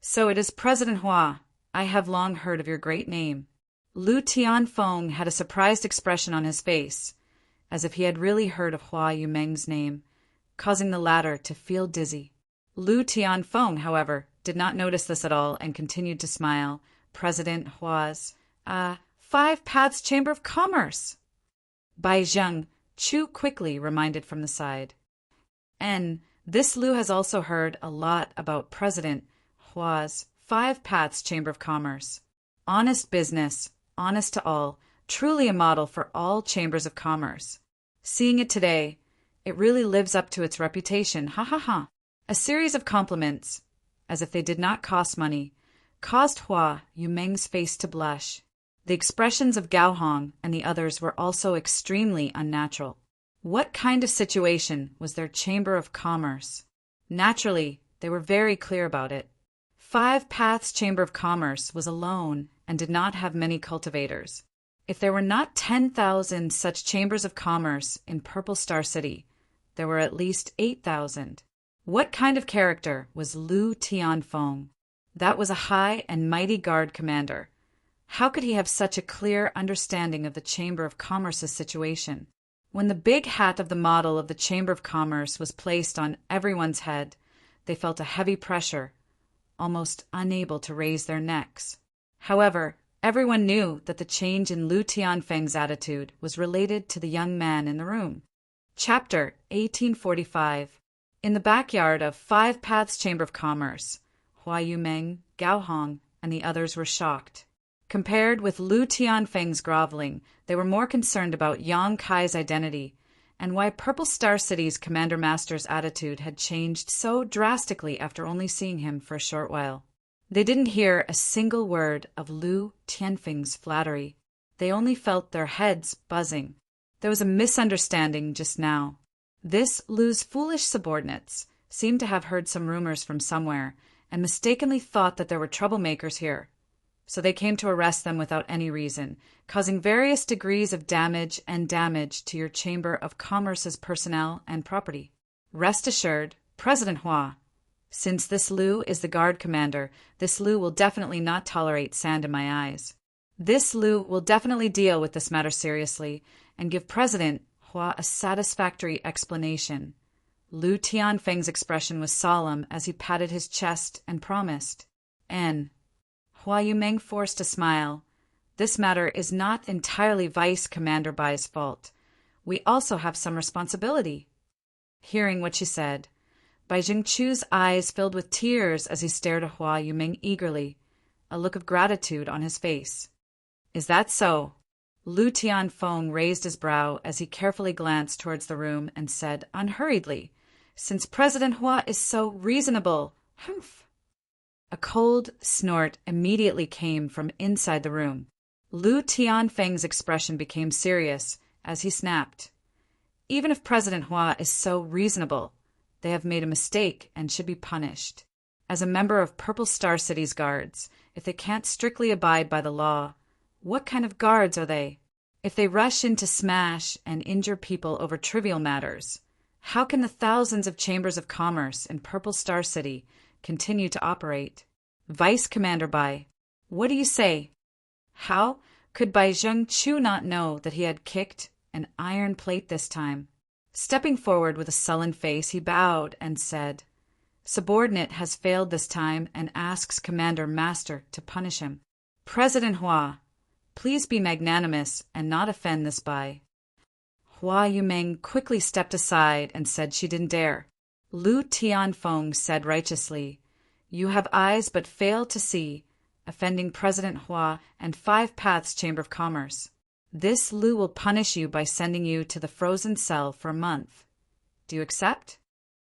So it is President Hua. I have long heard of your great name. Lu Tianfeng had a surprised expression on his face, as if he had really heard of Hua Yumeng's name, causing the latter to feel dizzy. Lu Tianfeng, however, did not notice this at all and continued to smile. President Hua's, Five Paths Chamber of Commerce. Bai Zheng Chu quickly reminded from the side. And this Lu has also heard a lot about President Hua's Five Paths Chamber of Commerce. Honest business, honest to all, truly a model for all chambers of commerce. Seeing it today, it really lives up to its reputation, ha ha ha. A series of compliments, as if they did not cost money, caused Hua Yumeng's face to blush. The expressions of Gao Hong and the others were also extremely unnatural. What kind of situation was their Chamber of Commerce? Naturally, they were very clear about it. Five Paths Chamber of Commerce was alone and did not have many cultivators. If there were not 10,000 such chambers of commerce in Purple Star City, there were at least 8,000. What kind of character was Lu Tianfeng? That was a high and mighty guard commander. How could he have such a clear understanding of the Chamber of Commerce's situation? When the big hat of the model of the Chamber of Commerce was placed on everyone's head, they felt a heavy pressure, almost unable to raise their necks. However, everyone knew that the change in Lu Tianfeng's attitude was related to the young man in the room. Chapter 1845. In the backyard of Five Paths Chamber of Commerce, Hua Yumeng, Gao Hong, and the others were shocked. Compared with Lu Tianfeng's groveling, they were more concerned about Yang Kai's identity and why Purple Star City's Commander Master's attitude had changed so drastically after only seeing him for a short while. They didn't hear a single word of Lu Tianfeng's flattery. They only felt their heads buzzing. There was a misunderstanding just now. This Lu's foolish subordinates seemed to have heard some rumors from somewhere and mistakenly thought that there were troublemakers here. So they came to arrest them without any reason, causing various degrees of damage to your Chamber of Commerce's personnel and property. Rest assured, President Hua, since this Liu is the guard commander, this Liu will definitely not tolerate sand in my eyes. This Liu will definitely deal with this matter seriously and give President Hua a satisfactory explanation. Liu Tianfeng's expression was solemn as he patted his chest and promised. N. Hua Yumeng forced a smile. This matter is not entirely Vice Commander Bai's fault. We also have some responsibility. Hearing what she said, Bai Jingchu's eyes filled with tears as he stared at Hua Yumeng eagerly, a look of gratitude on his face. Is that so? Liu Tianfeng raised his brow as he carefully glanced towards the room and said unhurriedly, Since President Hua is so reasonable, humph. A cold snort immediately came from inside the room. Liu Tianfeng's expression became serious as he snapped. Even if President Hua is so reasonable, they have made a mistake and should be punished. As a member of Purple Star City's guards, if they can't strictly abide by the law, what kind of guards are they? If they rush in to smash and injure people over trivial matters, how can the thousands of chambers of commerce in Purple Star City continue to operate? Vice Commander Bai, what do you say? How could Bai Zhengchu not know that he had kicked an iron plate this time? Stepping forward with a sullen face, he bowed and said, Subordinate has failed this time and asks Commander Master to punish him. President Hua, please be magnanimous and not offend this Bai. Hua Yumeng quickly stepped aside and said she didn't dare. Liu Tianfeng said righteously, You have eyes but fail to see, offending President Hua and Five Paths Chamber of Commerce. This Liu will punish you by sending you to the frozen cell for a month. Do you accept?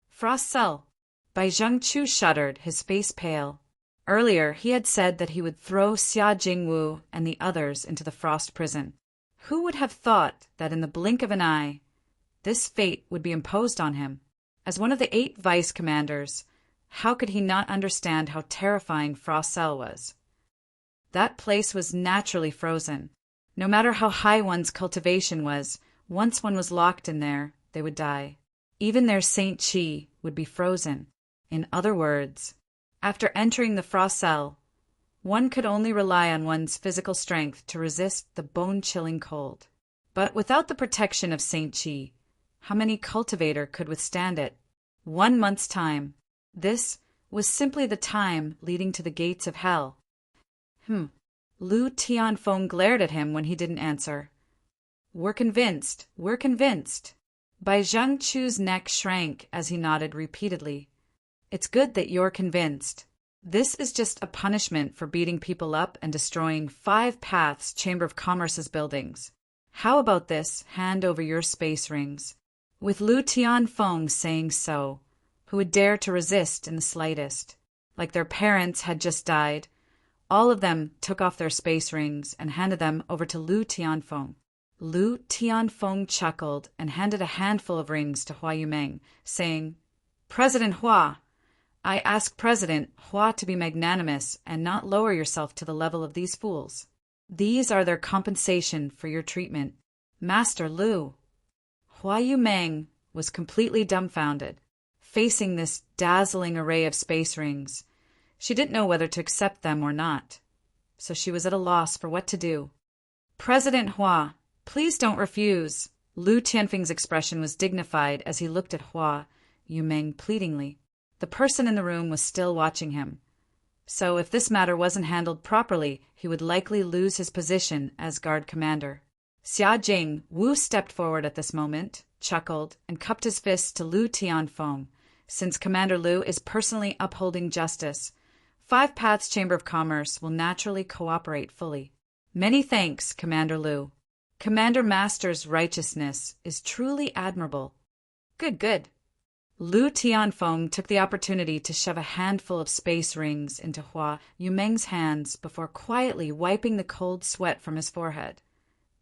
Frost cell. Bai Zhengchu shuddered, his face pale. Earlier, he had said that he would throw Xia Jingwu and the others into the frost prison. Who would have thought that in the blink of an eye, this fate would be imposed on him? As one of the 8 vice commanders, how could he not understand how terrifying Frost Cell was? That place was naturally frozen. No matter how high one's cultivation was, once one was locked in there, they would die. Even their Saint Chi would be frozen. In other words, after entering the frost cell, one could only rely on one's physical strength to resist the bone-chilling cold. But without the protection of Saint Chi, how many cultivator could withstand it? 1 month's time. This was simply the time leading to the gates of hell. Liu Tianfeng glared at him when he didn't answer. We're convinced. Bai Zhengchu's neck shrank as he nodded repeatedly. It's good that you're convinced. This is just a punishment for beating people up and destroying Five Paths Chamber of Commerce's buildings. How about this, hand over your space rings? With Liu Tianfeng saying so, who would dare to resist in the slightest? Like their parents had just died, all of them took off their space rings and handed them over to Liu Tianfeng. Liu Tianfeng chuckled and handed a handful of rings to Hua Yumeng, saying, President Hua, I ask President Hua to be magnanimous and not lower yourself to the level of these fools. These are their compensation for your treatment. Master Liu. Hua Yumeng was completely dumbfounded, facing this dazzling array of space rings. She didn't know whether to accept them or not, so she was at a loss for what to do. President Hua, please don't refuse. Liu Tianfeng's expression was dignified as he looked at Hua Yumeng pleadingly. The person in the room was still watching him, so if this matter wasn't handled properly, he would likely lose his position as guard commander. Xia Jingwu stepped forward at this moment, chuckled, and cupped his fists to Liu Tianfeng. Since Commander Liu is personally upholding justice, Five Paths Chamber of Commerce will naturally cooperate fully. Many thanks, Commander Liu. Commander Master's righteousness is truly admirable. Good. Liu Tianfeng took the opportunity to shove a handful of space rings into Hua Yumeng's hands before quietly wiping the cold sweat from his forehead,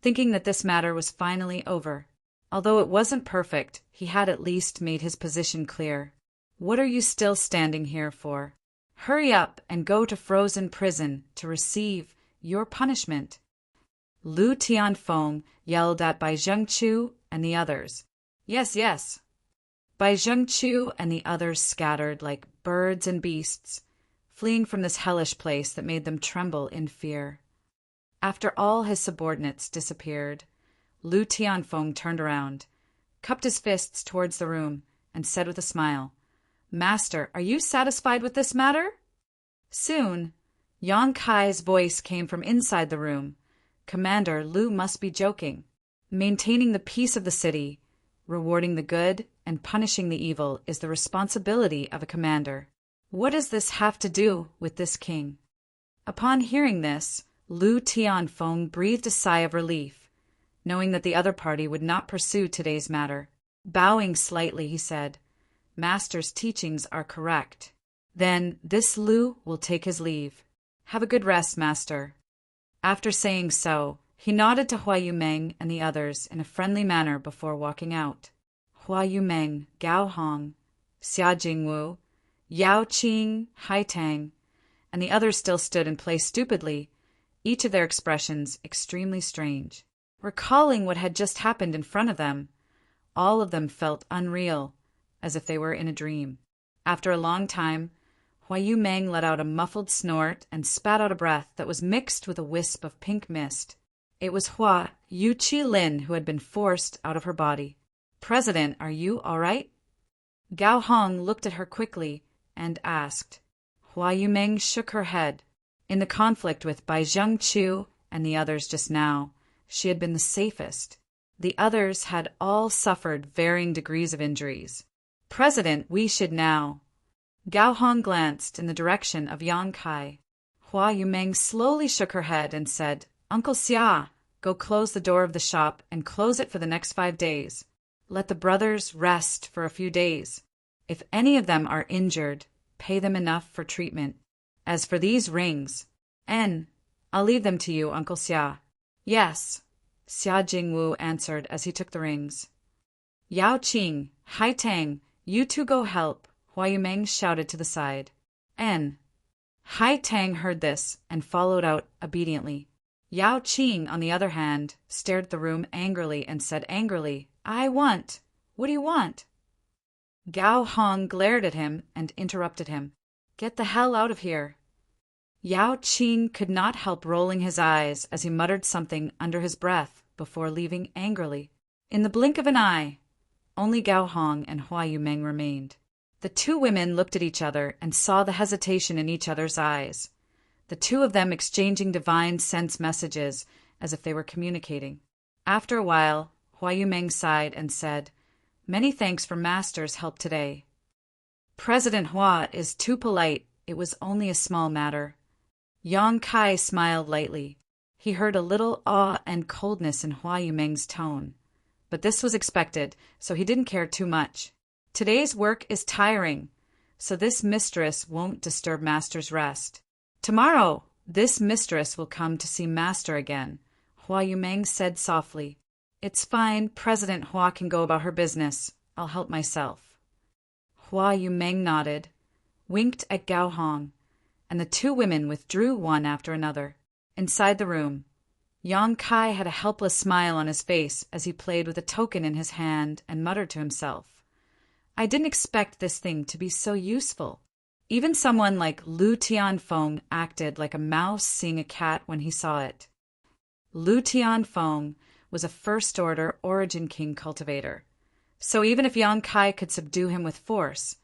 thinking that this matter was finally over. Although it wasn't perfect, he had at least made his position clear. What are you still standing here for? Hurry up and go to frozen prison to receive your punishment." Lu Tianfeng yelled at Bai Zhengqiu and the others. "Yes, yes." Bai Zhengqiu and the others scattered like birds and beasts, fleeing from this hellish place that made them tremble in fear. After all his subordinates disappeared, Lu Tianfeng turned around, cupped his fists towards the room, and said with a smile, "Master, are you satisfied with this matter?" Soon, Yang Kai's voice came from inside the room. "Commander, Lu must be joking. Maintaining the peace of the city, rewarding the good, and punishing the evil is the responsibility of a commander. What does this have to do with this king?" Upon hearing this, Lu Tianfeng breathed a sigh of relief, knowing that the other party would not pursue today's matter. Bowing slightly, he said, "Master's teachings are correct. Then this Lu will take his leave. Have a good rest, master." After saying so, he nodded to Hua Yumeng and the others in a friendly manner before walking out. Hua Yumeng, Gao Hong, Xia Jingwu, Yao Qing, Hai Tang, and the others still stood and played stupidly, each of their expressions extremely strange. Recalling what had just happened in front of them, all of them felt unreal, as if they were in a dream. After a long time, Hua Yumeng let out a muffled snort and spat out a breath that was mixed with a wisp of pink mist. It was Hua Yuqi Lin who had been forced out of her body. "President, are you all right?" Gao Hong looked at her quickly and asked. Hua Yumeng shook her head. In the conflict with Bai Zhengqiu and the others just now, she had been the safest. The others had all suffered varying degrees of injuries. "President, we should now." Gao Hong glanced in the direction of Yang Kai. Hua Yumeng slowly shook her head and said, "Uncle Xia, go close the door of the shop and close it for the next 5 days. Let the brothers rest for a few days. If any of them are injured, pay them enough for treatment. As for these rings, I'll leave them to you, Uncle Xia." "Yes," Xia Jingwu answered as he took the rings. "Yao Qing, Hai Tang, you two go help," Hua Yumeng shouted to the side. Hai Tang heard this and followed out obediently. Yao Qing, on the other hand, stared at the room angrily and said angrily, "What do you want?" Gao Hong glared at him and interrupted him. "Get the hell out of here." Yao Qing could not help rolling his eyes as he muttered something under his breath before leaving angrily. In the blink of an eye, only Gao Hong and Hua Yumeng remained. The two women looked at each other and saw the hesitation in each other's eyes, the two of them exchanging divine sense messages as if they were communicating. After a while, Hua Yumeng sighed and said, "Many thanks for Master's help today. President Hua is too polite. It was only a small matter." Yang Kai smiled lightly. He heard a little awe and coldness in Hua Yumeng's tone. But this was expected, so he didn't care too much. Today's work is tiring, so this mistress won't disturb Master's rest. Tomorrow, this mistress will come to see Master again, Hua Yumeng said softly. "It's fine, President Hua can go about her business. I'll help myself." Hua Yumeng nodded, winked at Gao Hong, and the two women withdrew one after another. Inside the room, Yang Kai had a helpless smile on his face as he played with a token in his hand and muttered to himself, "I didn't expect this thing to be so useful." Even someone like Lu Tianfeng acted like a mouse seeing a cat when he saw it. Lu Tianfeng was a first-order Origin King cultivator, so even if Yang Kai could subdue him with force,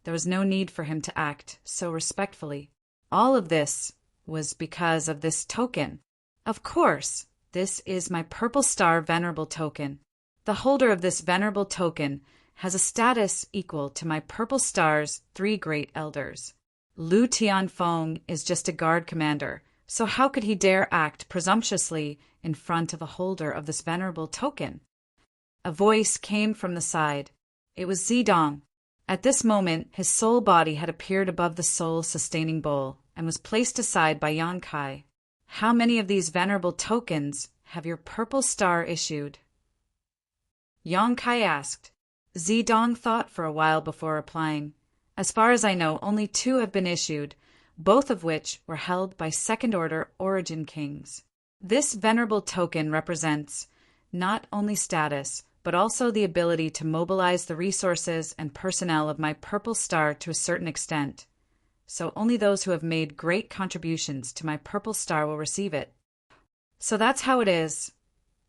there was no need for him to act so respectfully. All of this was because of this token. Of course, this is my Purple Star Venerable Token. The holder of this venerable token has a status equal to my Purple Star's 3 great elders. Lu Tianfeng is just a guard commander, so how could he dare act presumptuously in front of a holder of this venerable token? A voice came from the side. It was Zidong. At this moment, his soul body had appeared above the soul-sustaining bowl and was placed aside by Yang Kai. "How many of these venerable tokens have your Purple Star issued?" Yang Kai asked. Zidong thought for a while before replying. "As far as I know, only 2 have been issued, both of which were held by second-order origin kings. This venerable token represents not only status, but also the ability to mobilize the resources and personnel of my purple star to a certain extent. So only those who have made great contributions to my purple star will receive it. So that's how it is.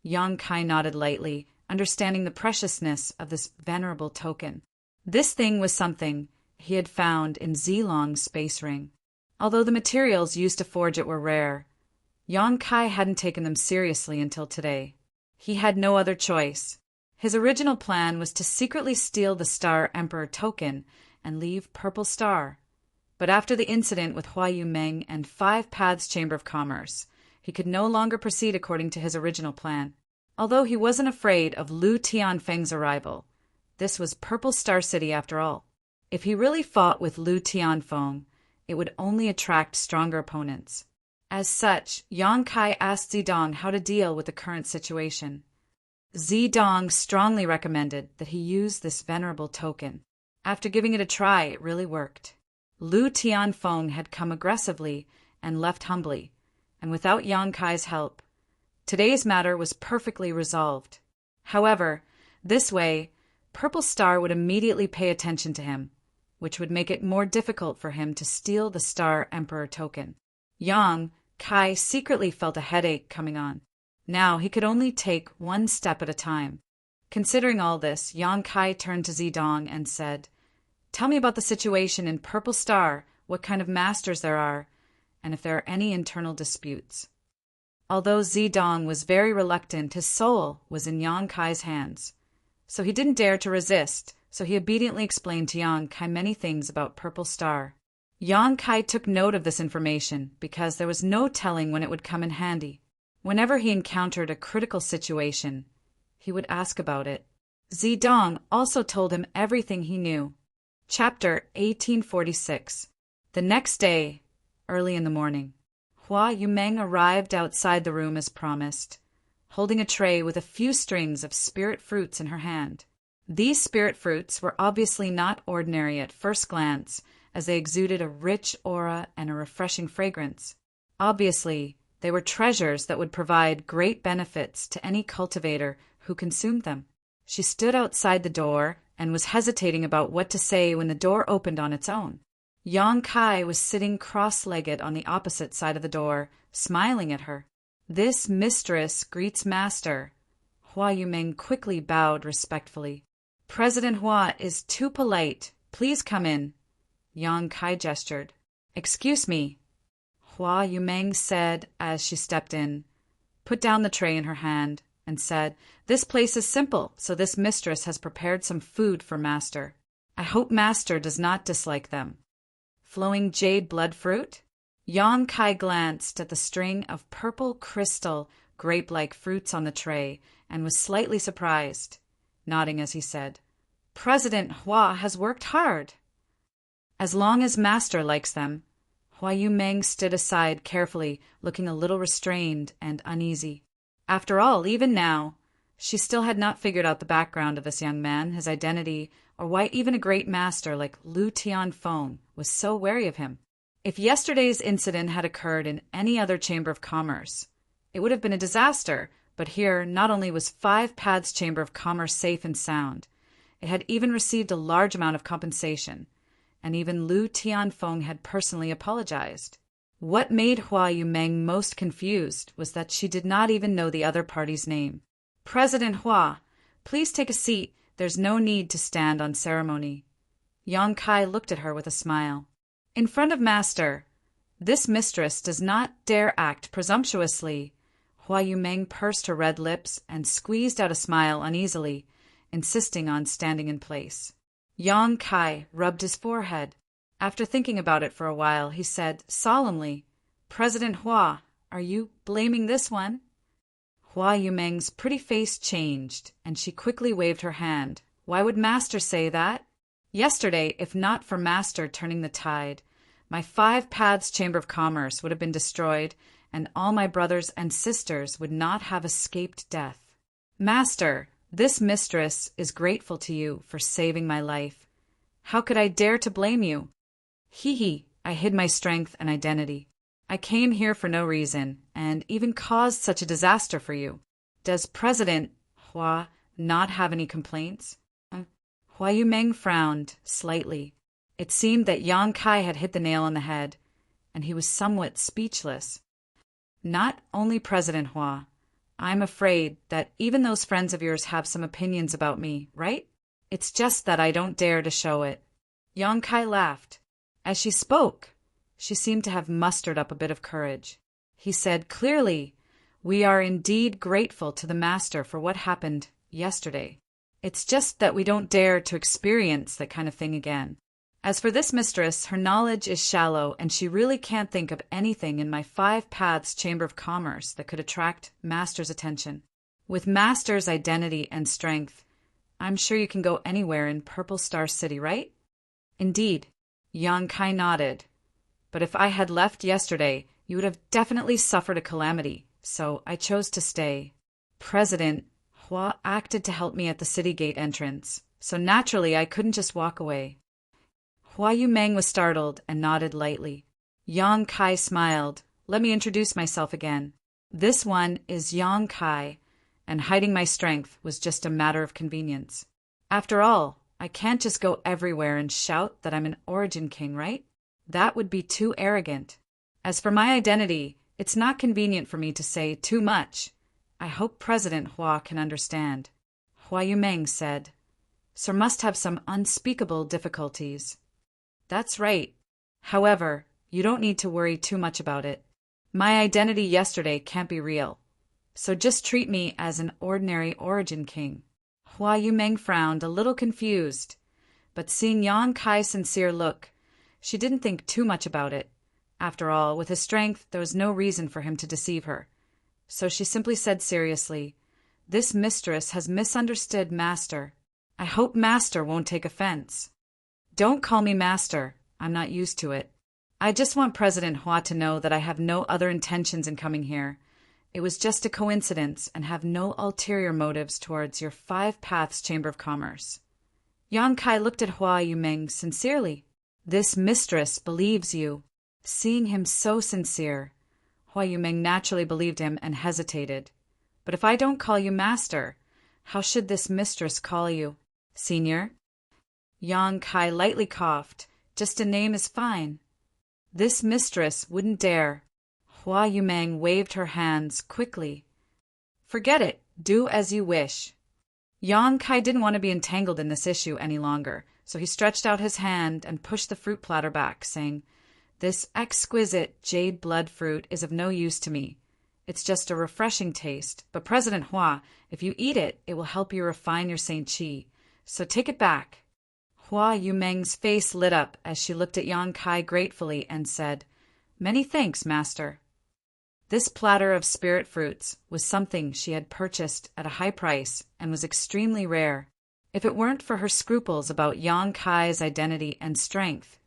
Yang Kai nodded lightly, understanding the preciousness of this venerable token. This thing was something he had found in Zilong's space ring. Although the materials used to forge it were rare, Yang Kai hadn't taken them seriously until today. He had no other choice. His original plan was to secretly steal the Star Emperor token and leave Purple Star. But after the incident with Hua Yumeng and Five Paths Chamber of Commerce, he could no longer proceed according to his original plan. Although he wasn't afraid of Lu Tianfeng's arrival, this was Purple Star City after all. If he really fought with Lu Tianfeng, it would only attract stronger opponents. As such, Yang Kai asked Zidong how to deal with the current situation. Zidong strongly recommended that he use this venerable token. After giving it a try, it really worked. Lu Tianfeng had come aggressively and left humbly, and without Yang Kai's help, today's matter was perfectly resolved. However, this way, Purple Star would immediately pay attention to him, which would make it more difficult for him to steal the Star Emperor token. Yang Kai secretly felt a headache coming on. Now he could only take one step at a time. Considering all this, Yang Kai turned to Zidong and said, "Tell me about the situation in Purple Star, what kind of masters there are, and if there are any internal disputes." Although Zidong was very reluctant, his soul was in Yang Kai's hands. So he didn't dare to resist, so he obediently explained to Yang Kai many things about Purple Star. Yang Kai took note of this information because there was no telling when it would come in handy. Whenever he encountered a critical situation, he would ask about it. Zidong also told him everything he knew. Chapter 1846. The next day, early in the morning, Hua Yumeng arrived outside the room as promised, holding a tray with a few strings of spirit fruits in her hand. These spirit fruits were obviously not ordinary at first glance, as they exuded a rich aura and a refreshing fragrance. Obviously, they were treasures that would provide great benefits to any cultivator who consumed them. She stood outside the door and was hesitating about what to say when the door opened on its own. Yang Kai was sitting cross-legged on the opposite side of the door, smiling at her. "This mistress greets master." Hua Yumeng quickly bowed respectfully. "President Hua is too polite. Please come in." Yang Kai gestured. "Excuse me," Hua Yumeng said as she stepped in, put down the tray in her hand, and said, "This place is simple, so this mistress has prepared some food for master. I hope master does not dislike them." "Flowing jade blood fruit?" Yang Kai glanced at the string of purple crystal, grape-like fruits on the tray and was slightly surprised, nodding as he said, "President Hua has worked hard." "As long as master likes them." Hua Yumeng stood aside carefully, looking a little restrained and uneasy. After all, even now, she still had not figured out the background of this young man, his identity, or why even a great master like Lu Tianfeng was so wary of him. If yesterday's incident had occurred in any other chamber of commerce, it would have been a disaster, but here not only was Five Paths Chamber of Commerce safe and sound, it had even received a large amount of compensation, and even Lu Tianfeng had personally apologized. What made Hua Yumeng most confused was that she did not even know the other party's name. "President Hua, please take a seat. There's no need to stand on ceremony." Yang Kai looked at her with a smile. "In front of master, this mistress does not dare act presumptuously." Hua Yumeng pursed her red lips and squeezed out a smile uneasily, insisting on standing in place. Yang Kai rubbed his forehead. After thinking about it for a while, he said solemnly, "President Hua, are you blaming this one?" Hua Yumeng's pretty face changed, and she quickly waved her hand. "Why would master say that? Yesterday, if not for master turning the tide, my Five Paths Chamber of Commerce would have been destroyed, and all my brothers and sisters would not have escaped death. Master, this mistress is grateful to you for saving my life. How could I dare to blame you?" "Hee hee, I hid my strength and identity. I came here for no reason, and even caused such a disaster for you. Does President Hua not have any complaints? Hua Yumeng frowned slightly. It seemed that Yang Kai had hit the nail on the head, and he was somewhat speechless. Not only President Hua. I'm afraid that even those friends of yours have some opinions about me, right? It's just that I don't dare to show it. Yang Kai laughed. As she spoke, she seemed to have mustered up a bit of courage. He said clearly, "We are indeed grateful to the master for what happened yesterday. It's just that we don't dare to experience that kind of thing again. As for this mistress, her knowledge is shallow, and she really can't think of anything in my 5 Paths Chamber of Commerce that could attract Master's attention. With Master's identity and strength, I'm sure you can go anywhere in Purple Star City, right?" Indeed, Yang Kai nodded. "But if I had left yesterday, you would have definitely suffered a calamity, so I chose to stay. President Hua acted to help me at the city gate entrance, so naturally I couldn't just walk away." Hua Yumeng was startled and nodded lightly. Yang Kai smiled. "Let me introduce myself again. This one is Yang Kai, and hiding my strength was just a matter of convenience. After all, I can't just go everywhere and shout that I'm an origin king, right? That would be too arrogant. As for my identity, it's not convenient for me to say too much. I hope President Hua can understand." Hua Yumeng said, "Sir must have some unspeakable difficulties." "That's right. However, you don't need to worry too much about it. My identity yesterday can't be real, so just treat me as an ordinary origin king." Hua Yumeng frowned, a little confused, but seeing Yang Kai's sincere look, she didn't think too much about it. After all, with his strength, there was no reason for him to deceive her. So she simply said seriously, "This mistress has misunderstood Master. I hope Master won't take offense." "Don't call me Master. I'm not used to it. I just want President Hua to know that I have no other intentions in coming here. It was just a coincidence and have no ulterior motives towards your 5 Paths Chamber of Commerce." Yang Kai looked at Hua Yumeng sincerely. This mistress believes you. Seeing him so sincere, Hua Yumeng naturally believed him and hesitated. "But if I don't call you Master, how should this mistress call you? Senior?" Yang Kai lightly coughed. "Just a name is fine." "This mistress wouldn't dare." Hua Yumeng waved her hands quickly. "Forget it. Do as you wish." Yang Kai didn't want to be entangled in this issue any longer, so he stretched out his hand and pushed the fruit platter back, saying, "This exquisite jade blood fruit is of no use to me. It's just a refreshing taste, but President Hua, if you eat it, it will help you refine your Saint Qi. So take it back." Hua Yumeng's face lit up as she looked at Yang Kai gratefully and said, "Many thanks, Master." This platter of spirit fruits was something she had purchased at a high price and was extremely rare. If it weren't for her scruples about Yang Kai's identity and strength,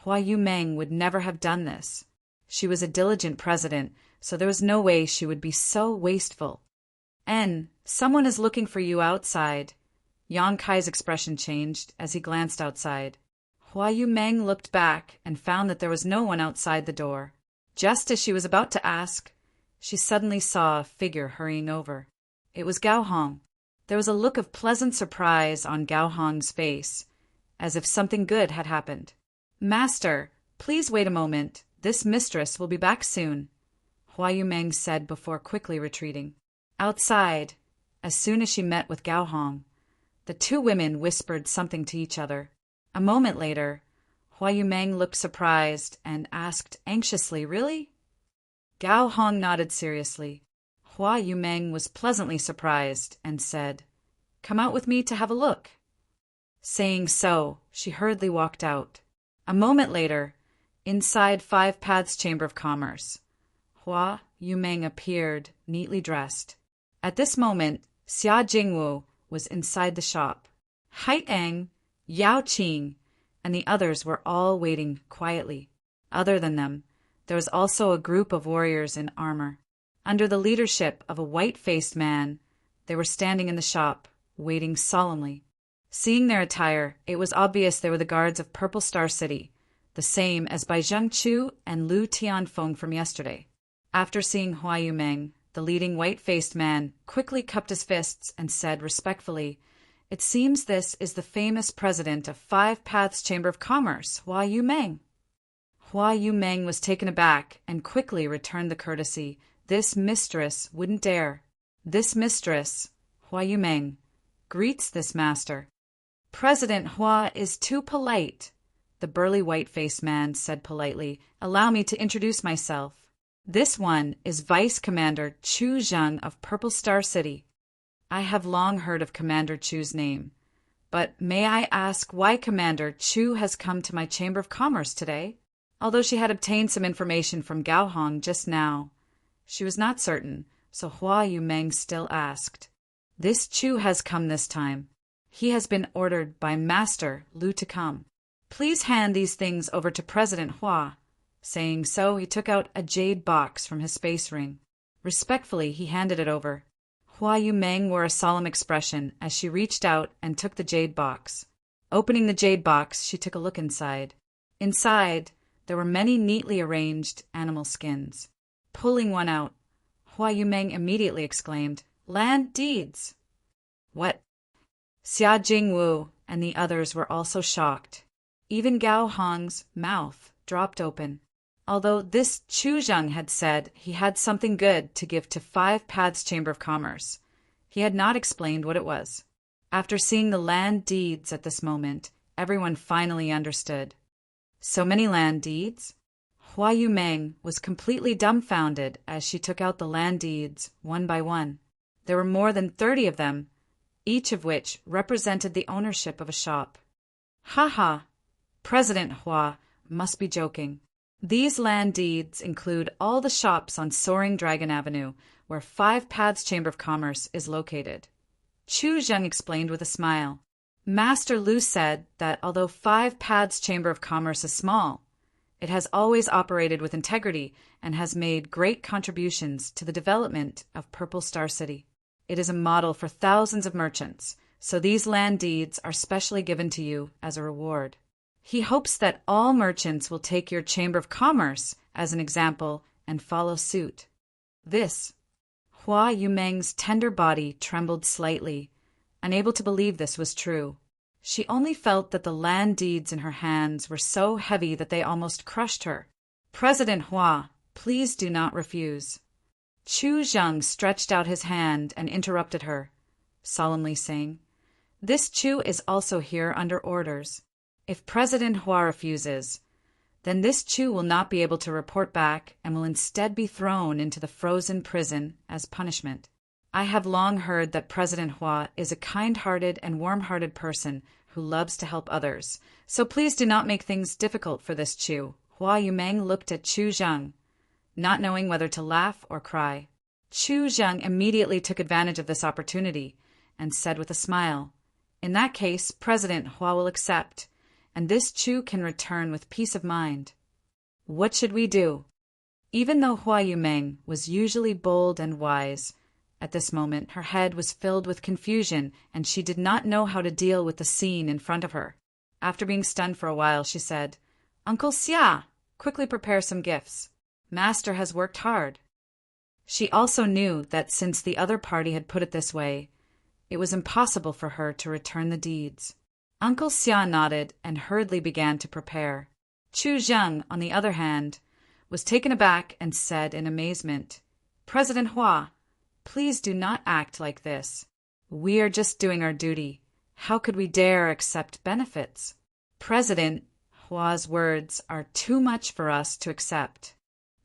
Hua Yumeng would never have done this. She was a diligent president, so there was no way she would be so wasteful. Someone is looking for you outside." Yang Kai's expression changed as he glanced outside. Hua Yumeng looked back and found that there was no one outside the door. Just as she was about to ask, she suddenly saw a figure hurrying over. It was Gao Hong. There was a look of pleasant surprise on Gao Hong's face, as if something good had happened. "Master, please wait a moment. This mistress will be back soon," Hua Yumeng said before quickly retreating. Outside, as soon as she met with Gao Hong, the two women whispered something to each other. A moment later, Hua Yumeng looked surprised and asked anxiously, "Really?" Gao Hong nodded seriously. Hua Yumeng was pleasantly surprised and said, "Come out with me to have a look." Saying so, she hurriedly walked out. A moment later, inside 5 Paths Chamber of Commerce, Hua Yumeng appeared, neatly dressed. At this moment, Xia Jingwu was inside the shop. Hai Eng, Yao Qing, and the others were all waiting quietly. Other than them, there was also a group of warriors in armor. Under the leadership of a white-faced man, they were standing in the shop, waiting solemnly. Seeing their attire, it was obvious they were the guards of Purple Star City, the same as by Zheng Chu and Lu Tianfeng from yesterday. After seeing Hua Yumeng, the leading white-faced man quickly cupped his fists and said respectfully, "It seems this is the famous president of Five Paths Chamber of Commerce, Hua Yumeng." Hua Yumeng was taken aback and quickly returned the courtesy. This mistress wouldn't dare. This mistress, Hua Yumeng, greets this master. "President Hua is too polite," the burly white-faced man said politely. "Allow me to introduce myself. This one is Vice Commander Chu Zheng of Purple Star City. I have long heard of Commander Chu's name, but may I ask why Commander Chu has come to my Chamber of Commerce today?" Although she had obtained some information from Gao Hong just now, she was not certain, so Hua Yumeng still asked. "This Chu has come this time. He has been ordered by Master Lu to come. Please hand these things over to President Hua." Saying so, he took out a jade box from his space ring. Respectfully, he handed it over. Hua Yumeng wore a solemn expression as she reached out and took the jade box. Opening the jade box, she took a look inside. Inside, there were many neatly arranged animal skins. Pulling one out, Hua Yumeng immediately exclaimed, "Land deeds!" "What?" Xia Jingwu and the others were also shocked. Even Gao Hong's mouth dropped open. Although this Chu Zheng had said he had something good to give to Five Paths Chamber of Commerce, he had not explained what it was. After seeing the land deeds at this moment, everyone finally understood. So many land deeds? Hua Yumeng was completely dumbfounded as she took out the land deeds one by one. There were more than 30 of them, each of which represented the ownership of a shop. "Ha ha! President Hua must be joking. These land deeds include all the shops on Soaring Dragon Avenue, where Five Paths Chamber of Commerce is located." Chu Zheng explained with a smile. "Master Lu said that although Five Paths Chamber of Commerce is small, it has always operated with integrity and has made great contributions to the development of Purple Star City. It is a model for thousands of merchants, so these land deeds are specially given to you as a reward. He hopes that all merchants will take your Chamber of Commerce as an example and follow suit." This. Hua Yumeng's tender body trembled slightly, unable to believe this was true. She only felt that the land deeds in her hands were so heavy that they almost crushed her. "President Hua, please do not refuse." Chu Zheng stretched out his hand and interrupted her, solemnly saying, "This Chu is also here under orders. If President Hua refuses, then this Chu will not be able to report back and will instead be thrown into the frozen prison as punishment. I have long heard that President Hua is a kind-hearted and warm-hearted person who loves to help others, so please do not make things difficult for this Chu." Hua Yumeng looked at Chu Zheng, not knowing whether to laugh or cry. Chu Zheng immediately took advantage of this opportunity and said with a smile, "In that case, President Hua will accept, and this Chu can return with peace of mind. What should we do?" Even though Hua Yumeng was usually bold and wise, at this moment her head was filled with confusion and she did not know how to deal with the scene in front of her. After being stunned for a while, she said, "Uncle Xia, quickly prepare some gifts. Master has worked hard." She also knew that since the other party had put it this way, it was impossible for her to return the deeds. Uncle Xia nodded and hurriedly began to prepare. Chu Zheng, on the other hand, was taken aback and said in amazement, "President Hua, please do not act like this. We are just doing our duty. How could we dare accept benefits? President Hua's words are too much for us to accept."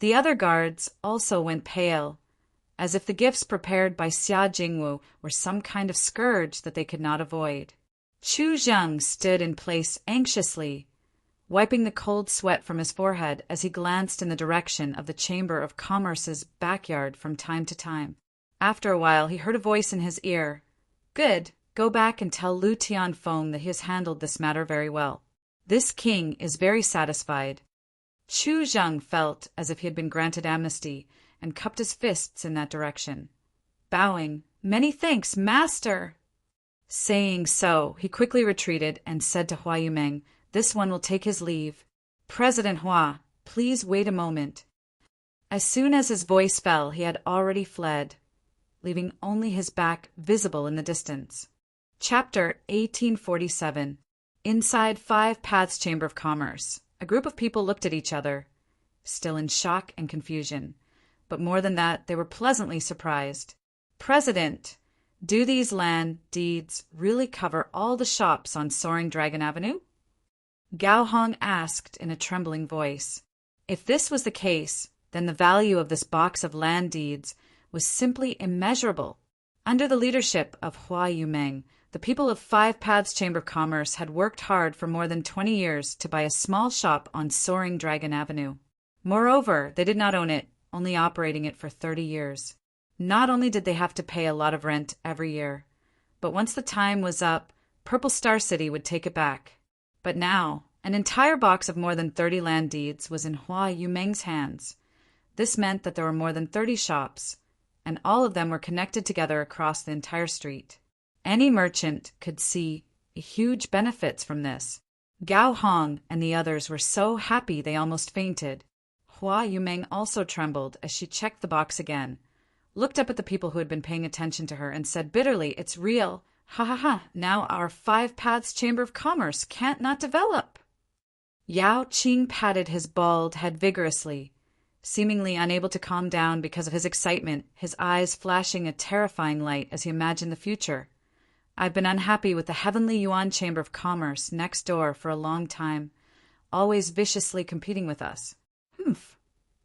The other guards also went pale, as if the gifts prepared by Xia Jingwu were some kind of scourge that they could not avoid. Chu Zheng stood in place anxiously, wiping the cold sweat from his forehead as he glanced in the direction of the Chamber of Commerce's backyard from time to time. After a while, he heard a voice in his ear. "Good, go back and tell Lu Tianfeng that he has handled this matter very well. This king is very satisfied." Chu Zheng felt as if he had been granted amnesty and cupped his fists in that direction. Bowing, "Many thanks, master!" Saying so, he quickly retreated and said to Hua Yumeng, "This one will take his leave. President Hua, please wait a moment. As soon as his voice fell, he had already fled, leaving only his back visible in the distance. Chapter 1847. Inside Five Paths Chamber of Commerce, a group of people looked at each other, still in shock and confusion. But more than that, they were pleasantly surprised. President, do these land deeds really cover all the shops on Soaring Dragon Avenue? Gao Hong asked in a trembling voice. If this was the case, then the value of this box of land deeds was simply immeasurable. Under the leadership of Hua Yumeng, the people of Five Paths Chamber of Commerce had worked hard for more than 20 years to buy a small shop on Soaring Dragon Avenue. Moreover, they did not own it, only operating it for 30 years. Not only did they have to pay a lot of rent every year, but once the time was up, Purple Star City would take it back. But now, an entire box of more than 30 land deeds was in Hua Yumeng's hands. This meant that there were more than 30 shops, and all of them were connected together across the entire street. Any merchant could see huge benefits from this. Gao Hong and the others were so happy they almost fainted. Hua Yumeng also trembled as she checked the box again, looked up at the people who had been paying attention to her, and said bitterly, "It's real. Ha ha ha, now our Five Paths Chamber of Commerce can't not develop." Yao Qing patted his bald head vigorously, seemingly unable to calm down because of his excitement, his eyes flashing a terrifying light as he imagined the future. I've been unhappy with the Heavenly Yuan Chamber of Commerce next door for a long time, always viciously competing with us.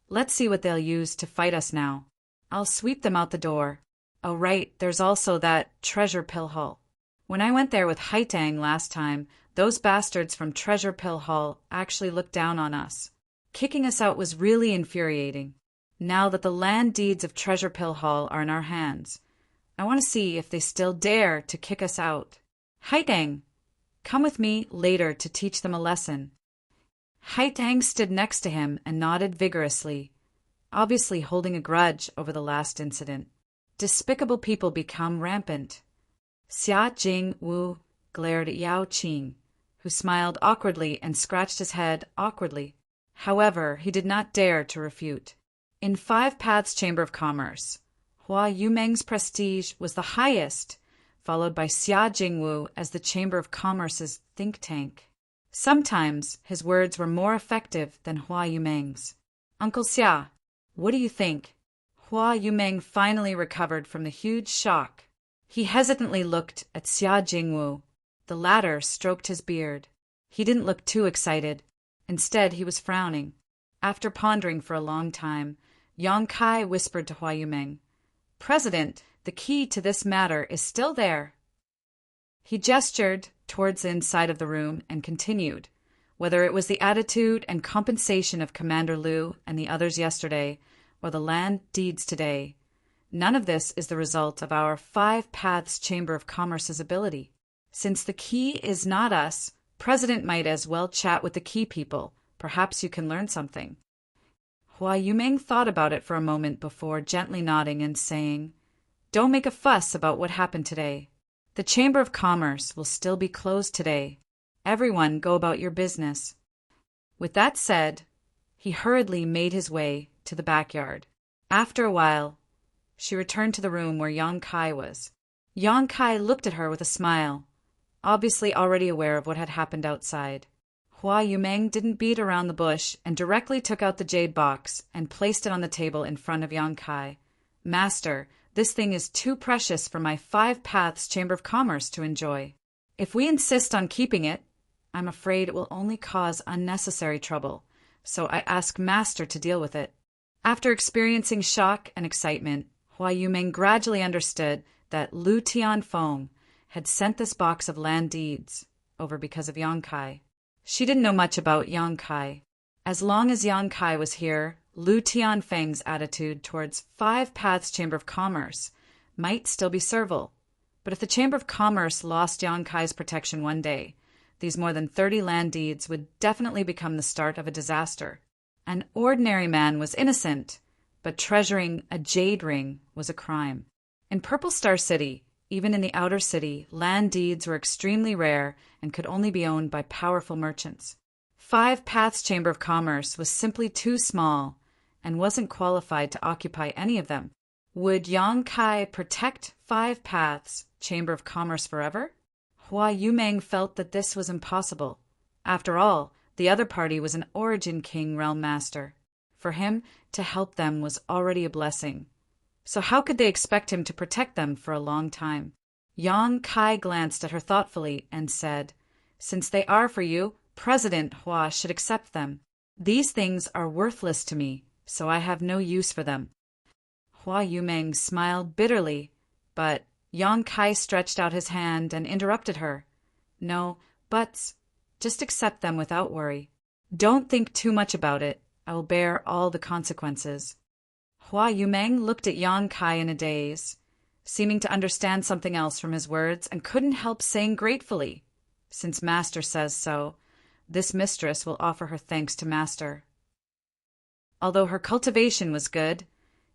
Let's see what they'll use to fight us now. I'll sweep them out the door. Oh right, there's also that Treasure Pill Hall. When I went there with Haitang last time, those bastards from Treasure Pill Hall actually looked down on us. Kicking us out was really infuriating. Now that the land deeds of Treasure Pill Hall are in our hands, I want to see if they still dare to kick us out. Haitang, come with me later to teach them a lesson. Haitang stood next to him and nodded vigorously, obviously holding a grudge over the last incident. Despicable people become rampant. Xia Jing Wu glared at Yao Qing, who smiled awkwardly and scratched his head awkwardly. However, he did not dare to refute. In Five Paths Chamber of Commerce, Hua Yumeng's prestige was the highest, followed by Xia Jingwu as the Chamber of Commerce's think tank. Sometimes his words were more effective than Hua Yumeng's. Uncle Xia, what do you think? Hua Yumeng finally recovered from the huge shock. He hesitantly looked at Xia Jingwu. The latter stroked his beard. He didn't look too excited. Instead, he was frowning. After pondering for a long time, Yang Kai whispered to Hua Yumeng, "President, the key to this matter is still there." He gestured towards the inside of the room and continued, "Whether it was the attitude and compensation of Commander Liu and the others yesterday, or the land deeds today, none of this is the result of our Five Paths Chamber of Commerce's ability. Since the key is not us, President might as well chat with the key people. Perhaps you can learn something." Hua Yumeng thought about it for a moment before gently nodding and saying, "Don't make a fuss about what happened today. The Chamber of Commerce will still be closed today. Everyone go about your business." With that said, he hurriedly made his way to the backyard. After a while, she returned to the room where Yang Kai was. Yang Kai looked at her with a smile, obviously already aware of what had happened outside. Hua Yumeng didn't beat around the bush and directly took out the jade box and placed it on the table in front of Yang Kai. "Master, this thing is too precious for my Five Paths Chamber of Commerce to enjoy. If we insist on keeping it, I'm afraid it will only cause unnecessary trouble, so I ask Master to deal with it." After experiencing shock and excitement, Hua Yumeng gradually understood that Lu Tianfeng had sent this box of land deeds over because of Yang Kai. She didn't know much about Yang Kai. As long as Yang Kai was here, Lu Tianfeng's attitude towards Five Paths Chamber of Commerce might still be servile. But if the Chamber of Commerce lost Yang Kai's protection one day, these more than 30 land deeds would definitely become the start of a disaster. An ordinary man was innocent, but treasuring a jade ring was a crime. In Purple Star City, even in the outer city, land deeds were extremely rare and could only be owned by powerful merchants. Five Paths Chamber of Commerce was simply too small and wasn't qualified to occupy any of them. Would Yang Kai protect Five Paths Chamber of Commerce forever? Hua Yumeng felt that this was impossible. After all, the other party was an Origin King Realm Master. For him to help them was already a blessing. So how could they expect him to protect them for a long time? Yang Kai glanced at her thoughtfully and said, "Since they are for you, President Hua should accept them. These things are worthless to me, so I have no use for them." Hua Yumeng smiled bitterly, but Yang Kai stretched out his hand and interrupted her. "No, buts. Just accept them without worry. Don't think too much about it. I will bear all the consequences." Hua Yumeng looked at Yang Kai in a daze, seeming to understand something else from his words, and couldn't help saying gratefully, "Since Master says so, this mistress will offer her thanks to Master." Although her cultivation was good,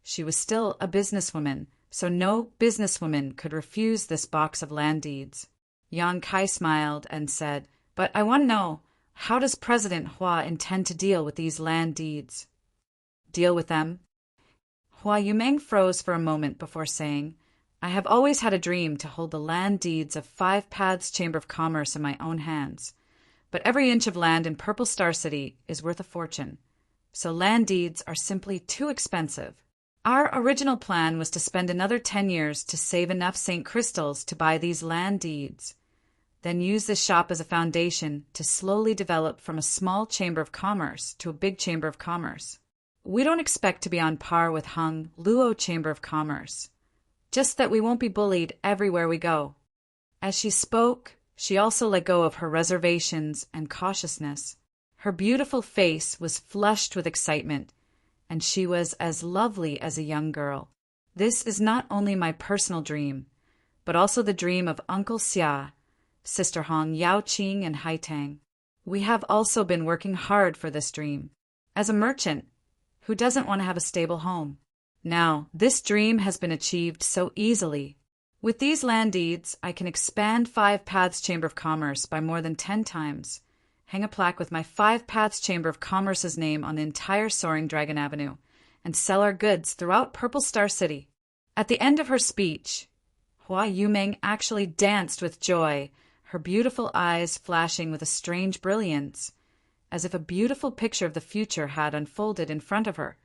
she was still a businesswoman, so no businesswoman could refuse this box of land deeds. Yang Kai smiled and said, "But I want to know, how does President Hua intend to deal with these land deeds?" "Deal with them?" Hua Yumeng froze for a moment before saying, "I have always had a dream to hold the land deeds of Five Paths Chamber of Commerce in my own hands. But every inch of land in Purple Star City is worth a fortune, so land deeds are simply too expensive. Our original plan was to spend another 10 years to save enough St. Crystals to buy these land deeds, then use this shop as a foundation to slowly develop from a small chamber of commerce to a big chamber of commerce. We don't expect to be on par with Hung Luo Chamber of Commerce, just that we won't be bullied everywhere we go." As she spoke, she also let go of her reservations and cautiousness. Her beautiful face was flushed with excitement, and she was as lovely as a young girl. "This is not only my personal dream, but also the dream of Uncle Xia, Sister Hong, Yao Qing, and Hai Tang. We have also been working hard for this dream. As a merchant, who doesn't want to have a stable home? Now, this dream has been achieved so easily. With these land deeds, I can expand Five Paths Chamber of Commerce by more than 10 times, hang a plaque with my Five Paths Chamber of Commerce's name on the entire Soaring Dragon Avenue, and sell our goods throughout Purple Star City." At the end of her speech, Hua Yumeng actually danced with joy, her beautiful eyes flashing with a strange brilliance, as if a beautiful picture of the future had unfolded in front of her,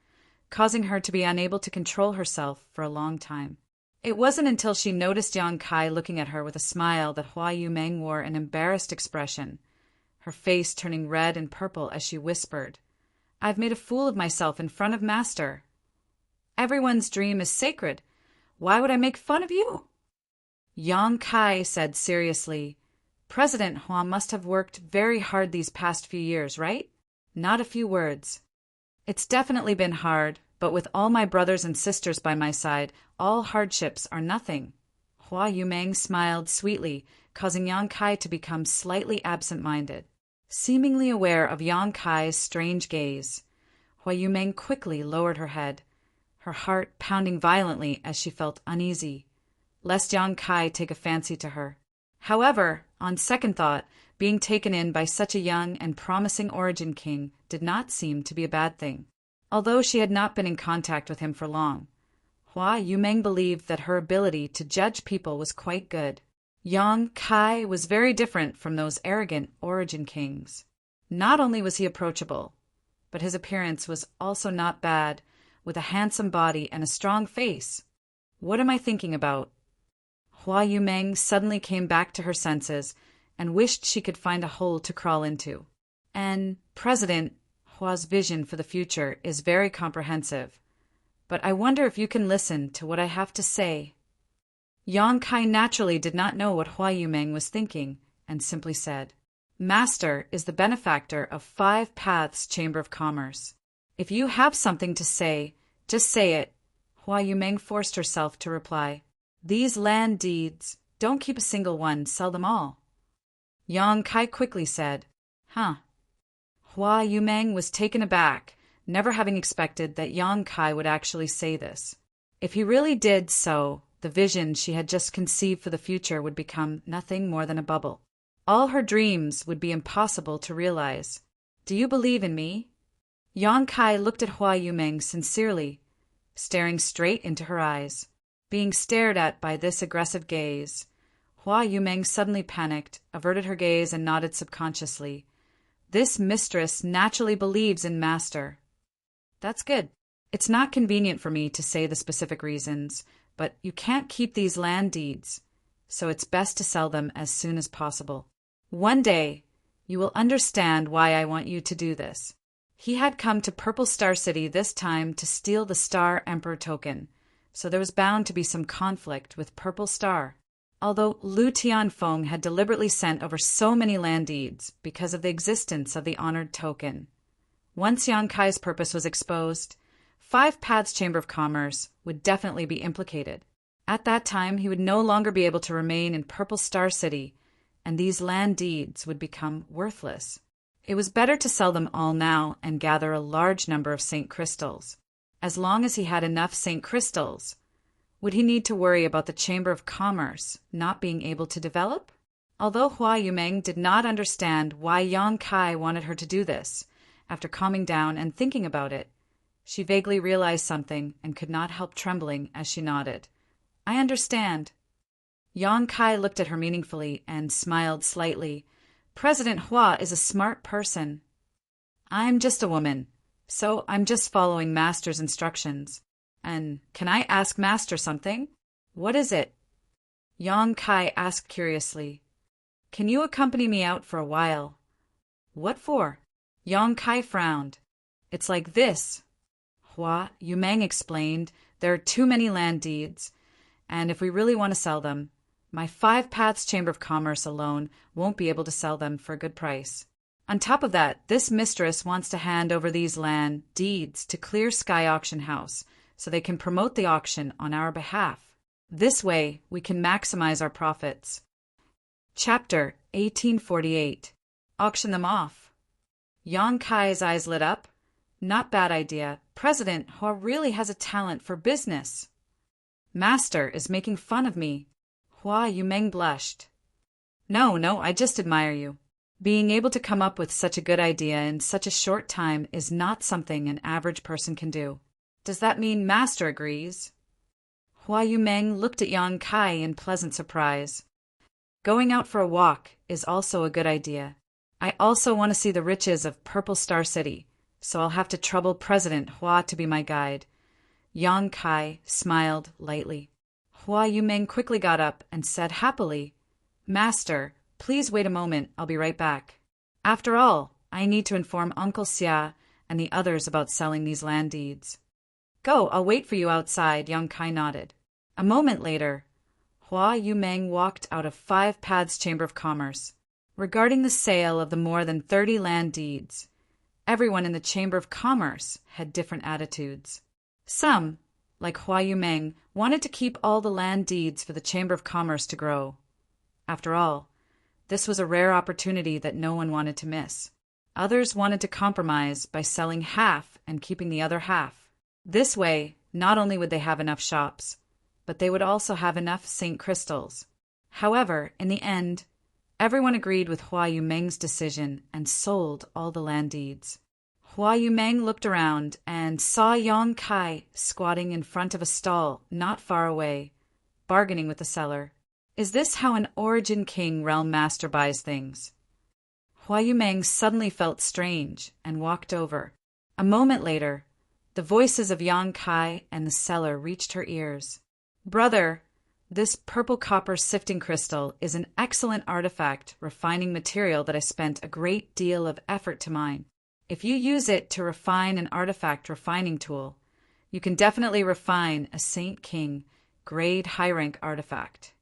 causing her to be unable to control herself for a long time. It wasn't until she noticed Yang Kai looking at her with a smile that Hua Yumeng wore an embarrassed expression, her face turning red and purple as she whispered, "I've made a fool of myself in front of Master. Everyone's dream is sacred. Why would I make fun of you?" Yang Kai said seriously, "President Hua must have worked very hard these past few years, right?" Not a few words. "It's definitely been hard, but with all my brothers and sisters by my side, all hardships are nothing." Hua Yumeng smiled sweetly, causing Yang Kai to become slightly absent-minded. Seemingly aware of Yang Kai's strange gaze, Hua Yumeng quickly lowered her head, her heart pounding violently as she felt uneasy, lest Yang Kai take a fancy to her. However, on second thought, being taken in by such a young and promising Origin King did not seem to be a bad thing. Although she had not been in contact with him for long, Hua Yumeng believed that her ability to judge people was quite good. Yang Kai was very different from those arrogant Origin Kings. Not only was he approachable, but his appearance was also not bad, with a handsome body and a strong face. What am I thinking about? Hua Yumeng suddenly came back to her senses and wished she could find a hole to crawl into. And President Hua's vision for the future is very comprehensive, but I wonder if you can listen to what I have to say. Yang Kai naturally did not know what Hua Yumeng was thinking, and simply said, "Master is the benefactor of Five Paths Chamber of Commerce. If you have something to say, just say it." Hua Yumeng forced herself to reply, "These land deeds, don't keep a single one, sell them all." Yang Kai quickly said, "Huh." Hua Yumeng was taken aback, never having expected that Yang Kai would actually say this. If he really did so, the vision she had just conceived for the future would become nothing more than a bubble. All her dreams would be impossible to realize. Do you believe in me? Yang Kai looked at Hua Yumeng sincerely, staring straight into her eyes. Being stared at by this aggressive gaze, Hua Yumeng suddenly panicked, averted her gaze, and nodded subconsciously. This mistress naturally believes in master. That's good. It's not convenient for me to say the specific reasons, but you can't keep these land deeds, so it's best to sell them as soon as possible. One day, you will understand why I want you to do this. He had come to Purple Star City this time to steal the Star Emperor token, so there was bound to be some conflict with Purple Star. Although Lu Tianfeng had deliberately sent over so many land deeds because of the existence of the honored token. Once Yang Kai's purpose was exposed, Five Paths Chamber of Commerce would definitely be implicated. At that time, he would no longer be able to remain in Purple Star City, and these land deeds would become worthless. It was better to sell them all now and gather a large number of Saint Crystals. As long as he had enough Saint Crystals, would he need to worry about the Chamber of Commerce not being able to develop? Although Hua Yumeng did not understand why Yang Kai wanted her to do this, after calming down and thinking about it, she vaguely realized something and could not help trembling as she nodded. I understand. Yang Kai looked at her meaningfully and smiled slightly. President Hua is a smart person. I'm just a woman, so I'm just following Master's instructions. And can I ask Master something? What is it? Yang Kai asked curiously. Can you accompany me out for a while? What for? Yang Kai frowned. It's like this. Hua Yumeng explained, there are too many land deeds, and if we really want to sell them, my Five Paths Chamber of Commerce alone won't be able to sell them for a good price. On top of that, this mistress wants to hand over these land deeds to Clear Sky Auction House so they can promote the auction on our behalf. This way, we can maximize our profits. Chapter 1848. Auction them off. Yang Kai's eyes lit up. Not bad idea. President Hua really has a talent for business. Master is making fun of me. Hua Yumeng blushed. No, I just admire you. Being able to come up with such a good idea in such a short time is not something an average person can do. Does that mean Master agrees? Hua Yumeng looked at Yang Kai in pleasant surprise. Going out for a walk is also a good idea. I also want to see the riches of Purple Star City, so I'll have to trouble President Hua to be my guide. Yang Kai smiled lightly. Hua Yumeng quickly got up and said happily, Master, please wait a moment, I'll be right back. After all, I need to inform Uncle Xia and the others about selling these land deeds. Go, I'll wait for you outside, Yang Kai nodded. A moment later, Hua Yumeng walked out of Five Paths Chamber of Commerce. Regarding the sale of the more than 30 land deeds, everyone in the Chamber of Commerce had different attitudes. Some, like Hua Yumeng, wanted to keep all the land deeds for the Chamber of Commerce to grow. After all, this was a rare opportunity that no one wanted to miss. Others wanted to compromise by selling half and keeping the other half. This way, not only would they have enough shops, but they would also have enough Saint Crystals. However, in the end, everyone agreed with Hua Yumeng's decision and sold all the land deeds. Hua Yumeng looked around and saw Yang Kai squatting in front of a stall not far away, bargaining with the seller. Is this how an Origin King realm master buys things? Hua Yumeng suddenly felt strange and walked over. A moment later, the voices of Yang Kai and the seller reached her ears. Brother, this purple copper sifting crystal is an excellent artifact refining material that I spent a great deal of effort to mine. If you use it to refine an artifact refining tool, you can definitely refine a Saint King grade high-rank artifact.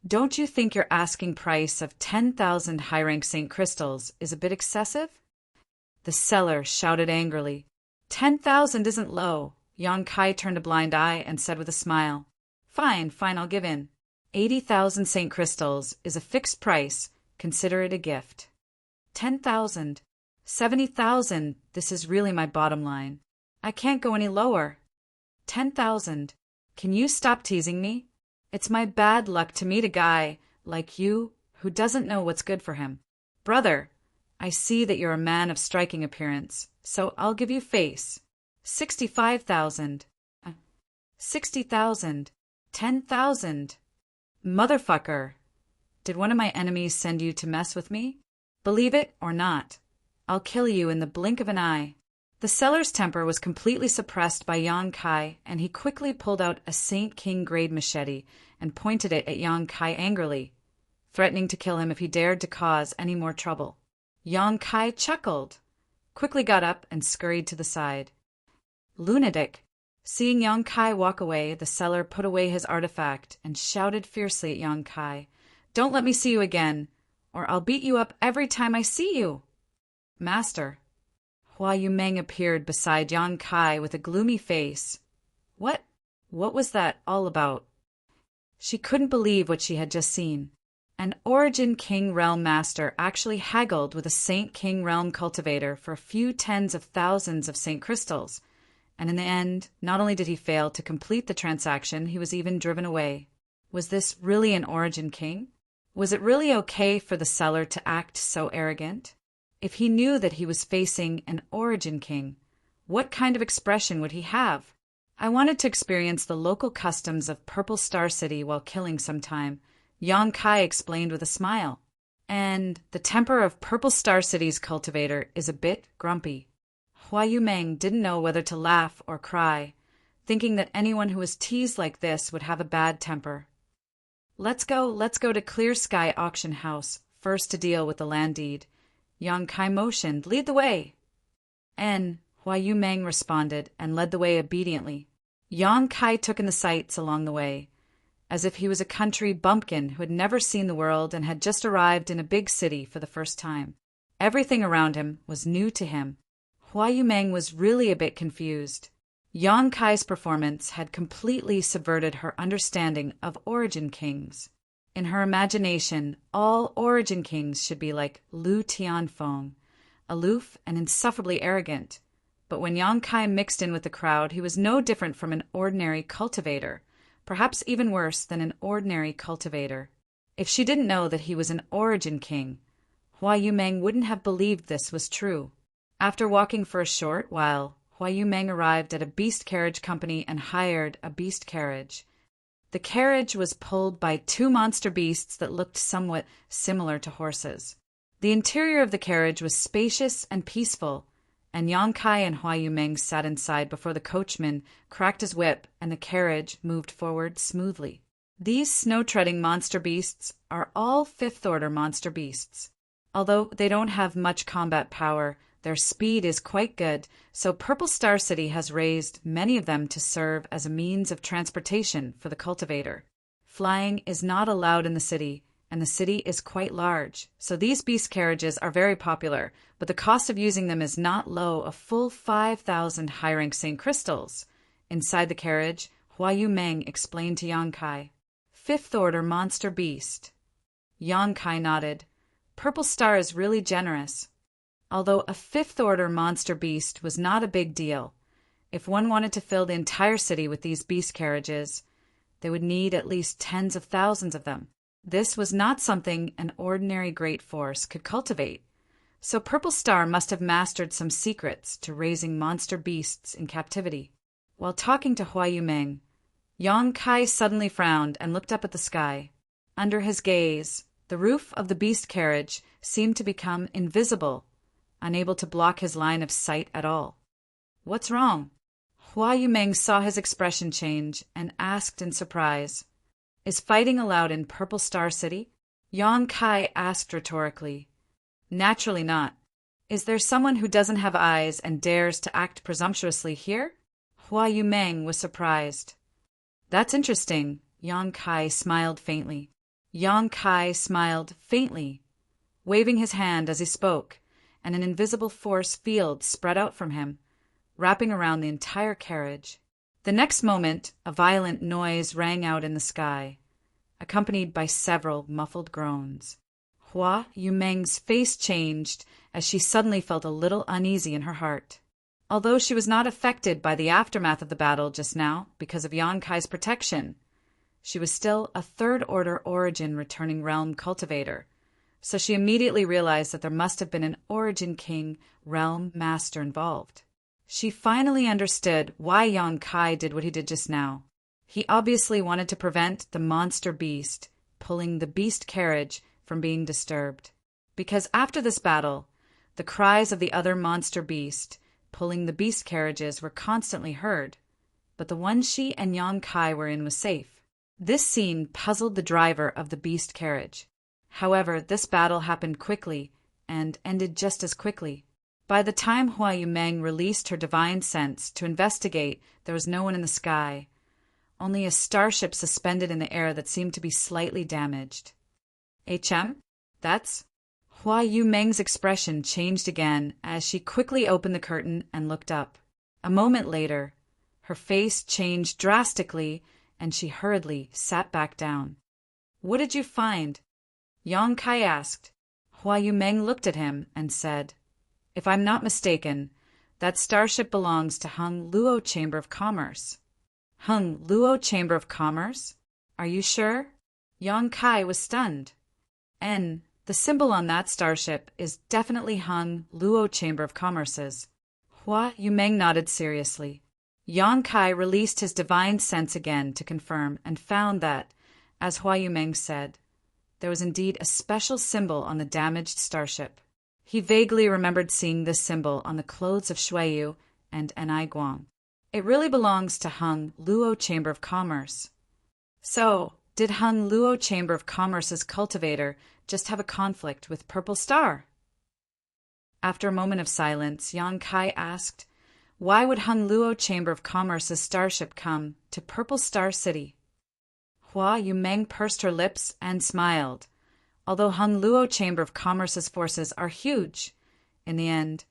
Don't you think your asking price of 10,000 high-rank Saint Crystals is a bit excessive? The seller shouted angrily. 10,000 isn't low. Yang Kai turned a blind eye and said with a smile, Fine, I'll give in. 80,000 Saint Crystals is a fixed price. Consider it a gift. 10,000. 70,000. This is really my bottom line. I can't go any lower. 10,000. Can you stop teasing me? It's my bad luck to meet a guy like you who doesn't know what's good for him. Brother, I see that you're a man of striking appearance, so I'll give you face. 65,000. 60,000. 10,000. Motherfucker. Did one of my enemies send you to mess with me? Believe it or not, I'll kill you in the blink of an eye. The seller's temper was completely suppressed by Yang Kai, and he quickly pulled out a Saint King grade machete and pointed it at Yang Kai angrily, threatening to kill him if he dared to cause any more trouble. Yang Kai chuckled, quickly got up and scurried to the side. Lunatic. Seeing Yang Kai walk away, the seller put away his artifact and shouted fiercely at Yang Kai, "Don't let me see you again, or I'll beat you up every time I see you." Master. Hua Yumeng appeared beside Yang Kai with a gloomy face. What was that all about? She couldn't believe what she had just seen. An Origin King Realm Master actually haggled with a Saint King Realm cultivator for a few tens of thousands of Saint Crystals, and in the end, not only did he fail to complete the transaction, he was even driven away. Was this really an Origin King? Was it really okay for the seller to act so arrogant? If he knew that he was facing an Origin King, what kind of expression would he have? I wanted to experience the local customs of Purple Star City while killing sometime, Yang Kai explained with a smile. And the temper of Purple Star City's cultivator is a bit grumpy. Hua Yumeng didn't know whether to laugh or cry, thinking that anyone who was teased like this would have a bad temper. Let's go to Clear Sky Auction House, first to deal with the land deed. Yang Kai motioned, "Lead the way." Hua Yumeng responded and led the way obediently. Yang Kai took in the sights along the way, as if he was a country bumpkin who had never seen the world and had just arrived in a big city for the first time. Everything around him was new to him. Hua Yumeng was really a bit confused. Yang Kai's performance had completely subverted her understanding of Origin Kings. In her imagination, all Origin Kings should be like Lu Tianfeng, aloof and insufferably arrogant. But when Yang Kai mixed in with the crowd, he was no different from an ordinary cultivator, perhaps even worse than an ordinary cultivator. If she didn't know that he was an Origin King, Hua Yumeng wouldn't have believed this was true. After walking for a short while, Hua Yumeng arrived at a beast carriage company and hired a beast carriage. The carriage was pulled by two monster beasts that looked somewhat similar to horses. The interior of the carriage was spacious and peaceful, and Yang Kai and Hua Yumeng sat inside before the coachman cracked his whip and the carriage moved forward smoothly. These snow-treading monster beasts are all fifth-order monster beasts. Although they don't have much combat power, their speed is quite good, so Purple Star City has raised many of them to serve as a means of transportation for the cultivator. Flying is not allowed in the city, and the city is quite large, so these beast carriages are very popular, but the cost of using them is not low, a full 5,000 high-rank Saint Crystals. Inside the carriage, Hua Yumeng explained to Yang Kai. Fifth-order monster beast. Yang Kai nodded. Purple Star is really generous. Although a fifth-order monster beast was not a big deal, if one wanted to fill the entire city with these beast carriages, they would need at least tens of thousands of them. This was not something an ordinary great force could cultivate, so Purple Star must have mastered some secrets to raising monster beasts in captivity. While talking to Hua Yumeng, Yang Kai suddenly frowned and looked up at the sky. Under his gaze, the roof of the beast carriage seemed to become invisible, unable to block his line of sight at all. What's wrong? Hua Yumeng saw his expression change and asked in surprise, Is fighting allowed in Purple Star City? Yang Kai asked rhetorically. Naturally not. Is there someone who doesn't have eyes and dares to act presumptuously here? Hua Yumeng was surprised. That's interesting. Yang Kai smiled faintly. Yang Kai smiled faintly, waving his hand as he spoke, and an invisible force field spread out from him, wrapping around the entire carriage. The next moment, a violent noise rang out in the sky, accompanied by several muffled groans. Hua Yumeng's face changed as she suddenly felt a little uneasy in her heart. Although she was not affected by the aftermath of the battle just now because of Yang Kai's protection, she was still a third-order origin returning realm cultivator, so she immediately realized that there must have been an Origin King realm master involved. She finally understood why Yang Kai did what he did just now. He obviously wanted to prevent the monster beast pulling the beast carriage from being disturbed. Because after this battle, the cries of the other monster beast pulling the beast carriages were constantly heard, but the one she and Yang Kai were in was safe. This scene puzzled the driver of the beast carriage. However, this battle happened quickly and ended just as quickly. By the time Hua Yumeng released her divine sense to investigate, there was no one in the sky, only a starship suspended in the air that seemed to be slightly damaged. HM? That's? Hua Yumeng's expression changed again as she quickly opened the curtain and looked up. A moment later, her face changed drastically and she hurriedly sat back down. What did you find? Yang Kai asked. Hua Yumeng looked at him and said, if I'm not mistaken, that starship belongs to Hung Luo Chamber of Commerce. Hung Luo Chamber of Commerce? Are you sure? Yang Kai was stunned. The symbol on that starship is definitely Hung Luo Chamber of Commerce's. Hua Yumeng nodded seriously. Yang Kai released his divine sense again to confirm and found that, as Hua Yumeng said, there was indeed a special symbol on the damaged starship. He vaguely remembered seeing this symbol on the clothes of Shuiyu and Enai Guang. It really belongs to Hung Luo Chamber of Commerce. So, did Hung Luo Chamber of Commerce's cultivator just have a conflict with Purple Star? After a moment of silence, Yang Kai asked, why would Hung Luo Chamber of Commerce's starship come to Purple Star City? Hua Yumeng pursed her lips and smiled. Although Hung Luo Chamber of Commerce's forces are huge, in the end,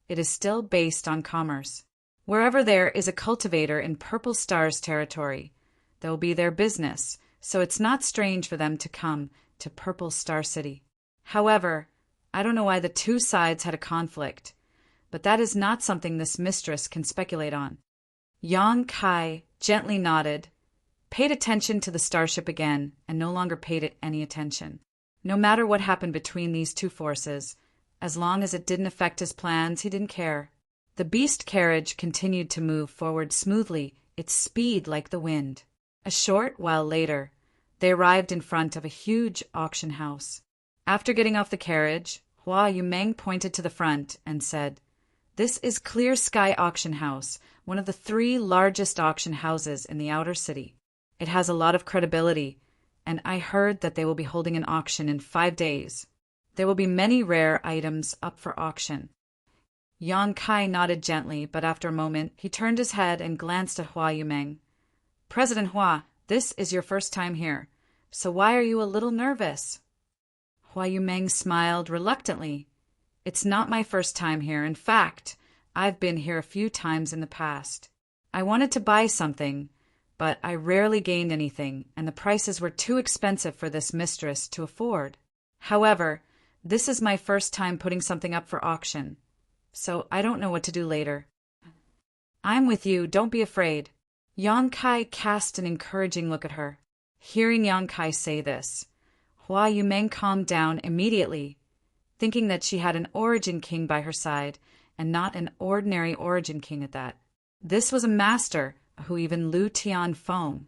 it is still based on commerce. Wherever there is a cultivator in Purple Star's territory, there will be their business, so it's not strange for them to come to Purple Star City. However, I don't know why the two sides had a conflict, but that is not something this mistress can speculate on. Yang Kai gently nodded, paid attention to the starship again, and no longer paid it any attention. No matter what happened between these two forces, as long as it didn't affect his plans, he didn't care. The beast carriage continued to move forward smoothly, its speed like the wind. A short while later, they arrived in front of a huge auction house. After getting off the carriage, Hua Yumeng pointed to the front and said, this is Clear Sky Auction House, one of the 3 largest auction houses in the outer city. It has a lot of credibility, and I heard that they will be holding an auction in 5 days. There will be many rare items up for auction. Yang Kai nodded gently, but after a moment, he turned his head and glanced at Hua Yumeng. President Hua, this is your first time here, so why are you a little nervous? Hua Yumeng smiled reluctantly. It's not my first time here. In fact, I've been here a few times in the past. I wanted to buy something, but I rarely gained anything, and the prices were too expensive for this mistress to afford. However, this is my first time putting something up for auction, so I don't know what to do later. I'm with you, don't be afraid. Yang Kai cast an encouraging look at her. Hearing Yang Kai say this, Hua Yumeng calmed down immediately, thinking that she had an Origin King by her side, and not an ordinary Origin King at that. This was a master who even Lu Tianfeng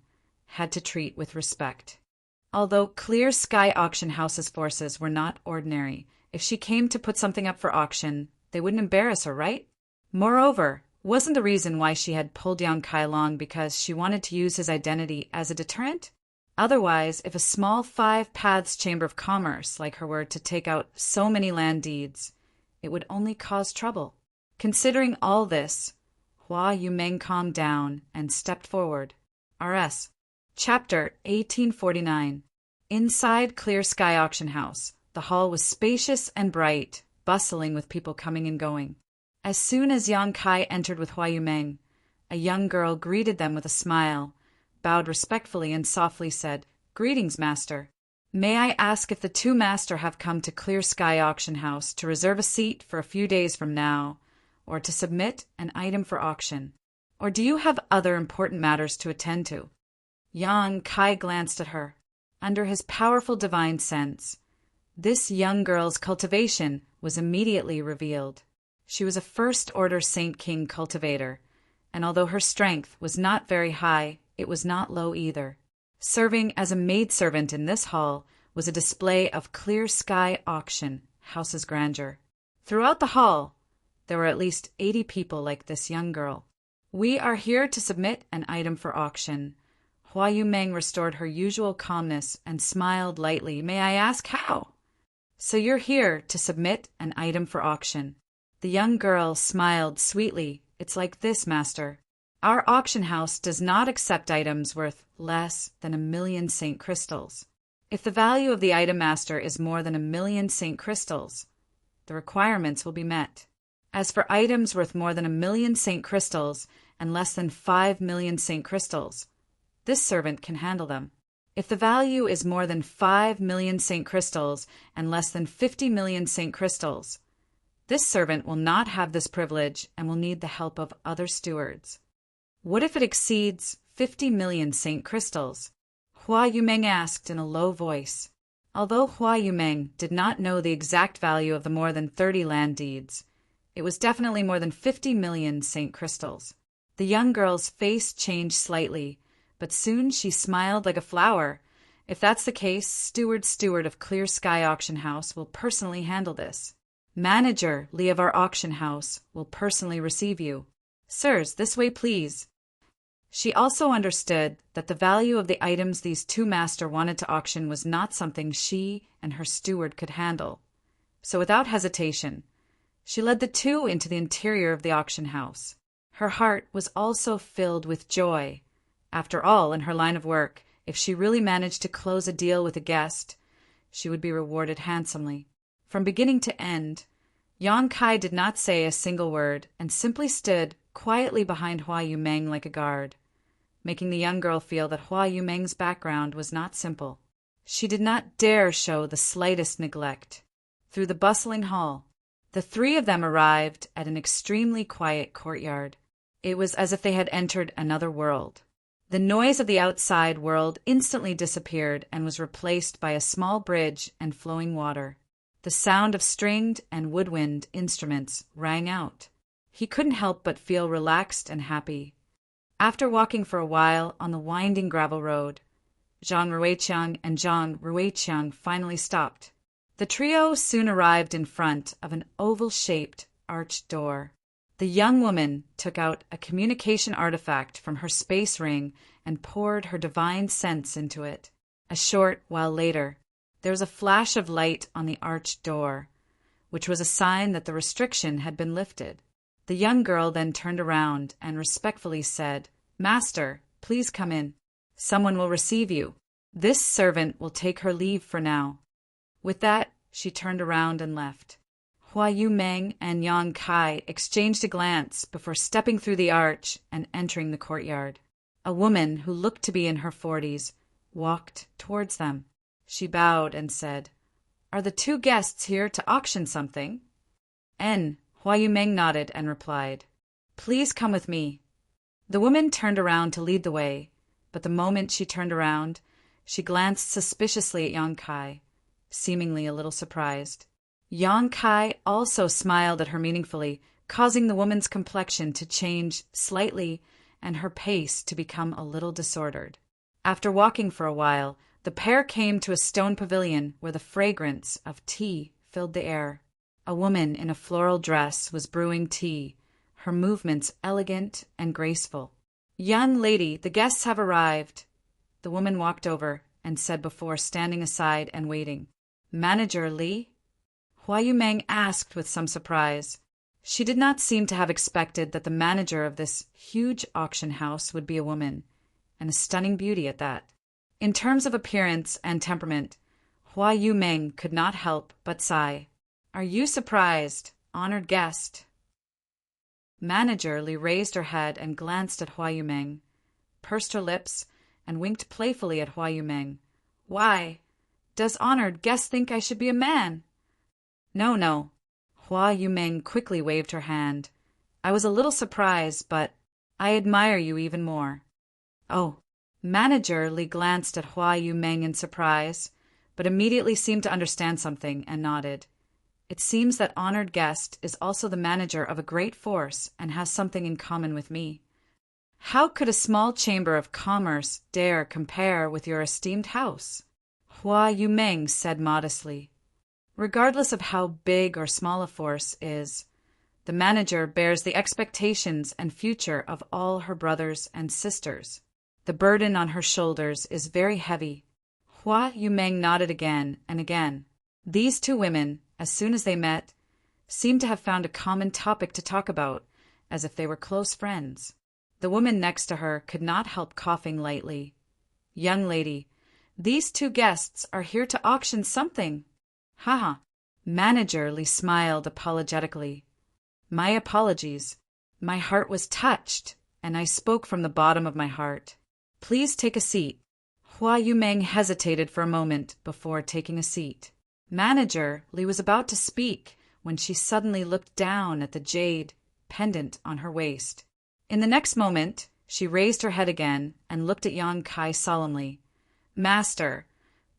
had to treat with respect. Although Clear Sky Auction House's forces were not ordinary, if she came to put something up for auction, they wouldn't embarrass her, right? Moreover, wasn't the reason why she had pulled Yang Kai along because she wanted to use his identity as a deterrent? Otherwise, if a small 5 Paths Chamber of Commerce like her were to take out so many land deeds, it would only cause trouble. Considering all this, Hua Yumeng calmed down and stepped forward. R.S. Chapter 1849. Inside Clear Sky Auction House, the hall was spacious and bright, bustling with people coming and going. As soon as Yang Kai entered with Hua Yumeng, a young girl greeted them with a smile, bowed respectfully and softly said, "Greetings, master. May I ask if the 2 master have come to Clear Sky Auction House to reserve a seat for a few days from now, or to submit an item for auction? Or do you have other important matters to attend to?" Yang Kai glanced at her. Under his powerful divine sense, This young girl's cultivation was immediately revealed. She was a first-order Saint King cultivator, and although her strength was not very high, it was not low either. Serving as a maidservant in this hall was a display of clear sky auction, house's grandeur. Throughout the hall, there were at least 80 people like this young girl. "We are here to submit an item for auction." Hua Yumeng restored her usual calmness and smiled lightly. "May I ask how?" "So you're here to submit an item for auction." The young girl smiled sweetly. "It's like this, master. Our auction house does not accept items worth less than 1,000,000 Saint crystals. If the value of the item, master, is more than 1,000,000 Saint crystals, the requirements will be met. As for items worth more than 1,000,000 Saint crystals and less than 5,000,000 Saint crystals, this servant can handle them. If the value is more than 5,000,000 Saint crystals and less than 50,000,000 Saint crystals, this servant will not have this privilege and will need the help of other stewards." "What if it exceeds 50,000,000 Saint crystals?" Hua Yumeng asked in a low voice. Although Hua Yumeng did not know the exact value of the more than 30 land deeds, it was definitely more than 50,000,000 Saint crystals. The young girl's face changed slightly, but soon she smiled like a flower. "If that's the case, steward of Clear Sky Auction House will personally handle this. Manager Lee of our auction house will personally receive you. Sirs, this way please." She also understood that the value of the items these two masters wanted to auction was not something she and her steward could handle. So without hesitation, she led the two into the interior of the auction house. Her heart was also filled with joy. After all, in her line of work, if she really managed to close a deal with a guest, she would be rewarded handsomely. From beginning to end, Yang Kai did not say a single word and simply stood quietly behind Hua Yumeng like a guard, making the young girl feel that Hua Yumeng's background was not simple. She did not dare show the slightest neglect. Through the bustling hall, the three of them arrived at an extremely quiet courtyard. It was as if they had entered another world. The noise of the outside world instantly disappeared and was replaced by a small bridge and flowing water. The sound of stringed and woodwind instruments rang out. He couldn't help but feel relaxed and happy. After walking for a while on the winding gravel road, Zhang Ruiqiang and Zhang Ruiqiang finally stopped. The trio soon arrived in front of an oval-shaped arched door. The young woman took out a communication artifact from her space ring and poured her divine sense into it. A short while later, there was a flash of light on the arched door, which was a sign that the restriction had been lifted. The young girl then turned around and respectfully said, "Master, please come in. Someone will receive you. This servant will take her leave for now." With that, she turned around and left. Hua Yumeng and Yang Kai exchanged a glance before stepping through the arch and entering the courtyard. A woman who looked to be in her 40s walked towards them. She bowed and said, "Are the two guests here to auction something?" Hua Yumeng nodded and replied, "Please come with me." The woman turned around to lead the way, but the moment she turned around, she glanced suspiciously at Yang Kai, seemingly a little surprised. Yang Kai also smiled at her meaningfully, causing the woman's complexion to change slightly and her pace to become a little disordered. After walking for a while, the pair came to a stone pavilion where the fragrance of tea filled the air. A woman in a floral dress was brewing tea, her movements elegant and graceful. "Young lady, the guests have arrived." The woman walked over and said before standing aside and waiting, "Manager Li?" Hua Yumeng asked with some surprise. She did not seem to have expected that the manager of this huge auction house would be a woman, and a stunning beauty at that. In terms of appearance and temperament, Hua Yumeng could not help but sigh. "Are you surprised, honored guest?" Manager Li raised her head and glanced at Hua Yumeng, pursed her lips, and winked playfully at Hua Yumeng. "Why, does honored guest think I should be a man?" No. Hua Yumeng quickly waved her hand. "I was a little surprised, but I admire you even more." "Oh." Manager Li glanced at Hua Yumeng in surprise, but immediately seemed to understand something and nodded. It seems that honored guest is also the manager of a great force and has something in common with me. How could a small chamber of commerce dare compare with your esteemed house? Hua Yumeng said modestly. Regardless of how big or small a force is, the manager bears the expectations and future of all her brothers and sisters. The burden on her shoulders is very heavy. Hua Yumeng nodded again and again. These two women, as soon as they met, seemed to have found a common topic to talk about, as if they were close friends. The woman next to her could not help coughing lightly. Young lady, these two guests are here to auction something. Haha. Manager Li smiled apologetically. My apologies. My heart was touched, and I spoke from the bottom of my heart. Please take a seat. Hua Yumeng hesitated for a moment before taking a seat. Manager Li was about to speak when she suddenly looked down at the jade pendant on her waist. In the next moment, she raised her head again and looked at Yang Kai solemnly. Master,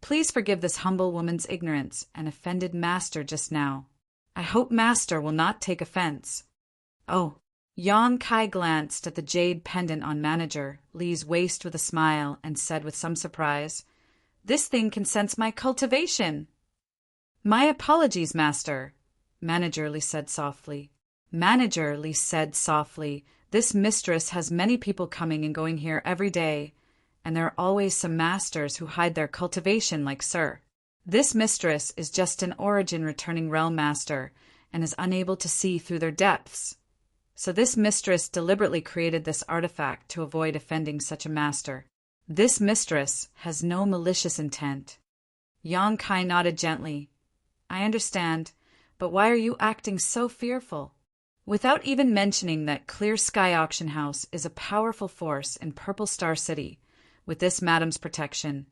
please forgive this humble woman's ignorance and offended Master just now. I hope Master will not take offense. Oh. Yang Kai glanced at the jade pendant on Manager Li's waist with a smile and said with some surprise, This thing can sense my cultivation. My apologies, Master, Manager Li said softly. Manager Li said softly, This mistress has many people coming and going here every day, and there are always some masters who hide their cultivation like Sir. This mistress is just an origin-returning realm master and is unable to see through their depths. So this mistress deliberately created this artifact to avoid offending such a master. This mistress has no malicious intent. Yang Kai nodded gently. I understand, but why are you acting so fearful? Without even mentioning that Clear Sky Auction House is a powerful force in Purple Star City, with this madam's protection,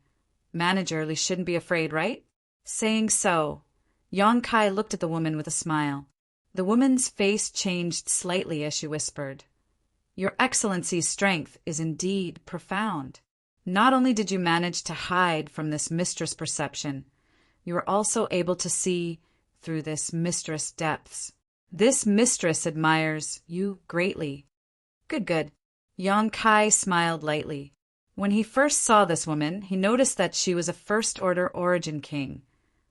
Manager Li shouldn't be afraid, right? Saying so, Yang Kai looked at the woman with a smile. The woman's face changed slightly as she whispered, Your Excellency's strength is indeed profound. Not only did you manage to hide from this mistress perception, you were also able to see through this mistress depths. This mistress admires you greatly. Good. Yang Kai smiled lightly. When he first saw this woman, he noticed that she was a first-order origin king,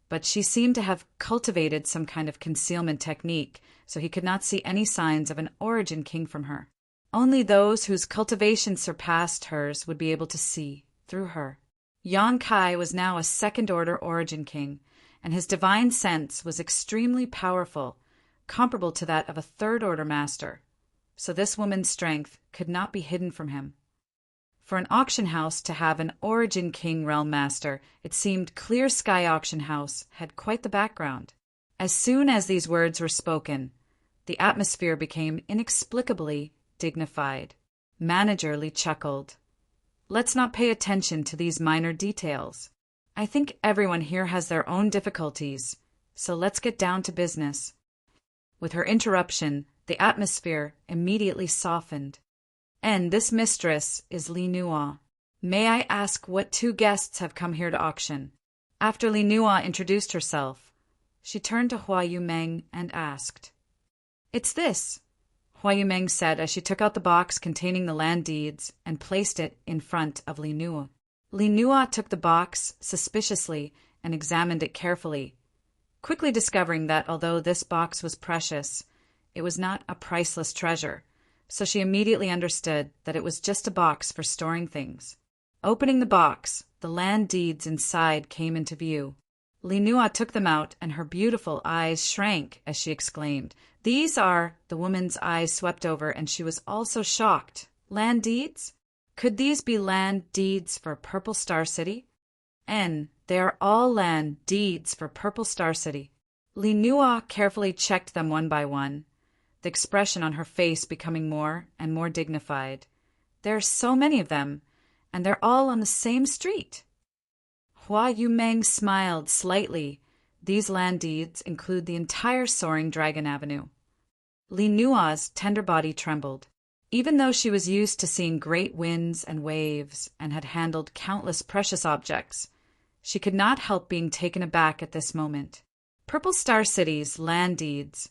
but she seemed to have cultivated some kind of concealment technique, so he could not see any signs of an origin king from her. Only those whose cultivation surpassed hers would be able to see through her. Yang Kai was now a second-order origin king, and his divine sense was extremely powerful, comparable to that of a third-order master, so this woman's strength could not be hidden from him. For an auction house to have an origin king realm master, it seemed Clear Sky Auction House had quite the background. As soon as these words were spoken, the atmosphere became inexplicably dignified. Manager Li chuckled. Let's not pay attention to these minor details. I think everyone here has their own difficulties, so let's get down to business. With her interruption, the atmosphere immediately softened. And this mistress is Li Nua. May I ask what two guests have come here to auction? After Li Nua introduced herself, she turned to Hua Yumeng and asked. It's this, Hua Yumeng said as she took out the box containing the land deeds and placed it in front of Li Nua. Li Nua took the box suspiciously and examined it carefully, quickly discovering that although this box was precious, it was not a priceless treasure, so she immediately understood that it was just a box for storing things. Opening the box, the land deeds inside came into view. Li Nua took them out, and her beautiful eyes shrank as she exclaimed, These are— The woman's eyes swept over, and she was also shocked. Land deeds? Could these be land deeds for Purple Star City? They are all land deeds for Purple Star City. Li Nua carefully checked them one by one, the expression on her face becoming more and more dignified. There are so many of them, and they're all on the same street. Hua Yumeng smiled slightly. These land deeds include the entire Soaring Dragon Avenue. Li Nua's tender body trembled. Even though she was used to seeing great winds and waves and had handled countless precious objects, She could not help being taken aback at this moment. Purple Star City's land deeds,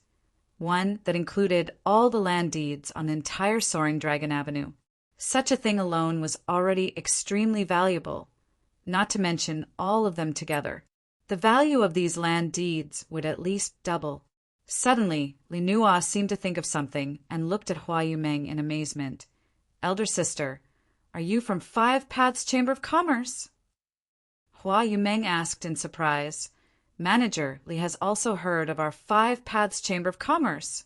one that included all the land deeds on the entire Soaring Dragon Avenue. Such a thing alone was already extremely valuable, not to mention all of them together. The value of these land deeds would at least double. Suddenly, Li Nua seemed to think of something and looked at Hua Yumeng in amazement. "Elder sister, are you from Five Paths Chamber of Commerce?" Hua Yumeng asked in surprise. "Manager, Li has also heard of our Five Paths Chamber of Commerce."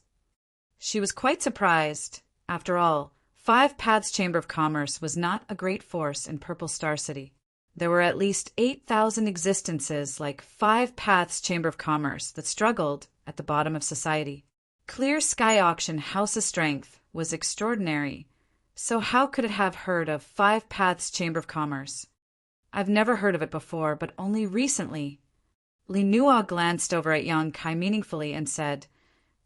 She was quite surprised. After all, Five Paths Chamber of Commerce was not a great force in Purple Star City. There were at least 8,000 existences like Five Paths Chamber of Commerce that struggled at the bottom of society. Clear Sky Auction House of Strength was extraordinary, so how could it have heard of Five Paths Chamber of Commerce? "I've never heard of it before, but only recently." Li Nua glanced over at Yang Kai meaningfully and said,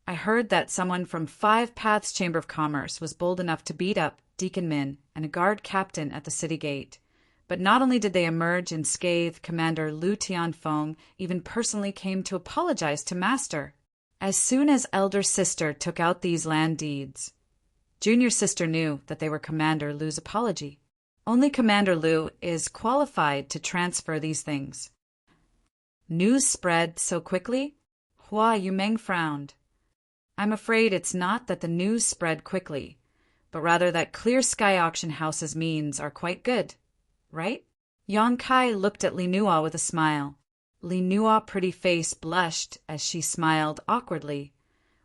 "I heard that someone from Five Paths Chamber of Commerce was bold enough to beat up Deacon Min and a guard captain at the city gate. But not only did they emerge unscathed, Commander Lu Tianfeng even personally came to apologize to Master. As soon as Elder Sister took out these land deeds, Junior Sister knew that they were Commander Lu's apology. Only Commander Lu is qualified to transfer these things." News spread so quickly? Hua Yumeng frowned. "I'm afraid it's not that the news spread quickly, but rather that Clear Sky Auction House's means are quite good, right?" Yang Kai looked at Li Nua with a smile. Li Nua's pretty face blushed as she smiled awkwardly.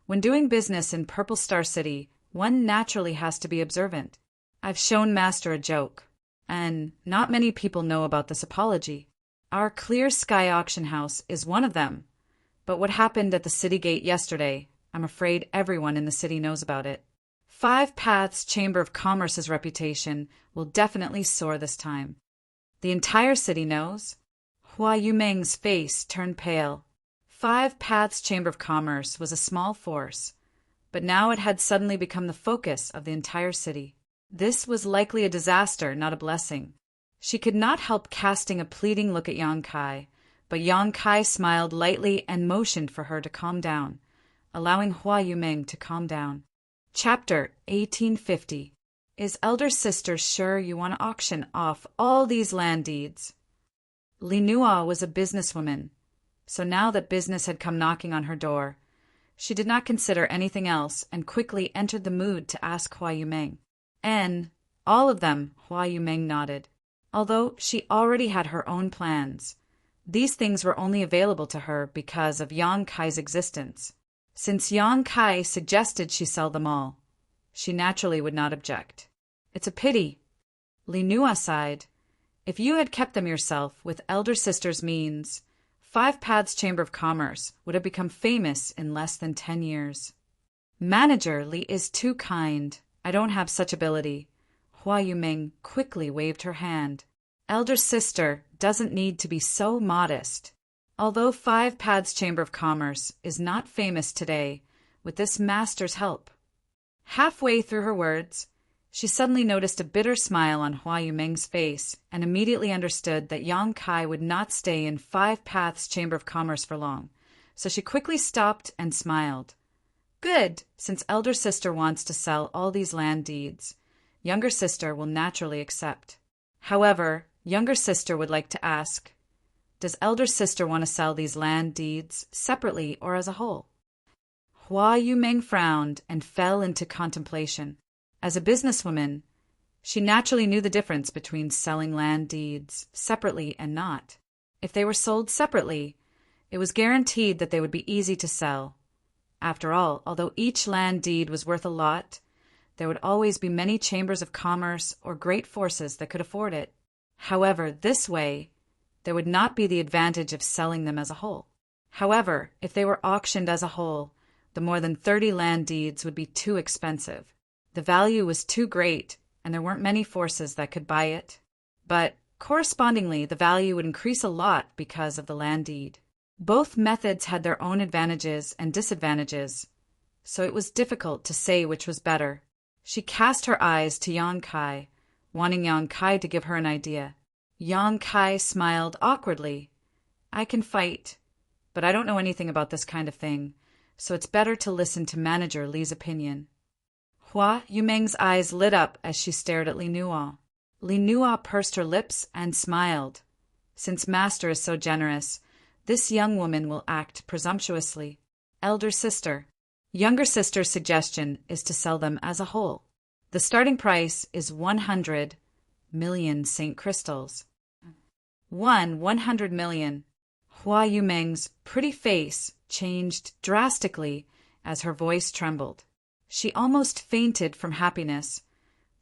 When doing business in Purple Star City, one naturally has to be observant. "I've shown Master a joke, and not many people know about this apology. Our Clear Sky Auction House is one of them, but what happened at the city gate yesterday, I'm afraid everyone in the city knows about it. Five Paths Chamber of Commerce's reputation will definitely soar this time." "The entire city knows?" Hua Yumeng's face turned pale. Five Paths Chamber of Commerce was a small force, but now it had suddenly become the focus of the entire city. This was likely a disaster, not a blessing. She could not help casting a pleading look at Yang Kai, but Yang Kai smiled lightly and motioned for her to calm down, allowing Hua Yumeng to calm down. Chapter 1850. Is Elder Sister sure you want to auction off all these land deeds? Li Nua was a businesswoman, so now that business had come knocking on her door, she did not consider anything else and quickly entered the mood to ask Hua Yumeng. "And all of them," Hua Yumeng nodded. Although she already had her own plans, these things were only available to her because of Yang Kai's existence. Since Yang Kai suggested she sell them all, she naturally would not object. "It's a pity." Li Nua sighed. "If you had kept them yourself with Elder Sister's means, Five Paths Chamber of Commerce would have become famous in less than 10 years. "Manager, Li is too kind. I don't have such ability." Hua Yumeng quickly waved her hand. "Elder Sister doesn't need to be so modest. Although Five Paths Chamber of Commerce is not famous today, with this master's help." Halfway through her words, she suddenly noticed a bitter smile on Hua Yumeng's face and immediately understood that Yang Kai would not stay in Five Paths Chamber of Commerce for long, so she quickly stopped and smiled. "Good, since Elder Sister wants to sell all these land deeds, Younger Sister will naturally accept. However, Younger Sister would like to ask, does Elder Sister want to sell these land deeds separately or as a whole?" Hua Yumeng frowned and fell into contemplation. As a businesswoman, she naturally knew the difference between selling land deeds separately and not. If they were sold separately, it was guaranteed that they would be easy to sell. After all, although each land deed was worth a lot, there would always be many chambers of commerce or great forces that could afford it. However, this way, there would not be the advantage of selling them as a whole. However, if they were auctioned as a whole, the more than 30 land deeds would be too expensive. The value was too great, and there weren't many forces that could buy it. But, correspondingly, the value would increase a lot because of the land deed. Both methods had their own advantages and disadvantages, so it was difficult to say which was better. She cast her eyes to Yang Kai, wanting Yang Kai to give her an idea. Yang Kai smiled awkwardly. I can fight, but I don't know anything about this kind of thing, so it's better to listen to Manager Li's opinion. Hua Yumeng's eyes lit up as she stared at Li Nuo. Li Nuo pursed her lips and smiled. Since Master is so generous, this young woman will act presumptuously. Elder sister. Younger sister's suggestion is to sell them as a whole. The starting price is 100 million St. Crystals. 100 million. Hua Yumeng's pretty face changed drastically as her voice trembled. She almost fainted from happiness,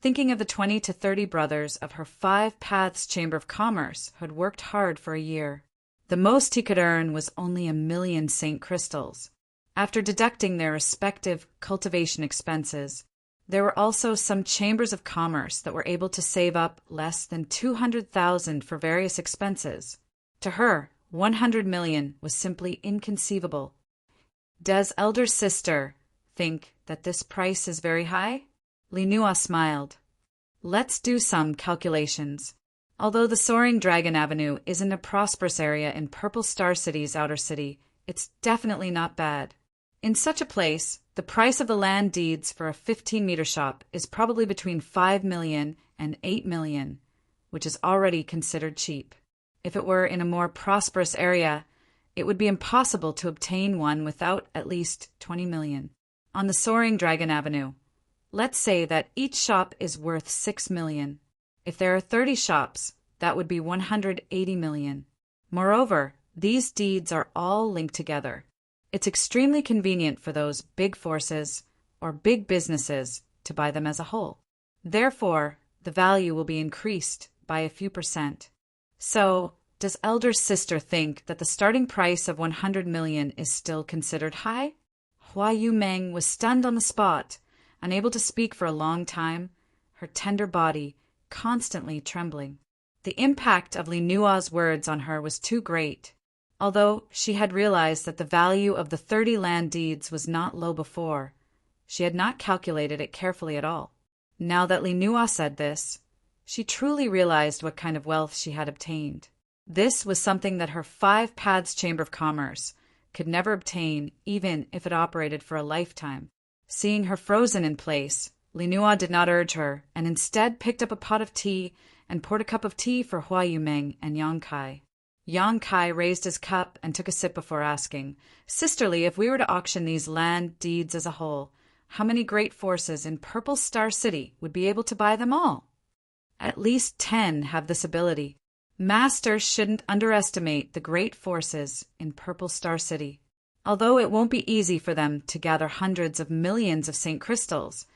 thinking of the 20 to 30 brothers of her 5 Paths Chamber of Commerce who had worked hard for a year. The most he could earn was only 1 million St. Crystals. After deducting their respective cultivation expenses, there were also some chambers of commerce that were able to save up less than 200,000 for various expenses. To her, 100 million was simply inconceivable. Does elder sister think that this price is very high? Li Nuo smiled. Let's do some calculations. Although the Soaring Dragon Avenue isn't a prosperous area in Purple Star City's outer city, it's definitely not bad. In such a place, the price of the land deeds for a 15-meter shop is probably between 5 million and 8 million, which is already considered cheap. If it were in a more prosperous area, it would be impossible to obtain one without at least 20 million. On the Soaring Dragon Avenue, let's say that each shop is worth 6 million. If there are 30 shops, that would be 180 million. Moreover, these deeds are all linked together. It's extremely convenient for those big forces or big businesses to buy them as a whole. Therefore, the value will be increased by a few %. So, does elder sister think that the starting price of 100 million is still considered high? Hua Yumeng was stunned on the spot, unable to speak for a long time, her tender body constantly trembling. The impact of Li Nuo's words on her was too great. Although she had realized that the value of the 30 land deeds was not low before, she had not calculated it carefully at all. Now that Li Nuo said this, she truly realized what kind of wealth she had obtained. This was something that her 5 Paths Chamber of Commerce could never obtain, even if it operated for a lifetime. Seeing her frozen in place, Li Nuo did not urge her, and instead picked up a pot of tea and poured a cup of tea for Hua Yumeng and Yang Kai. Yang Kai raised his cup and took a sip before asking, Sisterly, if we were to auction these land deeds as a whole, how many great forces in Purple Star City would be able to buy them all? At least 10 have this ability. Master shouldn't underestimate the great forces in Purple Star City. Although it won't be easy for them to gather hundreds of millions of St. Crystals,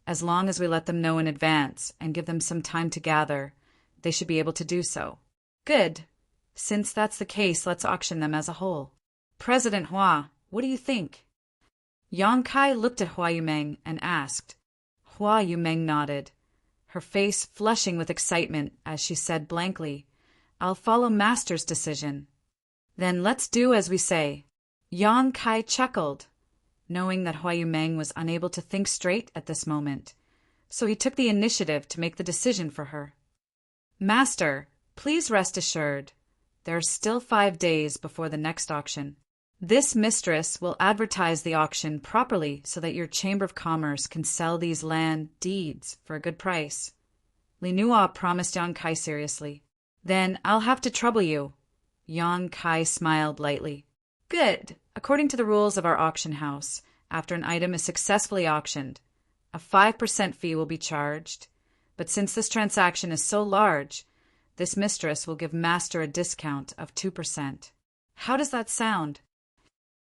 as long as we let them know in advance and give them some time to gather, they should be able to do so. Good. Since that's the case, let's auction them as a whole. President Hua, what do you think? Yang Kai looked at Hua Yumeng and asked. Hua Yumeng nodded, her face flushing with excitement as she said blankly, I'll follow Master's decision. Then let's do as we say. Yang Kai chuckled, knowing that Hua Yumeng was unable to think straight at this moment, so he took the initiative to make the decision for her. Master, please rest assured. There are still 5 days before the next auction. This mistress will advertise the auction properly so that your Chamber of Commerce can sell these land deeds for a good price. Li Nuo promised Yang Kai seriously. Then I'll have to trouble you. Yang Kai smiled lightly. Good. According to the rules of our auction house, after an item is successfully auctioned, a 5% fee will be charged. But since this transaction is so large, this mistress will give Master a discount of 2%. How does that sound?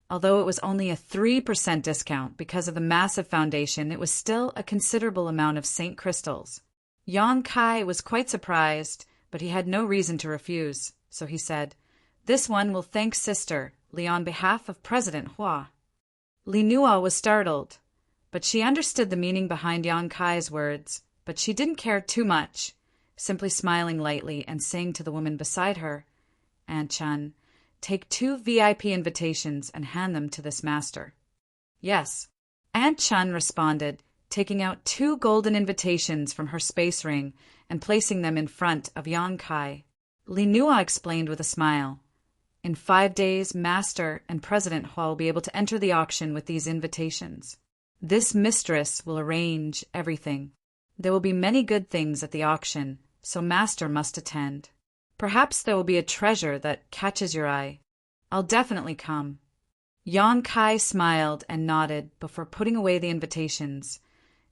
Although it was only a 3% discount because of the massive foundation, it was still a considerable amount of St. Crystals. Yang Kai was quite surprised, but he had no reason to refuse, so he said, This one will thank Sister Li on behalf of President Hua. Li Nuo was startled, but she understood the meaning behind Yang Kai's words, but she didn't care too much, simply smiling lightly and saying to the woman beside her, Aunt Chun, take 2 VIP invitations and hand them to this master. Yes, Aunt Chun responded, taking out 2 golden invitations from her space ring and placing them in front of Yang Kai. Li Nua explained with a smile. In 5 days, Master and President Hua will be able to enter the auction with these invitations. This mistress will arrange everything. There will be many good things at the auction, so Master must attend. Perhaps there will be a treasure that catches your eye. I'll definitely come. Yang Kai smiled and nodded before putting away the invitations,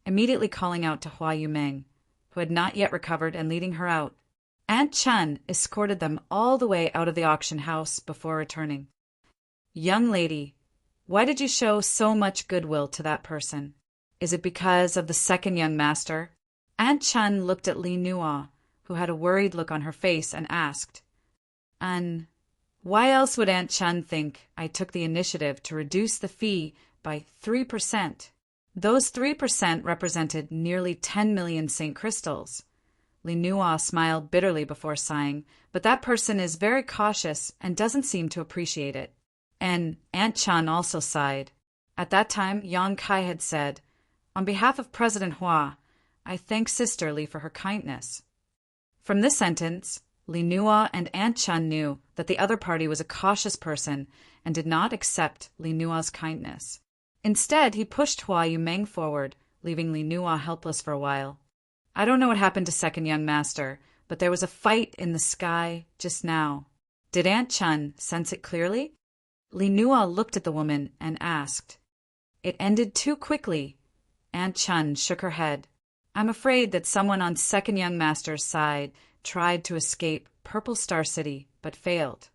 immediately calling out to Hua Yumeng, who had not yet recovered, and leading her out. Aunt Chun escorted them all the way out of the auction house before returning. Young lady, why did you show so much goodwill to that person? Is it because of the second young master? Aunt Chun looked at Li Nua, who had a worried look on her face, and asked, why else would Aunt Chun think I took the initiative to reduce the fee by 3%? Those 3% represented nearly 10 million St. Crystals. Li Nua smiled bitterly before sighing, but that person is very cautious and doesn't seem to appreciate it. And Aunt Chun also sighed. At that time, Yang Kai had said, on behalf of President Hua, I thank Sister Li for her kindness. From this sentence, Li Nua and Aunt Chun knew that the other party was a cautious person and did not accept Li Nua's kindness. Instead, he pushed Hua Yumeng forward, leaving Li Nua helpless for a while. I don't know what happened to second young master, but there was a fight in the sky just now. Did Aunt Chun sense it clearly? Li Nua looked at the woman and asked. It ended too quickly. Aunt Chun shook her head. I'm afraid that someone on second young master's side tried to escape Purple Star City, but failed.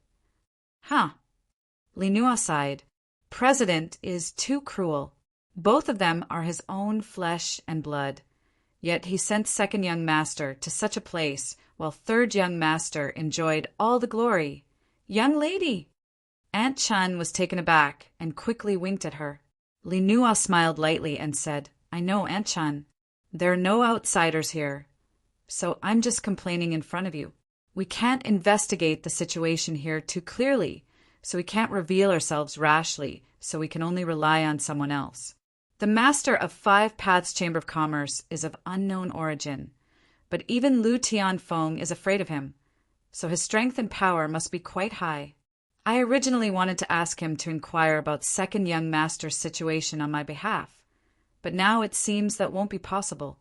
Huh. Li Nua sighed. President is too cruel. Both of them are his own flesh and blood. Yet he sent second young master to such a place, while third young master enjoyed all the glory. Young lady! Aunt Chun was taken aback and quickly winked at her. Li Nua smiled lightly and said, I know, Aunt Chun. There are no outsiders here, so I'm just complaining in front of you. We can't investigate the situation here too clearly, so we can't reveal ourselves rashly, so we can only rely on someone else. The master of 5 Paths Chamber of Commerce is of unknown origin, but even Lu Tianfeng is afraid of him, so his strength and power must be quite high. I originally wanted to ask him to inquire about second young master's situation on my behalf, but now it seems that won't be possible.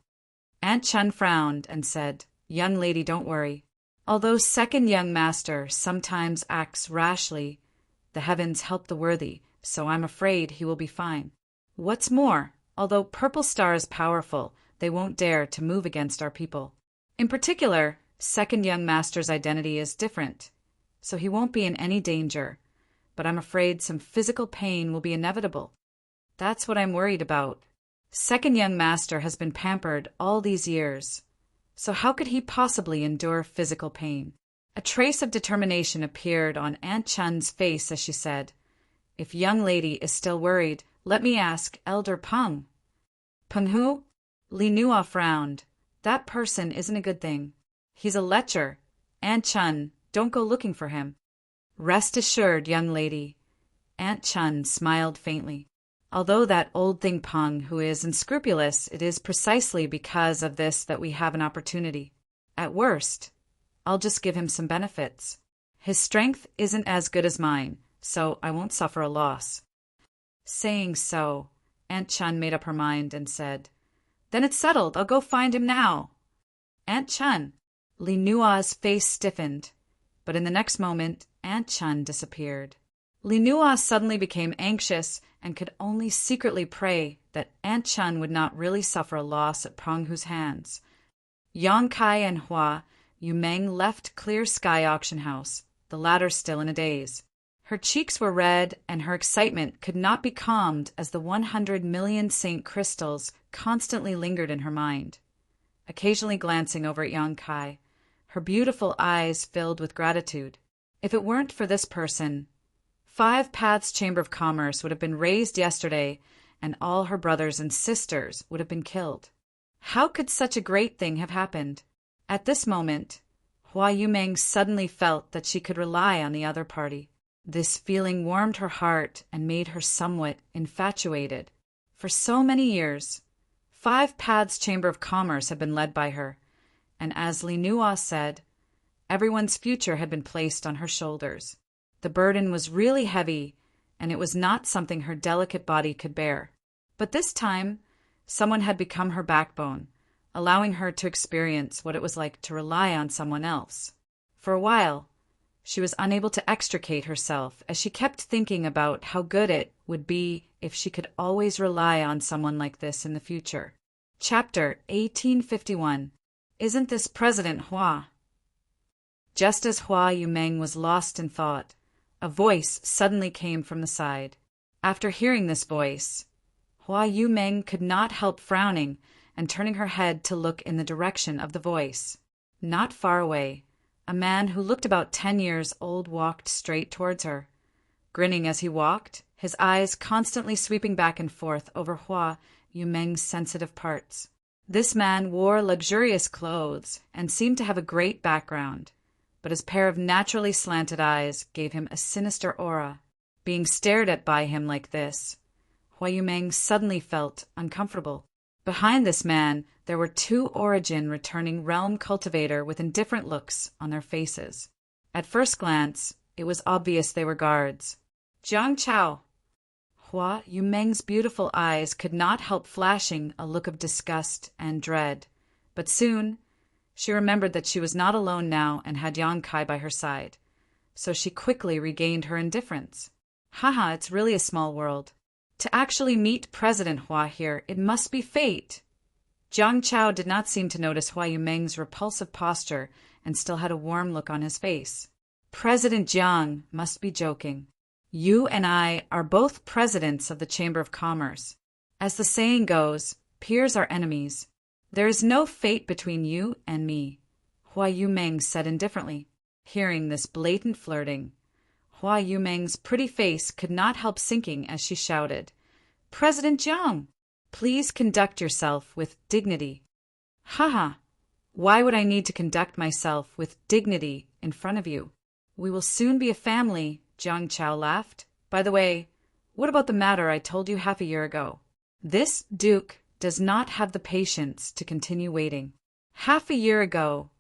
Aunt Chun frowned and said, Young lady, don't worry. Although second young master sometimes acts rashly, the heavens help the worthy, so I'm afraid he will be fine. What's more, although Purple Star is powerful, they won't dare to move against our people. In particular, second young master's identity is different, so he won't be in any danger, but I'm afraid some physical pain will be inevitable. That's what I'm worried about. Second young master has been pampered all these years, so how could he possibly endure physical pain? A trace of determination appeared on Aunt Chun's face as she said, If young lady is still worried, let me ask Elder Peng. Peng who? Li Nua frowned. That person isn't a good thing. He's a lecher. Aunt Chun, don't go looking for him. Rest assured, young lady. Aunt Chun smiled faintly. Although that old thing Peng who is unscrupulous, it is precisely because of this that we have an opportunity. At worst, I'll just give him some benefits. His strength isn't as good as mine, so I won't suffer a loss. Saying so, Aunt Chun made up her mind and said, Then it's settled. I'll go find him now. Aunt Chun. Li Nua's face stiffened, but in the next moment, Aunt Chun disappeared. Li Nua suddenly became anxious and could only secretly pray that Aunt Chun would not really suffer a loss at Peng Hu's hands. Yang Kai and Hua Yumeng left Clear Sky Auction House, the latter still in a daze. Her cheeks were red, and her excitement could not be calmed as the 100 million St. Crystals constantly lingered in her mind. Occasionally glancing over at Yang Kai, her beautiful eyes filled with gratitude. If it weren't for this person, 5 Paths Chamber of Commerce would have been razed yesterday, and all her brothers and sisters would have been killed. How could such a great thing have happened? At this moment, Hua Yumeng suddenly felt that she could rely on the other party. This feeling warmed her heart and made her somewhat infatuated. For so many years, 5 Paths Chamber of Commerce had been led by her, and as Li Nua said, Everyone's future had been placed on her shoulders. The burden was really heavy, and it was not something her delicate body could bear. But this time, someone had become her backbone, allowing her to experience what it was like to rely on someone else. For a while, she was unable to extricate herself as she kept thinking about how good it would be if she could always rely on someone like this in the future. Chapter 1851. Isn't this President Hua? Just as Hua Yumeng was lost in thought, a voice suddenly came from the side. After hearing this voice, Hua Yumeng could not help frowning and turning her head to look in the direction of the voice. Not far away, a man who looked about 10 years old walked straight towards her. Grinning as he walked, his eyes constantly sweeping back and forth over Hua Yumeng's sensitive parts. This man wore luxurious clothes and seemed to have a great background, but his pair of naturally slanted eyes gave him a sinister aura. Being stared at by him like this, Hua Yumeng suddenly felt uncomfortable. Behind this man, there were 2 origin-returning realm cultivator with indifferent looks on their faces. At first glance, it was obvious they were guards. Jiang Chao. Hua Yumeng's beautiful eyes could not help flashing a look of disgust and dread, but soon she remembered that she was not alone now and had Yang Kai by her side, so she quickly regained her indifference. Haha, it's really a small world. To actually meet President Hua here, it must be fate. Jiang Chao did not seem to notice Hua Yumeng's repulsive posture and still had a warm look on his face. President Jiang must be joking. You and I are both presidents of the Chamber of Commerce. As the saying goes, peers are enemies. There is no fate between you and me, Hua Yumeng said indifferently. Hearing this blatant flirting, Hua Yumeng's pretty face could not help sinking as she shouted, President Jiang, please conduct yourself with dignity. Haha, why would I need to conduct myself with dignity in front of you? We will soon be a family, Jiang Chao laughed. By the way, what about the matter I told you half a year ago? This duke does not have the patience to continue waiting. Half a year ago,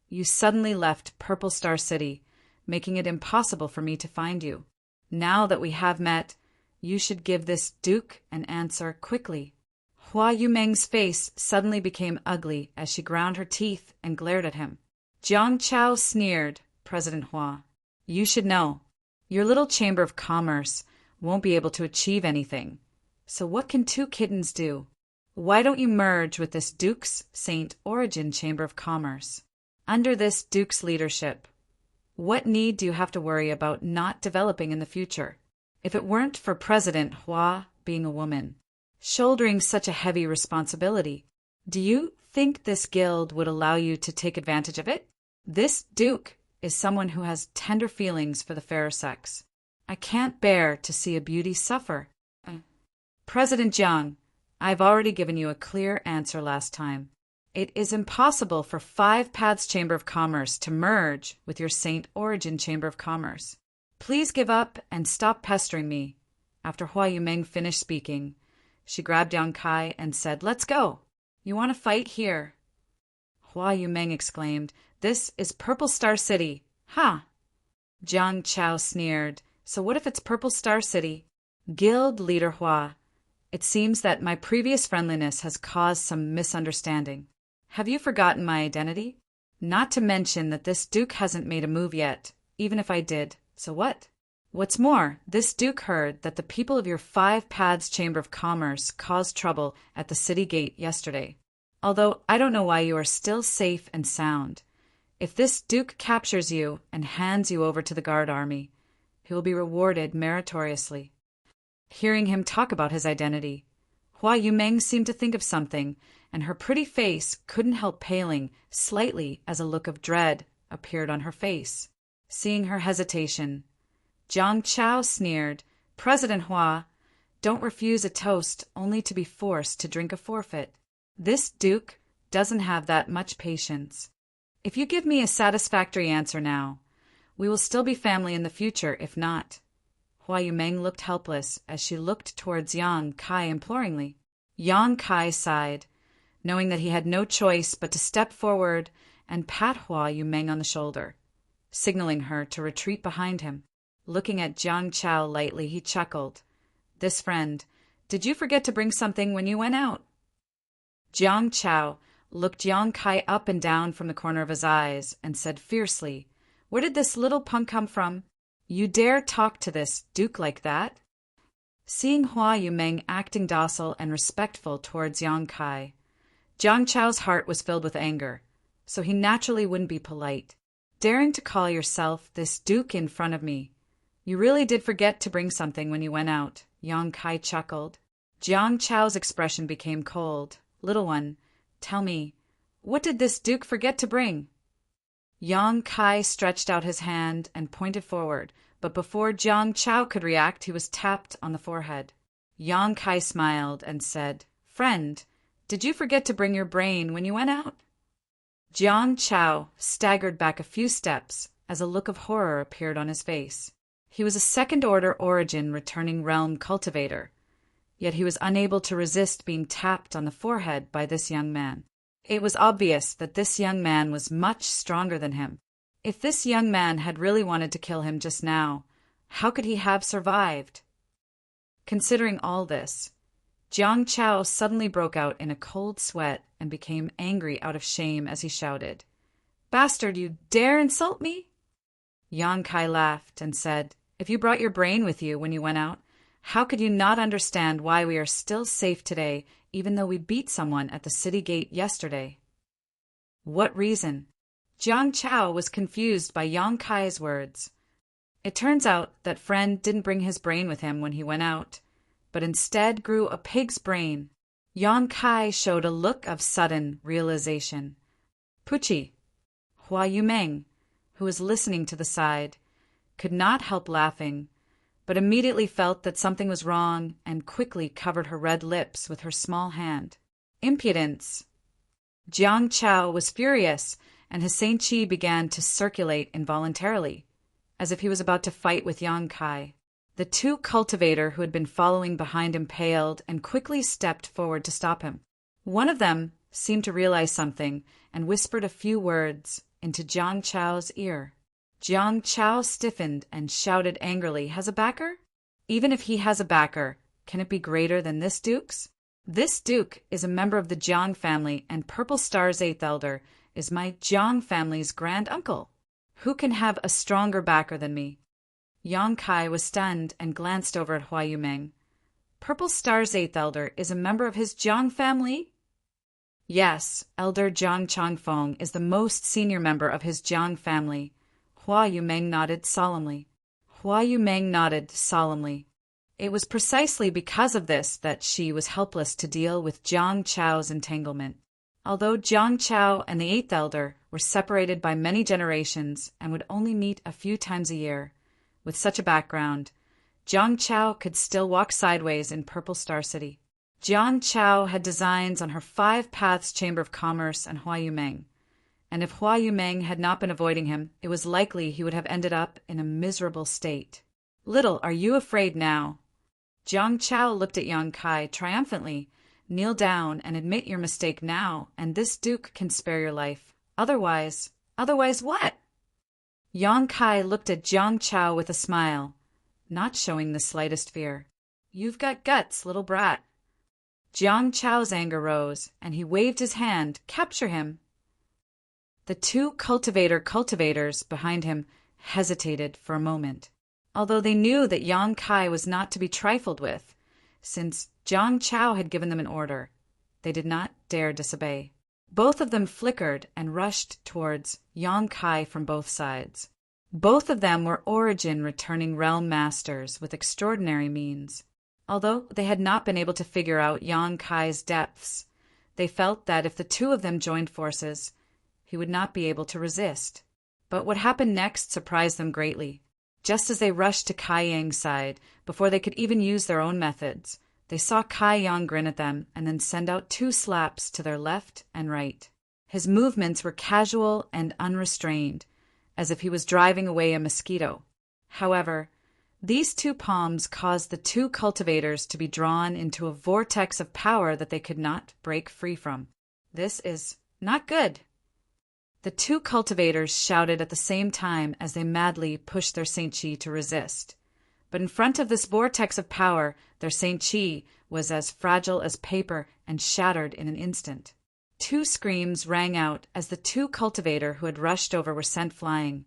you suddenly left Purple Star City, making it impossible for me to find you. Now that we have met, you should give this duke an answer quickly. Hua Yumeng's face suddenly became ugly as she ground her teeth and glared at him. Jiang Chao sneered, President Hua. You should know, your little Chamber of Commerce won't be able to achieve anything. So what can 2 kittens do? Why don't you merge with this Duke's Saint Origin Chamber of Commerce? Under this Duke's leadership, what need do you have to worry about not developing in the future? If it weren't for President Hua being a woman, shouldering such a heavy responsibility, do you think this guild would allow you to take advantage of it? This Duke is someone who has tender feelings for the fairer sex. I can't bear to see a beauty suffer. President Jiang, I've already given you a clear answer last time. It is impossible for 5 Paths Chamber of Commerce to merge with your Saint Origin Chamber of Commerce. Please give up and stop pestering me. After Hua Yumeng finished speaking, she grabbed Yang Kai and said, Let's go. You want to fight here? Hua Yumeng exclaimed, This is Purple Star City. Ha! Jiang Chao sneered, So what if it's Purple Star City? Guild leader Hua, it seems that my previous friendliness has caused some misunderstanding. Have you forgotten my identity? Not to mention that this Duke hasn't made a move yet, even if I did. So what? What's more, this Duke heard that the people of your 5 Paths Chamber of Commerce caused trouble at the city gate yesterday. Although I don't know why you are still safe and sound. If this Duke captures you and hands you over to the guard army, he will be rewarded meritoriously. Hearing him talk about his identity, Hua Yumeng seemed to think of something, and her pretty face couldn't help paling slightly as a look of dread appeared on her face. Seeing her hesitation, Jiang Chao sneered, President Hua, don't refuse a toast only to be forced to drink a forfeit. This Duke doesn't have that much patience. If you give me a satisfactory answer now, we will still be family in the future, if not. Hua Yumeng looked helpless as she looked towards Yang Kai imploringly. Yang Kai sighed, knowing that he had no choice but to step forward and pat Hua Yumeng on the shoulder. signaling her to retreat behind him. Looking at Jiang Chao lightly, he chuckled. "This friend, did you forget to bring something when you went out?" Jiang Chao looked Yang Kai up and down from the corner of his eyes and said fiercely, "Where did this little punk come from? You dare talk to this duke like that?" Seeing Hua Yumeng acting docile and respectful towards Yang Kai, Jiang Chao's heart was filled with anger, so he naturally wouldn't be polite. "Daring to call yourself this duke in front of me. You really did forget to bring something when you went out," Yang Kai chuckled. Jiang Chao's expression became cold. "Little one, tell me, what did this duke forget to bring?" Yang Kai stretched out his hand and pointed forward, but before Jiang Chao could react, he was tapped on the forehead. Yang Kai smiled and said, "Friend, did you forget to bring your brain when you went out?" Jiang Chao staggered back a few steps as a look of horror appeared on his face. He was a second-order origin returning realm cultivator, yet he was unable to resist being tapped on the forehead by this young man. It was obvious that this young man was much stronger than him. If this young man had really wanted to kill him just now, how could he have survived? Considering all this, Jiang Chao suddenly broke out in a cold sweat and became angry out of shame as he shouted, "Bastard, you dare insult me?" Yang Kai laughed and said, "If you brought your brain with you when you went out, how could you not understand why we are still safe today, even though we beat someone at the city gate yesterday?" "What reason?" Jiang Chao was confused by Yang Kai's words. It turns out that friend didn't bring his brain with him when he went out, but instead grew a pig's brain. Yang Kai showed a look of sudden realization. Puchi, Hua Yumeng, who was listening to the side, could not help laughing, but immediately felt that something was wrong and quickly covered her red lips with her small hand. Impudence! Jiang Chao was furious, and his Saint Chi began to circulate involuntarily, as if he was about to fight with Yang Kai. The two cultivator who had been following behind him paled and quickly stepped forward to stop him. One of them seemed to realize something and whispered a few words into Jiang Chao's ear. Jiang Chao stiffened and shouted angrily, "Has a backer? Even if he has a backer, can it be greater than this duke's? This duke is a member of the Jiang family, and Purple Star's 8th elder is my Jiang family's grand uncle. Who can have a stronger backer than me?" Yang Kai was stunned and glanced over at Hua Yumeng. "Purple Star's 8th elder is a member of his Jiang family?" "Yes, Elder Jiang Changfeng is the most senior member of his Jiang family." Hua Yumeng nodded solemnly. It was precisely because of this that she was helpless to deal with Jiang Chao's entanglement. Although Jiang Chao and the 8th elder were separated by many generations and would only meet a few times a year, with such a background, Jiang Chao could still walk sideways in Purple Star City. Jiang Chao had designs on her 5 Paths Chamber of Commerce and Hua Yumeng, and if Hua Yumeng had not been avoiding him, it was likely he would have ended up in a miserable state. "Little, are you afraid now?" Jiang Chao looked at Yang Kai triumphantly. "Kneel down and admit your mistake now, and this duke can spare your life. Otherwise what?" Yang Kai looked at Jiang Chao with a smile, not showing the slightest fear. "You've got guts, little brat." Jiang Chao's anger rose, and he waved his hand. "Capture him." The two cultivators behind him hesitated for a moment, although they knew that Yang Kai was not to be trifled with. Since Jiang Chao had given them an order, they did not dare disobey. Both of them flickered and rushed towards Yang Kai from both sides. Both of them were origin returning realm masters with extraordinary means. Although they had not been able to figure out Yang Kai's depths, they felt that if the two of them joined forces, he would not be able to resist. But what happened next surprised them greatly. Just as they rushed to Kai Yang's side, before they could even use their own methods, they saw Kai Yang grin at them and then send out 2 slaps to their left and right. His movements were casual and unrestrained, as if he was driving away a mosquito. However, these 2 palms caused the 2 cultivators to be drawn into a vortex of power that they could not break free from. "This is not good." The two cultivators shouted at the same time as they madly pushed their Saint Chi to resist. But in front of this vortex of power, their Saint Chi was as fragile as paper and shattered in an instant. Two screams rang out as the two cultivators who had rushed over were sent flying,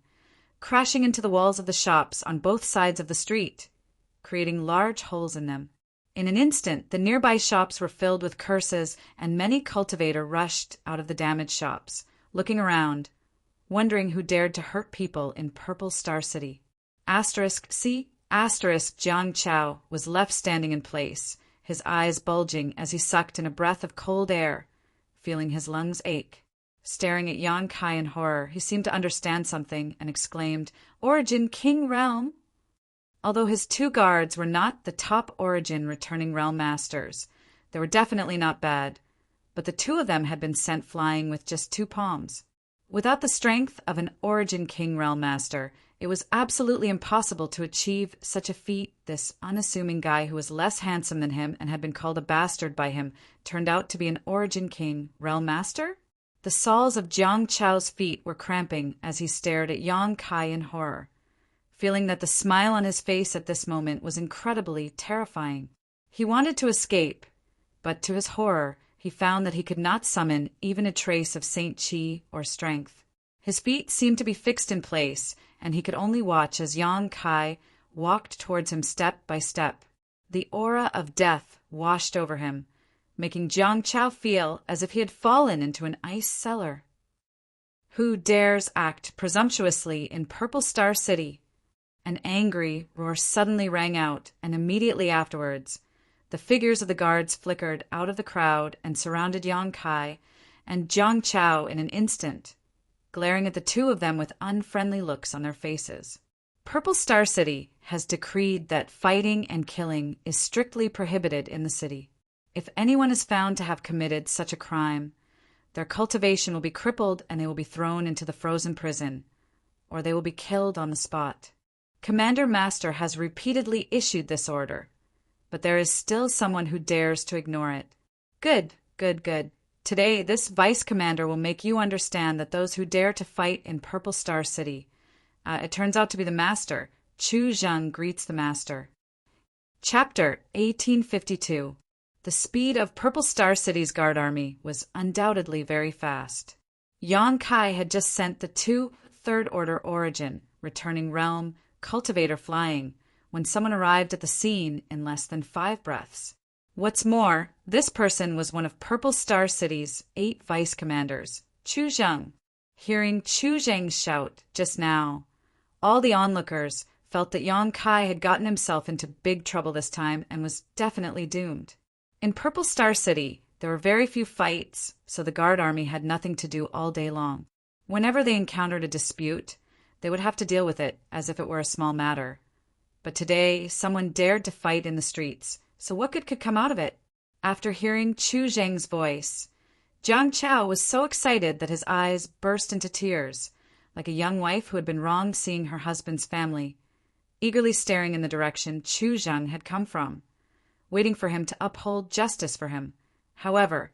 crashing into the walls of the shops on both sides of the street, creating large holes in them. In an instant, the nearby shops were filled with curses, and many cultivators rushed out of the damaged shops, looking around, wondering who dared to hurt people in Purple Star City. C. Jiang Chao was left standing in place, his eyes bulging as he sucked in a breath of cold air, feeling his lungs ache. Staring at Yang Kai in horror, he seemed to understand something and exclaimed, "Origin King Realm!" Although his two guards were not the top Origin returning realm masters, they were definitely not bad, but the two of them had been sent flying with just 2 palms. Without the strength of an Origin King Realm Master, it was absolutely impossible to achieve such a feat. This unassuming guy who was less handsome than him and had been called a bastard by him turned out to be an Origin King Realm Master? The soles of Jiang Chao's feet were cramping as he stared at Yang Kai in horror, feeling that the smile on his face at this moment was incredibly terrifying. He wanted to escape, but to his horror, he found that he could not summon even a trace of Saint Chi or strength. His feet seemed to be fixed in place, and he could only watch as Yang Kai walked towards him step by step. The aura of death washed over him, making Jiang Chao feel as if he had fallen into an ice cellar. Who dares act presumptuously in Purple Star City? An angry roar suddenly rang out, and immediately afterwards, the figures of the guards flickered out of the crowd and surrounded Yang Kai and Jiang Chao in an instant, glaring at the two of them with unfriendly looks on their faces. Purple Star City has decreed that fighting and killing is strictly prohibited in the city. If anyone is found to have committed such a crime, their cultivation will be crippled and they will be thrown into the frozen prison, or they will be killed on the spot. Commander Master has repeatedly issued this order, but there is still someone who dares to ignore it. Good. Today, this Vice Commander will make you understand that those who dare to fight in Purple Star City. It turns out to be the Master. Chu Zheng greets the Master. Chapter 1852. The speed of Purple Star City's guard army was undoubtedly very fast. Yang Kai had just sent the 2 third-order Origin, returning realm, cultivator flying, when someone arrived at the scene in less than 5 breaths. What's more, this person was one of Purple Star City's 8 vice commanders, Chu Zheng. Hearing Chu Zheng's shout just now, all the onlookers felt that Yang Kai had gotten himself into big trouble this time and was definitely doomed. In Purple Star City, there were very few fights, so the guard army had nothing to do all day long. Whenever they encountered a dispute, they would have to deal with it as if it were a small matter. But today, someone dared to fight in the streets, so what good could come out of it? After hearing Chu Zheng's voice, Jiang Chao was so excited that his eyes burst into tears, like a young wife who had been wronged seeing her husband's family, eagerly staring in the direction Chu Zheng had come from, waiting for him to uphold justice for him. However,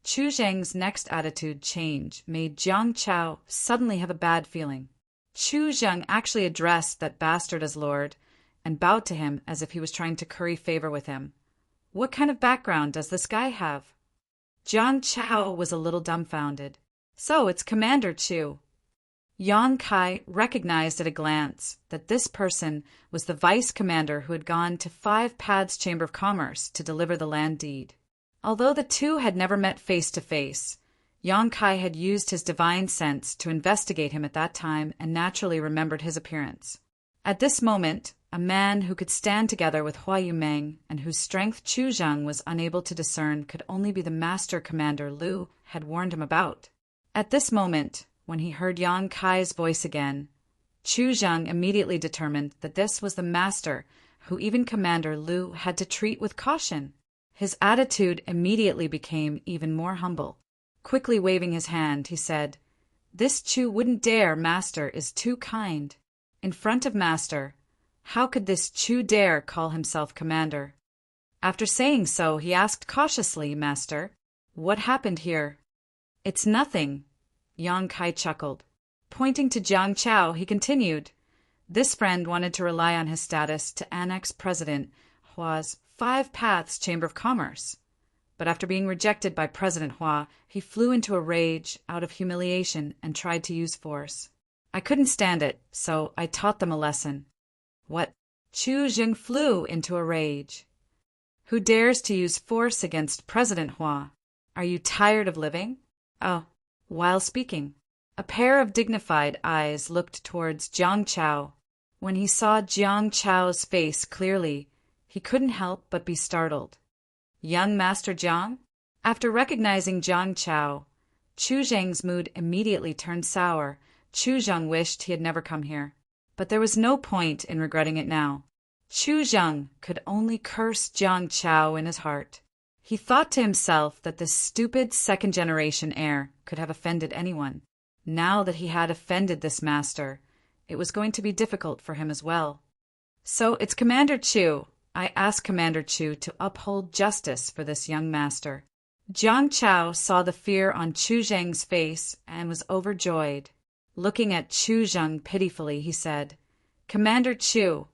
Chu Zheng's next attitude change made Jiang Chao suddenly have a bad feeling. Chu Zheng actually addressed that bastard as Lord and bowed to him as if he was trying to curry favor with him. What kind of background does this guy have? Jiang Chao was a little dumbfounded. So it's Commander Chu. Yang Kai recognized at a glance that this person was the vice commander who had gone to 5 Paths Chamber of Commerce to deliver the land deed. Although the two had never met face to face, Yang Kai had used his divine sense to investigate him at that time and naturally remembered his appearance. At this moment, a man who could stand together with Hua Yumeng and whose strength Chu Zheng was unable to discern could only be the Master Commander Lu had warned him about. At this moment, when he heard Yang Kai's voice again, Chu Zheng immediately determined that this was the master who even Commander Lu had to treat with caution. His attitude immediately became even more humble. Quickly waving his hand, he said, "This Chu wouldn't dare, Master is too kind." In front of Master, how could this Chu dare call himself Commander? After saying so, he asked cautiously, "Master, what happened here?" "It's nothing," Yang Kai chuckled. Pointing to Jiang Chao, he continued. This friend wanted to rely on his status to annex President Hua's Five Paths Chamber of Commerce. But after being rejected by President Hua, he flew into a rage out of humiliation and tried to use force. I couldn't stand it, so I taught them a lesson. What? Chu Jing flew into a rage. Who dares to use force against President Hua? Are you tired of living? Oh, while speaking, a pair of dignified eyes looked towards Jiang Chao. When he saw Jiang Chao's face clearly, he couldn't help but be startled. Young Master Jiang? After recognizing Jiang Chao, Chu Zheng's mood immediately turned sour. Chu Zheng wished he had never come here. But there was no point in regretting it now. Chu Zheng could only curse Jiang Chao in his heart. He thought to himself that this stupid second-generation heir could have offended anyone. Now that he had offended this master, it was going to be difficult for him as well. So it's Commander Chu. I asked Commander Chu to uphold justice for this young master. Jiang Chao saw the fear on Chu Zheng's face and was overjoyed. Looking at Chu Zheng pitifully, he said, Commander Chu,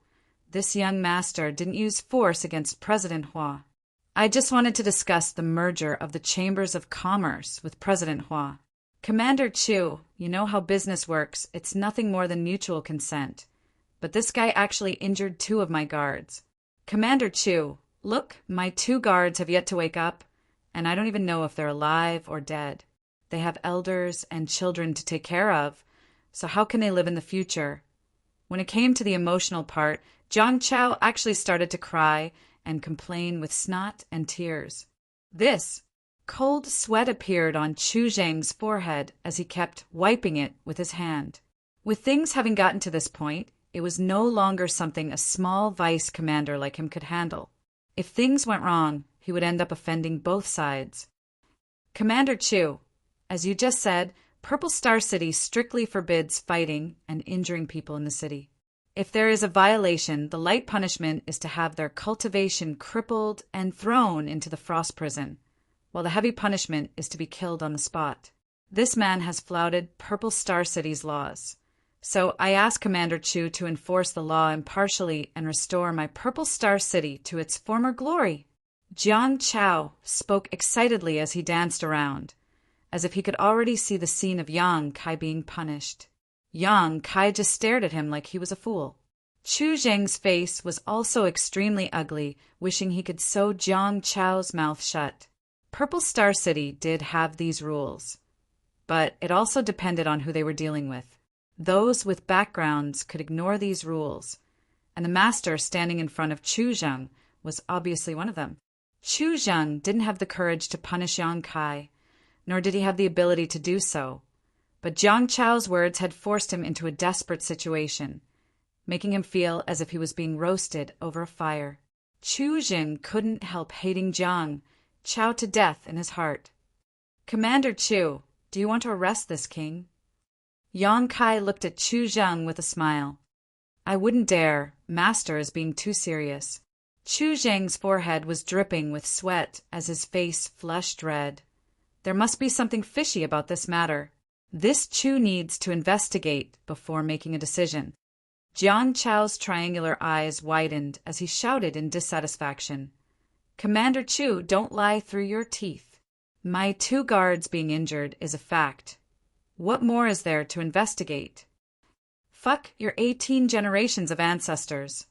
this young master didn't use force against President Hua. I just wanted to discuss the merger of the Chambers of Commerce with President Hua. Commander Chu, you know how business works. It's nothing more than mutual consent. But this guy actually injured 2 of my guards. Commander Chu, look, my 2 guards have yet to wake up, and I don't even know if they're alive or dead. They have elders and children to take care of, so how can they live in the future? When it came to the emotional part, Jiang Chao actually started to cry and complain with snot and tears. Cold sweat appeared on Chu Zheng's forehead as he kept wiping it with his hand. With things having gotten to this point, it was no longer something a small vice commander like him could handle. If things went wrong, he would end up offending both sides. Commander Chu, as you just said, Purple Star City strictly forbids fighting and injuring people in the city. If there is a violation, the light punishment is to have their cultivation crippled and thrown into the frost prison, while the heavy punishment is to be killed on the spot. This man has flouted Purple Star City's laws. So I asked Commander Chu to enforce the law impartially and restore my Purple Star City to its former glory. Jiang Chao spoke excitedly as he danced around, as if he could already see the scene of Yang Kai being punished. Yang Kai just stared at him like he was a fool. Chu Zheng's face was also extremely ugly, wishing he could sew Jiang Chao's mouth shut. Purple Star City did have these rules, but it also depended on who they were dealing with. Those with backgrounds could ignore these rules, and the master standing in front of Chu Zheng was obviously one of them. Chu Zheng didn't have the courage to punish Yang Kai, nor did he have the ability to do so. But Jiang Chao's words had forced him into a desperate situation, making him feel as if he was being roasted over a fire. Chu Zheng couldn't help hating Jiang Chao to death in his heart. Commander Chu, do you want to arrest this king? Yang Kai looked at Chu Zheng with a smile. I wouldn't dare. Master is being too serious. Chu Zheng's forehead was dripping with sweat as his face flushed red. There must be something fishy about this matter. This Chu needs to investigate before making a decision. Jiang Chao's triangular eyes widened as he shouted in dissatisfaction. Commander Chu, don't lie through your teeth. My 2 guards being injured is a fact. What more is there to investigate? Fuck your 18 generations of ancestors.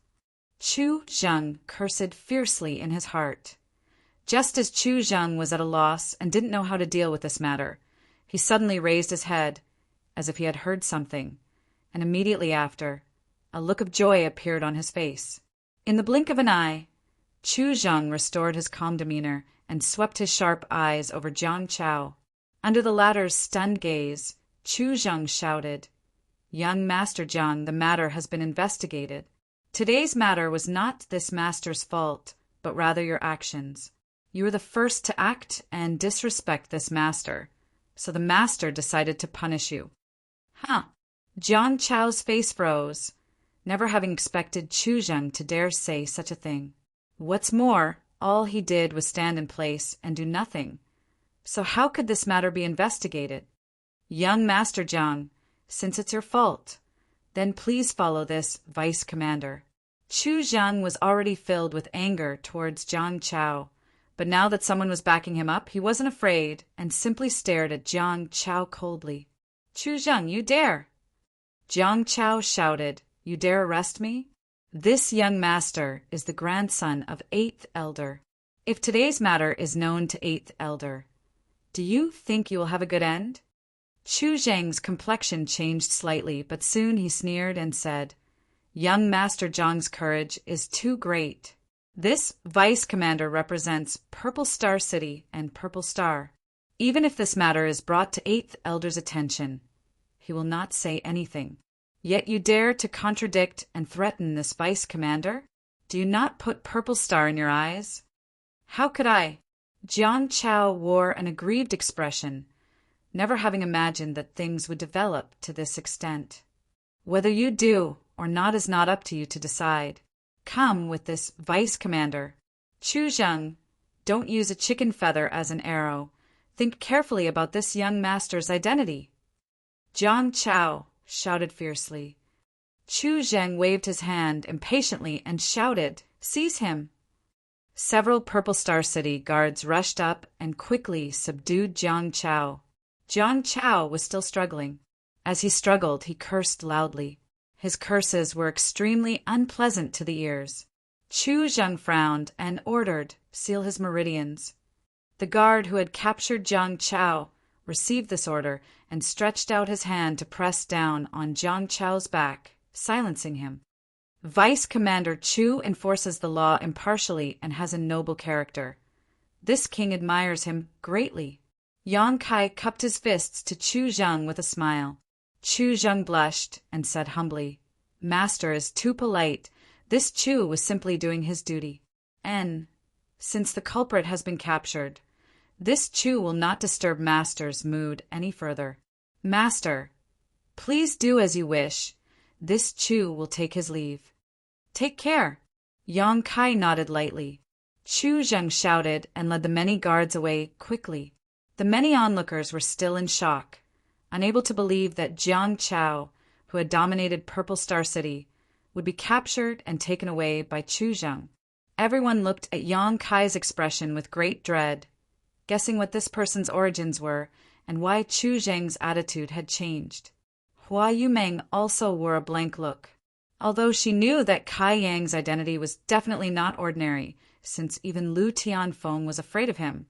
Chu Zheng cursed fiercely in his heart. Just as Chu Zheng was at a loss and didn't know how to deal with this matter, he suddenly raised his head, as if he had heard something, and immediately after, a look of joy appeared on his face. In the blink of an eye, Chu Zheng restored his calm demeanor and swept his sharp eyes over Jiang Chao. Under the latter's stunned gaze, Chu Zheng shouted, Young Master Jiang, the matter has been investigated. Today's matter was not this master's fault, but rather your actions. You were the first to act and disrespect this master, so the master decided to punish you. Huh. Jiang Chao's face froze, never having expected Chu Zheng to dare say such a thing. What's more, all he did was stand in place and do nothing. So how could this matter be investigated? "Young Master Jiang, since it's your fault, then please follow this vice commander." Chu Zhang was already filled with anger towards Jiang Chao, but now that someone was backing him up, he wasn't afraid and simply stared at Jiang Chao coldly. "Chu Zhang, you dare!" Jiang Chao shouted, "You dare arrest me? This young master is the grandson of 8th Elder. If today's matter is known to 8th Elder, do you think you will have a good end?" Chu Zhang's complexion changed slightly, but soon he sneered and said, "Young Master Jiang's courage is too great. This vice commander represents Purple Star City and Purple Star. Even if this matter is brought to 8th Elder's attention, he will not say anything. Yet you dare to contradict and threaten this vice commander? Do you not put Purple Star in your eyes?" "How could I?" Jiang Chao wore an aggrieved expression, never having imagined that things would develop to this extent. "Whether you do or not is not up to you to decide. Come with this vice commander. Chu Zhang, don't use a chicken feather as an arrow. Think carefully about this young master's identity." Jiang Chao shouted fiercely. Chu Zhang waved his hand impatiently and shouted, "Seize him!" Several Purple Star City guards rushed up and quickly subdued Jiang Chao. Jiang Chao was still struggling. As he struggled, he cursed loudly. His curses were extremely unpleasant to the ears. Chu Zhang frowned and ordered, "Seal his meridians." The guard who had captured Jiang Chao received this order and stretched out his hand to press down on Jiang Chao's back, silencing him. Vice Commander Chu enforces the law impartially and has a noble character. This king admires him greatly. Yang Kai cupped his fists to Chu Zhang with a smile. Chu Zhang blushed and said humbly, "Master is too polite. This Chu was simply doing his duty. Since the culprit has been captured, this Chu will not disturb Master's mood any further. Master, please do as you wish. This Chu will take his leave." "Take care." Yang Kai nodded lightly. Chu Zhang shouted and led the many guards away quickly. The many onlookers were still in shock, unable to believe that Jiang Chao, who had dominated Purple Star City, would be captured and taken away by Chu Zhang. Everyone looked at Yang Kai's expression with great dread, guessing what this person's origins were and why Chu Zhang's attitude had changed. Hua Yumeng also wore a blank look, although she knew that Kai Yang's identity was definitely not ordinary, since even Lu Tianfeng was afraid of him.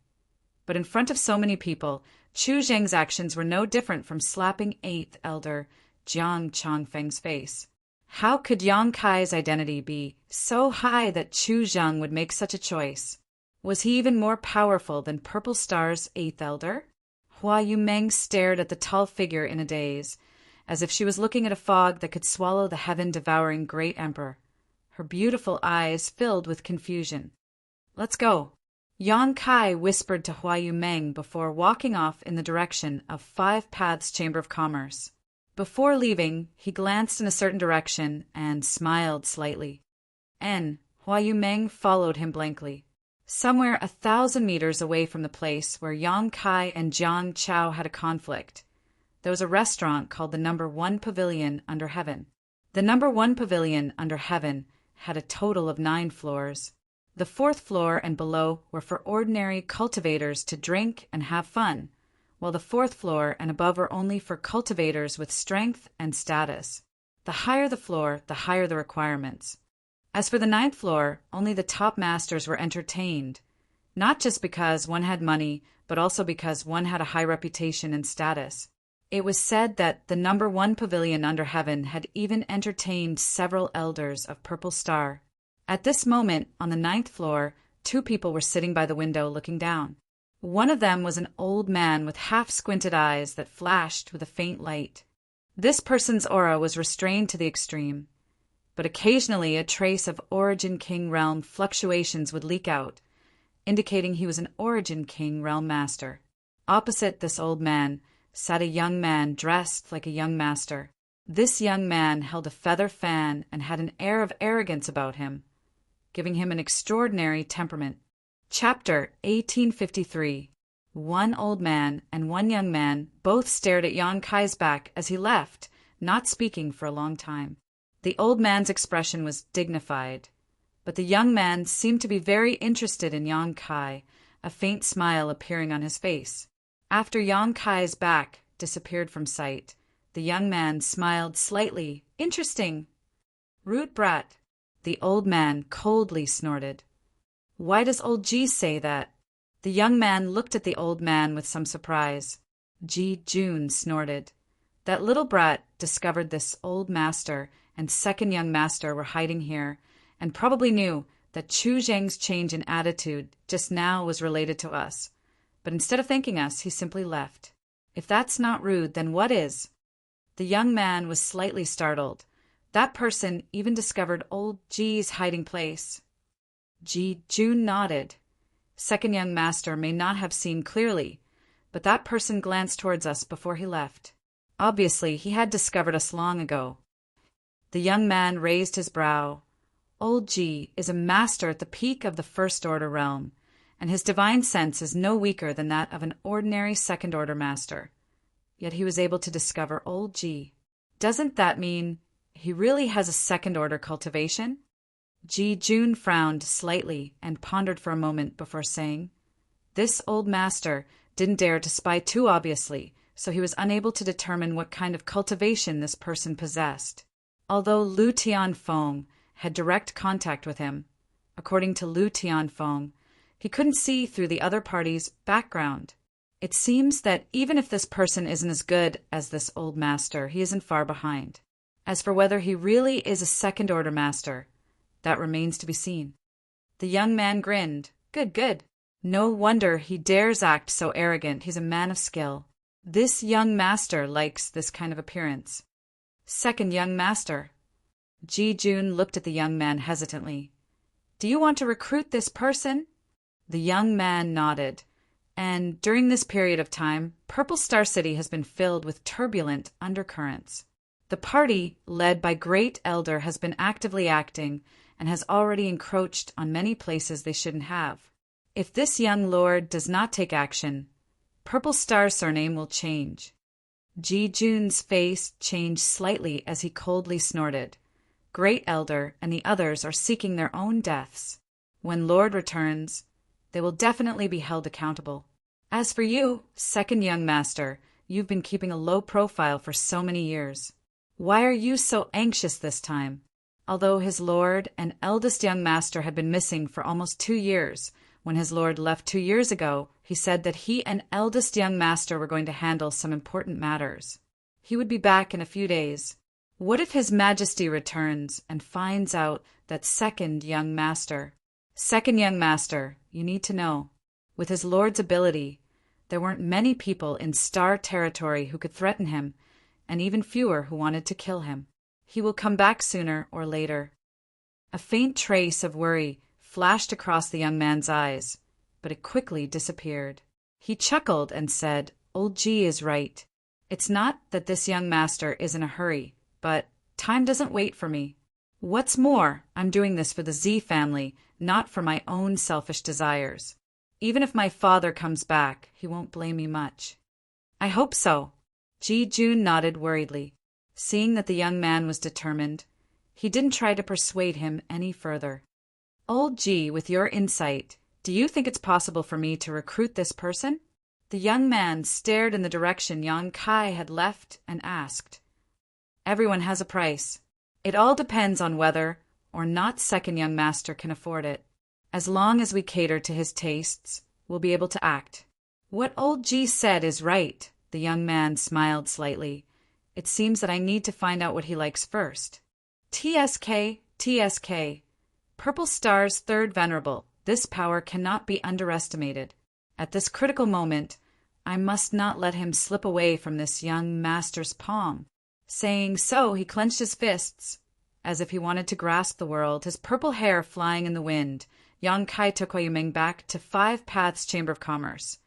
But in front of so many people, Chu Zhang's actions were no different from slapping 8th Elder Jiang Changfeng's face. How could Yang Kai's identity be so high that Chu Zhang would make such a choice? Was he even more powerful than Purple Star's 8th Elder? Hua Yumeng stared at the tall figure in a daze, as if she was looking at a fog that could swallow the heaven-devouring great emperor. Her beautiful eyes filled with confusion. "Let's go." Yang Kai whispered to Hua Yumeng before walking off in the direction of 5 Paths Chamber of Commerce. Before leaving, he glanced in a certain direction and smiled slightly. Hua Yumeng followed him blankly. Somewhere 1,000 meters away from the place where Yang Kai and Jiang Chao had a conflict, there was a restaurant called the No. 1 Pavilion Under Heaven. The No. 1 Pavilion Under Heaven had a total of 9 floors. The 4th floor and below were for ordinary cultivators to drink and have fun, while the 4th floor and above were only for cultivators with strength and status. The higher the floor, the higher the requirements. As for the 9th floor, only the top masters were entertained, not just because one had money, but also because one had a high reputation and status. It was said that the No. 1 Pavilion Under Heaven had even entertained several elders of Purple Star. At this moment, on the 9th floor, 2 people were sitting by the window looking down. One of them was an old man with half-squinted eyes that flashed with a faint light. This person's aura was restrained to the extreme, but occasionally a trace of Origin King Realm fluctuations would leak out, indicating he was an Origin King Realm Master. Opposite this old man sat a young man dressed like a young master. This young man held a feather fan and had an air of arrogance about him, giving him an extraordinary temperament. Chapter 1853. One old man and one young man both stared at Yang Kai's back as he left, not speaking for a long time. The old man's expression was dignified, but the young man seemed to be very interested in Yang Kai, a faint smile appearing on his face. After Yang Kai's back disappeared from sight, the young man smiled slightly. Interesting. Rude brat. The old man coldly snorted. Why does old Ji say that? The young man looked at the old man with some surprise. Ji Jun snorted. That little brat discovered this old master and second young master were hiding here, and probably knew that Chu Zhang's change in attitude just now was related to us. But instead of thanking us, he simply left. If that's not rude, then what is? The young man was slightly startled. That person even discovered old Ji's hiding place. Ji Jun nodded. Second young master may not have seen clearly, but that person glanced towards us before he left. Obviously, he had discovered us long ago. The young man raised his brow. Old Ji is a master at the peak of the first-order realm, and his divine sense is no weaker than that of an ordinary second-order master. Yet he was able to discover old Ji. Doesn't that mean he really has a second-order cultivation? Ji Jun frowned slightly and pondered for a moment before saying, This old master didn't dare to spy too obviously, so he was unable to determine what kind of cultivation this person possessed. Although Lu Tianfeng had direct contact with him, according to Lu Tianfeng, he couldn't see through the other party's background. It seems that even if this person isn't as good as this old master, he isn't far behind. As for whether he really is a second-order master, that remains to be seen. The young man grinned. Good, good. No wonder he dares act so arrogant. He's a man of skill. This young master likes this kind of appearance. Second young master. Ji Jun looked at the young man hesitantly. Do you want to recruit this person? The young man nodded. And during this period of time, Purple Star City has been filled with turbulent undercurrents. The party, led by Great Elder, has been actively acting and has already encroached on many places they shouldn't have. If this young lord does not take action, Purple Star's surname will change. Ji Jun's face changed slightly as he coldly snorted. Great Elder and the others are seeking their own deaths. When Lord returns, they will definitely be held accountable. As for you, second young master, you've been keeping a low profile for so many years. Why are you so anxious this time? Although his lord and eldest young master had been missing for almost 2 years, when his lord left 2 years ago, he said that he and eldest young master were going to handle some important matters. He would be back in a few days. What if his majesty returns and finds out that second young master, you need to know, with his lord's ability, there weren't many people in Star Territory who could threaten him, and even fewer who wanted to kill him. He will come back sooner or later. A faint trace of worry flashed across the young man's eyes, but it quickly disappeared. He chuckled and said, Old Ji is right. It's not that this young master is in a hurry, but time doesn't wait for me. What's more, I'm doing this for the Z family, not for my own selfish desires. Even if my father comes back, he won't blame me much. I hope so. Ji Jun nodded worriedly. Seeing that the young man was determined, he didn't try to persuade him any further. Old Ji, with your insight, do you think it's possible for me to recruit this person? The young man stared in the direction Yang Kai had left and asked. Everyone has a price. It all depends on whether or not second young master can afford it. As long as we cater to his tastes, we'll be able to act. What old Ji said is right, the young man smiled slightly. It seems that I need to find out what he likes first. TSK. Purple Star's third venerable. This power cannot be underestimated. At this critical moment, I must not let him slip away from this young master's palm. Saying so, he clenched his fists, as if he wanted to grasp the world, his purple hair flying in the wind. Yang Kai took Yumeng back to Five Paths Chamber of Commerce.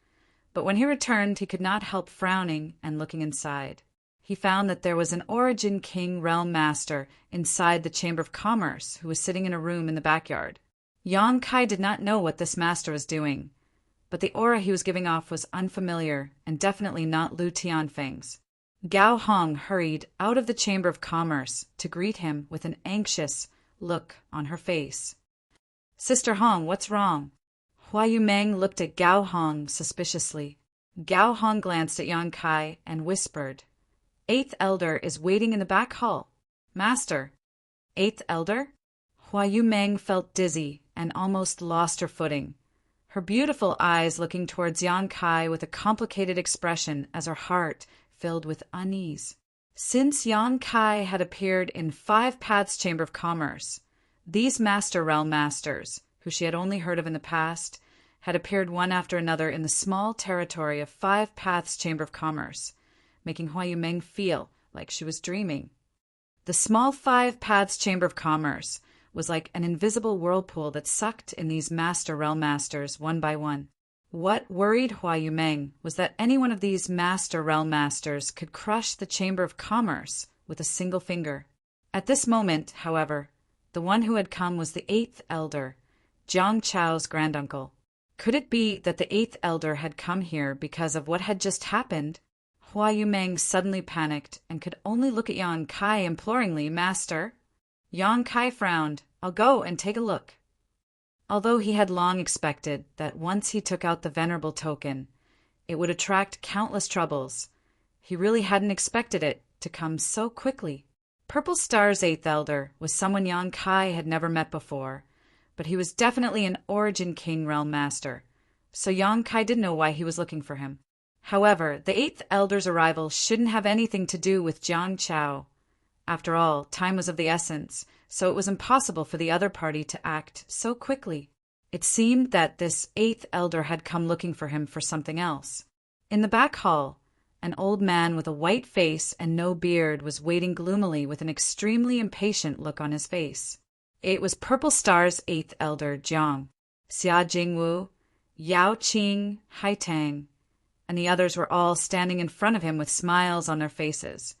But when he returned, he could not help frowning and looking inside. He found that there was an Origin King Realm Master inside the Chamber of Commerce who was sitting in a room in the backyard. Yang Kai did not know what this master was doing, but the aura he was giving off was unfamiliar and definitely not Lu Tianfeng's. Gao Hong hurried out of the Chamber of Commerce to greet him with an anxious look on her face. "Sister Hong, what's wrong?" Hua Yumeng looked at Gao Hong suspiciously. Gao Hong glanced at Yang Kai and whispered, "Eighth Elder is waiting in the back hall. Master." "Eighth Elder?" Hua Yumeng felt dizzy and almost lost her footing, her beautiful eyes looking towards Yang Kai with a complicated expression as her heart filled with unease. Since Yang Kai had appeared in Five Paths Chamber of Commerce, these Master Realm Masters, who she had only heard of in the past, had appeared one after another in the small territory of Five Paths Chamber of Commerce, making Hua Yumeng feel like she was dreaming. The small Five Paths Chamber of Commerce was like an invisible whirlpool that sucked in these Master Realm Masters one by one. What worried Hua Yumeng was that any one of these Master Realm Masters could crush the Chamber of Commerce with a single finger. At this moment, however, the one who had come was the Eighth Elder, Jiang Chao's granduncle. Could it be that the Eighth Elder had come here because of what had just happened? Hua Yumeng suddenly panicked and could only look at Yang Kai imploringly. "Master?" Yang Kai frowned. "I'll go and take a look." Although he had long expected that once he took out the venerable token, it would attract countless troubles, he really hadn't expected it to come so quickly. Purple Star's Eighth Elder was someone Yang Kai had never met before, but he was definitely an Origin King Realm Master, so Yang Kai didn't know why he was looking for him. However, the Eighth Elder's arrival shouldn't have anything to do with Jiang Chao. After all, time was of the essence, so it was impossible for the other party to act so quickly. It seemed that this Eighth Elder had come looking for him for something else. In the back hall, an old man with a white face and no beard was waiting gloomily with an extremely impatient look on his face. It was Purple Star's Eighth Elder, Jiang. Xia Jingwu, Yao Qing, Haitang, and the others were all standing in front of him with smiles on their faces,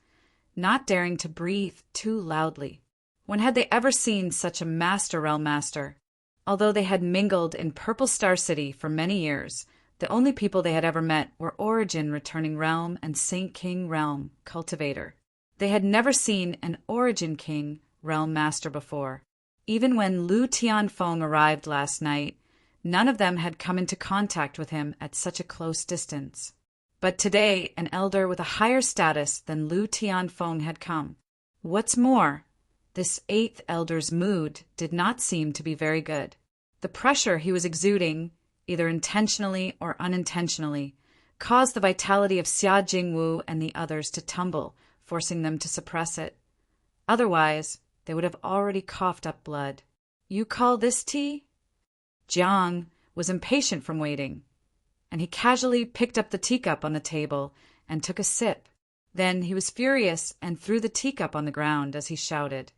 not daring to breathe too loudly. When had they ever seen such a Master Realm Master? Although they had mingled in Purple Star City for many years, the only people they had ever met were Origin Returning Realm and Saint King Realm Cultivator. They had never seen an Origin King Realm Master before. Even when Lu Tianfeng arrived last night, none of them had come into contact with him at such a close distance. But today, an elder with a higher status than Lu Tianfeng had come. What's more, this Eighth Elder's mood did not seem to be very good. The pressure he was exuding, either intentionally or unintentionally, caused the vitality of Xia Jingwu and the others to tumble, forcing them to suppress it. Otherwise, they would have already coughed up blood. "You call this tea?" Jiang was impatient from waiting, and he casually picked up the teacup on the table and took a sip. Then he was furious and threw the teacup on the ground as he shouted,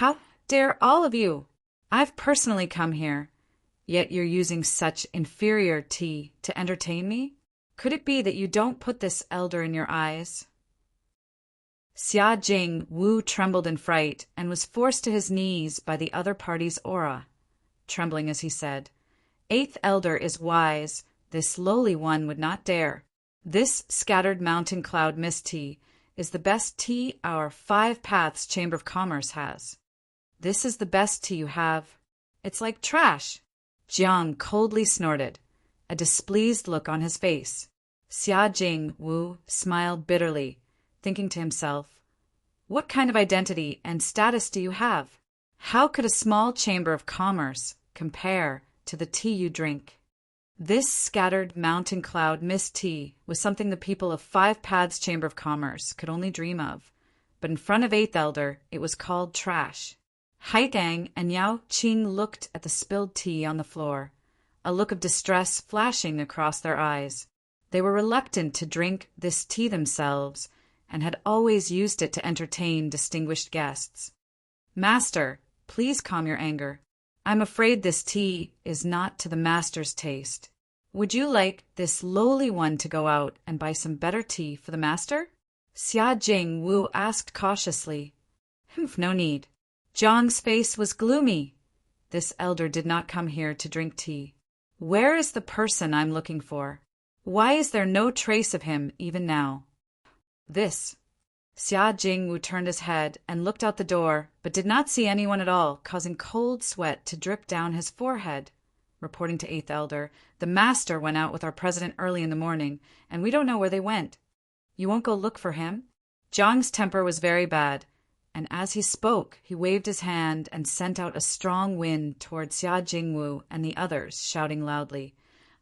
"How dare all of you? I've personally come here, yet you're using such inferior tea to entertain me? Could it be that you don't put this elder in your eyes?" Xia Jing Wu trembled in fright and was forced to his knees by the other party's aura, trembling as he said, "Eighth Elder is wise, this lowly one would not dare. This scattered mountain cloud mist tea is the best tea our Five Paths Chamber of Commerce has. This is the best tea you have. It's like trash." Jiang coldly snorted, a displeased look on his face. Xia Jing Wu smiled bitterly, thinking to himself, "What kind of identity and status do you have? How could a small chamber of commerce compare to the tea you drink?" This scattered mountain cloud mist tea was something the people of Five Paths Chamber of Commerce could only dream of, but in front of Eighth Elder it was called trash. Haitang and Yao Qing looked at the spilled tea on the floor, a look of distress flashing across their eyes. They were reluctant to drink this tea themselves, and had always used it to entertain distinguished guests. "Master, please calm your anger. I'm afraid this tea is not to the master's taste. Would you like this lowly one to go out and buy some better tea for the master?" Xia Jing Wu asked cautiously. No need." Jiang's face was gloomy. This elder did not come here to drink tea. Where is the person I'm looking for? Why is there no trace of him even now? This. Xia Jingwu turned his head and looked out the door, but did not see anyone at all, causing cold sweat to drip down his forehead. Reporting to Eighth Elder, the master went out with our president early in the morning, and we don't know where they went. You won't go look for him? Jiang's temper was very bad, and as he spoke, he waved his hand and sent out a strong wind toward Xia Jingwu and the others, shouting loudly,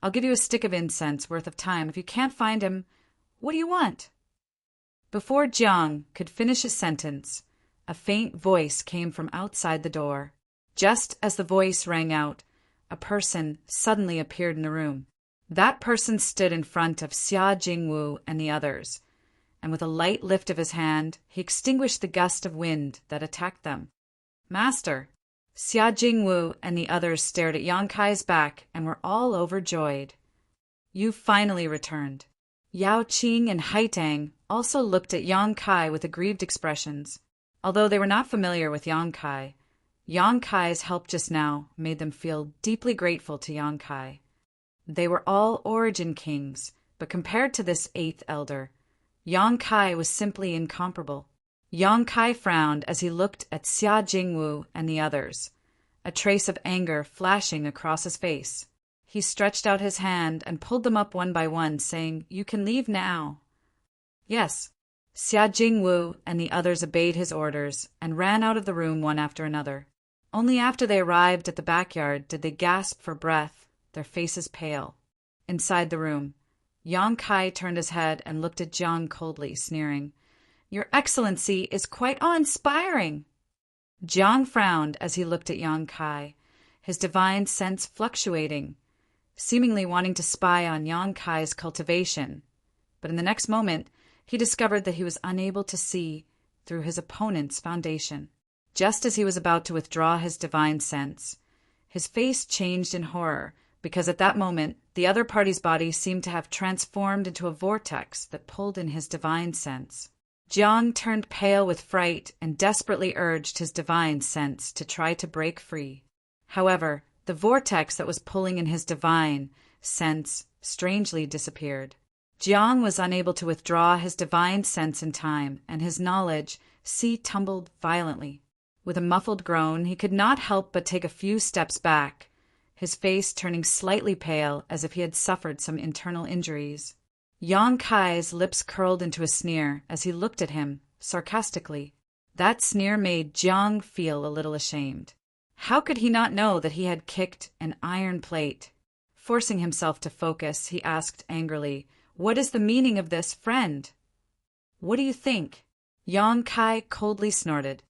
I'll give you a stick of incense worth of time. If you can't find him, what do you want? Before Jiang could finish his sentence, a faint voice came from outside the door. Just as the voice rang out, a person suddenly appeared in the room. That person stood in front of Xia Jingwu and the others, and with a light lift of his hand, he extinguished the gust of wind that attacked them. Master! Xia Jingwu and the others stared at Yang Kai's back and were all overjoyed. You've finally returned. Yao Qing and Haitang also looked at Yang Kai with aggrieved expressions. Although they were not familiar with Yang Kai's help just now made them feel deeply grateful to Yang Kai. They were all origin kings, but compared to this eighth elder, Yang Kai was simply incomparable. Yang Kai frowned as he looked at Xia Jingwu and the others, a trace of anger flashing across his face. He stretched out his hand and pulled them up one by one, saying, You can leave now. Yes. Xia Jingwu and the others obeyed his orders and ran out of the room one after another. Only after they arrived at the backyard did they gasp for breath, their faces pale. Inside the room, Yang Kai turned his head and looked at Jiang coldly, sneering, Your Excellency is quite awe-inspiring. Jiang frowned as he looked at Yang Kai, his divine sense fluctuating, seemingly wanting to spy on Yang Kai's cultivation. But in the next moment, he discovered that he was unable to see through his opponent's foundation. Just as he was about to withdraw his divine sense, his face changed in horror, because at that moment, the other party's body seemed to have transformed into a vortex that pulled in his divine sense. Jiang turned pale with fright and desperately urged his divine sense to try to break free. However, the vortex that was pulling in his divine sense strangely disappeared. Jiang was unable to withdraw his divine sense in time, and his knowledge tumbled violently. With a muffled groan, he could not help but take a few steps back, his face turning slightly pale as if he had suffered some internal injuries. Yang Kai's lips curled into a sneer as he looked at him, sarcastically. That sneer made Jiang feel a little ashamed. How could he not know that he had kicked an iron plate? Forcing himself to focus, he asked angrily, What is the meaning of this, friend? What do you think? Yang Kai coldly snorted.